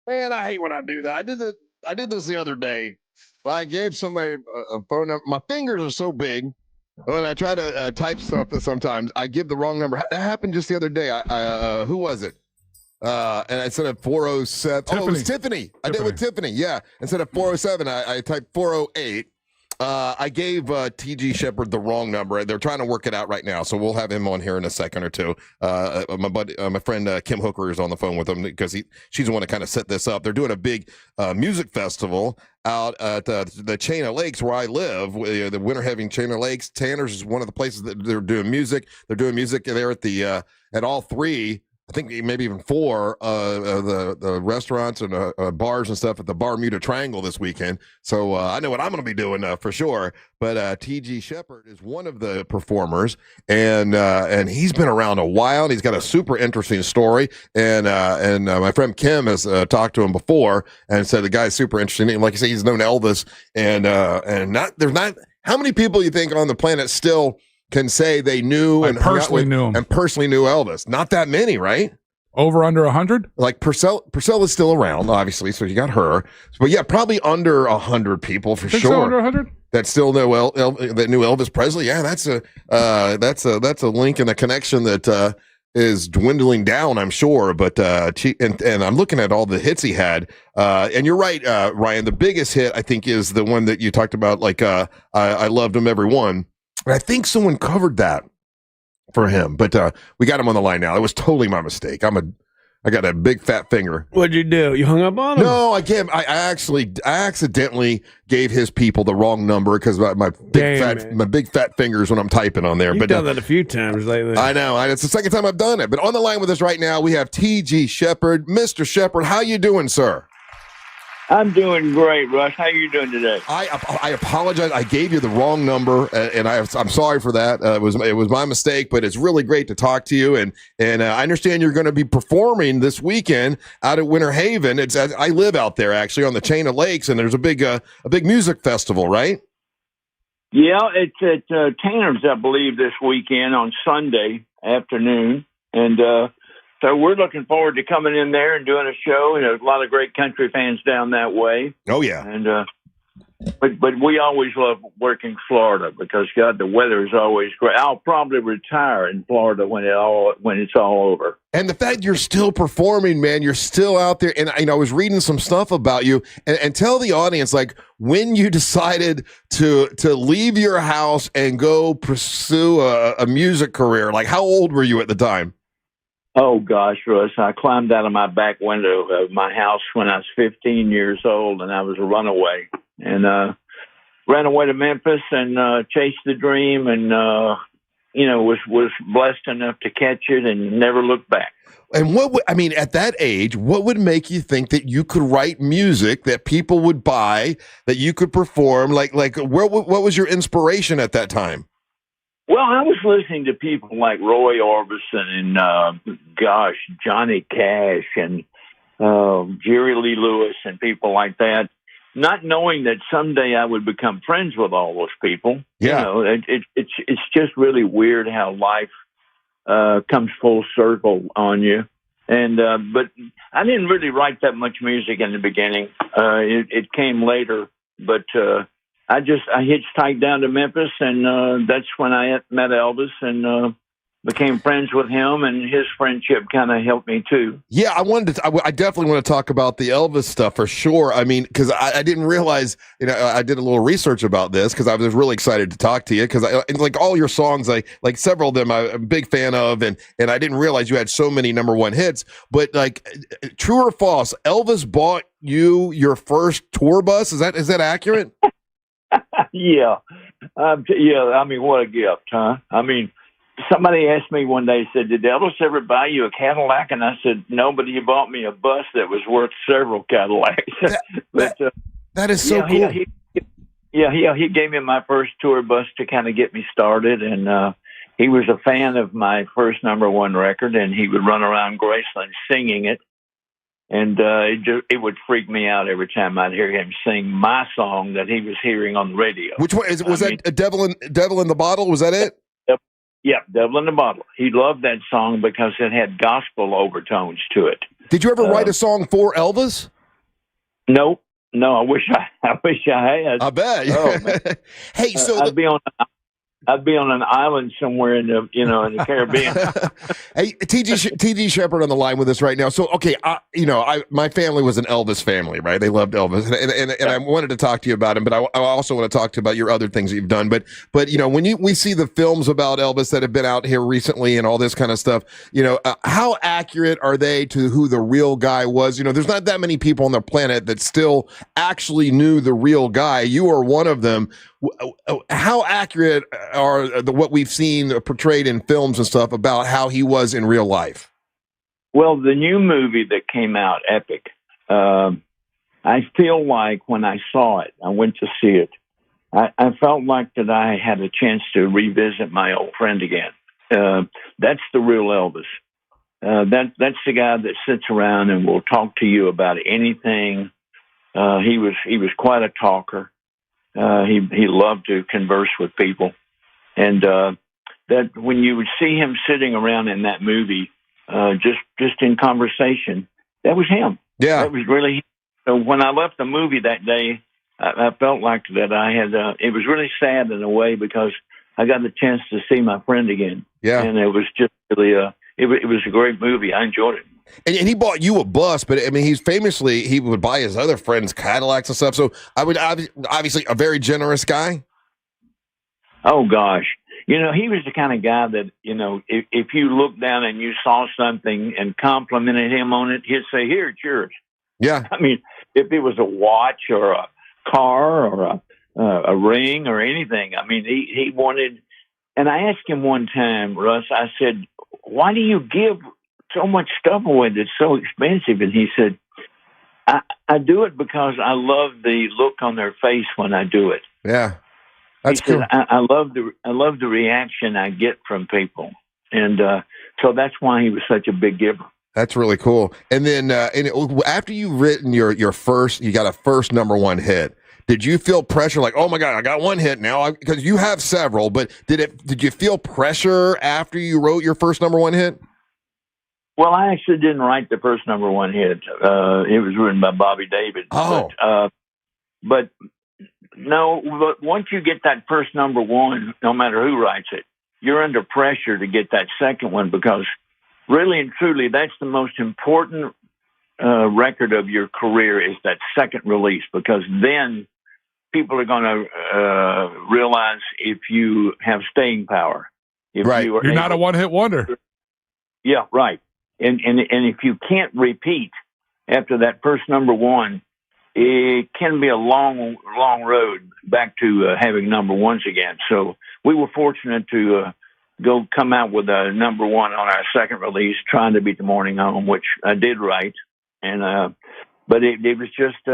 Speaker 2: Man, I hate when I do that. I did this the other day. I gave somebody a phone number. My fingers are so big when I try to type stuff that sometimes I give the wrong number. That happened just the other day. Who was it? And instead of 407, it was Tiffany. I did with Tiffany. Yeah. Instead of 407, I typed 408. I gave TG Sheppard the wrong number. They're trying to work it out right now, so we'll have him on here in a second or two. My friend Kim Hooker is on the phone with him because she's the one to kind of set this up. They're doing a big music festival out at the Chain of Lakes where I live, the Winter Haven Chain of Lakes. Tanner's is one of the places that they're doing music. They're doing music there at at all three. I think maybe even 4 the restaurants and bars and stuff at the Bermuda Triangle this weekend. So I know what I'm going to be doing for sure. But TG Sheppard is one of the performers, and he's been around a while. And he's got a super interesting story. And my friend Kim has talked to him before and said the guy's super interesting. And like I say, he's known Elvis, and there's not how many people you think on the planet still can say they knew and
Speaker 4: personally knew him
Speaker 2: and personally knew Elvis. Not that many, right?
Speaker 4: Over under 100?
Speaker 2: Like Purcell is still around, obviously, so you got her. But yeah, probably under 100 people for sure.
Speaker 4: So under 100?
Speaker 2: That still know that knew Elvis Presley. Yeah, that's a link and a connection that is dwindling down, I'm sure. But and I'm looking at all the hits he had. And you're right, Ryan. The biggest hit I think is the one that you talked about. Like I loved him every one. I think someone covered that for him, but we got him on the line now. It was totally my mistake. I got a big fat finger.
Speaker 1: What'd you do? You hung up on him?
Speaker 2: No, I accidentally gave his people the wrong number because my big fat fingers when I'm typing on there.
Speaker 1: You've done that a few times lately.
Speaker 2: I know. It's the second time I've done it. But on the line with us right now, we have TG Sheppard. Mr. Sheppard, how you doing, sir?
Speaker 19: I'm doing great, Russ. How are you doing today?
Speaker 2: I apologize. I gave you the wrong number, and I'm sorry for that. It was my mistake, but it's really great to talk to you. And I understand you're going to be performing this weekend out at Winter Haven. I live out there actually on the Chain of Lakes, and there's a big music festival, right?
Speaker 19: Yeah, it's at Tanner's, I believe, this weekend on Sunday afternoon, and so we're looking forward to coming in there and doing a show. And there's a lot of great country fans down that way.
Speaker 2: Oh yeah.
Speaker 19: And but we always love working Florida because God, the weather is always great. I'll probably retire in Florida when it's all over.
Speaker 2: And the fact you're still performing, man, you're still out there. And I was reading some stuff about you, and tell the audience like when you decided to leave your house and go pursue a music career. Like how old were you at the time?
Speaker 19: Oh, gosh, Russ, I climbed out of my back window of my house when I was 15 years old, and I was a runaway. And ran away to Memphis and chased the dream and was blessed enough to catch it and never looked back.
Speaker 2: And at that age, what would make you think that you could write music that people would buy, that you could perform? What was your inspiration at that time?
Speaker 19: Well, I was listening to people like Roy Orbison and, Johnny Cash and Jerry Lee Lewis and people like that, not knowing that someday I would become friends with all those people.
Speaker 2: Yeah.
Speaker 19: It's just really weird how life comes full circle on you. And but I didn't really write that much music in the beginning. It came later, but I hitchhiked down to Memphis, and that's when I met Elvis and became friends with him, and his friendship kind of helped me too.
Speaker 2: Yeah, I definitely want to talk about the Elvis stuff for sure. I mean, because I didn't realize, I did a little research about this because I was really excited to talk to you because like all your songs, like several of them I'm a big fan of, and I didn't realize you had so many number one hits. But like, true or false, Elvis bought you your first tour bus? Is that accurate?
Speaker 19: Yeah. I mean, what a gift, huh? I mean, somebody asked me one day, said, did Elvis ever buy you a Cadillac? And I said, no, but he bought me a bus that was worth several Cadillacs.
Speaker 2: That is so cool.
Speaker 19: He gave me my first tour bus to kind of get me started. And he was a fan of my first number one record, and he would run around Graceland singing it. And it would freak me out every time I'd hear him sing my song that he was hearing on the radio.
Speaker 2: Which one was that? A Devil in the Bottle? Was that it?
Speaker 19: Yeah, Devil in the Bottle. He loved that song because it had gospel overtones to it.
Speaker 2: Did you ever write a song for Elvis?
Speaker 19: No. I wish I had.
Speaker 2: I bet.
Speaker 19: Oh, man.
Speaker 2: Hey, so
Speaker 19: I'd be on an island somewhere in the Caribbean.
Speaker 2: Hey, T.G. Sheppard on the line with us right now. So, okay, my family was an Elvis family, right? They loved Elvis, and I wanted to talk to you about him, but I also want to talk to you about your other things that you've done. But when we see the films about Elvis that have been out here recently and all this kind of stuff, how accurate are they to who the real guy was? There's not that many people on the planet that still actually knew the real guy. You are one of them. How accurate are what we've seen portrayed in films and stuff about how he was in real life?
Speaker 19: Well, the new movie that came out, Epic, I feel like when I saw it, I went to see it, I felt like that I had a chance to revisit my old friend again. That's the real Elvis. That's the guy that sits around and will talk to you about anything. He was quite a talker. He loved to converse with people, and that when you would see him sitting around in that movie, just in conversation, that was him.
Speaker 2: Yeah,
Speaker 19: that was really him. So when I left the movie that day, I felt like that I had. It was really sad in a way because I got the chance to see my friend again.
Speaker 2: Yeah,
Speaker 19: and it was just really it was a great movie. I enjoyed it.
Speaker 2: And he bought you a bus, but I mean, he would buy his other friends Cadillacs and stuff. So I would obviously a very generous guy.
Speaker 19: Oh gosh, he was the kind of guy that if you looked down and you saw something and complimented him on it, he'd say, "Here, it's yours."
Speaker 2: Yeah.
Speaker 19: I mean, if it was a watch or a car or a ring or anything, I mean, he wanted. And I asked him one time, Russ, I said, "Why do you give so much stuff away that's so expensive?" And he said, I do it because I love the look on their face when I do it.
Speaker 2: Yeah, that's cool.
Speaker 19: I love the reaction I get from people, and so that's why he was such a big giver.
Speaker 2: That's really cool. And then after you've written you got a first number one hit. Did you feel pressure like, oh my God, I got one hit now? Because you have several, but did you feel pressure after you wrote your first number one hit?
Speaker 19: Well, I actually didn't write the first number one hit. It was written by Bobby David.
Speaker 2: Oh.
Speaker 19: But once you get that first number one, no matter who writes it, you're under pressure to get that second one because really and truly, that's the most important record of your career is that second release because then people are going to realize if you have staying power.
Speaker 4: Right. You're not a one-hit wonder.
Speaker 19: Yeah, right. And if you can't repeat after that first number one, it can be a long, long road back to having number ones again. So we were fortunate to come out with a number one on our second release, Trying to Beat the Morning Home, which I did write. And, but it was just,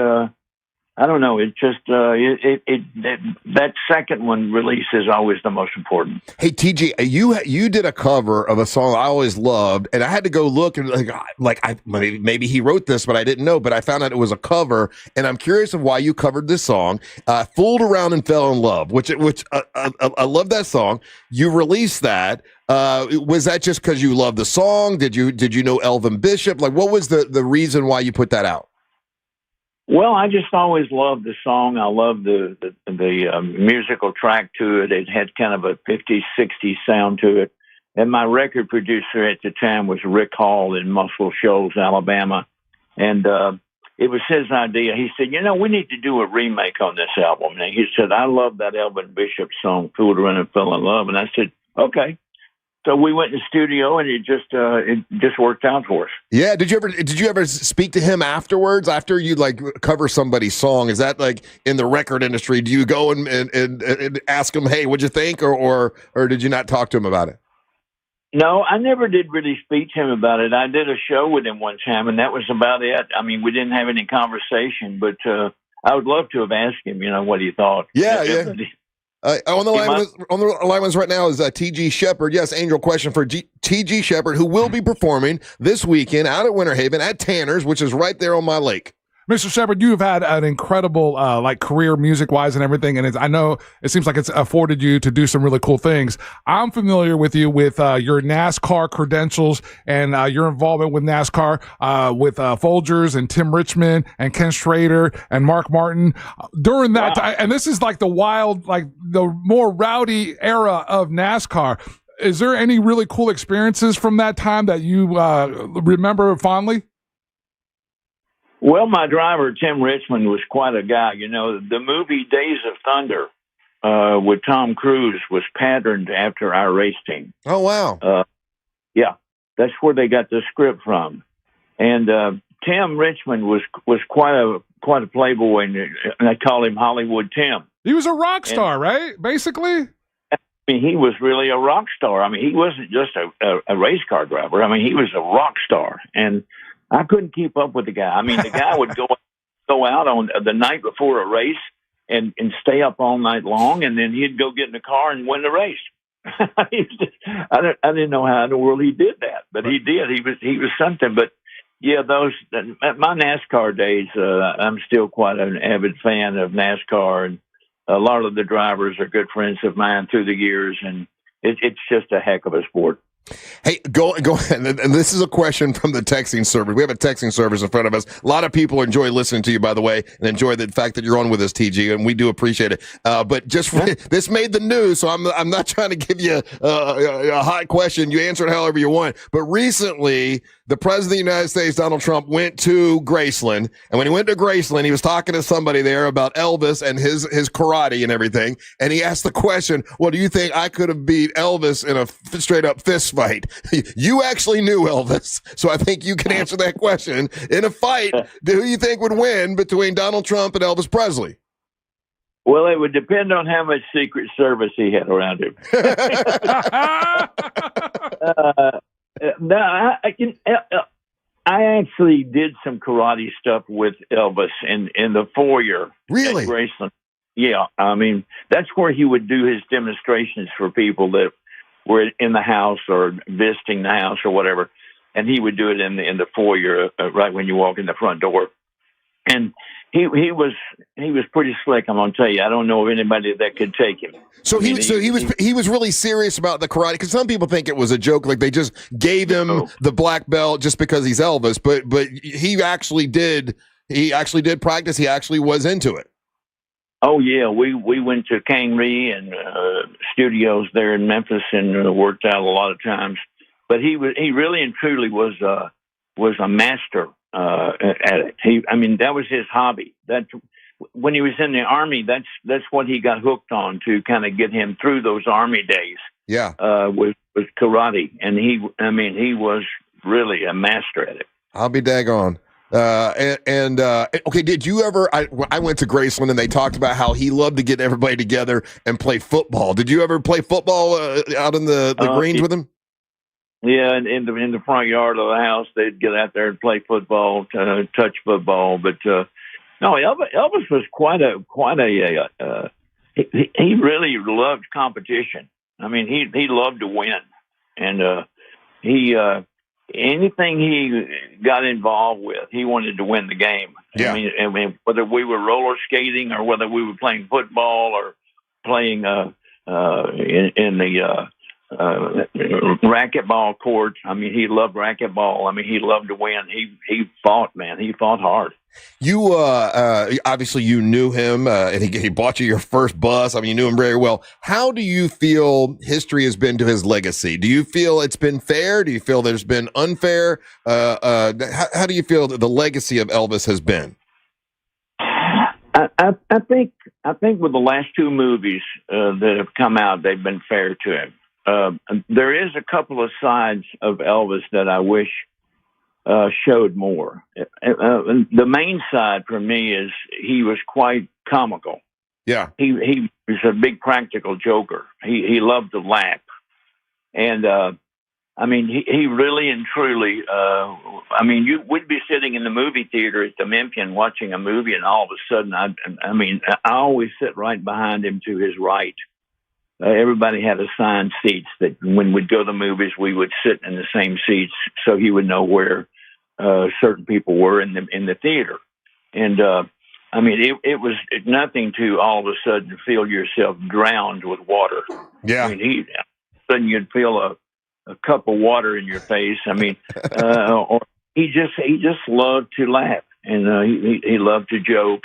Speaker 19: I don't know. It just that second one release is always the most important.
Speaker 2: Hey, TG, you did a cover of a song I always loved, and I had to go look and maybe he wrote this, but I didn't know. But I found out it was a cover, and I'm curious of why you covered this song. Fooled Around and Fell in Love, which I love that song. You released that. Was that just because you love the song? Did you know Elvin Bishop? Like, what was the reason why you put that out?
Speaker 19: Well, I just always loved the song. I loved the musical track to it. It had kind of a 50s, 60s sound to it. And my record producer at the time was Rick Hall in Muscle Shoals, Alabama. And it was his idea. He said, we need to do a remake on this album. And he said, I love that Elvin Bishop song, Fooled Around and Fell in Love. And I said, okay. So we went in the studio, and it just worked out for us.
Speaker 2: Yeah. Did you ever speak to him afterwards? After you cover somebody's song, is that like in the record industry? Do you go and ask him, hey, what'd you think, or did you not talk to him about it?
Speaker 19: No, I never did really speak to him about it. I did a show with him one time, and that was about it. I mean, we didn't have any conversation, but I would love to have asked him, what he thought.
Speaker 2: Yeah. On the line with us right now is T.G. Sheppard. Yes, Angel, question for T.G. Sheppard, who will be performing this weekend out at Winter Haven at Tanner's, which is right there on my lake.
Speaker 4: Mr. Sheppard, you have had an incredible career music-wise and everything, and I know it seems like it's afforded you to do some really cool things. I'm familiar with you with your NASCAR credentials and your involvement with NASCAR with Folgers and Tim Richmond and Ken Schrader and Mark Martin. During that time, and this is like the wild, the more rowdy era of NASCAR. Is there any really cool experiences from that time that you remember fondly?
Speaker 19: Well, my driver, Tim Richmond, was quite a guy. The movie Days of Thunder with Tom Cruise was patterned after our race team.
Speaker 2: Oh, wow.
Speaker 19: Yeah, that's where they got the script from. And Tim Richmond was quite a playboy, and I call him Hollywood Tim.
Speaker 4: He was a rock star, right? Basically?
Speaker 19: I mean, he was really a rock star. I mean, he wasn't just a race car driver. I mean, he was a rock star. And I couldn't keep up with the guy. I mean, the guy would go out on the night before a race and stay up all night long, and then he'd go get in the car and win the race. I didn't know how in the world he did that, but he did. He was something. But yeah, my NASCAR days, I'm still quite an avid fan of NASCAR, and a lot of the drivers are good friends of mine through the years, and it's just a heck of a sport.
Speaker 2: Hey, go ahead. And this is a question from the texting service. We have a texting service in front of us. A lot of people enjoy listening to you, by the way, and enjoy the fact that you're on with us, TG, and we do appreciate it. But this made the news, so I'm not trying to give you a hot question. You answer it however you want. But recently, the President of the United States, Donald Trump, went to Graceland. And when he went to Graceland, he was talking to somebody there about Elvis and his karate and everything. And he asked the question, well, do you think I could have beat Elvis in a straight-up fist fight? You actually knew Elvis, so I think you can answer that question. In a fight, who do you think would win between Donald Trump and Elvis Presley?
Speaker 19: Well, it would depend on how much Secret Service he had around him. No, I actually did some karate stuff with Elvis in the foyer.
Speaker 2: Really?
Speaker 19: At Graceland. Yeah, I mean, that's where he would do his demonstrations for people that were in the house or visiting the house or whatever, and he would do it in the foyer right when you walk in the front door. And he was pretty slick. I'm gonna tell you. I don't know of anybody that could take him.
Speaker 2: So he was really serious about the karate, because some people think it was a joke, like they just gave him the black belt just because he's Elvis. But he actually did. He actually did practice. He actually was into it.
Speaker 19: Oh yeah, we went to Kang Ree and studios there in Memphis and worked out a lot of times. But he really and truly was a master at it. That was his hobby. That when he was in the Army, that's what he got hooked on to kind of get him through those Army days.
Speaker 2: Yeah,
Speaker 19: was karate, and he was really a master at it.
Speaker 2: I'll be daggone. Okay, did you ever? I went to Graceland and they talked about how he loved to get everybody together and play football. Did you ever play football out in the greens with him?
Speaker 19: Yeah, and in the front yard of the house, they'd get out there and play football, touch football. But no, Elvis was quite a. He really loved competition. I mean, he loved to win, and anything he got involved with, he wanted to win the game.
Speaker 2: Yeah.
Speaker 19: I mean, whether we were roller skating or whether we were playing football or playing in the racquetball court. I mean, he loved racquetball. I mean, he loved to win. He fought, man. He fought hard.
Speaker 2: You obviously you knew him, and he bought you your first bus. I mean, you knew him very well. How do you feel history has been to his legacy? Do you feel it's been fair? Do you feel there's been unfair? How do you feel that the legacy of Elvis has been?
Speaker 19: I think with the last two movies that have come out, they've been fair to him. There is a couple of sides of Elvis that I wish showed more. The main side for me is he was quite comical.
Speaker 2: Yeah.
Speaker 19: He was a big practical joker. He loved to laugh. And, I mean, he really and truly, I mean, you would be sitting in the movie theater at the Memphian watching a movie, and all of a sudden, I always sit right behind him to his right. Everybody had assigned seats that when we'd go to the movies, we would sit in the same seats so he would know where certain people were in the theater. And, I mean, it was nothing to all of a sudden feel yourself drowned with water.
Speaker 2: Yeah.
Speaker 19: I mean, suddenly you'd feel a cup of water in your face. I mean, or he just loved to laugh, and he loved to joke.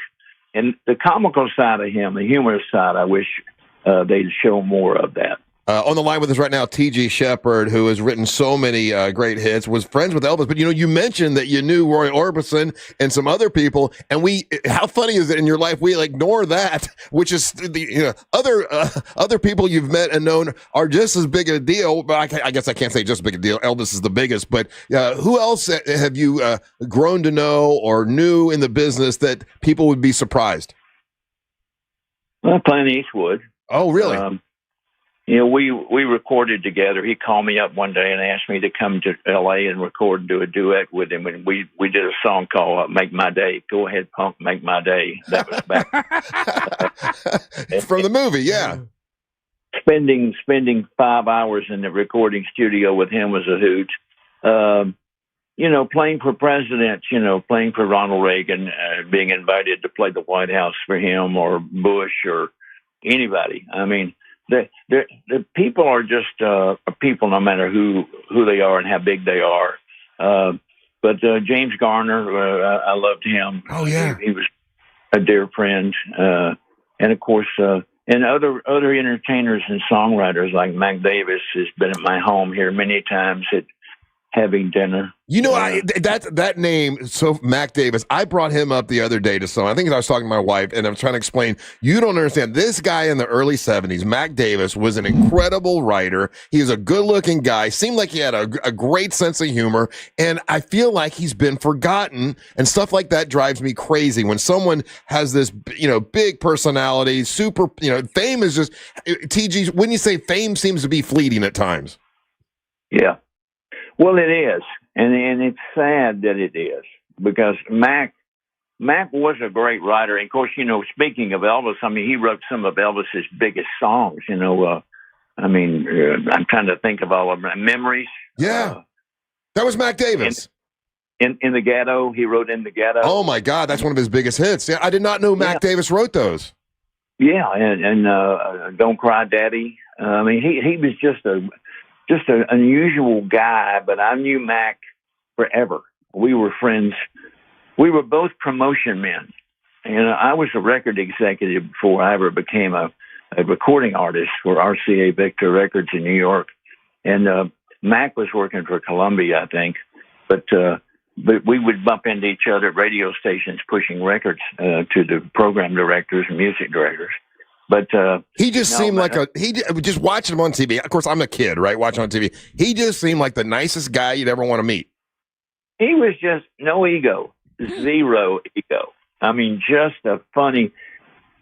Speaker 19: And the comical side of him, the humorous side, I wish they'd show more of that.
Speaker 2: On the line with us right now, T.G. Sheppard, who has written so many great hits, was friends with Elvis. But, you mentioned that you knew Roy Orbison and some other people. And how funny is it in your life? We ignore that, which is other people you've met and known are just as big a deal. But I guess I can't say just as big a deal. Elvis is the biggest. But who else have you grown to know or knew in the business that people would be surprised?
Speaker 19: Well, Clint Eastwood.
Speaker 2: Oh, really?
Speaker 19: We recorded together. He called me up one day and asked me to come to L.A. and record and do a duet with him. And we did a song called "Make My Day." Go ahead, punk, make my day. That was back
Speaker 2: from the movie, yeah.
Speaker 19: Spending 5 hours in the recording studio with him was a hoot. Playing for presidents, playing for Ronald Reagan, being invited to play the White House for him or Bush or anybody. I mean, the people are just people, no matter who they are and how big they are. But James Garner, I loved him.
Speaker 2: Oh yeah,
Speaker 19: he was a dear friend, and of course, and other entertainers and songwriters like Mac Davis has been at my home here many times at having dinner.
Speaker 2: That name, so Mac Davis, I brought him up the other day to someone. I think I was talking to my wife, and I'm trying to explain, you don't understand. This guy in the early 70s, Mac Davis, was an incredible writer. He was a good-looking guy, seemed like he had a great sense of humor, and I feel like he's been forgotten, and stuff like that drives me crazy. When someone has this, big personality, super, fame is just, TG, wouldn't you say fame seems to be fleeting at times?
Speaker 19: Yeah. Well, it is, and it's sad that it is, because Mac was a great writer. And of course, speaking of Elvis, I mean, he wrote some of Elvis's biggest songs. I'm trying to think of all of them. Memories.
Speaker 2: Yeah, that was Mac Davis.
Speaker 19: In the Ghetto, he wrote In the Ghetto.
Speaker 2: Oh my God, that's one of his biggest hits. Yeah, I did not know Mac Davis wrote those.
Speaker 19: Yeah, and Don't Cry, Daddy. I mean, he was just an unusual guy, but I knew Mac forever. We were friends. We were both promotion men. And I was a record executive before I ever became a recording artist for RCA Victor Records in New York. And Mac was working for Columbia, I think. But we would bump into each other at radio stations pushing records to the program directors and music directors. But
Speaker 2: he just seemed like just watching him on TV. Of course, I'm a kid, right? Watching on TV. He just seemed like the nicest guy you'd ever want to meet.
Speaker 19: He was just no ego. zero ego. I mean, just a funny.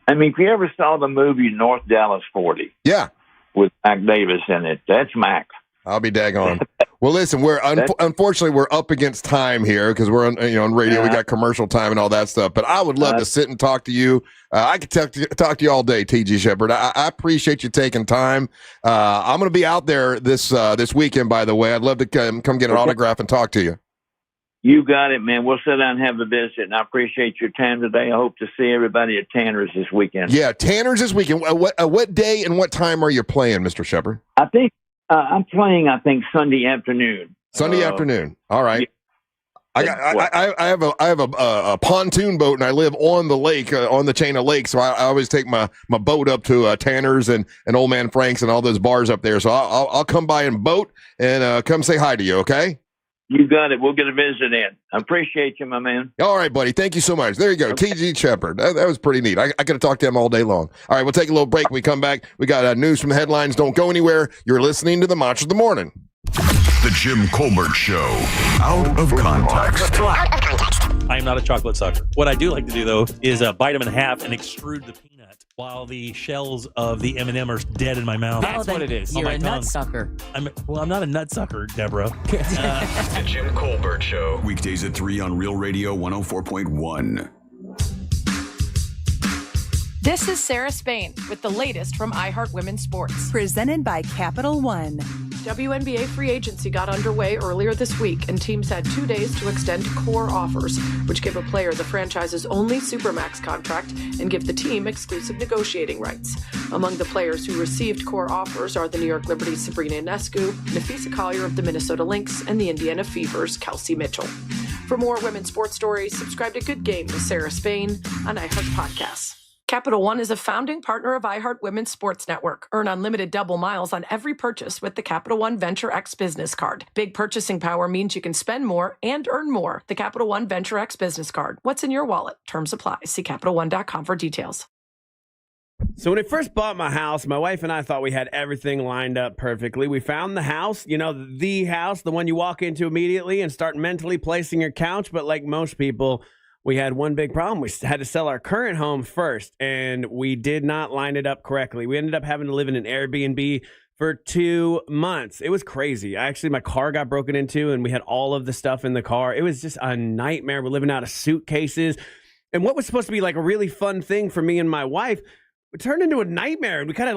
Speaker 19: I mean, if you ever saw the movie North Dallas 40,
Speaker 2: yeah,
Speaker 19: with Mac Davis in it, that's Mac.
Speaker 2: I'll be daggone. Well, listen, we're unfortunately we're up against time here because we're on radio. We got commercial time and all that stuff. But I would love to sit and talk to you. I could talk to you all day, TG Sheppard. I appreciate you taking time. I'm going to be out there this weekend. By the way, I'd love to come get an autograph and talk to you.
Speaker 19: You got it, man. We'll sit down and have a visit, and I appreciate your time today. I hope to see everybody at Tanner's this weekend.
Speaker 2: Yeah, Tanner's this weekend. What day and what time are you playing, Mr. Sheppard?
Speaker 19: I think I'm playing. I think Sunday afternoon.
Speaker 2: Sunday afternoon. All right. Yeah. I have a pontoon boat, and I live on the lake, on the chain of lakes. So I always take my boat up to Tanner's and Old Man Frank's and all those bars up there. So I'll come by and boat and come say hi to you. Okay.
Speaker 19: You got it. We'll get a visit in. I appreciate you, my man.
Speaker 2: All right, buddy. Thank you so much. There you go. Okay. TG Sheppard. That was pretty neat. I could have talked to him all day long. All right, we'll take a little break. When we come back, we got news from the headlines. Don't go anywhere. You're listening to the Monster of the Morning.
Speaker 3: The Jim Colbert Show. Out of context.
Speaker 5: I am not a chocolate sucker. What I do like to do, though, is bite them in half and extrude the peanut while the shells of the M&M are dead in my mouth.
Speaker 6: That's what it is. You're a nut sucker.
Speaker 5: I'm not a nut sucker, Deborah.
Speaker 3: The Jim Colbert Show. Weekdays at 3 on Real Radio 104.1.
Speaker 8: This is Sarah Spain with the latest from iHeart Women's Sports.
Speaker 20: Presented by Capital One.
Speaker 8: WNBA free agency got underway earlier this week, and teams had 2 days to extend core offers, which give a player the franchise's only Supermax contract and give the team exclusive negotiating rights. Among the players who received core offers are the New York Liberty's Sabrina Ionescu, Nafisa Collier of the Minnesota Lynx, and the Indiana Fever's Kelsey Mitchell. For more women's sports stories, subscribe to Good Game with Sarah Spain on iHeart Podcasts. Capital One is a founding partner of iHeart Women's Sports Network. Earn unlimited double miles on every purchase with the Capital One Venture X Business Card. Big purchasing power means you can spend more and earn more. The Capital One Venture X Business Card. What's in your wallet? Terms apply. See CapitalOne.com for details.
Speaker 1: So when I first bought my house, my wife and I thought we had everything lined up perfectly. We found the house, the house, the one you walk into immediately and start mentally placing your couch. But like most people, we had one big problem. We had to sell our current home first, and we did not line it up correctly. We ended up having to live in an Airbnb for 2 months. It was crazy. My car got broken into, and we had all of the stuff in the car. It was just a nightmare. We're living out of suitcases. And what was supposed to be like a really fun thing for me and my wife, it turned into a nightmare. We kind of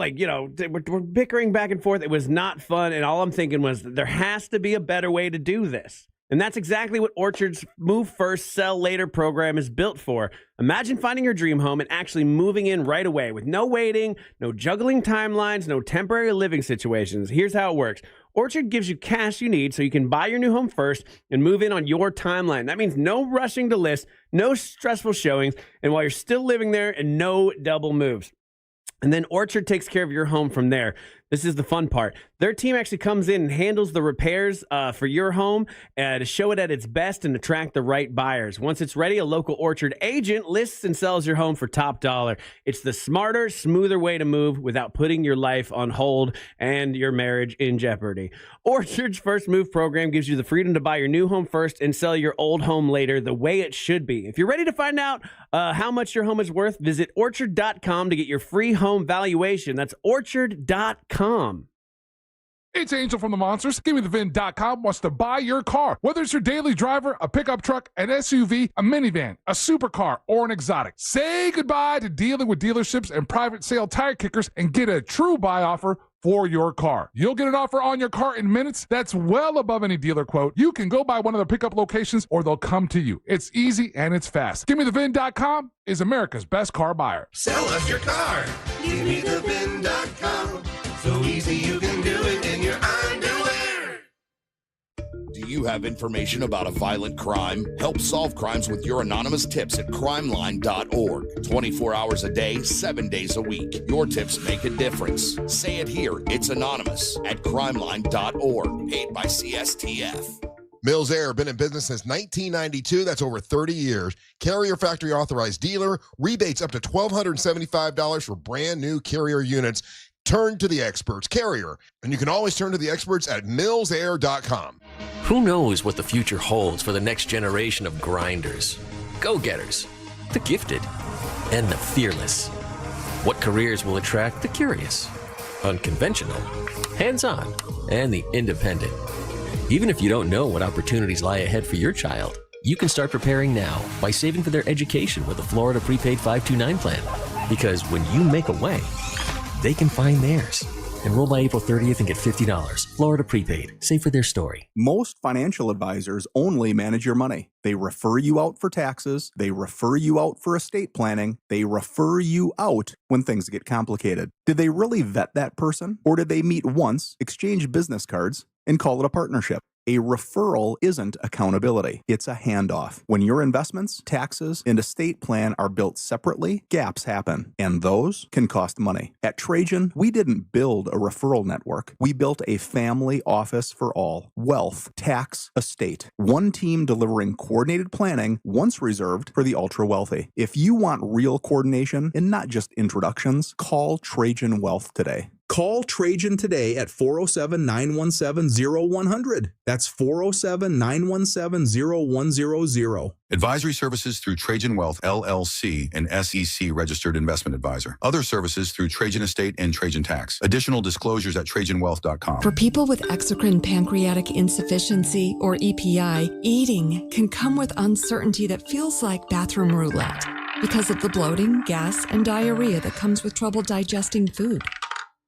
Speaker 1: we're bickering back and forth. It was not fun. And all I'm thinking was there has to be a better way to do this. And that's exactly what Orchard's Move First, Sell Later program is built for. Imagine finding your dream home and actually moving in right away with no waiting, no juggling timelines, no temporary living situations. Here's how it works. Orchard gives you cash you need so you can buy your new home first and move in on your timeline. That means no rushing to list, no stressful showings, and while you're still living there, and no double moves. And then Orchard takes care of your home from there. This is the fun part. Their team actually comes in and handles the repairs for your home to show it at its best and attract the right buyers. Once it's ready, a local Orchard agent lists and sells your home for top dollar. It's the smarter, smoother way to move without putting your life on hold and your marriage in jeopardy. Orchard's First Move program gives you the freedom to buy your new home first and sell your old home later the way it should be. If you're ready to find out how much your home is worth, visit Orchard.com to get your free home valuation. That's Orchard.com.
Speaker 4: It's Angel from the Monsters. GiveMeTheVin.com wants to buy your car. Whether it's your daily driver, a pickup truck, an SUV, a minivan, a supercar, or an exotic. Say goodbye to dealing with dealerships and private sale tire kickers and get a true buy offer for your car. You'll get an offer on your car in minutes that's well above any dealer quote. You can go by one of their pickup locations or they'll come to you. It's easy and it's fast. GiveMeTheVin.com is America's best car buyer.
Speaker 21: Sell us your car. GiveMeTheVin.com. So easy you can do it in your underwear.
Speaker 22: Do you have information about a violent crime? Help solve crimes with your anonymous tips at crimeline.org. 24 hours a day, 7 days a week. Your tips make a difference. Say it here. It's anonymous at crimeline.org. Paid by CSTF.
Speaker 2: Mills Air, been in business since 1992. That's over 30 years. Carrier factory authorized dealer. Rebates up to $1,275 for brand new Carrier units. Turn to the experts, Carrier, and you can always turn to the experts at millsair.com.
Speaker 10: Who knows what the future holds for the next generation of grinders, go-getters, the gifted, and the fearless? What careers will attract the curious, unconventional, hands-on, and the independent? Even if you don't know what opportunities lie ahead for your child, you can start preparing now by saving for their education with the Florida Prepaid 529 plan. Because when you make a way, they can find theirs. Enroll by April 30th and get $50. Florida Prepaid. Save for their story.
Speaker 13: Most financial advisors only manage your money. They refer you out for taxes. They refer you out for estate planning. They refer you out when things get complicated. Did they really vet that person? Or did they meet once, exchange business cards, and call it a partnership? A referral isn't accountability. It's a handoff. When your investments, taxes, and estate plan are built separately, gaps happen, and those can cost money. At Trajan, we didn't build a referral network. We built a family office for all. Wealth, tax, estate. One team delivering coordinated planning, once reserved for the ultra-wealthy. If you want real coordination and not just introductions, call Trajan Wealth today. Call Trajan today at 407-917-0100. That's 407-917-0100.
Speaker 14: Advisory services through Trajan Wealth, LLC, an SEC registered investment advisor. Other services through Trajan Estate and Trajan Tax. Additional disclosures at TrajanWealth.com.
Speaker 15: For people with exocrine pancreatic insufficiency, or EPI, eating can come with uncertainty that feels like bathroom roulette because of the bloating, gas, and diarrhea that comes with trouble digesting food.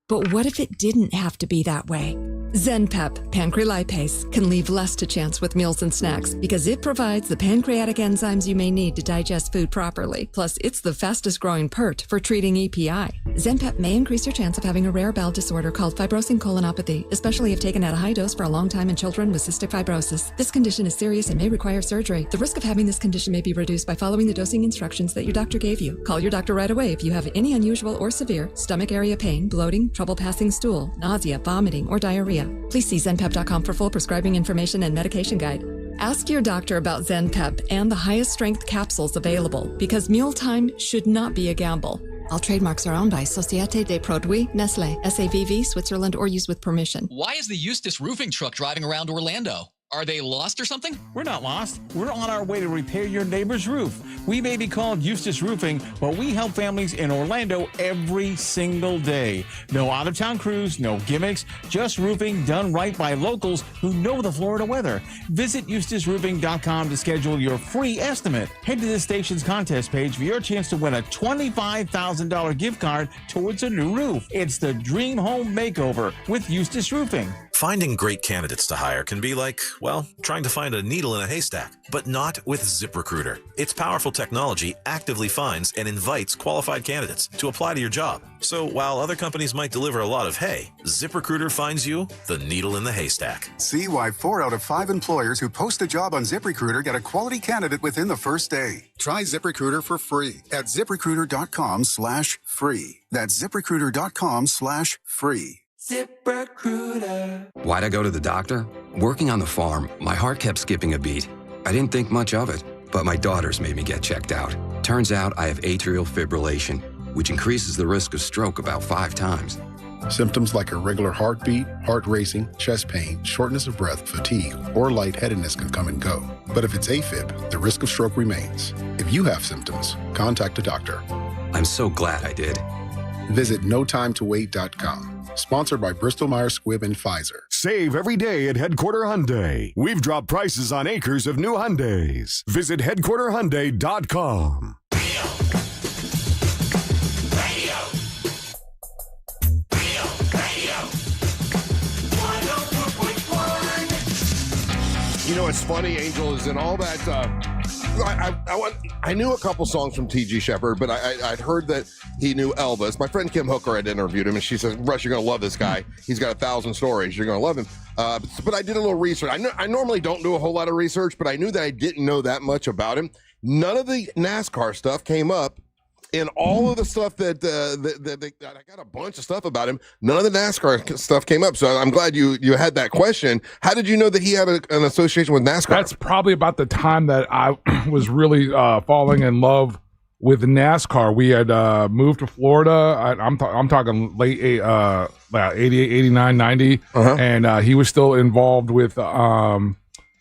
Speaker 15: But what if it didn't have to be that way? ZenPep Pancrelipase can leave less to chance with meals and snacks because it provides the pancreatic enzymes you may need to digest food properly. Plus, it's the fastest growing PERT for treating EPI. ZenPep may increase your chance of having a rare bowel disorder called fibrosing colonopathy, especially if taken at a high dose for a long time in children with cystic fibrosis. This condition is serious and may require surgery. The risk of having this condition may be reduced by following the dosing instructions that your doctor gave you. Call your doctor right away if you have any unusual or severe stomach area pain, bloating, trouble passing stool, nausea, vomiting, or diarrhea. Please see ZenPep.com for full prescribing information and medication guide. Ask your doctor about ZenPep and the highest strength capsules available because mealtime should not be a gamble. All trademarks are owned by Société des Produits Nestlé, SAVV, Switzerland, or used with permission.
Speaker 18: Why is the Eustace roofing truck driving around Orlando? Are they lost or something?
Speaker 23: We're not lost. We're on our way to repair your neighbor's roof. We may be called Eustace Roofing, but we help families in Orlando every single day. No out-of-town crews, no gimmicks, just roofing done right by locals who know the Florida weather. Visit EustaceRoofing.com to schedule your free estimate. Head to the station's contest page for your chance to win a $25,000 gift card towards a new roof. It's the Dream Home Makeover with Eustace Roofing.
Speaker 7: Finding great candidates to hire can be like, well, trying to find a needle in a haystack, but not with ZipRecruiter. Its powerful technology actively finds and invites qualified candidates to apply to your job. So while other companies might deliver a lot of hay, ZipRecruiter finds you the needle in the haystack.
Speaker 9: See why 4 out of 5 employers who post a job on ZipRecruiter get a quality candidate within the first day. Try ZipRecruiter for free at ZipRecruiter.com/free. That's ZipRecruiter.com/free.
Speaker 31: ZipRecruiter. Why'd I go to the doctor? Working on the farm, my heart kept skipping a beat. I didn't think much of it, but my daughters made me get checked out. Turns out I have atrial fibrillation, which increases the risk of stroke about 5 times.
Speaker 24: Symptoms like irregular heartbeat, heart racing, chest pain, shortness of breath, fatigue, or lightheadedness can come and go. But if it's AFib, the risk of stroke remains. If you have symptoms, contact a doctor.
Speaker 31: I'm so glad I did.
Speaker 24: Visit notimetowait.com. Sponsored by Bristol-Myers Squibb and Pfizer.
Speaker 26: Save every day at Headquarter Hyundai. We've dropped prices on acres of new Hyundais. Visit headquarterhyundai.com.
Speaker 2: You know, it's funny, Angel, is in all that. I knew a couple songs from T.G. Sheppard, but I'd heard that he knew Elvis. My friend Kim Hooker had interviewed him, and she says, Russ, you're going to love this guy. He's got 1,000 stories. You're going to love him. But I did a little research. I normally don't do a whole lot of research, but I knew that I didn't know that much about him. None of the NASCAR stuff came up. And all of the stuff that I got a bunch of stuff about him. None of the NASCAR stuff came up. So I'm glad you had that question. How did you know that he had an association with NASCAR?
Speaker 4: That's probably about the time that I was really falling in love with NASCAR. We had moved to Florida. I'm talking late 88, 89, 90, and he was still involved with the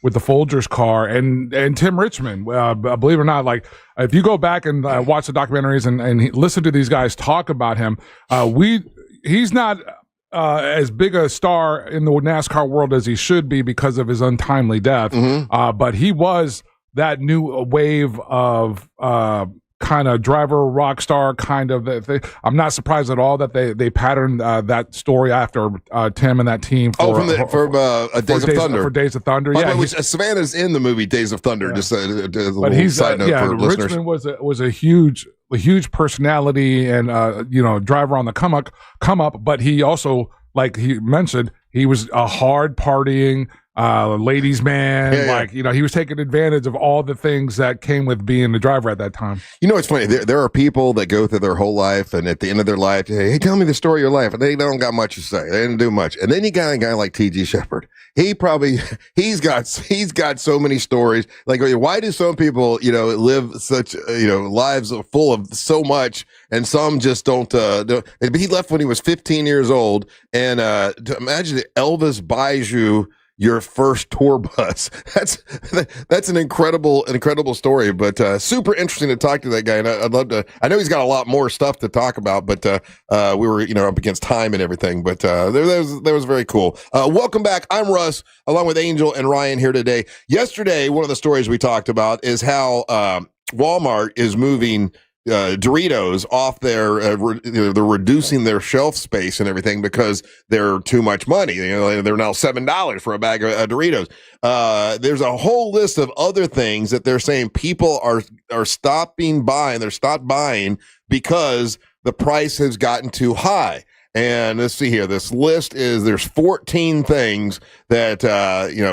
Speaker 4: Folgers car and Tim Richmond. Believe it or not, like if you go back and watch the documentaries and listen to these guys talk about him, he's not as big a star in the NASCAR world as he should be because of his untimely death. But he was that new wave of kind of driver, rock star kind of thing. I'm not surprised at all that they patterned that story after Tim and that team for
Speaker 2: Days of Thunder.
Speaker 4: For Days of Thunder,
Speaker 2: yeah. Which Savannah's in the movie Days of Thunder. Yeah. Just a little side note for listeners.
Speaker 4: Richmond was a huge personality and driver on the come up. But he also, like he mentioned, he was a hard partying ladies man. He was taking advantage of all the things that came with being the driver at that time.
Speaker 2: It's funny, there are people that go through their whole life, and at the end of their life, hey, tell me the story of your life, and they don't got much to say. They didn't do much. And then you got a guy like T.G. Sheppard. He's got so many stories. Like, why do some people live such lives full of so much, and some just don't he left when he was 15 years old, and imagine that Elvis buys you your first tour bus. That's an incredible story, but super interesting to talk to that guy. And I'd love to. I know he's got a lot more stuff to talk about, but we were up against time and everything. But that was very cool. Welcome back. I'm Russ, along with Angel and Ryan here today. Yesterday, one of the stories we talked about is how Walmart is moving Doritos off they're reducing their shelf space and everything because they're too much money. They're now $7 for a bag of Doritos. There's a whole list of other things that they're saying people are stopping buying. They're stopped buying because the price has gotten too high. And let's see here. This list there's 14 things that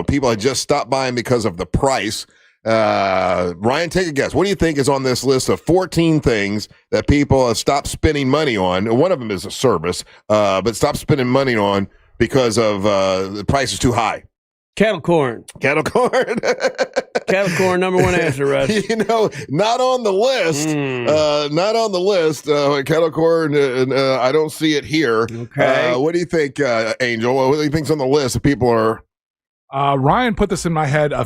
Speaker 2: people had just stopped buying because of the price. Ryan, take a guess. What do you think is on this list of 14 things that people have stopped spending money on? And one of them is a service, but stop spending money on because of the price is too high.
Speaker 1: Kettle corn.
Speaker 2: Kettle corn,
Speaker 1: number one answer, Russ.
Speaker 2: Not on the list. Not on the list. Kettle corn, I don't see it here.
Speaker 1: Okay.
Speaker 2: What do you think, Angel? What do you think's on the list that people are...
Speaker 4: Ryan put this in my head a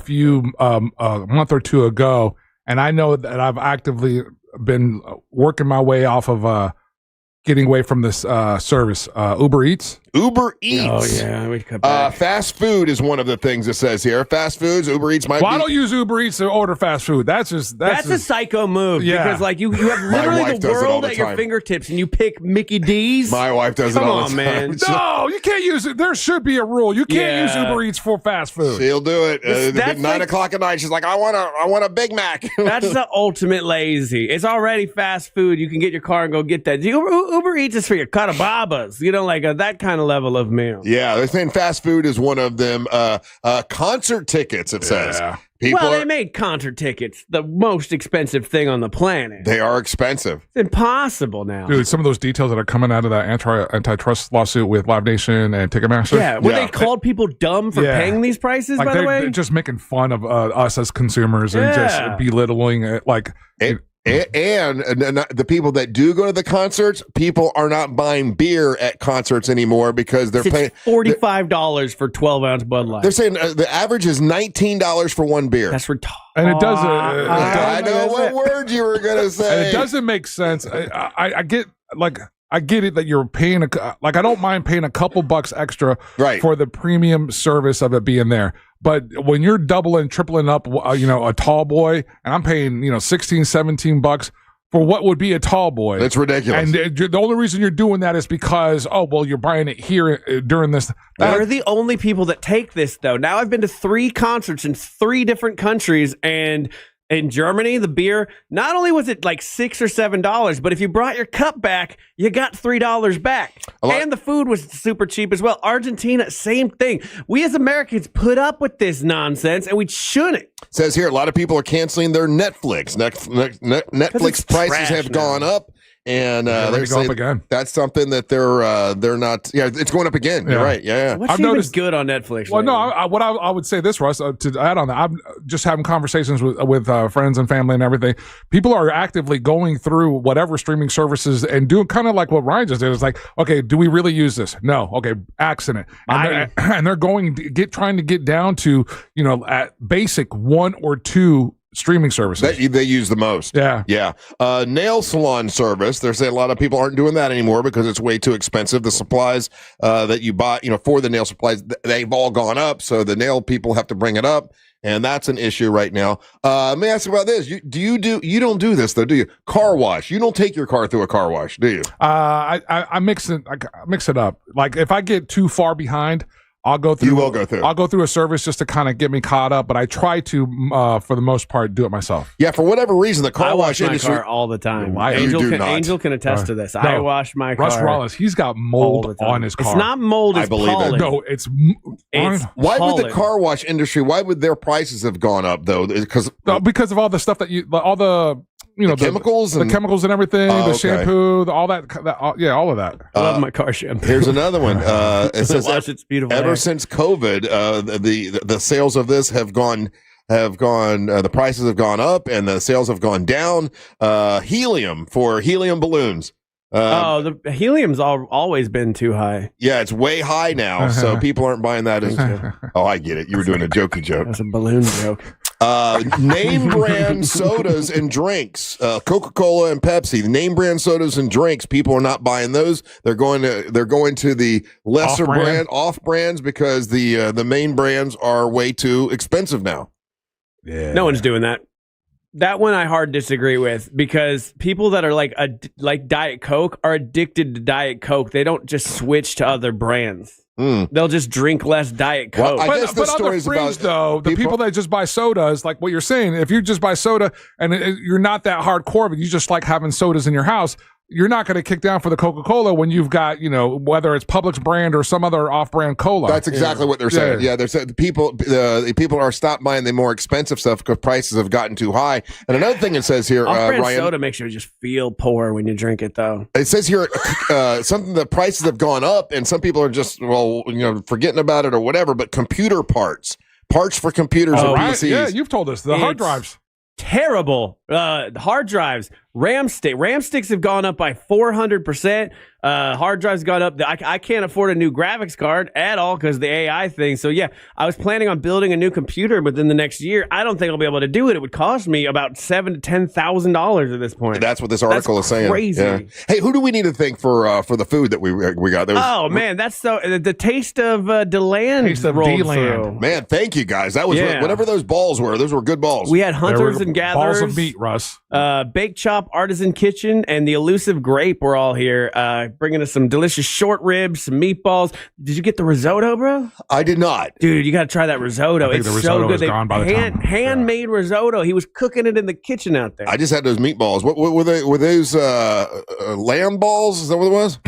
Speaker 4: month or two ago, and I know that I've actively been working my way off of getting away from this service, Uber Eats.
Speaker 2: Uber Eats.
Speaker 1: Oh yeah, we cut back.
Speaker 2: Fast food is one of the things it says here. Fast foods, Uber Eats might.
Speaker 4: Well, I don't use Uber Eats to order fast food. That's
Speaker 1: a psycho move. Yeah. Because you have literally the world at your fingertips, and you pick Mickey D's.
Speaker 2: My wife does it all the time.
Speaker 1: Man.
Speaker 4: No, you can't use it. There should be a rule. You can't use Uber Eats for fast food.
Speaker 2: She'll do it. At 9 o'clock at night, she's like, I want a Big Mac.
Speaker 1: That's the ultimate lazy. It's already fast food. You can get your car and go get that. Uber Eats is for your carababas. That kind of level of meal.
Speaker 2: Yeah, they're saying fast food is one of them. Concert tickets, it says.
Speaker 1: They made concert tickets the most expensive thing on the planet.
Speaker 2: They are expensive.
Speaker 1: It's impossible now.
Speaker 4: Dude, some of those details that are coming out of that antitrust lawsuit with Live Nation and Ticketmaster.
Speaker 1: Yeah, they called people dumb for paying these prices, by the way?
Speaker 4: They're just making fun of us as consumers and just belittling it.
Speaker 2: And the people that do go to the concerts, people are not buying beer at concerts anymore because they're paying
Speaker 1: $45 for 12-ounce Bud Light.
Speaker 2: They're saying the average is $19 for one beer.
Speaker 1: That's retarded.
Speaker 4: And it doesn't.
Speaker 2: I know what word you were gonna say.
Speaker 4: And it doesn't make sense. I get it that you're paying I don't mind paying a couple bucks extra for the premium service of it being there. But when you're doubling, tripling up, a tall boy, and I'm paying, $16, $17 for what would be a tall boy.
Speaker 2: That's ridiculous.
Speaker 4: And the only reason you're doing that is because, you're buying it here during this.
Speaker 1: We're the only people that take this, though. Now I've been to 3 concerts in 3 different countries, and in Germany, the beer, not only was it like $6 or $7, but if you brought your cup back, you got $3 back. And the food was super cheap as well. Argentina, same thing. We as Americans put up with this nonsense, and we shouldn't.
Speaker 2: It says here, a lot of people are canceling their Netflix. Netflix prices have gone up, And
Speaker 4: they're going up again.
Speaker 2: That's something that they're not. Yeah, it's going up again. You're right. Yeah.
Speaker 1: What's even good on Netflix?
Speaker 4: Well, no, I would say this, Russ, to add on that, I'm just having conversations with friends and family and everything. People are actively going through whatever streaming services and doing kind of like what Ryan just did. It's like, okay, do we really use this? No. Okay, accident. And they're going to trying to get down to, at basic 1 or 2 streaming services
Speaker 2: that they use the most.
Speaker 4: Yeah.
Speaker 2: Nail salon service. They're saying a lot of people aren't doing that anymore because it's way too expensive. The supplies that you buy, for the nail supplies, they've all gone up. So the nail people have to bring it up, and that's an issue right now. Let me ask you about this. You don't do this though, do you? Car wash. You don't take your car through a car wash, do you?
Speaker 4: I mix it up. Like if I get too far behind, I'll go through.
Speaker 2: You will go through.
Speaker 4: I'll go through a service just to kind of get me caught up, but I try to, for the most part, do it myself.
Speaker 2: Yeah, for whatever reason, the car wash industry.
Speaker 1: My car all the time.
Speaker 2: Angel
Speaker 1: can attest to this. I wash my car.
Speaker 4: Russ Wallace, he's got mold on his car.
Speaker 1: It's not mold. It's pollen.
Speaker 4: No, it's
Speaker 2: why would the car wash industry? Why would their prices have gone up though? Because
Speaker 4: of all the stuff that all the
Speaker 2: chemicals,
Speaker 4: the chemicals and everything, the shampoo, all that, all of that.
Speaker 1: I love my car shampoo.
Speaker 2: Here's another one. It says
Speaker 1: it's beautiful.
Speaker 2: Ever since COVID, the sales of this have gone. The prices have gone up and the sales have gone down. Helium for helium balloons.
Speaker 1: The helium's always been too high.
Speaker 2: Yeah, it's way high now, so people aren't buying that. Oh, I get it. You were doing a jokey joke.
Speaker 1: That's a balloon joke.
Speaker 2: Name brand sodas and drinks, Coca-Cola and Pepsi. The name brand sodas and drinks, people are not buying those. They're going to the lesser brand, off brands, because the main brands are way too expensive now.
Speaker 4: Yeah,
Speaker 1: no one's doing that. That one I hard disagree with, because people that are like Diet Coke are addicted to Diet Coke. They don't just switch to other brands. They'll just drink less Diet Coke.
Speaker 2: Well, I guess the
Speaker 4: on the fringe, though, the people that just buy sodas, like what you're saying, if you just buy soda and you're not that hardcore, but you just like having sodas in your house, you're not going to kick down for the Coca-Cola when you've got, whether it's Publix brand or some other off-brand cola.
Speaker 2: That's exactly what they're saying. Yeah, they're saying the people are stopped buying the more expensive stuff because prices have gotten too high. And another thing it says here,
Speaker 1: off-brand
Speaker 2: Ryan,
Speaker 1: soda makes you just feel poor when you drink it, though.
Speaker 2: It says here something, the prices have gone up, and some people are just forgetting about it or whatever. But computer parts for computers and PCs.
Speaker 4: Yeah, you've told us the hard drives.
Speaker 1: Terrible. Hard drives, RAM sticks have gone up by 400%. Hard drives gone up. I can't afford a new graphics card at all because the AI thing. So yeah, I was planning on building a new computer within the next year. I don't think I'll be able to do it. It would cost me about $7,000 to $10,000 at this point.
Speaker 2: That's what this article is saying.
Speaker 1: Crazy.
Speaker 2: Yeah. Hey, who do we need to thank for the food that we got?
Speaker 1: Man, that's the taste of DeLand.
Speaker 4: Taste of DeLand.
Speaker 2: Man, thank you guys. That was whatever those balls were. Those were good balls.
Speaker 1: We had hunters and gatherers.
Speaker 4: Balls of meat, Russ.
Speaker 1: Bake Chop Artisan Kitchen and the Elusive Grape were all here, bringing us some delicious short ribs, some meatballs. Did you get the risotto, bro?
Speaker 2: I did not.
Speaker 1: Dude, you got to try that risotto. It's so good. Handmade risotto. He was cooking it in the kitchen out there.
Speaker 2: I just had those meatballs. What were they? Were those lamb balls? Is that what it was?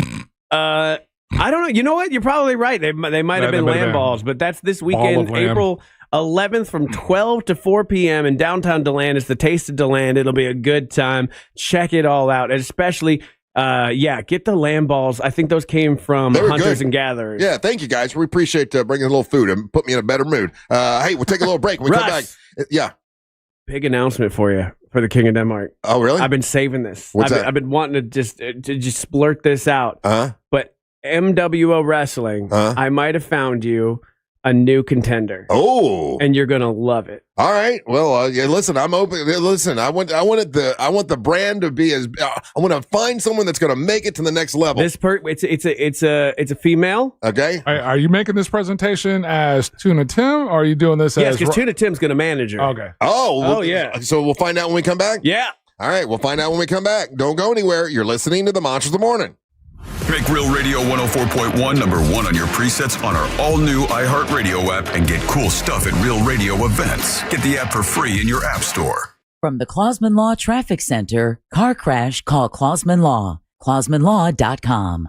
Speaker 1: I don't know. You know what? You're probably right. They might have been lamb balls, but that's this weekend, April 11th from 12 to 4 p.m. in downtown DeLand. It's the Taste of DeLand. It'll be a good time. Check it all out. And especially, get the lamb balls. I think those came from Hunters and Gatherers.
Speaker 2: Yeah, thank you, guys. We appreciate bringing a little food and put me in a better mood. Hey, we'll take a little break. When we come back. Yeah.
Speaker 1: Big announcement for you for the King of Denmark.
Speaker 2: Oh, really?
Speaker 1: I've been saving this.
Speaker 2: What's that?
Speaker 1: I've been wanting to just splurt this out. But MWO Wrestling, I might have found you a new contender.
Speaker 2: Oh,
Speaker 1: and you're gonna love it.
Speaker 2: All right. Well, listen, I'm open. Listen, I want the brand to be as. I want to find someone that's gonna make it to the next level.
Speaker 1: It's a female.
Speaker 2: Okay.
Speaker 4: Are you making this presentation as Tuna Tim, or are you doing this as?
Speaker 1: Yes, because Tuna Tim's gonna manage her.
Speaker 4: Okay.
Speaker 2: Oh,
Speaker 1: yeah.
Speaker 2: So we'll find out when we come back.
Speaker 1: Yeah.
Speaker 2: All right. We'll find out when we come back. Don't go anywhere. You're listening to the Monsters of the Morning.
Speaker 3: Make Real Radio 104.1 number one on your presets on our all-new iHeartRadio app and get cool stuff at Real Radio events. Get the app for free in your app store.
Speaker 6: From the Clausman Law Traffic Center, car crash, call Clausman Law. ClausmanLaw.com.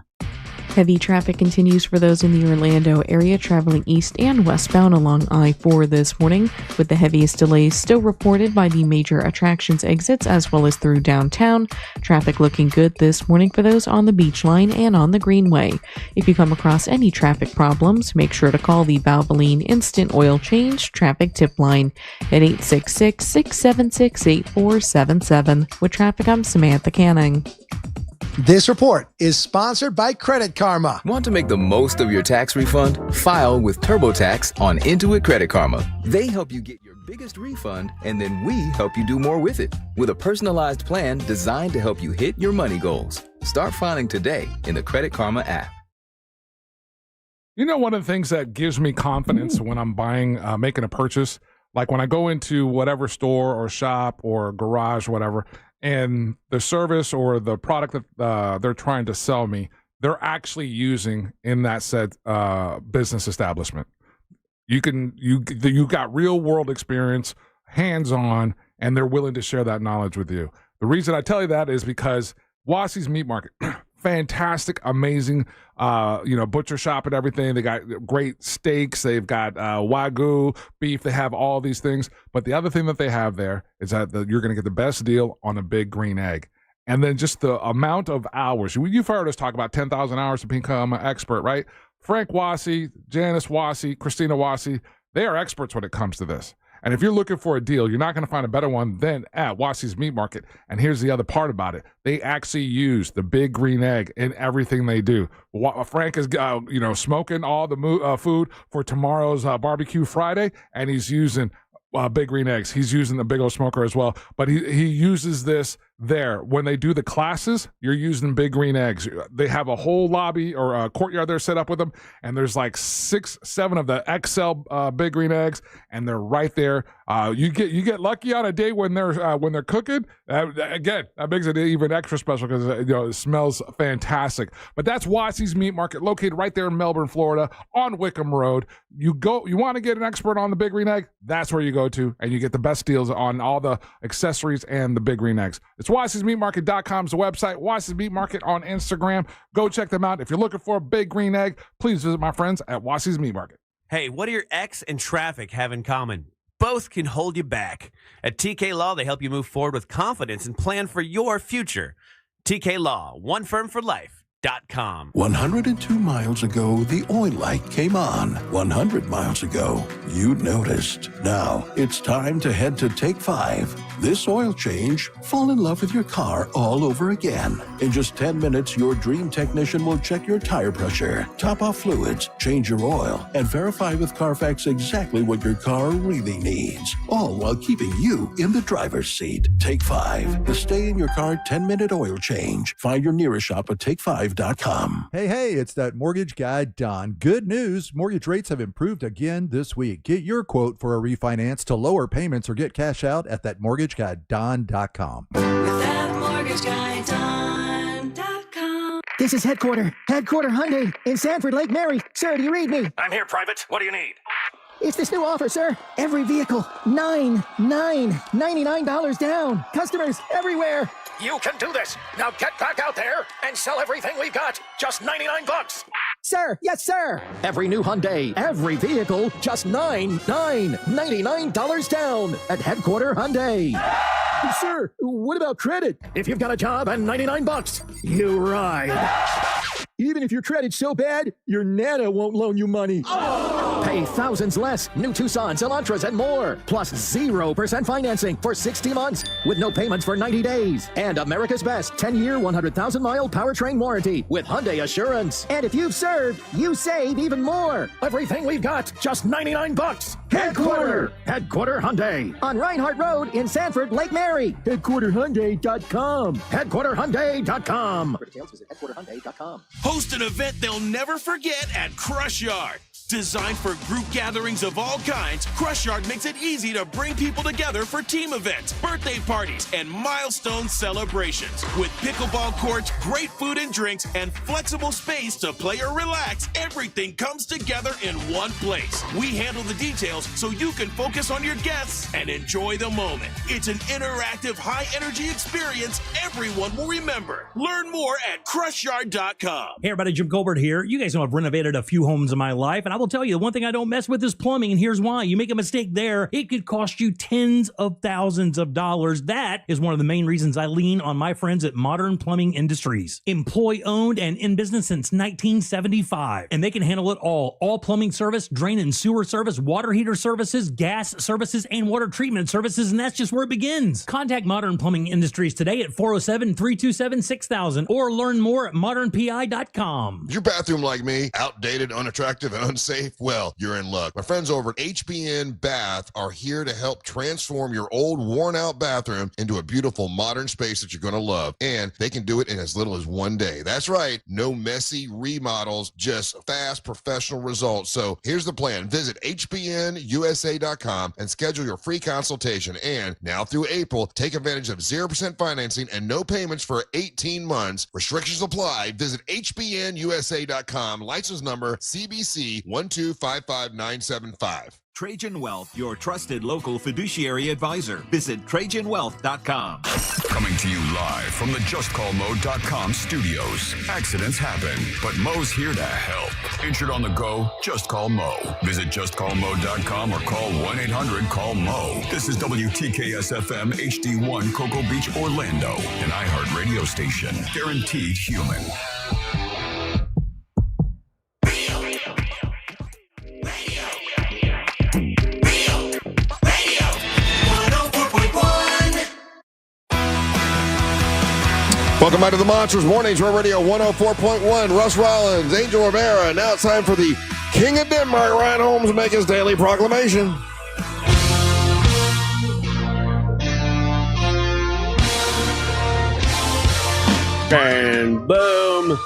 Speaker 8: Heavy traffic continues for those in the Orlando area traveling east and westbound along I-4 this morning, with the heaviest delays still reported by the major attractions exits as well as through downtown. Traffic looking good this morning for those on the Beach Line and on the Greenway. If you come across any traffic problems, make sure to call the Valvoline Instant Oil Change Traffic Tip Line at 866-676-8477. With traffic, I'm Samantha Canning.
Speaker 6: This report is sponsored by Credit Karma.
Speaker 11: Want to make the most of your tax refund? File with TurboTax on Intuit Credit Karma. They help you get your biggest refund, and then we help you do more with it with a personalized plan designed to help you hit your money goals. Start filing today in the Credit Karma app.
Speaker 4: You know, one of the things that gives me confidence when I'm buying, making a purchase, like when I go into whatever store or shop or garage, whatever, and the service or the product that they're trying to sell me, they're actually using in that said business establishment. You got real world experience, hands on, and they're willing to share that knowledge with you. The reason I tell you that is because Wassey's Meat Market, fantastic, amazing, butcher shop and everything. They got great steaks. They've got Wagyu beef. They have all these things. But the other thing that they have there is that you're going to get the best deal on a big green egg. And then just the amount of hours. You've heard us talk about 10,000 hours to become an expert, right? Frank Wassey, Janice Wassey, Christina Wassey, they are experts when it comes to this. And if you're looking for a deal, you're not going to find a better one than at Wassey's Meat Market. And here's the other part about it. They actually use the big green egg in everything they do. Frank is, smoking all the food for tomorrow's barbecue Friday, and he's using big green eggs. He's using the big old smoker as well. But he uses this there. When they do the classes, you're using big green eggs. They have a whole lobby or a courtyard there set up with them, and there's like 6-7 of the XL big green eggs, and they're right there. You get lucky on a day when they're cooking. Again, that makes it even extra special because it smells fantastic. But that's Wassey's Meat Market, located right there in Melbourne, Florida, on Wickham Road. You want to get an expert on the big green egg? That's where you go to, and you get the best deals on all the accessories and the big green eggs. It's Wassey'sMeatMarket.com is the website. Wassey's Meat Market on Instagram. Go check them out. If you're looking for a big green egg, please visit my friends at Wassey's Meat Market.
Speaker 1: Hey, what do your ex and traffic have in common? Both can hold you back. At TK Law, they help you move forward with confidence and plan for your future. TK Law, one firm for life.
Speaker 31: 102 miles ago, the oil light came on. 100 miles ago, you noticed. Now, it's time to head to Take 5. This oil change, fall in love with your car all over again. In just 10 minutes, your dream technician will check your tire pressure, top off fluids, change your oil, and verify with Carfax exactly what your car really needs. All while keeping you in the driver's seat. Take 5, the stay in your car 10-minute oil change. Find your nearest shop at Take5.com.
Speaker 12: Hey, it's that mortgage guy, Don. Good news. Mortgage rates have improved again this week. Get your quote for a refinance to lower payments or get cash out at thatmortgageguyDon.com.
Speaker 16: ThatmortgageguyDon.com. This is Headquarter Hyundai in Sanford, Lake Mary. Sir, do you read me?
Speaker 17: I'm here, Private. What do you need?
Speaker 16: It's this new offer, sir. Every vehicle, $99 down. Customers everywhere.
Speaker 17: You can do this. Now get back out there and sell everything we've got. Just $99.
Speaker 16: Sir, yes, sir. Every new Hyundai, every vehicle, just $99 down at Headquarter Hyundai. Sir, what about credit?
Speaker 17: If you've got a job and $99, you ride.
Speaker 16: Even if your credit's so bad, your Nana won't loan you money.
Speaker 17: Oh!
Speaker 16: Pay thousands less. New Tucsons, Elantras, and more. Plus 0% financing for 60 months with no payments for 90 days. And America's best 10-year, 100,000-mile powertrain warranty with Hyundai Assurance. And if you've served, you save even more.
Speaker 17: Everything we've got, just $99. Headquarter Hyundai.
Speaker 16: On Reinhardt Road in Sanford, Lake Mary. HeadquarterHyundai.com.
Speaker 17: HeadquarterHyundai.com.
Speaker 16: For details, visit HeadquarterHyundai.com.
Speaker 19: Host an event they'll never forget at Crush Yard.
Speaker 5: Designed for group gatherings of all kinds, Crush Yard makes it easy to bring people together for team events, birthday parties, and milestone celebrations. With pickleball courts, great food and drinks, and flexible space to play or relax, everything comes together in one place. We handle the details so you can focus on your guests and enjoy the moment. It's an interactive, high-energy experience everyone will remember. Learn more at CrushYard.com.
Speaker 10: Hey everybody, Jim Colbert here. You guys know I've renovated a few homes in my life, and I will tell you, the one thing I don't mess with is plumbing, and here's why. You make a mistake there, it could cost you tens of thousands of dollars. That is one of the main reasons I lean on my friends at Modern Plumbing Industries. Employee-owned and in business since 1975, and they can handle it all. All plumbing service, drain and sewer service, water heater services, gas services, and water treatment services, and that's just where it begins. Contact Modern Plumbing Industries today at 407-327-6000 or learn more at modernpi.com.
Speaker 2: Is your bathroom like me? Outdated, unattractive, and unsafe? Well, you're in luck. My friends over at HBN Bath are here to help transform your old, worn-out bathroom into a beautiful, modern space that you're going to love. And they can do it in as little as 1 day. That's right. No messy remodels, just fast, professional results. So here's the plan. Visit hbnusa.com and schedule your free consultation. And now through April, take advantage of 0% financing and no payments for 18 months. Restrictions apply. Visit hbnusa.com. License number CBC 1255975.
Speaker 19: Trajan Wealth, your trusted local fiduciary advisor. Visit TrajanWealth.com.
Speaker 3: Coming to you live from the JustCallMo.com studios. Accidents happen, but Mo's here to help. Injured on the go? Just call Mo. Visit JustCallMo.com or call 1-800-CALL-MO. This is WTKS-FM HD1 Cocoa Beach, Orlando, an iHeart radio station. Guaranteed human.
Speaker 2: Welcome back to the Monsters Mornings, Real Radio 104.1. Russ Rollins, Angel Rivera. Now it's time for the King of Denmark, Ryan Holmes, to make his daily proclamation.
Speaker 1: And boom,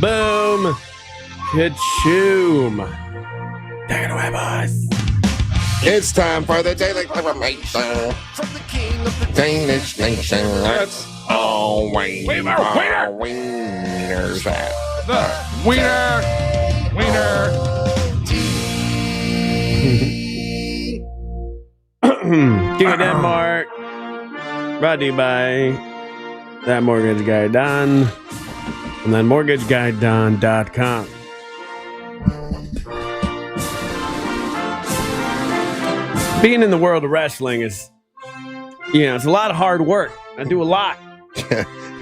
Speaker 1: boom, ka-choom. Take it away, boys.
Speaker 2: It's time for the daily proclamation from the King of the Danish nation. That's always our winners at
Speaker 4: the wiener.
Speaker 1: King of Denmark. Brought to you by That Mortgage Guy Don and then MortgageGuyDon.com. Being in the world of wrestling is, it's a lot of hard work. I do a lot.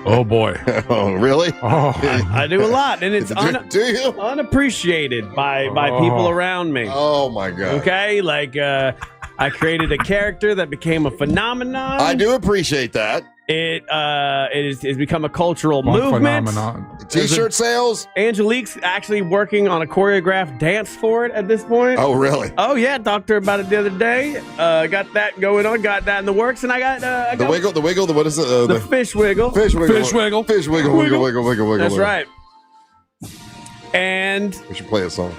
Speaker 4: Oh, boy.
Speaker 2: Oh, really?
Speaker 4: Oh,
Speaker 1: I do a lot, and it's
Speaker 2: do you?
Speaker 1: unappreciated by people around me.
Speaker 2: Oh, my God.
Speaker 1: Okay? Like, I created a character that became a phenomenon.
Speaker 2: I do appreciate that.
Speaker 1: It has become a cultural movement.
Speaker 4: Phenomenon.
Speaker 2: T-shirt sales?
Speaker 1: Angelique's actually working on a choreographed dance for it at this point.
Speaker 2: Oh, really?
Speaker 1: Oh, yeah. Talked to her about it the other day. Got that going on. Got that in the works. And I got...
Speaker 2: the wiggle, what is it?
Speaker 1: The fish wiggle.
Speaker 2: Fish wiggle.
Speaker 1: Wiggle. That's right. And...
Speaker 2: We should play a song.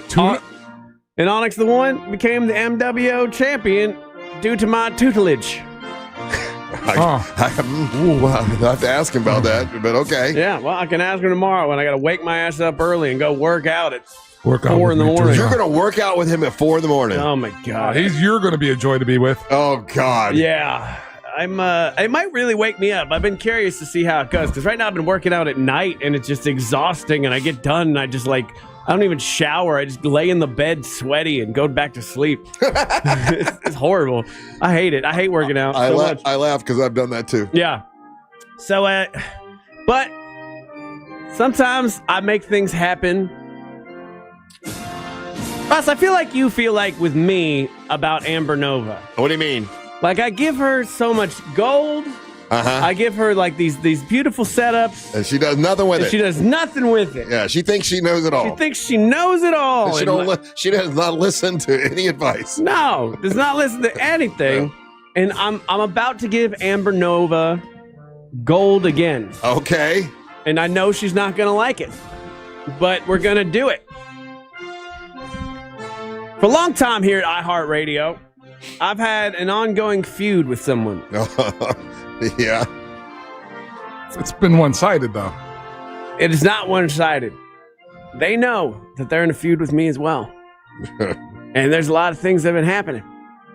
Speaker 1: And Onyx the One became the MWO champion due to my tutelage.
Speaker 2: I have to ask him about that, but okay.
Speaker 1: Yeah, well, I can ask him tomorrow when I got to wake my ass up early and go work out at 4 in the morning.
Speaker 2: You're going to work out with him at 4 in the morning.
Speaker 1: Oh, my God.
Speaker 4: You're going to be a joy to be with.
Speaker 2: Oh, God.
Speaker 1: Yeah. It might really wake me up. I've been curious to see how it goes, because right now I've been working out at night, and it's just exhausting, and I get done, and I just I don't even shower. I just lay in the bed sweaty and go back to sleep. It's horrible. I hate it. I hate working out so much.
Speaker 2: I laugh because I've done that too.
Speaker 1: Yeah. So, but sometimes I make things happen. Ross, I feel like you feel like with me about Amber Nova.
Speaker 2: What do you mean?
Speaker 1: Like, I give her so much gold. I give her these beautiful setups.
Speaker 2: And she does nothing with it.
Speaker 1: She does nothing with it.
Speaker 2: Yeah, she thinks she knows it all.
Speaker 1: She thinks she knows it all.
Speaker 2: She does not listen to any advice.
Speaker 1: No, does not listen to anything. And I'm about to give Amber Nova gold again.
Speaker 2: Okay.
Speaker 1: And I know she's not going to like it. But we're going to do it. For a long time here at iHeartRadio, I've had an ongoing feud with someone.
Speaker 2: Yeah.
Speaker 4: It's been one-sided, though.
Speaker 1: It is not one-sided. They know that they're in a feud with me as well. And there's a lot of things that have been happening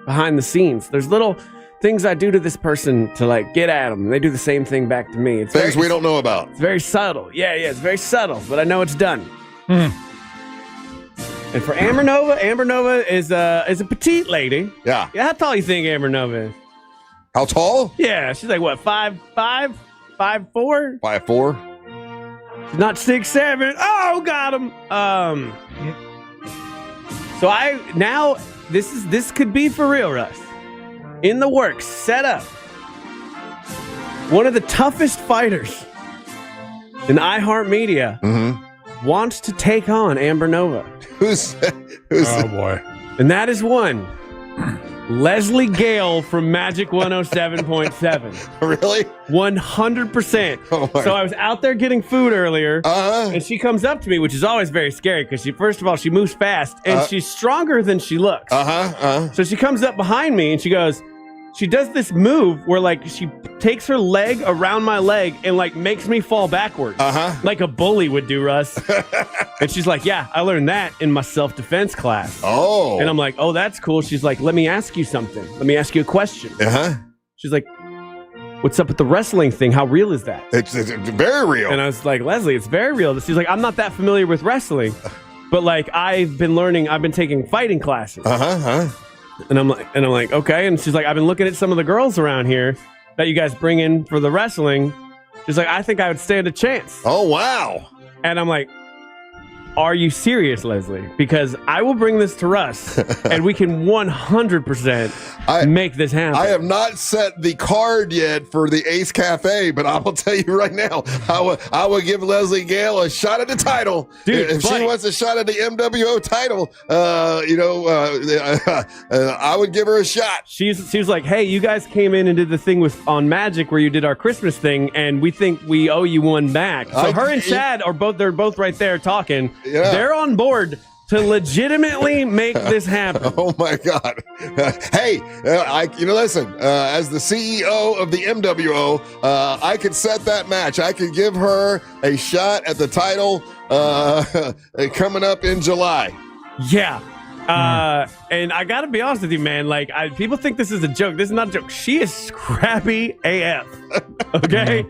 Speaker 1: behind the scenes. There's little things I do to this person to, like, get at them. They do the same thing back to me. It's
Speaker 2: things we don't know about.
Speaker 1: It's very subtle. Yeah, it's very subtle, but I know it's done. And for Amber Nova is a petite lady.
Speaker 2: Yeah.
Speaker 1: How tall do you think Amber Nova is?
Speaker 2: How tall?
Speaker 1: Yeah, she's like, what, 5'5"? 5'4"?
Speaker 2: 5'4".
Speaker 1: She's not 6'7". Oh, got him. So this could be for real, Russ. In the works, set up. One of the toughest fighters in iHeartMedia wants to take on Amber Nova.
Speaker 2: Who's
Speaker 4: oh boy.
Speaker 1: And that is one. Leslie Gale from Magic 107.7.
Speaker 2: Really?
Speaker 1: 100%.
Speaker 2: Oh my.
Speaker 1: So I was out there getting food earlier, and she comes up to me, which is always very scary because first of all, she moves fast, and she's stronger than she looks.
Speaker 2: So
Speaker 1: she comes up behind me, and she does this move where, like, she takes her leg around my leg and, like, makes me fall backwards. Like a bully would do, Russ. And she's like, yeah, I learned that in my self-defense class.
Speaker 2: Oh.
Speaker 1: And I'm like, oh, that's cool. She's like, let me ask you something. Let me ask you a question. She's like, what's up with the wrestling thing? How real is that?
Speaker 2: It's very real.
Speaker 1: And I was like, Leslie, it's very real. She's like, I'm not that familiar with wrestling, but, like, I've been taking fighting classes. And I'm like, okay. And she's like, I've been looking at some of the girls around here that you guys bring in for the wrestling. She's like, I think I would stand a chance.
Speaker 2: Oh, wow.
Speaker 1: And I'm like, are you serious, Leslie? Because I will bring this to Russ, and we can 100% make this happen.
Speaker 2: I have not set the card yet for the Ace Cafe, but I will tell you right now, I will give Leslie Gale a shot at the title.
Speaker 1: Dude,
Speaker 2: if she wants a shot at the MWO title, I would give her a shot.
Speaker 1: She was like, hey, you guys came in and did the thing on Magic where you did our Christmas thing, and we think we owe you one back. So her and Chad they're both right there talking.
Speaker 2: Yeah.
Speaker 1: They're on board to legitimately make this happen.
Speaker 2: Oh my God! Hey, listen. As the CEO of the MWO, I could set that match. I could give her a shot at the title coming up in July.
Speaker 1: Yeah. And I gotta be honest with you, man. Like, people think this is a joke. This is not a joke. She is scrappy AF. Okay.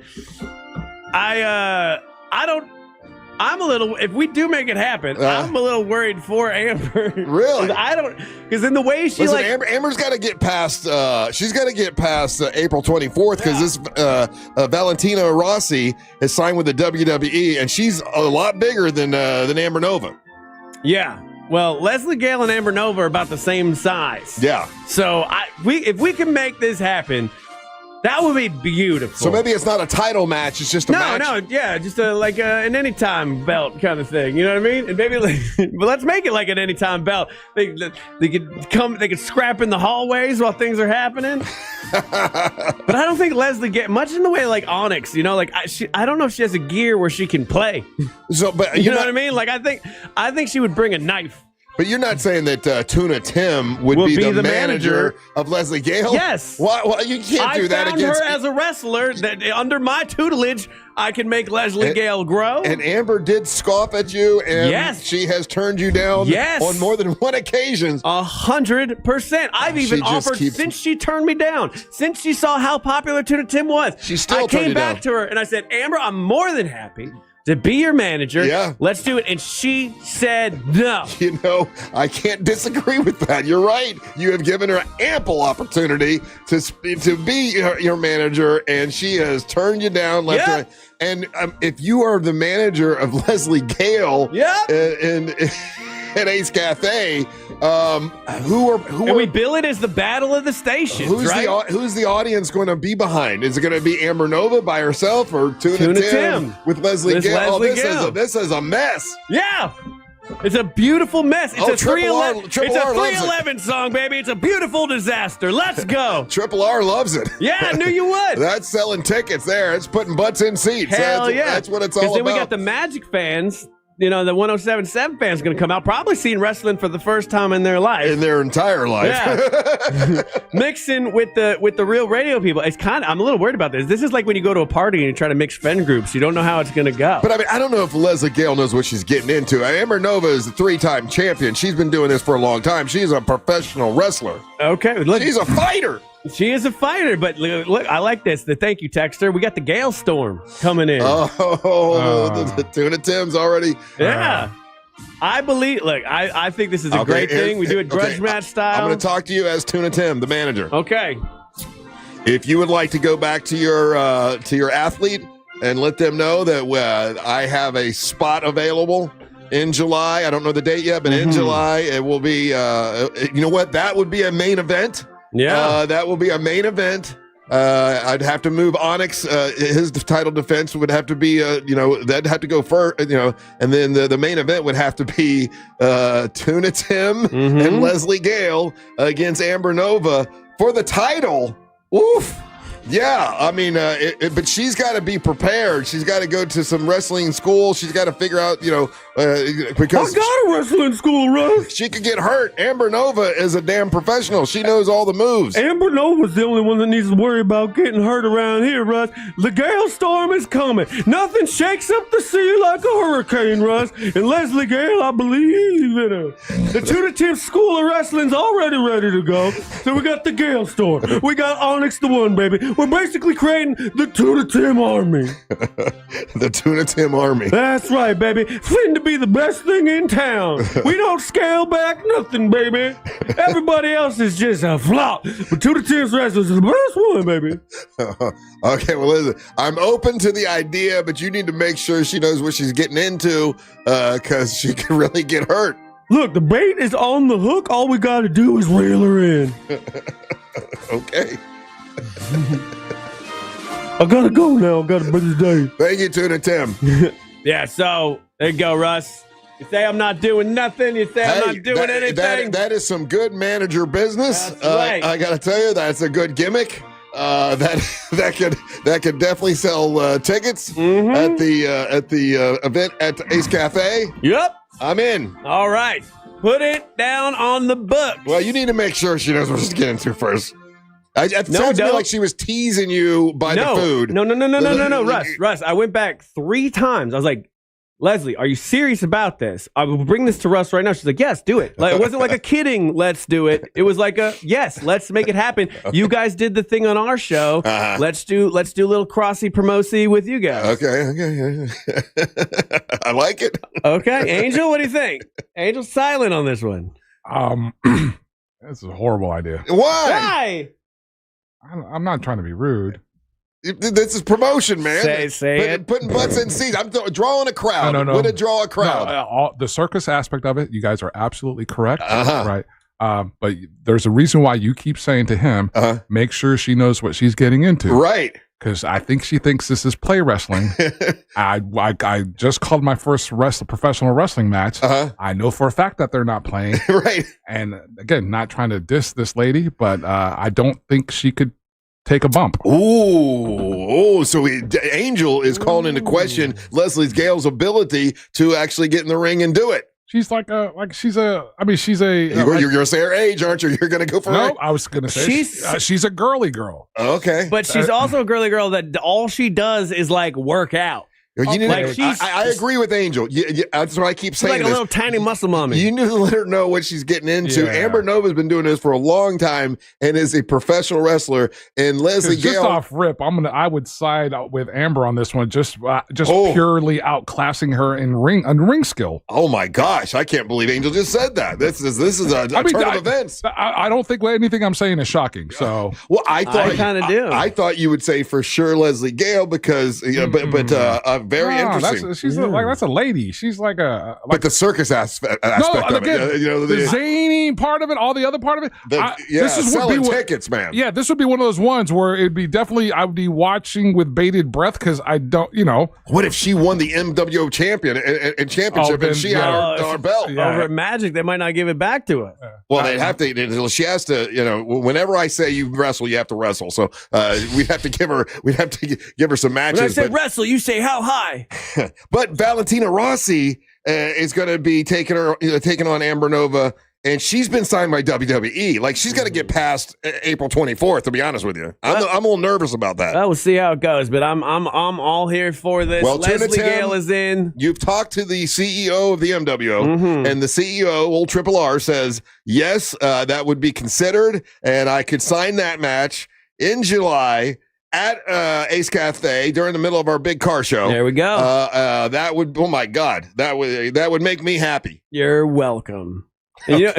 Speaker 1: I'm a little. If we do make it happen, I'm a little worried for Amber.
Speaker 2: Really?
Speaker 1: Because in the way she
Speaker 2: Amber's got to get past. She's got to get past April 24th because this Valentina Rossi is signed with the WWE, and she's a lot bigger than Amber Nova.
Speaker 1: Yeah. Well, Leslie Gale and Amber Nova are about the same size.
Speaker 2: Yeah.
Speaker 1: So if we can make this happen, that would be beautiful.
Speaker 2: So maybe it's not a title match; it's just a match.
Speaker 1: No, yeah, just an anytime belt kind of thing. You know what I mean? And maybe, but let's make it like an anytime belt. They could scrap in the hallways while things are happening. But I don't think Leslie get much in the way like Onyx. You know, like I don't know if she has a gear where she can play.
Speaker 2: So, but
Speaker 1: you know what I mean? Like I think she would bring a knife.
Speaker 2: But you're not saying that Tuna Tim would be the manager of Leslie Gale?
Speaker 1: Yes.
Speaker 2: Why you can't do that against
Speaker 1: her as a wrestler. That under my tutelage, I can make Leslie Gale grow.
Speaker 2: And Amber did scoff at you, and
Speaker 1: yes,
Speaker 2: she has turned you down on more than one occasion.
Speaker 1: 100%. I've even offered since she turned me down. Since she saw how popular Tuna Tim was, I came back to her and I said, Amber, I'm more than happy to be your manager.
Speaker 2: Yeah.
Speaker 1: Let's do it. And she said no.
Speaker 2: You know, I can't disagree with that. You're right. You have given her ample opportunity to be your manager, and she has turned you down left and right. And if you are the manager of Leslie Gale at Ace Cafe, and
Speaker 1: we bill it as the battle of the stations, right?
Speaker 2: Who's the audience going to be behind? Is it going to be Amber Nova by herself or Tuna Tim with Leslie Gale? This is a mess.
Speaker 1: Yeah. It's a beautiful mess. It's a 311 song, baby. It's a beautiful disaster. Let's go.
Speaker 2: Triple R loves it.
Speaker 1: Yeah, I knew you would.
Speaker 2: That's selling tickets there. It's putting butts in seats.
Speaker 1: Hell yeah.
Speaker 2: That's what it's all about.
Speaker 1: Because then we got the Magic fans the 107.7 fans going to come out, probably seeing wrestling for the first time in their life.
Speaker 2: In their entire life.
Speaker 1: Yeah. Mixing with the real radio people. I'm a little worried about this. This is like when you go to a party and you try to mix friend groups. You don't know how it's going to go.
Speaker 2: But I don't know if Leslie Gale knows what she's getting into. Amber Nova is a 3-time champion. She's been doing this for a long time. She's a professional wrestler.
Speaker 1: Okay. Look,
Speaker 2: she's a fighter.
Speaker 1: She is a fighter, but look, I like this. The thank you texter. We got the Gale Storm coming in.
Speaker 2: The Tuna Tim's already.
Speaker 1: Yeah. I believe. Look, I think this is a great thing. We do it grudge match style.
Speaker 2: I'm going to talk to you as Tuna Tim, the manager.
Speaker 1: Okay.
Speaker 2: If you would like to go back to your athlete and let them know that I have a spot available in July. I don't know the date yet, but in July it will be. You know what? That would be a main event.
Speaker 1: Yeah,
Speaker 2: that will be a main event. I'd have to move Onyx. His title defense would have to be, that'd have to go first, and then the main event would have to be Tuna Tim and Leslie Gale against Amber Nova for the title. Oof. Yeah, I mean, but she's got to be prepared. She's got to go to some wrestling school. She's got to figure out, because
Speaker 1: I got a wrestling school, Russ.
Speaker 2: She could get hurt. Amber Nova is a damn professional. She knows all the moves.
Speaker 1: Amber Nova's the only one that needs to worry about getting hurt around here, Russ. The Gale Storm is coming. Nothing shakes up the sea like a hurricane, Russ. And Leslie Gale, I believe in her. The Tuna Tim School of Wrestling's already ready to go. So we got the Gale Storm. We got Onyx the One, baby. We're basically creating the Tuna Tim Army.
Speaker 2: The Tuna Tim Army.
Speaker 1: That's right, baby. Fin to be the best thing in town. We don't scale back nothing, baby. Everybody else is just a flop. But Tuna Tim's Wrestlers is the best one, baby.
Speaker 2: Okay, well, listen, I'm open to the idea, but you need to make sure she knows what she's getting into, because she could really get hurt.
Speaker 1: Look, the bait is on the hook. All we got to do is reel her in.
Speaker 2: Okay.
Speaker 1: I gotta go now. I got a busy day.
Speaker 2: Thank you, Tuna Tim.
Speaker 1: Yeah, so there you go, Russ. You say I'm not doing nothing. You say I'm not doing anything.
Speaker 2: That is some good manager business.
Speaker 1: That's right.
Speaker 2: I gotta tell you, that's a good gimmick. That could definitely sell tickets at the event at Ace Cafe.
Speaker 1: Yep,
Speaker 2: I'm in.
Speaker 1: All right, put it down on the book.
Speaker 2: Well, you need to make sure she knows what she's getting into first. It sounds to me like she was teasing you by the food.
Speaker 1: No, Russ, I went back 3 times. I was like, Leslie, are you serious about this? I will bring this to Russ right now. She's like, yes, do it. Like, it wasn't like a kidding, let's do it. It was like a, yes, let's make it happen. Okay. You guys did the thing on our show. Let's do a little crossy promocy with you guys.
Speaker 2: Okay. I like it.
Speaker 1: Okay. Angel, what do you think? Angel's silent on this one.
Speaker 4: That's a horrible idea.
Speaker 2: Why?
Speaker 4: I'm not trying to be rude.
Speaker 2: This is promotion, man.
Speaker 1: Say it.
Speaker 2: Putting butts in seats. I'm drawing a crowd. No. Way to draw a crowd.
Speaker 4: No, the circus aspect of it, you guys are absolutely correct. Right. But there's a reason why you keep saying to him, make sure she knows what she's getting into.
Speaker 2: Right.
Speaker 4: Because I think she thinks this is play wrestling. I just called my first professional wrestling match. I know for a fact that they're not playing.
Speaker 2: Right.
Speaker 4: And again, not trying to diss this lady, but I don't think she could take a bump.
Speaker 2: So Angel is calling into question Leslie Gale's ability to actually get in the ring and do it.
Speaker 4: She's you're going
Speaker 2: to say her age, aren't you? You're going to go for her?
Speaker 4: No, I was going to say she's a girly girl.
Speaker 2: Okay.
Speaker 1: But she's also a girly girl that all she does is like work out.
Speaker 2: I agree with Angel. That's what I keep saying.
Speaker 1: She's like a little tiny muscle mommy.
Speaker 2: You need to let her know what she's getting into. Yeah. Amber Nova's been doing this for a long time and is a professional wrestler. And Leslie Gale,
Speaker 4: just off rip, I would side with Amber on this one. Just purely outclassing her in ring skill.
Speaker 2: Oh my gosh! I can't believe Angel just said that. This is a turn of events.
Speaker 4: I don't think anything I'm saying is shocking. So
Speaker 2: I kind of do. I thought you would say for sure Leslie Gale because very interesting.
Speaker 4: That's a lady. She's like a.
Speaker 2: But the circus aspect of it,
Speaker 4: the zany part of it, all the other part of it.
Speaker 2: This is selling tickets, man.
Speaker 4: Yeah, this would be one of those ones where it'd be definitely I would be watching with bated breath because I don't,
Speaker 2: What if she won the MWO championship and she had our belt
Speaker 1: over Magic? They might not give it back to her.
Speaker 2: Well, they'd have to. She has to. Whenever I say you wrestle, you have to wrestle. So we'd have to give her. We'd have to give her some matches.
Speaker 1: When I say wrestle, you say how high.
Speaker 2: But Valentina Rossi is going to be taking on Amber Nova. And she's been signed by WWE. Like, she's got to get past April 24th, to be honest with you. I'm a little nervous about that.
Speaker 1: We'll see how it goes, but I'm all here for this.
Speaker 2: Well,
Speaker 1: Leslie Gale is in.
Speaker 2: You've talked to the CEO of the MWO, and the CEO, old Triple R, says, yes, that would be considered, and I could sign that match in July at Ace Cafe during the middle of our big car show.
Speaker 1: There we go.
Speaker 2: That would, oh my God, that would make me happy.
Speaker 1: You're welcome. You know,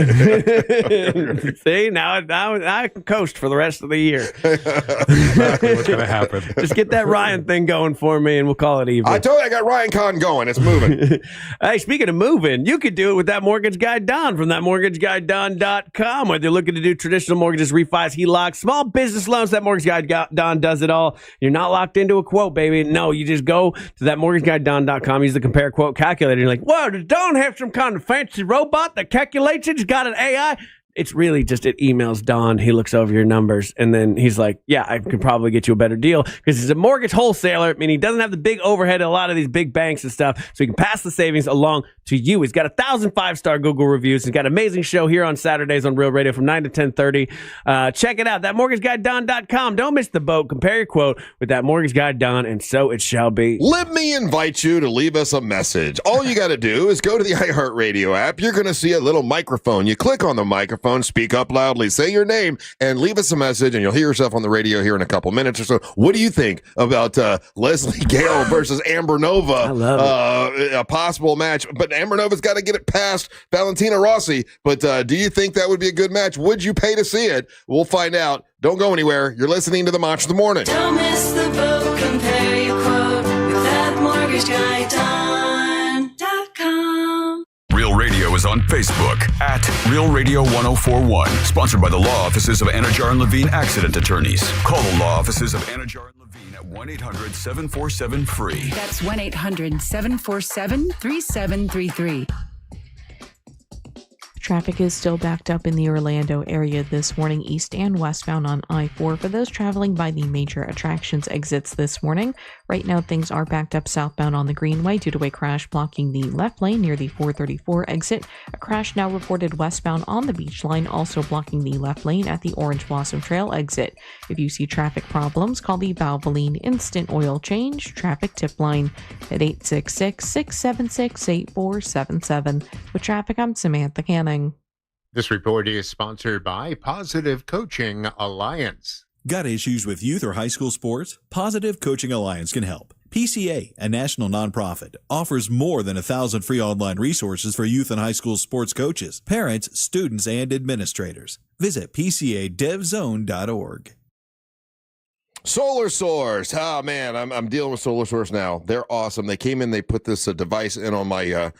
Speaker 1: see, now I can coast for the rest of the year.
Speaker 4: Exactly what's going to happen.
Speaker 1: Just get that Ryan thing going for me, and we'll call it even.
Speaker 2: I told you I got Ryan Con going. It's moving.
Speaker 1: Hey, speaking of moving, you could do it with that mortgage guy Don from thatmortgageguyDon.com. Whether you're looking to do traditional mortgages, refis, HELOCs, small business loans, that mortgage guy Don does it all. You're not locked into a quote, baby. No, you just go to thatmortgageguyDon.com. Use the compare quote calculator. You're like, whoa, does Don have some kind of fancy robot that calculates? It's got an AI. It's really just it emails Don. He looks over your numbers, and then he's like, yeah, I could probably get you a better deal because he's a mortgage wholesaler. I mean, he doesn't have the big overhead of a lot of these big banks and stuff, so he can pass the savings along to you. He's got 1,000 5-star Google reviews. He's got an amazing show here on Saturdays on Real Radio from 9 to 10:30. Check it out, thatmortgageguyDon.com. Don't miss the boat. Compare your quote with that mortgage guy Don, and so it shall be.
Speaker 2: Let me invite you to leave us a message. All you got to do is go to the iHeartRadio app. You're going to see a little microphone. You click on the microphone, speak up loudly, say your name, and leave us a message, and you'll hear yourself on the radio here in a couple minutes or so. What do you think about Leslie Gale versus Amber Nova?
Speaker 1: I love it.
Speaker 2: A possible match, but Amber Nova's got to get it past Valentina Rossi. But do you think that would be a good match? Would you pay to see it? We'll find out. Don't go anywhere. You're listening to the Monster of the Morning.
Speaker 13: Don't miss the boat. Compare your quote with thatmortgageguyDon.com.
Speaker 3: Real Radio is on Facebook at Real Radio 1041. Sponsored by the law offices of Anajar and Levine Accident Attorneys. Call the law offices of Anajar and Levine at 1-800-747-FREE.
Speaker 14: That's 1-800-747-3733. Traffic is still backed up in the Orlando area this morning, east and westbound on I-4 for those traveling by the major attractions exits this morning. Right now, things are backed up southbound on the Greenway due to a crash blocking the left lane near the 434 exit. A crash now reported westbound on the Beach Line, also blocking the left lane at the Orange Blossom Trail exit. If you see traffic problems, call the Valvoline Instant Oil Change Traffic Tip Line at 866-676-8477. With traffic, I'm Samantha Canning.
Speaker 15: This report is sponsored by Positive Coaching Alliance.
Speaker 20: Got issues with youth or high school sports? Positive Coaching Alliance can help. PCA, a national nonprofit, offers more than 1,000 free online resources for youth and high school sports coaches, parents, students, and administrators. Visit PCADevZone.org.
Speaker 2: Solar Source. Oh, man, I'm dealing with Solar Source now. They're awesome. They came in, they put this device in on my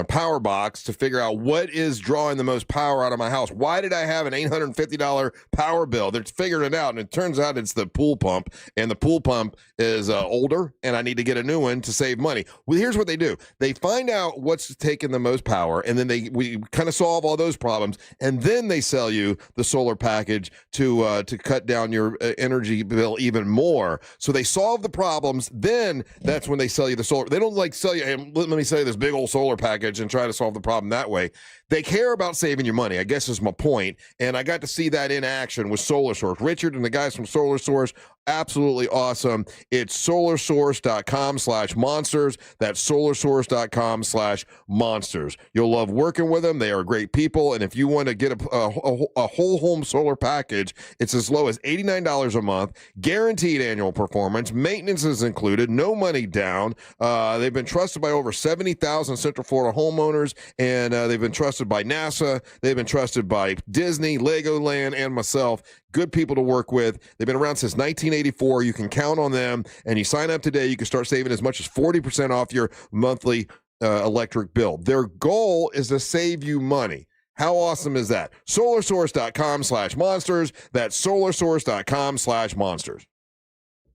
Speaker 2: power box to figure out what is drawing the most power out of my house. Why did I have an $850 power bill? They're figuring it out, and it turns out it's the pool pump, and the pool pump is older, and I need to get a new one to save money. Well, here's what they do. They find out what's taking the most power, and then we kind of solve all those problems, and then they sell you the solar package to cut down your energy bill even more. So they solve the problems, then that's when they sell you the solar. They don't like sell you, hey, let me sell you this big old solar package and try to solve the problem that way. They care about saving your money, I guess is my point. And I got to see that in action with Solar Source. Richard and the guys from Solar Source, absolutely awesome. It's solarsource.com/monsters. That's solarsource.com/monsters. You'll love working with them. They are great people. And if you want to get a whole home solar package, it's as low as $89 a month, guaranteed annual performance, maintenance is included, no money down. They've been trusted by over 70,000 Central Florida homeowners, and they've been trusted by NASA. They've been trusted by Disney, Legoland, and myself. Good people to work with. They've been around since 1984. You can count on them, and you sign up today. You can start saving as much as 40% off your monthly electric bill. Their goal is to save you money. How awesome is that? solarsource.com/monsters. That's solarsource.com/monsters.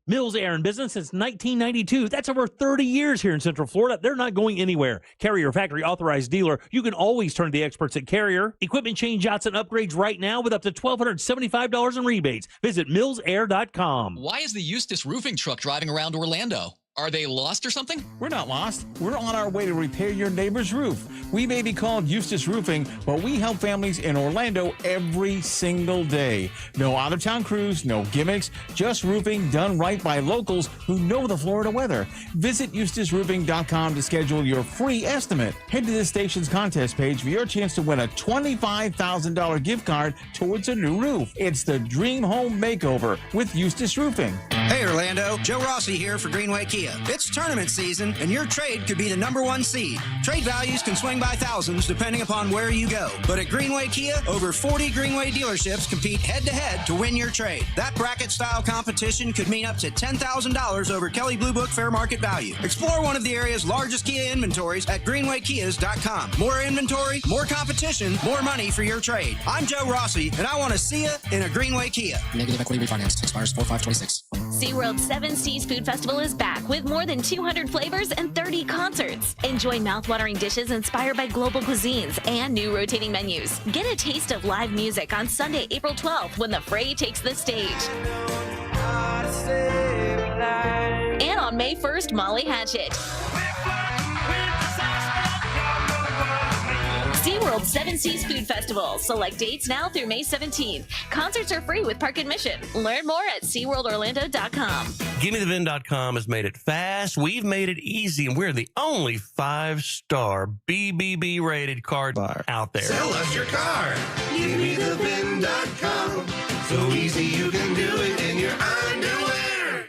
Speaker 10: Mills Air in business since 1992. That's over 30 years here in Central Florida. They're not going anywhere. Carrier factory authorized dealer. You can always turn to the experts at Carrier. Equipment change-outs and upgrades right now with up to $1,275 in rebates. Visit millsair.com.
Speaker 18: Why is the Eustis roofing truck driving around Orlando? Are they lost or something?
Speaker 7: We're not lost. We're on our way to repair your neighbor's roof. We may be called Eustace Roofing, but we help families in Orlando every single day. No out-of-town crews, no gimmicks, just roofing done right by locals who know the Florida weather. Visit EustaceRoofing.com to schedule your free estimate. Head to the station's contest page for your chance to win a $25,000 gift card towards a new roof. It's the Dream Home Makeover with Eustace Roofing.
Speaker 9: Hey Orlando, Joe Rossi here for Greenway Kia. It's tournament season and your trade could be the #1 seed. Trade values can swing by thousands depending upon where you go. But at Greenway Kia, over 40 Greenway dealerships compete head-to-head to win your trade. That bracket-style competition could mean up to $10,000 over Kelley Blue Book fair market value. Explore one of the area's largest Kia inventories at greenwaykias.com. More inventory, more competition, more money for your trade. I'm Joe Rossi, and I want to see you in a Greenway Kia.
Speaker 21: Negative equity refinance. Expires 4/5/26.
Speaker 22: SeaWorld 7 Seas Food Festival is back with more than 200 flavors and 30 concerts. Enjoy mouthwatering dishes inspired by global cuisines and new rotating menus. Get a taste of live music on Sunday, April 12th when the Fray takes the stage. And on May 1st, Molly Hatchet. SeaWorld 7 Seas Food Festival. Select dates now through May 17th. Concerts are free with park admission. Learn more at SeaWorldOrlando.com.
Speaker 23: GimmeTheVin.com has made it fast. We've made it easy, and we're the only 5-star BBB rated card bar out there.
Speaker 24: Sell us your car. GimmeTheVin.com. So easy you can do it in your underwear.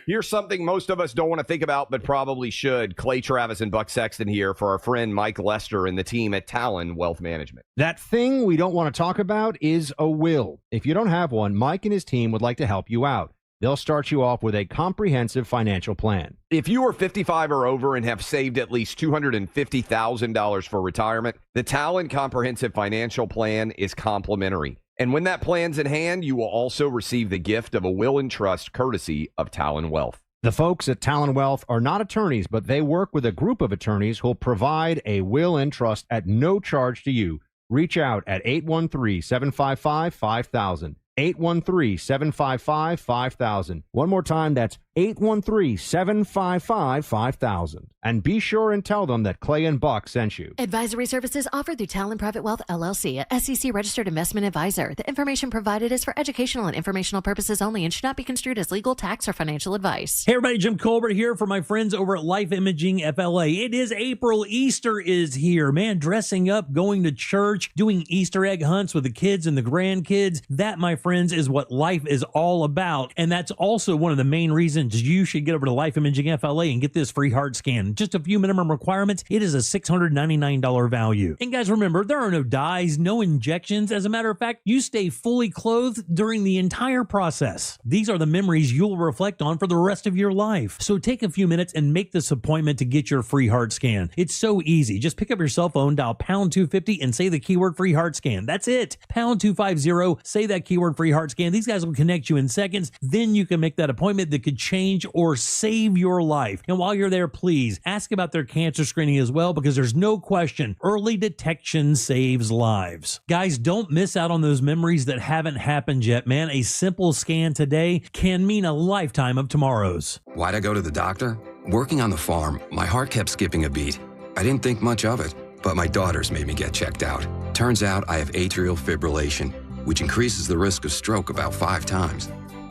Speaker 25: Here's something most of us don't want to think about, but probably should. Clay Travis and Buck Sexton here for our friend Mike Lester and the team at Talon Wealth Management.
Speaker 27: That thing we don't want to talk about is a will. If you don't have one, Mike and his team would like to help you out. They'll start you off with a comprehensive financial plan.
Speaker 25: If you are 55 or over and have saved at least $250,000 for retirement, the Talon Comprehensive Financial Plan is complimentary. And when that plan's in hand, you will also receive the gift of a will and trust courtesy of Talon Wealth.
Speaker 27: The folks at Talon Wealth are not attorneys, but they work with a group of attorneys who'll provide a will and trust at no charge to you. Reach out at 813-755-5000. 813-755-5000. One more time, that's 813-755-5000. And be sure and tell them that Clay and Buck sent you.
Speaker 28: Advisory services offered through Talon Private Wealth, LLC, a SEC registered investment advisor. The information provided is for educational and informational purposes only and should not be construed as legal, tax, or financial advice.
Speaker 10: Hey everybody, Jim Colbert here for my friends over at Life Imaging FLA. It is April. Easter is here. Man, dressing up, going to church, doing Easter egg hunts with the kids and the grandkids. That, my friends, is what life is all about. And that's also one of the main reasons you should get over to Life Imaging FLA and get this free heart scan. Just a few minimum requirements. It is a $699 value. And guys, remember, there are no dyes, no injections. As a matter of fact, you stay fully clothed during the entire process. These are the memories you'll reflect on for the rest of your life. So take a few minutes and make this appointment to get your free heart scan. It's so easy. Just pick up your cell phone, dial pound 250 and say the keyword free heart scan. That's it. Pound 250, say that keyword free heart scan. These guys will connect you in seconds. Then you can make that appointment that could change or save your life. And while you're there, please ask about their cancer screening as well, because there's no question early detection saves lives. Guys, don't miss out on those memories that haven't happened yet, man. A simple scan today can mean a lifetime of tomorrows.
Speaker 29: Why'd I go to the doctor? Working on the farm, my heart kept skipping a beat. I didn't think much of it, but my daughters made me get checked out. Turns out I have atrial fibrillation, which increases the risk of stroke about 5 times.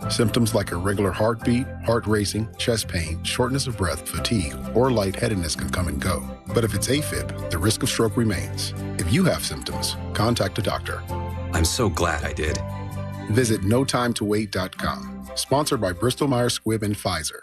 Speaker 30: Symptoms like irregular heartbeat, heart racing, chest pain, shortness of breath, fatigue, or lightheadedness can come and go. But if it's AFib, the risk of stroke remains. If you have symptoms, contact a doctor.
Speaker 29: I'm so glad I did.
Speaker 30: Visit notimetowait.com. Sponsored by Bristol Myers Squibb and Pfizer.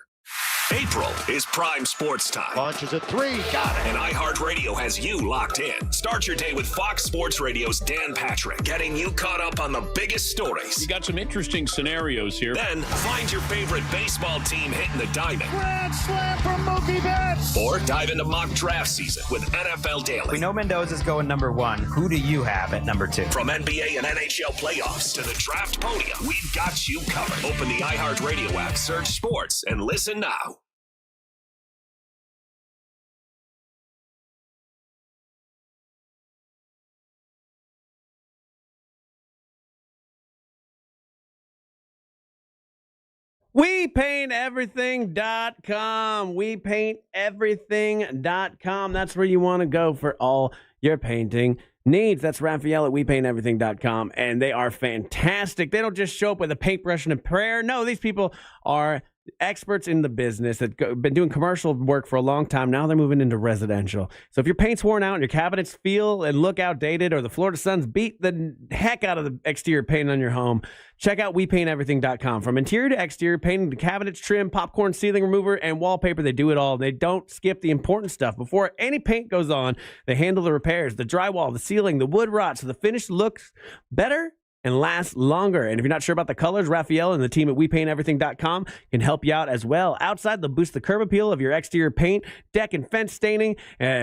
Speaker 5: April is prime sports time.
Speaker 2: Launches at 3, got it.
Speaker 5: And iHeartRadio has you locked in. Start your day with Fox Sports Radio's Dan Patrick, getting you caught up on the biggest stories.
Speaker 32: You got some interesting scenarios here.
Speaker 5: Then find your favorite baseball team hitting the diamond.
Speaker 24: Grand slam from Mookie Betts.
Speaker 5: Or dive into mock draft season with NFL Daily.
Speaker 33: We know Mendoza's going number 1. Who do you have at number 2?
Speaker 5: From NBA and NHL playoffs to the draft podium, we've got you covered. Open the iHeartRadio app, search sports, and listen now.
Speaker 1: WePaintEverything.com. WePaintEverything.com. That's where you want to go for all your painting needs. That's Raphael at WePaintEverything.com, and they are fantastic. They don't just show up with a paintbrush and a prayer. No, these people are experts in the business that been doing commercial work for a long time. Now they're moving into residential. So if your paint's worn out and your cabinets feel and look outdated, or the Florida Sun's beat the heck out of the exterior paint on your home, check out WePaintEverything.com. From interior to exterior, painting to cabinets, trim, popcorn, ceiling remover, and wallpaper, they do it all. They don't skip the important stuff. Before any paint goes on, they handle the repairs, the drywall, the ceiling, the wood rot, so the finish looks better and last longer. And if you're not sure about the colors, Raphael and the team at WePaintEverything.com can help you out as well. Outside, they'll boost the curb appeal of your exterior paint, deck and fence staining,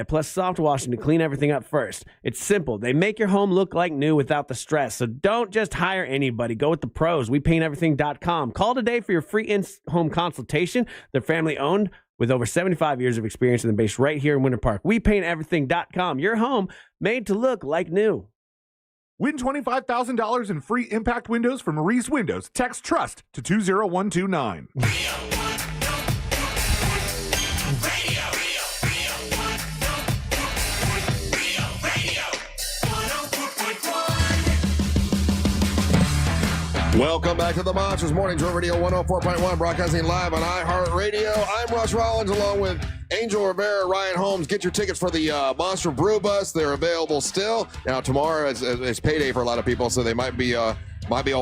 Speaker 1: plus soft washing to clean everything up first. It's simple. They make your home look like new without the stress. So don't just hire anybody. Go with the pros. WePaintEverything.com. Call today for your free in-home consultation. They're family owned with over 75 years of experience, and they're based right here in Winter Park. WePaintEverything.com. Your home made to look like new.
Speaker 3: Win $25,000 in free impact windows from Marie's Windows. Text TRUST to 20129.
Speaker 2: Welcome back to the Monsters Morning Drill Radio 104.1, broadcasting live on iHeartRadio. I'm Russ Rollins along with Angel Rivera, Ryan Holmes. Get your tickets for the Monster Brew Bus. They're available still. Now, tomorrow is payday for a lot of people, so they might be all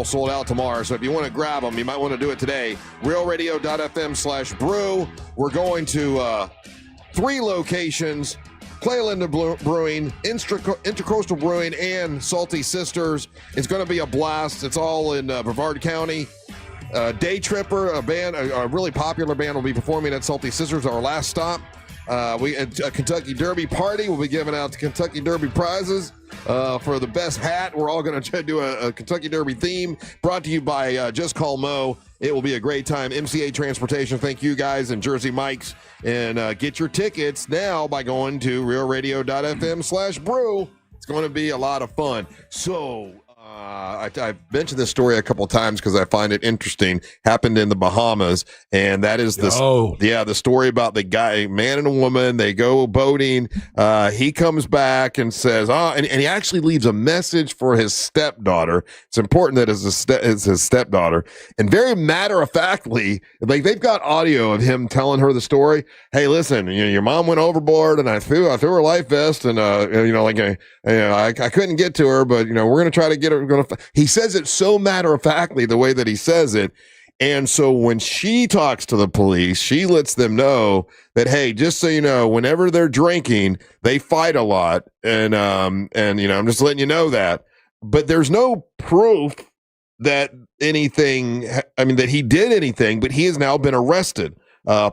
Speaker 2: sold out tomorrow. So if you want to grab them, you might want to do it today. realradio.fm/brew. We're going to 3 locations: Clayland Brewing, Intercoastal Brewing, and Salty Sisters. It's going to be a blast. It's all in Brevard County. Day Tripper, a really popular band, will be performing at Salty Sisters, our last stop. A Kentucky Derby party. We'll be giving out the Kentucky Derby prizes for the best hat. We're all going to do a Kentucky Derby theme, brought to you by Just Call Mo. It will be a great time. MCA Transportation, thank you guys, and Jersey Mike's. And get your tickets now by going to realradio.fm/brew. It's going to be a lot of fun. So I've mentioned this story a couple of times because I find it interesting. Happened in the Bahamas, and that is the story about the guy, man and a woman. They go boating. He comes back and says, and he actually leaves a message for his stepdaughter. It's important that it's his stepdaughter, and very matter of factly, like they've got audio of him telling her the story. Hey, listen, your mom went overboard, and I threw her life vest, and I couldn't get to her, but we're gonna try to get her. He says it so matter-of-factly the way that he says it. And so when she talks to the police, she lets them know that, hey, just so you know, whenever they're drinking, they fight a lot. And I'm just letting you know that. But there's no proof that that he did anything, but he has now been arrested.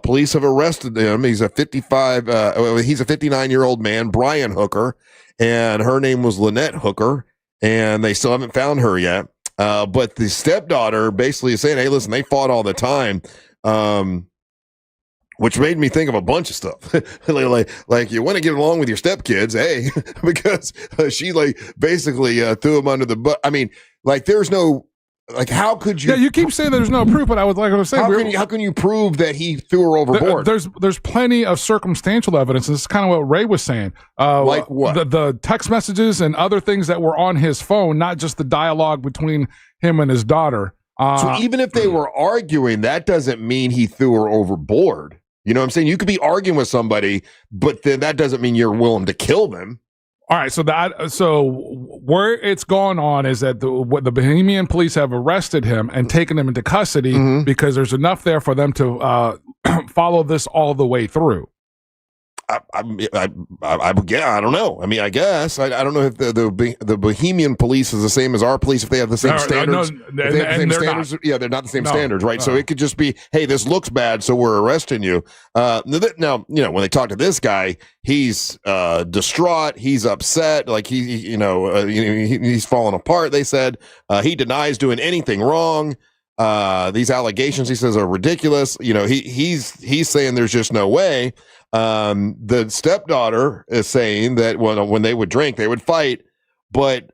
Speaker 2: Police have arrested him. He's a 59-year-old man, Brian Hooker, and her name was Lynette Hooker. And they still haven't found her yet. But the stepdaughter basically is saying, hey, listen, they fought all the time, which made me think of a bunch of stuff. like you want to get along with your stepkids, hey, because she basically threw him under the bus. I mean, there's no, how could you?
Speaker 4: Yeah, you keep saying there's no proof, but I would like to say,
Speaker 2: how can you prove that he threw her overboard?
Speaker 4: There's plenty of circumstantial evidence. This is kind of what Ray was saying.
Speaker 2: Like what?
Speaker 4: The text messages and other things that were on his phone, not just the dialogue between him and his daughter.
Speaker 2: So even if they were arguing, that doesn't mean he threw her overboard. You know what I'm saying? You could be arguing with somebody, but then that doesn't mean you're willing to kill them.
Speaker 4: All right, so where it's gone on is that the Bahamian police have arrested him and taken him into custody because there's enough there for them to follow this all the way through.
Speaker 2: I don't know. I mean, I guess I don't know if the Bahamian police is the same as our police, if they have the same standards. They're not the same standards, right? So it could just be, hey, this looks bad, so we're arresting you. Now, when they talk to this guy, he's distraught, he's upset, like he's falling apart. They said he denies doing anything wrong. These allegations, he says, are ridiculous. He's saying there's just no way. The stepdaughter is saying that when they would drink, they would fight, but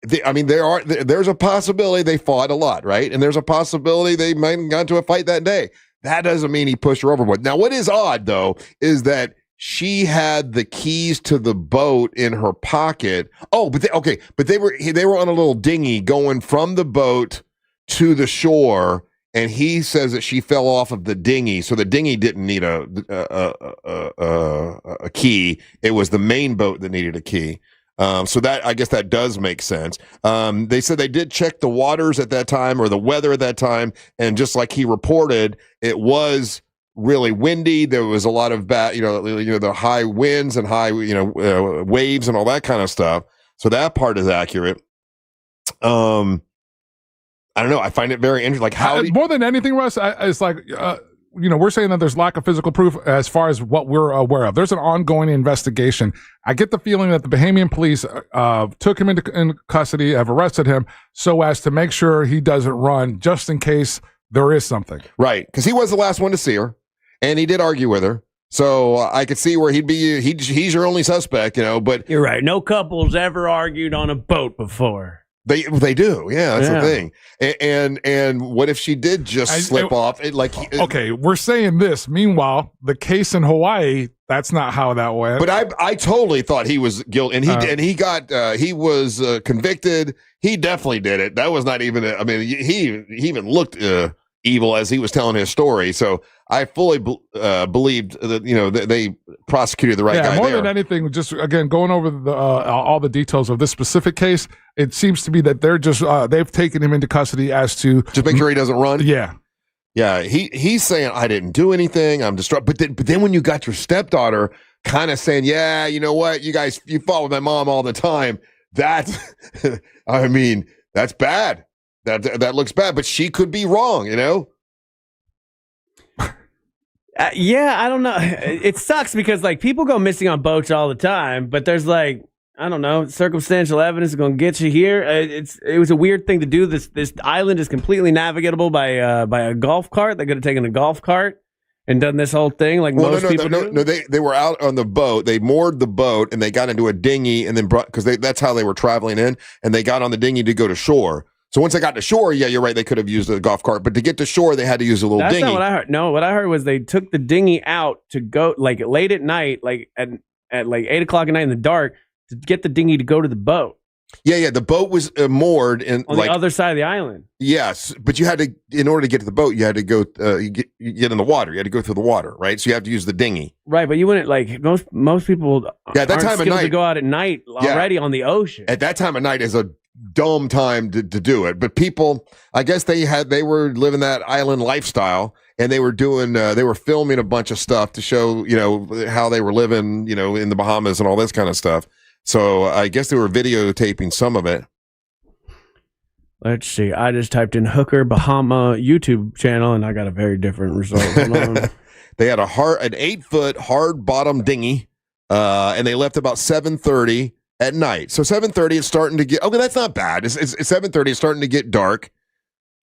Speaker 2: there's a possibility they fought a lot, right? And there's a possibility they might have got into a fight that day. That doesn't mean he pushed her overboard. Now, what is odd, though, is that she had the keys to the boat in her pocket. Oh, but they were on a little dinghy going from the boat to the shore, and he says that she fell off of the dinghy, so the dinghy didn't need a key. It was the main boat that needed a key. So that, I guess that does make sense. They said they did check the waters at that time, or the weather at that time, and just like he reported, it was really windy. There was a lot of the high winds and high waves and all that kind of stuff. So that part is accurate. I don't know. I find it very interesting. Like how
Speaker 4: more than anything, Russ, it's like we're saying that there's lack of physical proof as far as what we're aware of. There's an ongoing investigation. I get the feeling that the Bahamian police took him into custody, have arrested him, so as to make sure he doesn't run, just in case there is something.
Speaker 2: Right, because he was the last one to see her, and he did argue with her. So I could see where he's your only suspect, But
Speaker 1: you're right. No couple's ever argued on a boat before.
Speaker 2: They do, yeah. That's the thing. And what if she did just slip off?
Speaker 4: Okay, we're saying this. Meanwhile, the case in Hawaii, that's not how that went.
Speaker 2: But I totally thought he was guilty, and he was convicted. He definitely did it. That was not even. He even looked evil as he was telling his story. So I fully believed that they prosecuted the right guy.
Speaker 4: More
Speaker 2: there.
Speaker 4: than anything, just again going over all the details of this specific case. It seems to be that they're just they've taken him into custody as to
Speaker 2: just make sure he doesn't run.
Speaker 4: Yeah.
Speaker 2: He's saying I didn't do anything. I'm distraught. But then when you got your stepdaughter kind of saying, yeah, you know what, you fought with my mom all the time. That's bad. That looks bad. But she could be wrong.
Speaker 1: I don't know. It sucks because people go missing on boats all the time, but there's I don't know, circumstantial evidence is going to get you here. It was a weird thing to do. This island is completely navigable by a golf cart. They could have taken a golf cart and done this whole thing most people do.
Speaker 2: No, they were out on the boat. They moored the boat and they got into a dinghy and then because that's how they were traveling in, and they got on the dinghy to go to shore. So once they got to shore, yeah, you're right, they could have used a golf cart. But to get to shore, they had to use a little dinghy.
Speaker 1: That's not what I heard. No, what I heard was they took the dinghy out to go late at night, at 8 o'clock at night in the dark, to get the dinghy to go to the boat.
Speaker 2: Yeah. The boat was moored on
Speaker 1: the other side of the island.
Speaker 2: Yes, but you had to, in order to get to the boat, you had to go get in the water. You had to go through the water, right? So you have to use the dinghy.
Speaker 1: Right, but you wouldn't most people.
Speaker 2: Yeah, at that time of night
Speaker 1: to go out at night already on the ocean.
Speaker 2: At that time of night is a dumb time to do it. But people, I guess they were living that island lifestyle. And they were filming a bunch of stuff to show, how they were living, in the Bahamas and all this kind of stuff. So I guess they were videotaping some of it.
Speaker 1: Let's see. I just typed in Hooker Bahama YouTube channel, and I got a very different result.
Speaker 2: They had an 8-foot hard bottom dinghy, and they left about 7:30 at night. So 7:30, it's starting to get. Okay, that's not bad. It's 7:30. It's starting to get dark.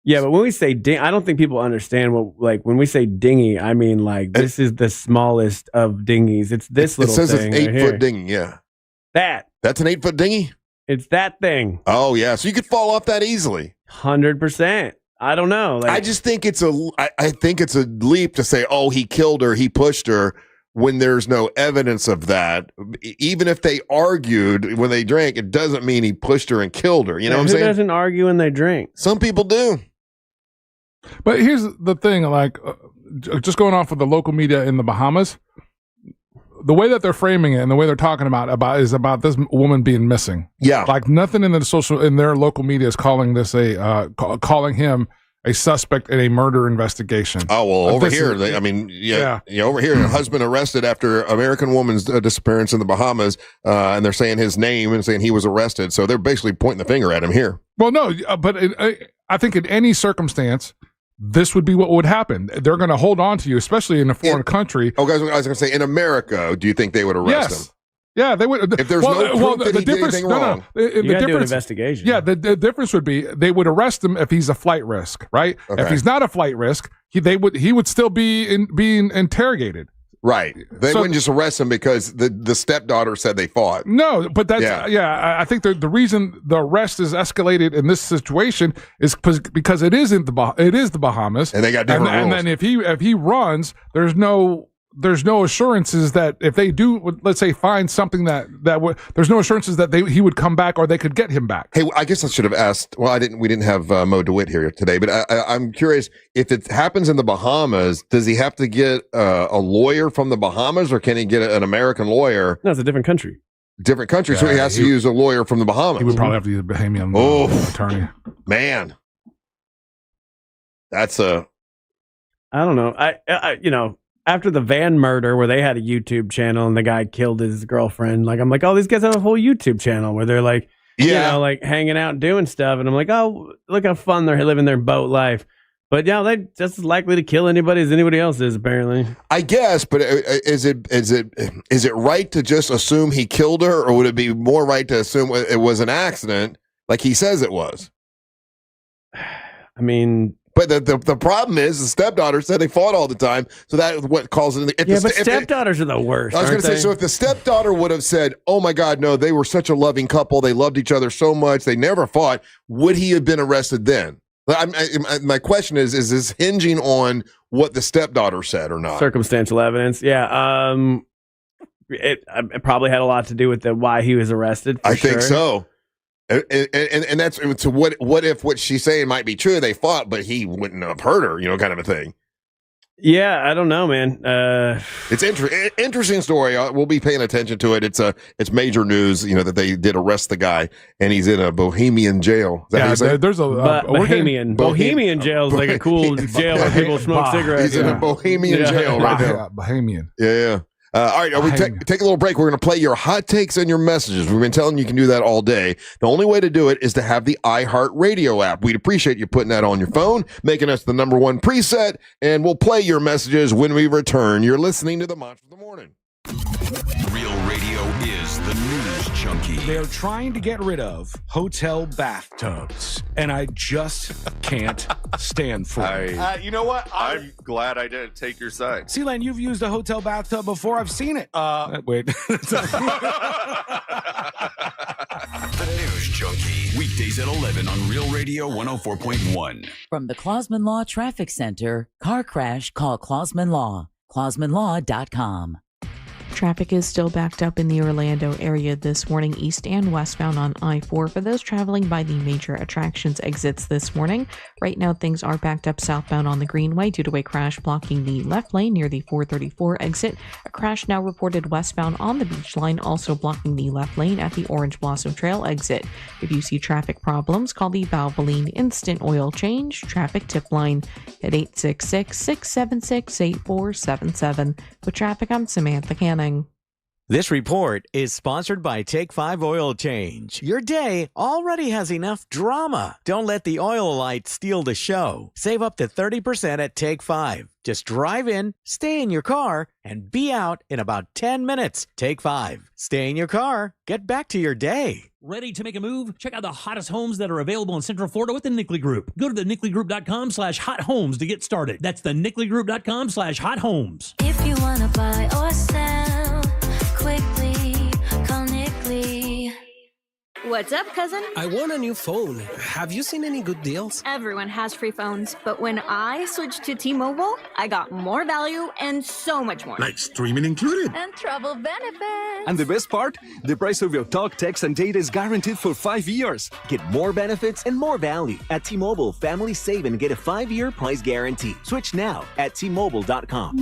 Speaker 1: Yeah, but when we say dinghy, I don't think people understand what, when we say dinghy, I mean, this is the smallest of dinghies. It's this little thing.
Speaker 2: It says it's an 8-foot dinghy, yeah. That's an 8-foot dinghy?
Speaker 1: It's that thing.
Speaker 2: Oh, yeah. So you could fall off that easily.
Speaker 1: 100%. I don't know.
Speaker 2: I just think I think it's a leap to say, oh, he killed her, he pushed her, when there's no evidence of that. Even if they argued when they drank, it doesn't mean he pushed her and killed her. You know what I'm saying?
Speaker 1: Who doesn't argue when they drink?
Speaker 2: Some people do.
Speaker 4: But here's the thing, just going off of the local media in the Bahamas, the way that they're framing it and the way they're talking about is about this woman being missing.
Speaker 2: Yeah.
Speaker 4: Nothing in their local media is calling this calling him a suspect in a murder investigation.
Speaker 2: Oh, well, over here, over here, a husband arrested after American woman's disappearance in the Bahamas, and they're saying his name and saying he was arrested. So they're basically pointing the finger at him here.
Speaker 4: Well, no, but I think in any circumstance, this would be what would happen. They're going to hold on to you, especially in a foreign country.
Speaker 2: Oh, guys, I was going to say, in America, do you think they would arrest him?
Speaker 4: Yeah, they would.
Speaker 2: If there's no proof that he did anything wrong.
Speaker 1: You got to do an investigation.
Speaker 4: Yeah, the difference would be they would arrest him if he's a flight risk, right?
Speaker 2: Okay.
Speaker 4: If he's not a flight risk, he would still be being interrogated.
Speaker 2: Right. They wouldn't just arrest him because the stepdaughter said they fought.
Speaker 4: No, but that's I think the reason the arrest is escalated in this situation is because it is the Bahamas,
Speaker 2: and they got different rules.
Speaker 4: And then if he runs, there's no assurances that if they do, let's say, find something there's no assurances that he would come back or they could get him back.
Speaker 2: Hey, I guess I should have asked. Well, we didn't have Mo DeWitt here today, but I'm curious if it happens in the Bahamas, does he have to get a lawyer from the Bahamas, or can he get an American lawyer?
Speaker 1: No, it's a different country.
Speaker 2: Different country, so he has to use a lawyer from the Bahamas.
Speaker 4: He would probably have to use a Bahamian attorney.
Speaker 2: Man, that's
Speaker 1: I don't know. I after the van murder where they had a YouTube channel and the guy killed his girlfriend, like, I'm like, oh, these guys have a whole YouTube channel where they're like, like hanging out and doing stuff. And I'm like, oh, look how fun they're living their boat life. But yeah, they're just as likely to kill anybody as anybody else is, apparently.
Speaker 2: I guess, but is it right to just assume he killed her, or would it be more right to assume it was an accident like he says it was?
Speaker 1: I mean...
Speaker 2: But the problem is the stepdaughter said they fought all the time, so that's what causes it.
Speaker 1: But stepdaughters are the worst.
Speaker 2: I was going to say, so if the stepdaughter would have said, "Oh my God, no, they were such a loving couple, they loved each other so much, they never fought," would he have been arrested then? My question is this hinging on what the stepdaughter said or not?
Speaker 1: Circumstantial evidence, yeah. It probably had a lot to do with why he was arrested.
Speaker 2: I think so. And that's so. What if what she's saying might be true? They fought, but he wouldn't have hurt her, kind of a thing.
Speaker 1: Yeah, I don't know, man.
Speaker 2: It's interesting story. We'll be paying attention to it. It's major news, that they did arrest the guy, and he's in a Bohemian jail. There's a
Speaker 1: Bohemian jail is like a cool jail where people smoke cigarettes.
Speaker 2: He's in a Bohemian jail right now.
Speaker 4: Bohemian.
Speaker 2: Yeah. All right, we take a little break. We're going to play your hot takes and your messages. We've been telling you can do that all day. The only way to do it is to have the iHeartRadio app. We'd appreciate you putting that on your phone, making us the #1 preset, and we'll play your messages when we return. You're listening to the Monster of the Morning.
Speaker 5: Real radio is the news junkie.
Speaker 6: They're trying to get rid of hotel bathtubs, and I just can't stand for it.
Speaker 8: You know what? I'm glad I didn't take your side.
Speaker 6: Sealand, you've used a hotel bathtub before. I've seen it. Wait.
Speaker 5: The News Junkie. Weekdays at 11 on Real Radio 104.1.
Speaker 11: From the Clausman Law Traffic Center, car crash, call Clausman Law. ClausmanLaw.com.
Speaker 12: Traffic is still backed up in the Orlando area this morning, east and westbound on I-4 for those traveling by the major attractions exits this morning. Right now, things are backed up southbound on the Greenway due to a crash blocking the left lane near the 434 exit. A crash now reported westbound on the Beach Line, also blocking the left lane at the Orange Blossom Trail exit. If you see traffic problems, call the Valvoline Instant Oil Change Traffic Tip Line at 866-676-8477. With traffic, I'm Samantha Canning.
Speaker 13: This report is sponsored by Take 5 Oil Change. Your day already has enough drama. Don't let the oil light steal the show. Save up to 30% at Take 5. Just drive in, stay in your car, and be out in about 10 minutes. Take 5. Stay in your car. Get back to your day.
Speaker 10: Ready to make a move? Check out the hottest homes that are available in Central Florida with the Nickley Group. Go to the nickley.com/hot homes to get started. That's the nickley.com/hot homes.
Speaker 14: If you want to buy or sell quickly, call Nickley.
Speaker 15: What's up, cousin?
Speaker 16: I want a new phone. Have you seen any good deals?
Speaker 15: Everyone has free phones, but when I switched to T-Mobile, I got more value and so much more.
Speaker 17: Like streaming included.
Speaker 15: And travel benefits.
Speaker 19: And the best part? The price of your talk, text, and data is guaranteed for 5 years.
Speaker 20: Get more benefits and more value. At T-Mobile, families save and get a 5-year price guarantee. Switch now at T-Mobile.com.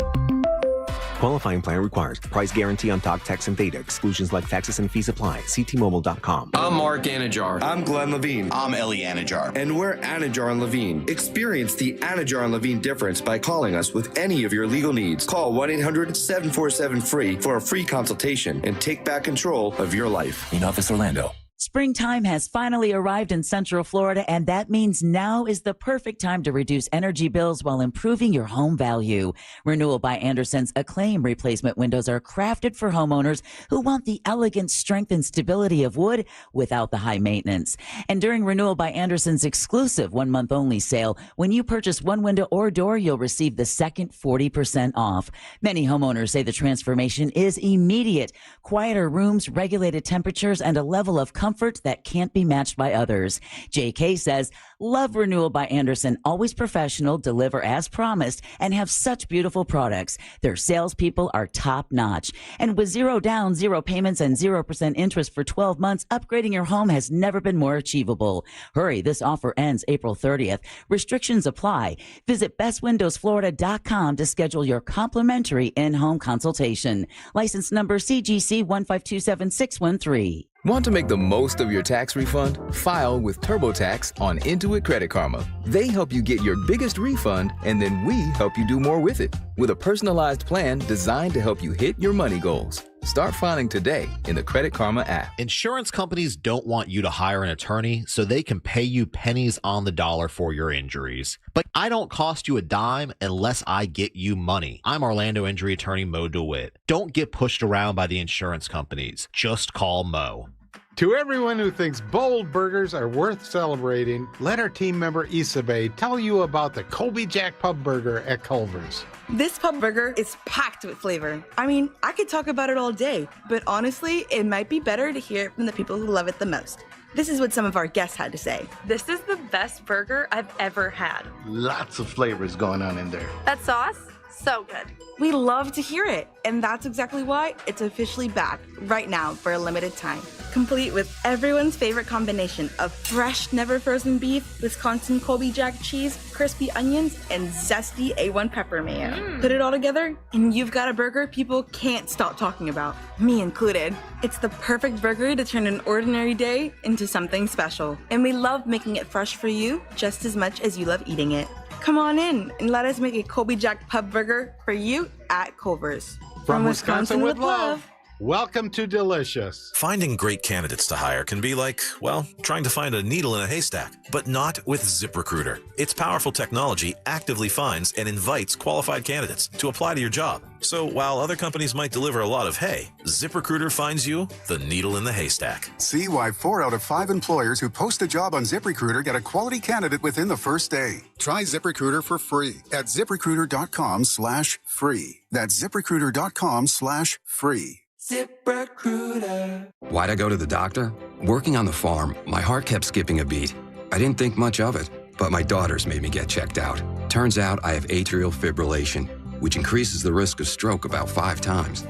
Speaker 20: Qualifying plan requires price guarantee on talk, text, and data. Exclusions like taxes and fees apply. See T-Mobile.com.
Speaker 26: I'm Mark Anajar.
Speaker 31: I'm Glenn Levine.
Speaker 26: I'm Ellie Anajar.
Speaker 31: And we're Anajar and Levine. Experience the Anajar and Levine difference by calling us with any of your legal needs. Call 1-800-747-FREE for a free consultation and take back control of your life.
Speaker 34: In Office Orlando.
Speaker 11: Springtime has finally arrived in Central Florida, and that means now is the perfect time to reduce energy bills while improving your home value. Renewal by Andersen's Acclaim replacement windows are crafted for homeowners who want the elegant strength and stability of wood without the high maintenance. And during Renewal by Andersen's exclusive 1 month only sale, when you purchase one window or door, you'll receive the second 40% off. Many homeowners say the transformation is immediate. Quieter rooms, regulated temperatures, and a level of comfort that can't be matched by others. JK says, love Renewal by Andersen, always professional, deliver as promised, and have such beautiful products. Their salespeople are top notch. And with 0 down, 0 payments, and 0% interest for 12 months, upgrading your home has never been more achievable. Hurry, this offer ends April 30th. Restrictions apply. Visit bestwindowsflorida.com to schedule your complimentary in-home consultation. License number CGC 1527613.
Speaker 7: Want to make the most of your tax refund? File with TurboTax on Intuit Credit Karma. They help you get your biggest refund, and then we help you do more with it with a personalized plan designed to help you hit your money goals. Start filing today in the Credit Karma app.
Speaker 9: Insurance companies don't want you to hire an attorney so they can pay you pennies on the dollar for your injuries. But I don't cost you a dime unless I get you money. I'm Orlando injury attorney Mo DeWitt. Don't get pushed around by the insurance companies. Just call Mo.
Speaker 17: To everyone who thinks bold burgers are worth celebrating, let our team member Isabel tell you about the Colby Jack Pub Burger at Culver's.
Speaker 18: This pub burger is packed with flavor. I mean, I could talk about it all day, but honestly, it might be better to hear it from the people who love it the most. This is what some of our guests had to say.
Speaker 21: This is the best burger I've ever had.
Speaker 22: Lots of flavors going on in there.
Speaker 21: That sauce, so good.
Speaker 18: We love to hear it, and that's exactly why it's officially back right now for a limited time. Complete with everyone's favorite combination of fresh, never frozen beef, Wisconsin Colby Jack cheese, crispy onions, and zesty A1 pepper mayo. Put it all together, and you've got a burger people can't stop talking about, me included. It's the perfect burger to turn an ordinary day into something special, and we love making it fresh for you just as much as you love eating it. Come on in and let us make a Colby Jack Pub Burger for you at Culver's.
Speaker 17: From Wisconsin with love. Welcome to Delicious.
Speaker 23: Finding great candidates to hire can be like, well, trying to find a needle in a haystack, but not with ZipRecruiter. Its powerful technology actively finds and invites qualified candidates to apply to your job. So while other companies might deliver a lot of hay, ZipRecruiter finds you the needle in the haystack.
Speaker 25: See why 4 out of 5 employers who post a job on ZipRecruiter get a quality candidate within the first day. Try ZipRecruiter for free at ZipRecruiter.com/free. That's ZipRecruiter.com/free.
Speaker 27: ZipRecruiter. Why'd I go to the doctor? Working on the farm, my heart kept skipping a beat. I didn't think much of it, but my daughters made me get checked out. Turns out I have atrial fibrillation, which increases the risk of stroke about 5 times.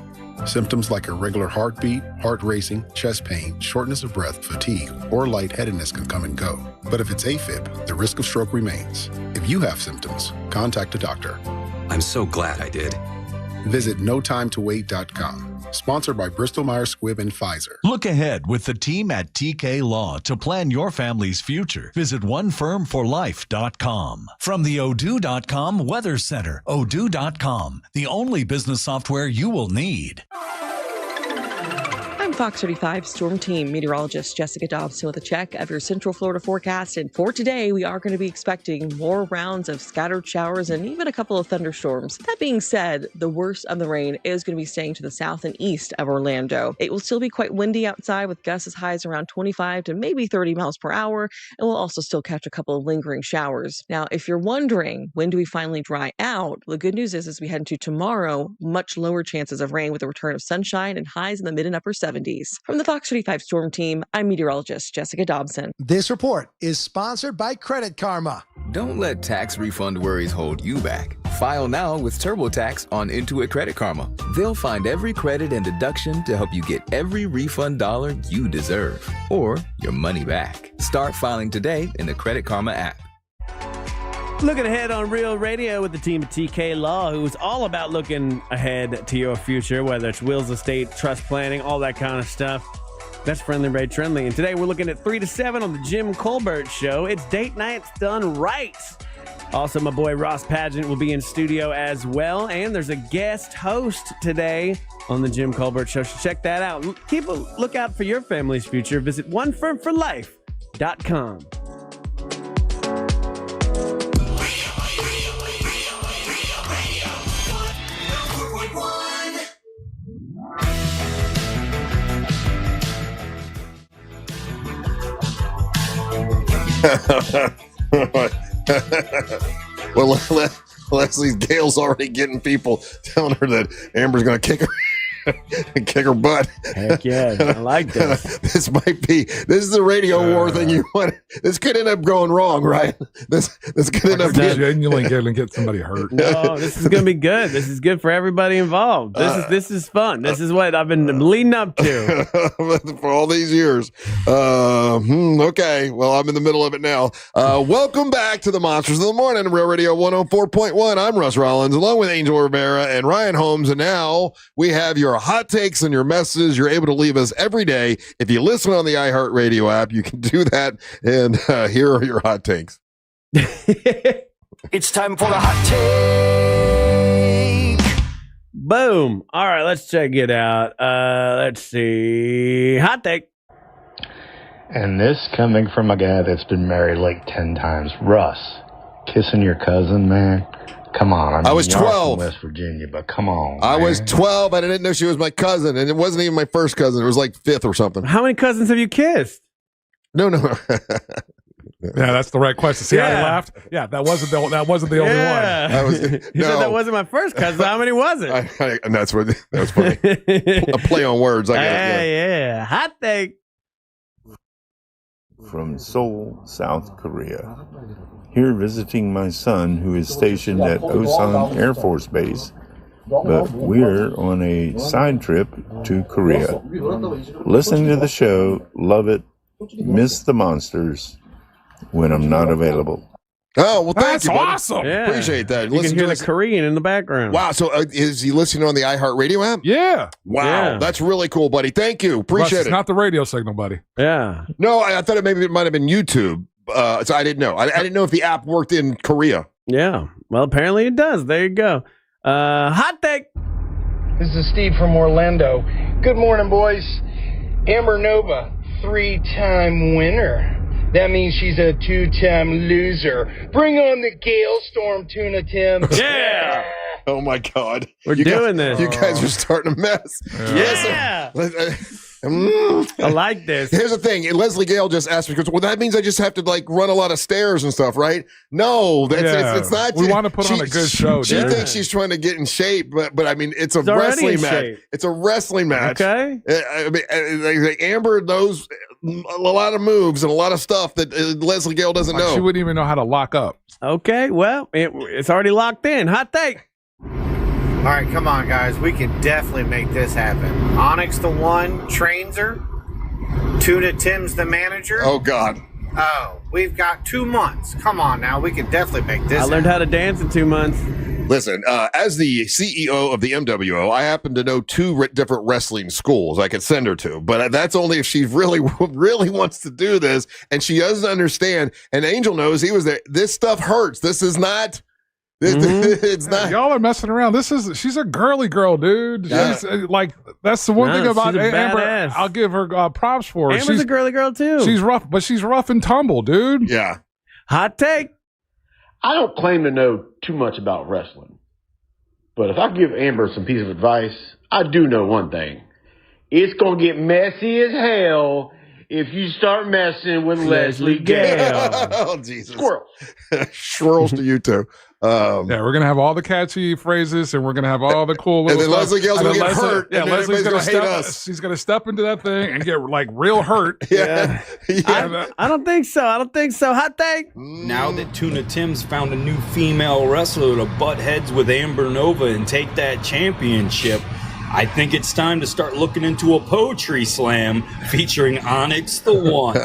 Speaker 28: Symptoms like irregular heartbeat, heart racing, chest pain, shortness of breath, fatigue, or lightheadedness can come and go. But if it's AFib, the risk of stroke remains. If you have symptoms, contact a doctor.
Speaker 27: I'm so glad I did.
Speaker 28: Visit notimetowait.com. Sponsored by Bristol-Myers Squibb and Pfizer.
Speaker 29: Look ahead with the team at TK Law to plan your family's future. Visit onefirmforlife.com. From the Odoo.com Weather Center, Odoo.com, the only business software you will need.
Speaker 30: I'm Fox 35 Storm Team meteorologist Jessica Dobson with a check of your Central Florida forecast. And for today, we are going to be expecting more rounds of scattered showers and even a couple of thunderstorms. That being said, the worst of the rain is going to be staying to the south and east of Orlando. It will still be quite windy outside with gusts as high as around 25 to maybe 30 miles per hour. And we'll also still catch a couple of lingering showers. Now, if you're wondering, when do we finally dry out? The good news is as we head into tomorrow, much lower chances of rain with the return of sunshine and highs in the mid and upper 70s. From the Fox 35 Storm Team, I'm meteorologist Jessica Dobson.
Speaker 32: This report is sponsored by Credit Karma.
Speaker 7: Don't let tax refund worries hold you back. File now with TurboTax on Intuit Credit Karma. They'll find every credit and deduction to help you get every refund dollar you deserve, or your money back. Start filing today in the Credit Karma app.
Speaker 1: Looking ahead on Real Radio with the team at TK Law, who's all about looking ahead to your future, whether it's wills, estate, trust planning, all that kind of stuff. That's Friendly Ray Trendley. And today we're looking at 3 to 7 on the Jim Colbert Show. It's date nights done right. Also, my boy Ross Pageant will be in studio as well. And there's a guest host today on the Jim Colbert Show. So check that out. Keep a lookout for your family's future. Visit onefirmforlife.com.
Speaker 2: Well, Leslie Gale's already getting people telling her that Amber's going to kick her butt.
Speaker 1: Heck yeah, I like this.
Speaker 2: This is the radio war thing you want. This could end up going wrong, right? This could end up
Speaker 3: genuinely going to get somebody hurt.
Speaker 1: No, this is going to be good. This is good for everybody involved. This is fun. This is what I've been leading up to
Speaker 2: for all these years. Okay, well, I'm in the middle of it now. Welcome back to the Monsters of the Morning, Real Radio 104.1. I'm Russ Rollins, along with Angel Rivera and Ryan Holmes, and now we have your hot takes and your messages. You're able to leave us every day. If you listen on the iHeartRadio app, you can do that. And here are your hot takes.
Speaker 4: It's time for the hot take.
Speaker 1: Boom. All right, let's check it out. Let's see. Hot take.
Speaker 22: And this coming from a guy that's been married like 10 times. Russ, kissing your cousin, man. Come on.
Speaker 2: I was 12.
Speaker 22: From West Virginia, but come on.
Speaker 2: I was 12. I didn't know she was my cousin, and it wasn't even my first cousin. It was like fifth or something.
Speaker 1: How many cousins have you kissed?
Speaker 2: No.
Speaker 3: Yeah, that's the right question. See how he laughed? Yeah, that wasn't the only one.
Speaker 1: You said that wasn't my first cousin. How many was it?
Speaker 2: And that's funny. A play on words. I guess.
Speaker 1: Yeah. Hot take.
Speaker 5: From Seoul, South Korea. Here visiting my son, who is stationed at Osan Air Force Base, but we're on a side trip to Korea. Listening to the show, love it, miss the monsters when I'm not available.
Speaker 2: Oh, well, thank you, buddy.
Speaker 3: Awesome.
Speaker 1: Yeah.
Speaker 2: Appreciate that.
Speaker 1: You can hear the Korean in the background.
Speaker 2: Wow. So is he listening on the iHeartRadio app?
Speaker 3: Yeah.
Speaker 2: Wow.
Speaker 1: Yeah.
Speaker 2: That's really cool, buddy. Thank you. Appreciate
Speaker 3: Russ,
Speaker 2: it.
Speaker 3: It's not the radio signal, buddy.
Speaker 1: Yeah.
Speaker 2: No, I thought it might have been YouTube. So I didn't know. I didn't know if the app worked in Korea.
Speaker 1: Yeah. Well, apparently it does. There you go. Hot take.
Speaker 6: This is Steve from Orlando. Good morning, boys. Amber Nova, 3-time winner. That means she's a 2-time loser. Bring on the Gale Storm, Tuna Tim.
Speaker 1: Yeah.
Speaker 2: Oh, my God.
Speaker 1: We're doing this.
Speaker 2: You guys are starting a mess.
Speaker 1: Yeah. I like this.
Speaker 2: Here's the thing. Leslie Gale just asked me, well, that means I just have to run a lot of stairs and stuff, right? No, it's not.
Speaker 3: We want to put on a good show.
Speaker 2: She thinks she's trying to get in shape, but I mean, it's a wrestling match.
Speaker 1: Shape.
Speaker 2: It's a wrestling match.
Speaker 1: Okay.
Speaker 2: I mean, Amber knows a lot of moves and a lot of stuff that Leslie Gale doesn't know.
Speaker 3: She wouldn't even know how to lock up.
Speaker 1: Okay. Well, it's already locked in. Hot take.
Speaker 8: All right, come on, guys. We can definitely make this happen. Onyx the one trains her. Tuna Tim's the manager.
Speaker 2: Oh, God.
Speaker 8: Oh, we've got 2 months. Come on now. We can definitely make this
Speaker 1: I learned how to dance in 2 months.
Speaker 2: Listen, as the CEO of the MWO, I happen to know 2 different wrestling schools I could send her to, but that's only if she really wants to do this, and she doesn't understand. And Angel knows he was there. This stuff hurts. This is not... It's not.
Speaker 3: Y'all are messing around. She's a girly girl, dude.
Speaker 2: Yeah.
Speaker 3: She's that's the one thing about Amber.
Speaker 1: badass.
Speaker 3: I'll give her props for.
Speaker 1: Amber's a girly girl too.
Speaker 3: She's rough, but she's rough and tumble, dude.
Speaker 2: Yeah.
Speaker 1: Hot take.
Speaker 10: I don't claim to know too much about wrestling, but if I give Amber some piece of advice, I do know one thing. It's gonna get messy as hell if you start messing with Leslie Gale.
Speaker 2: Oh, Jesus.
Speaker 10: Squirrel.
Speaker 2: Swirls to you too.
Speaker 3: Yeah, we're gonna have all the catchy phrases, and we're gonna have all the cool little
Speaker 2: and then
Speaker 3: stuff.
Speaker 2: Leslie Gale's gonna get hurt.
Speaker 3: Yeah,
Speaker 2: and
Speaker 3: Leslie's gonna
Speaker 2: hate us.
Speaker 3: She's gonna step into that thing and get real hurt.
Speaker 2: Yeah.
Speaker 1: I don't think so. Hot take.
Speaker 12: Now that Tuna Tim's found a new female wrestler to butt heads with Amber Nova and take that championship, I think it's time to start looking into a poetry slam featuring Onyx the One.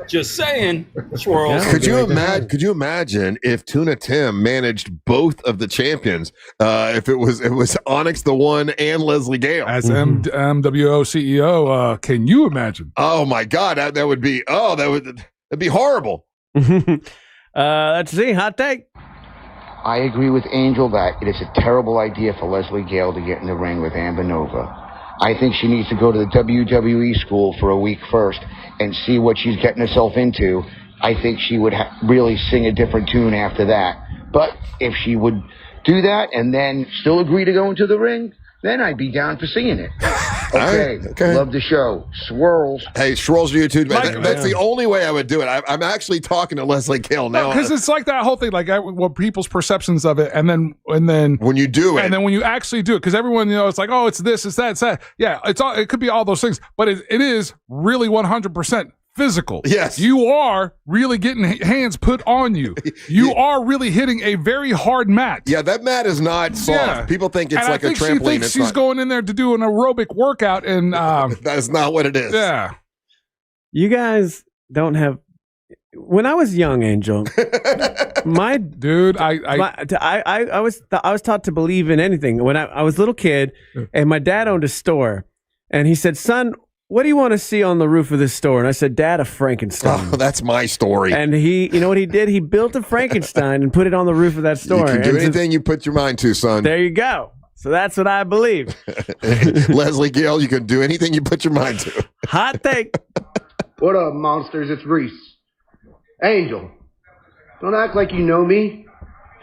Speaker 12: Just saying. Swirls.
Speaker 2: Could you imagine if Tuna Tim managed both of the champions? If it was Onyx the One and Leslie Gale
Speaker 3: as MWO CEO, can you imagine?
Speaker 2: Oh my God, that would be that'd be horrible.
Speaker 1: Let's see. Hot take.
Speaker 4: I agree with Angel that it is a terrible idea for Leslie Gale to get in the ring with Amber Nova. I think she needs to go to the WWE school for a week first and see what she's getting herself into. I think she would really sing a different tune after that. But if she would do that and then still agree to go into the ring, then I'd be down for seeing it. Okay. Love the show. Swirls.
Speaker 2: Hey, Swirls YouTube. That's the only way I would do it. I'm actually talking to Leslie Gale now.
Speaker 3: Because it's like that whole thing, like what people's perceptions of it, and then
Speaker 2: when you do it,
Speaker 3: and then when you actually do it, because everyone, it's like, oh, it's this, it's that, it's that. Yeah, it could be all those things, but it is really 100% physical.
Speaker 2: Yes.
Speaker 3: You are really getting hands put on you. You are really hitting a very hard mat.
Speaker 2: Yeah, that mat is not soft.
Speaker 3: Yeah.
Speaker 2: People think it's
Speaker 3: and
Speaker 2: like
Speaker 3: I think
Speaker 2: a trampoline.
Speaker 3: She thinks she's going in there to do an aerobic workout, and
Speaker 2: that is not what it is.
Speaker 3: Yeah.
Speaker 1: You guys don't have. When I was young, Angel, my
Speaker 3: dude,
Speaker 1: I was taught to believe in anything. When I was a little kid, and my dad owned a store, and he said, "Son, what do you want to see on the roof of this store?" And I said, "Dad, a Frankenstein."
Speaker 2: Oh, that's my story.
Speaker 1: And you know what he did? He built a Frankenstein and put it on the roof of that store.
Speaker 2: You can do anything you put your mind to, son.
Speaker 1: There you go. So that's what I believe.
Speaker 2: Leslie Gale, you can do anything you put your mind to.
Speaker 1: Hot take.
Speaker 9: What up, monsters? It's Reese. Angel, don't act like you know me.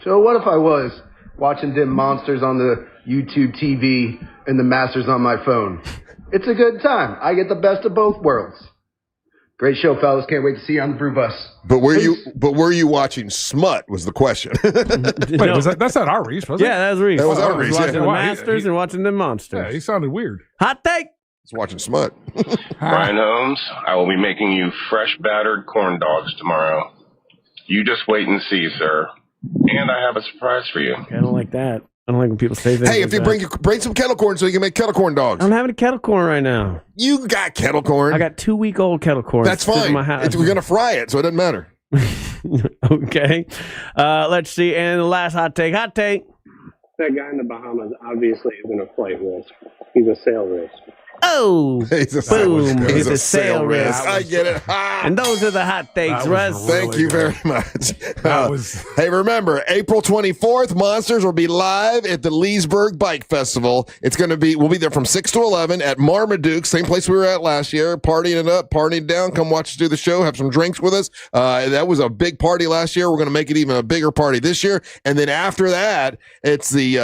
Speaker 9: So what if I was watching them monsters on the YouTube TV and the Masters on my phone? It's a good time. I get the best of both worlds. Great show, fellas. Can't wait to see you on the Brew Bus.
Speaker 2: But were you watching Smut was the question.
Speaker 3: Wait, that's not our Reese, was it?
Speaker 1: Yeah, that was Reese.
Speaker 2: That was our Reese.
Speaker 1: Watching
Speaker 2: Yeah.
Speaker 1: the Masters and watching the monsters.
Speaker 3: Yeah, he sounded weird.
Speaker 1: Hot take.
Speaker 2: He's watching Smut.
Speaker 11: Brian Holmes, I will be making you fresh battered corn dogs tomorrow. You just wait and see, sir. And I have a surprise for you.
Speaker 1: I don't like that. I don't like when people say things.
Speaker 2: Hey, if you bring some kettle corn so you can make kettle corn dogs.
Speaker 1: I'm having a kettle corn right now.
Speaker 2: You got kettle corn.
Speaker 1: I got 2-week-old kettle corn.
Speaker 2: That's fine.
Speaker 1: In my house.
Speaker 2: We're gonna fry it, so it doesn't matter.
Speaker 1: Okay. Let's see. And the last hot take. Hot take.
Speaker 13: That guy in the Bahamas obviously isn't a flight risk. He's a sail risk.
Speaker 1: Oh,
Speaker 2: he's a
Speaker 1: boom! He's a sail risk.
Speaker 2: I get it.
Speaker 1: And those are the hot takes, Russ.
Speaker 2: Thank you very much. Hey, remember, April 24th, Monsters will be live at the Leesburg Bike Festival. We'll be there from 6 to 11 at Marmaduke, same place we were at last year, partying it up, partying it down. Come watch us do the show, have some drinks with us. That was a big party last year. We're going to make it even a bigger party this year. And then after that, it's the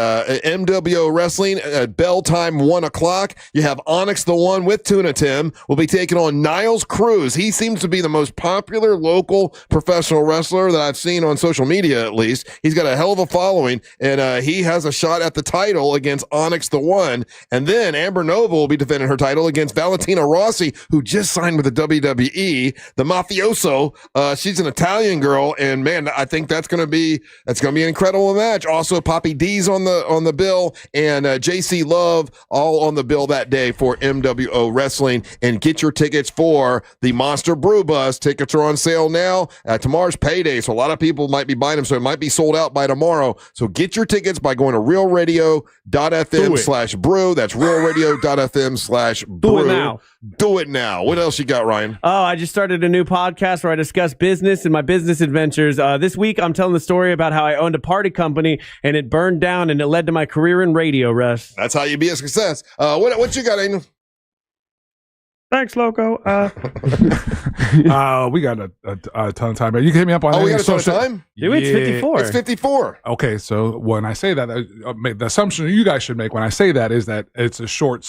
Speaker 2: MWO Wrestling at bell time, 1 o'clock. You have Onyx the One with Tuna Tim will be taking on Niles Cruz. He seems to be the most popular local professional wrestler that I've seen on social media, at least. He's got a hell of a following, and he has a shot at the title against Onyx the One. And then Amber Nova will be defending her title against Valentina Rossi, who just signed with the WWE, the mafioso. She's an Italian girl, and man, I think that's gonna be an incredible match. Also, Poppy D's on the bill, and JC Love all on the bill that day for MWO Wrestling. And get your tickets for the Monster Brew Bus. Tickets are on sale now. Tomorrow's payday, so a lot of people might be buying them, so it might be sold out by tomorrow. So get your tickets by going to realradio.fm/brew. That's realradio.fm/brew.
Speaker 1: Do it now.
Speaker 2: Do it now. What else you got, Ryan?
Speaker 1: Oh, I just started a new podcast where I discuss business and my business adventures. This week, I'm telling the story about how I owned a party company and it burned down and it led to my career in radio, Russ.
Speaker 2: That's how you be a success. What you got, Angel?
Speaker 1: Thanks, Loco.
Speaker 3: We got a ton of time. You can hit me up on.
Speaker 2: We got a ton of time.
Speaker 1: Dude, it's 54.
Speaker 2: It's 54.
Speaker 3: Okay, so when I say that, the assumption you guys should make when I say that is that it's a short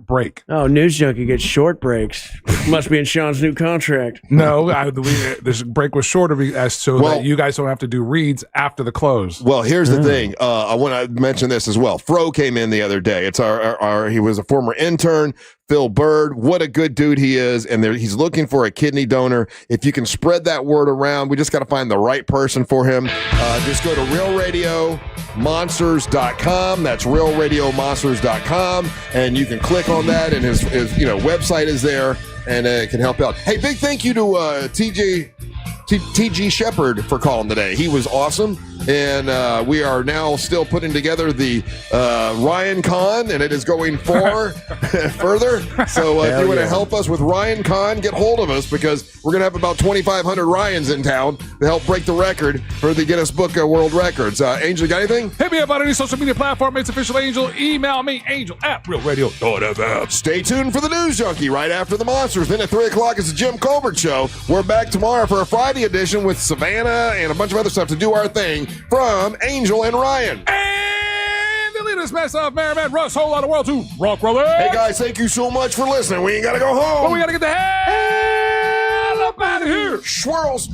Speaker 3: break.
Speaker 1: Oh, News Junkie gets short breaks. Must be in Sean's new contract.
Speaker 3: No, this break was shorter that you guys don't have to do reads after the close.
Speaker 2: Well, here's the thing. I want to mention this as well. Fro came in the other day. It's he was a former intern. Phil Bird, what a good dude he is, and he's looking for a kidney donor. If you can spread that word around, we just got to find the right person for him. Just go to realradiomonsters.com. That's realradiomonsters.com, and you can click on that, and his website is there, and it can help out. Hey, big thank you to TG Sheppard for calling today. He was awesome. and we are now still putting together the Ryan Con, and it is going further. So if you want to help us with Ryan Con, get hold of us, because we're going to have about 2,500 Ryans in town to help break the record for the Guinness Book of World Records. Angel, got anything?
Speaker 3: Hit me up on any social media platform. It's Official Angel. Email me, angel@realradio.fm.
Speaker 2: Stay tuned for the News Junkie right after the Monsters. Then at 3 o'clock is the Jim Colbert Show. We're back tomorrow for a Friday edition with Savannah and a bunch of other stuff to do our thing from Angel and Ryan.
Speaker 3: And the leader's mess of Merriman, Russ, whole lot of world to rock, brother.
Speaker 2: Hey, guys, thank you so much for listening. We ain't got to go home.
Speaker 3: But we got to get the hell up out of here.
Speaker 2: Swirls.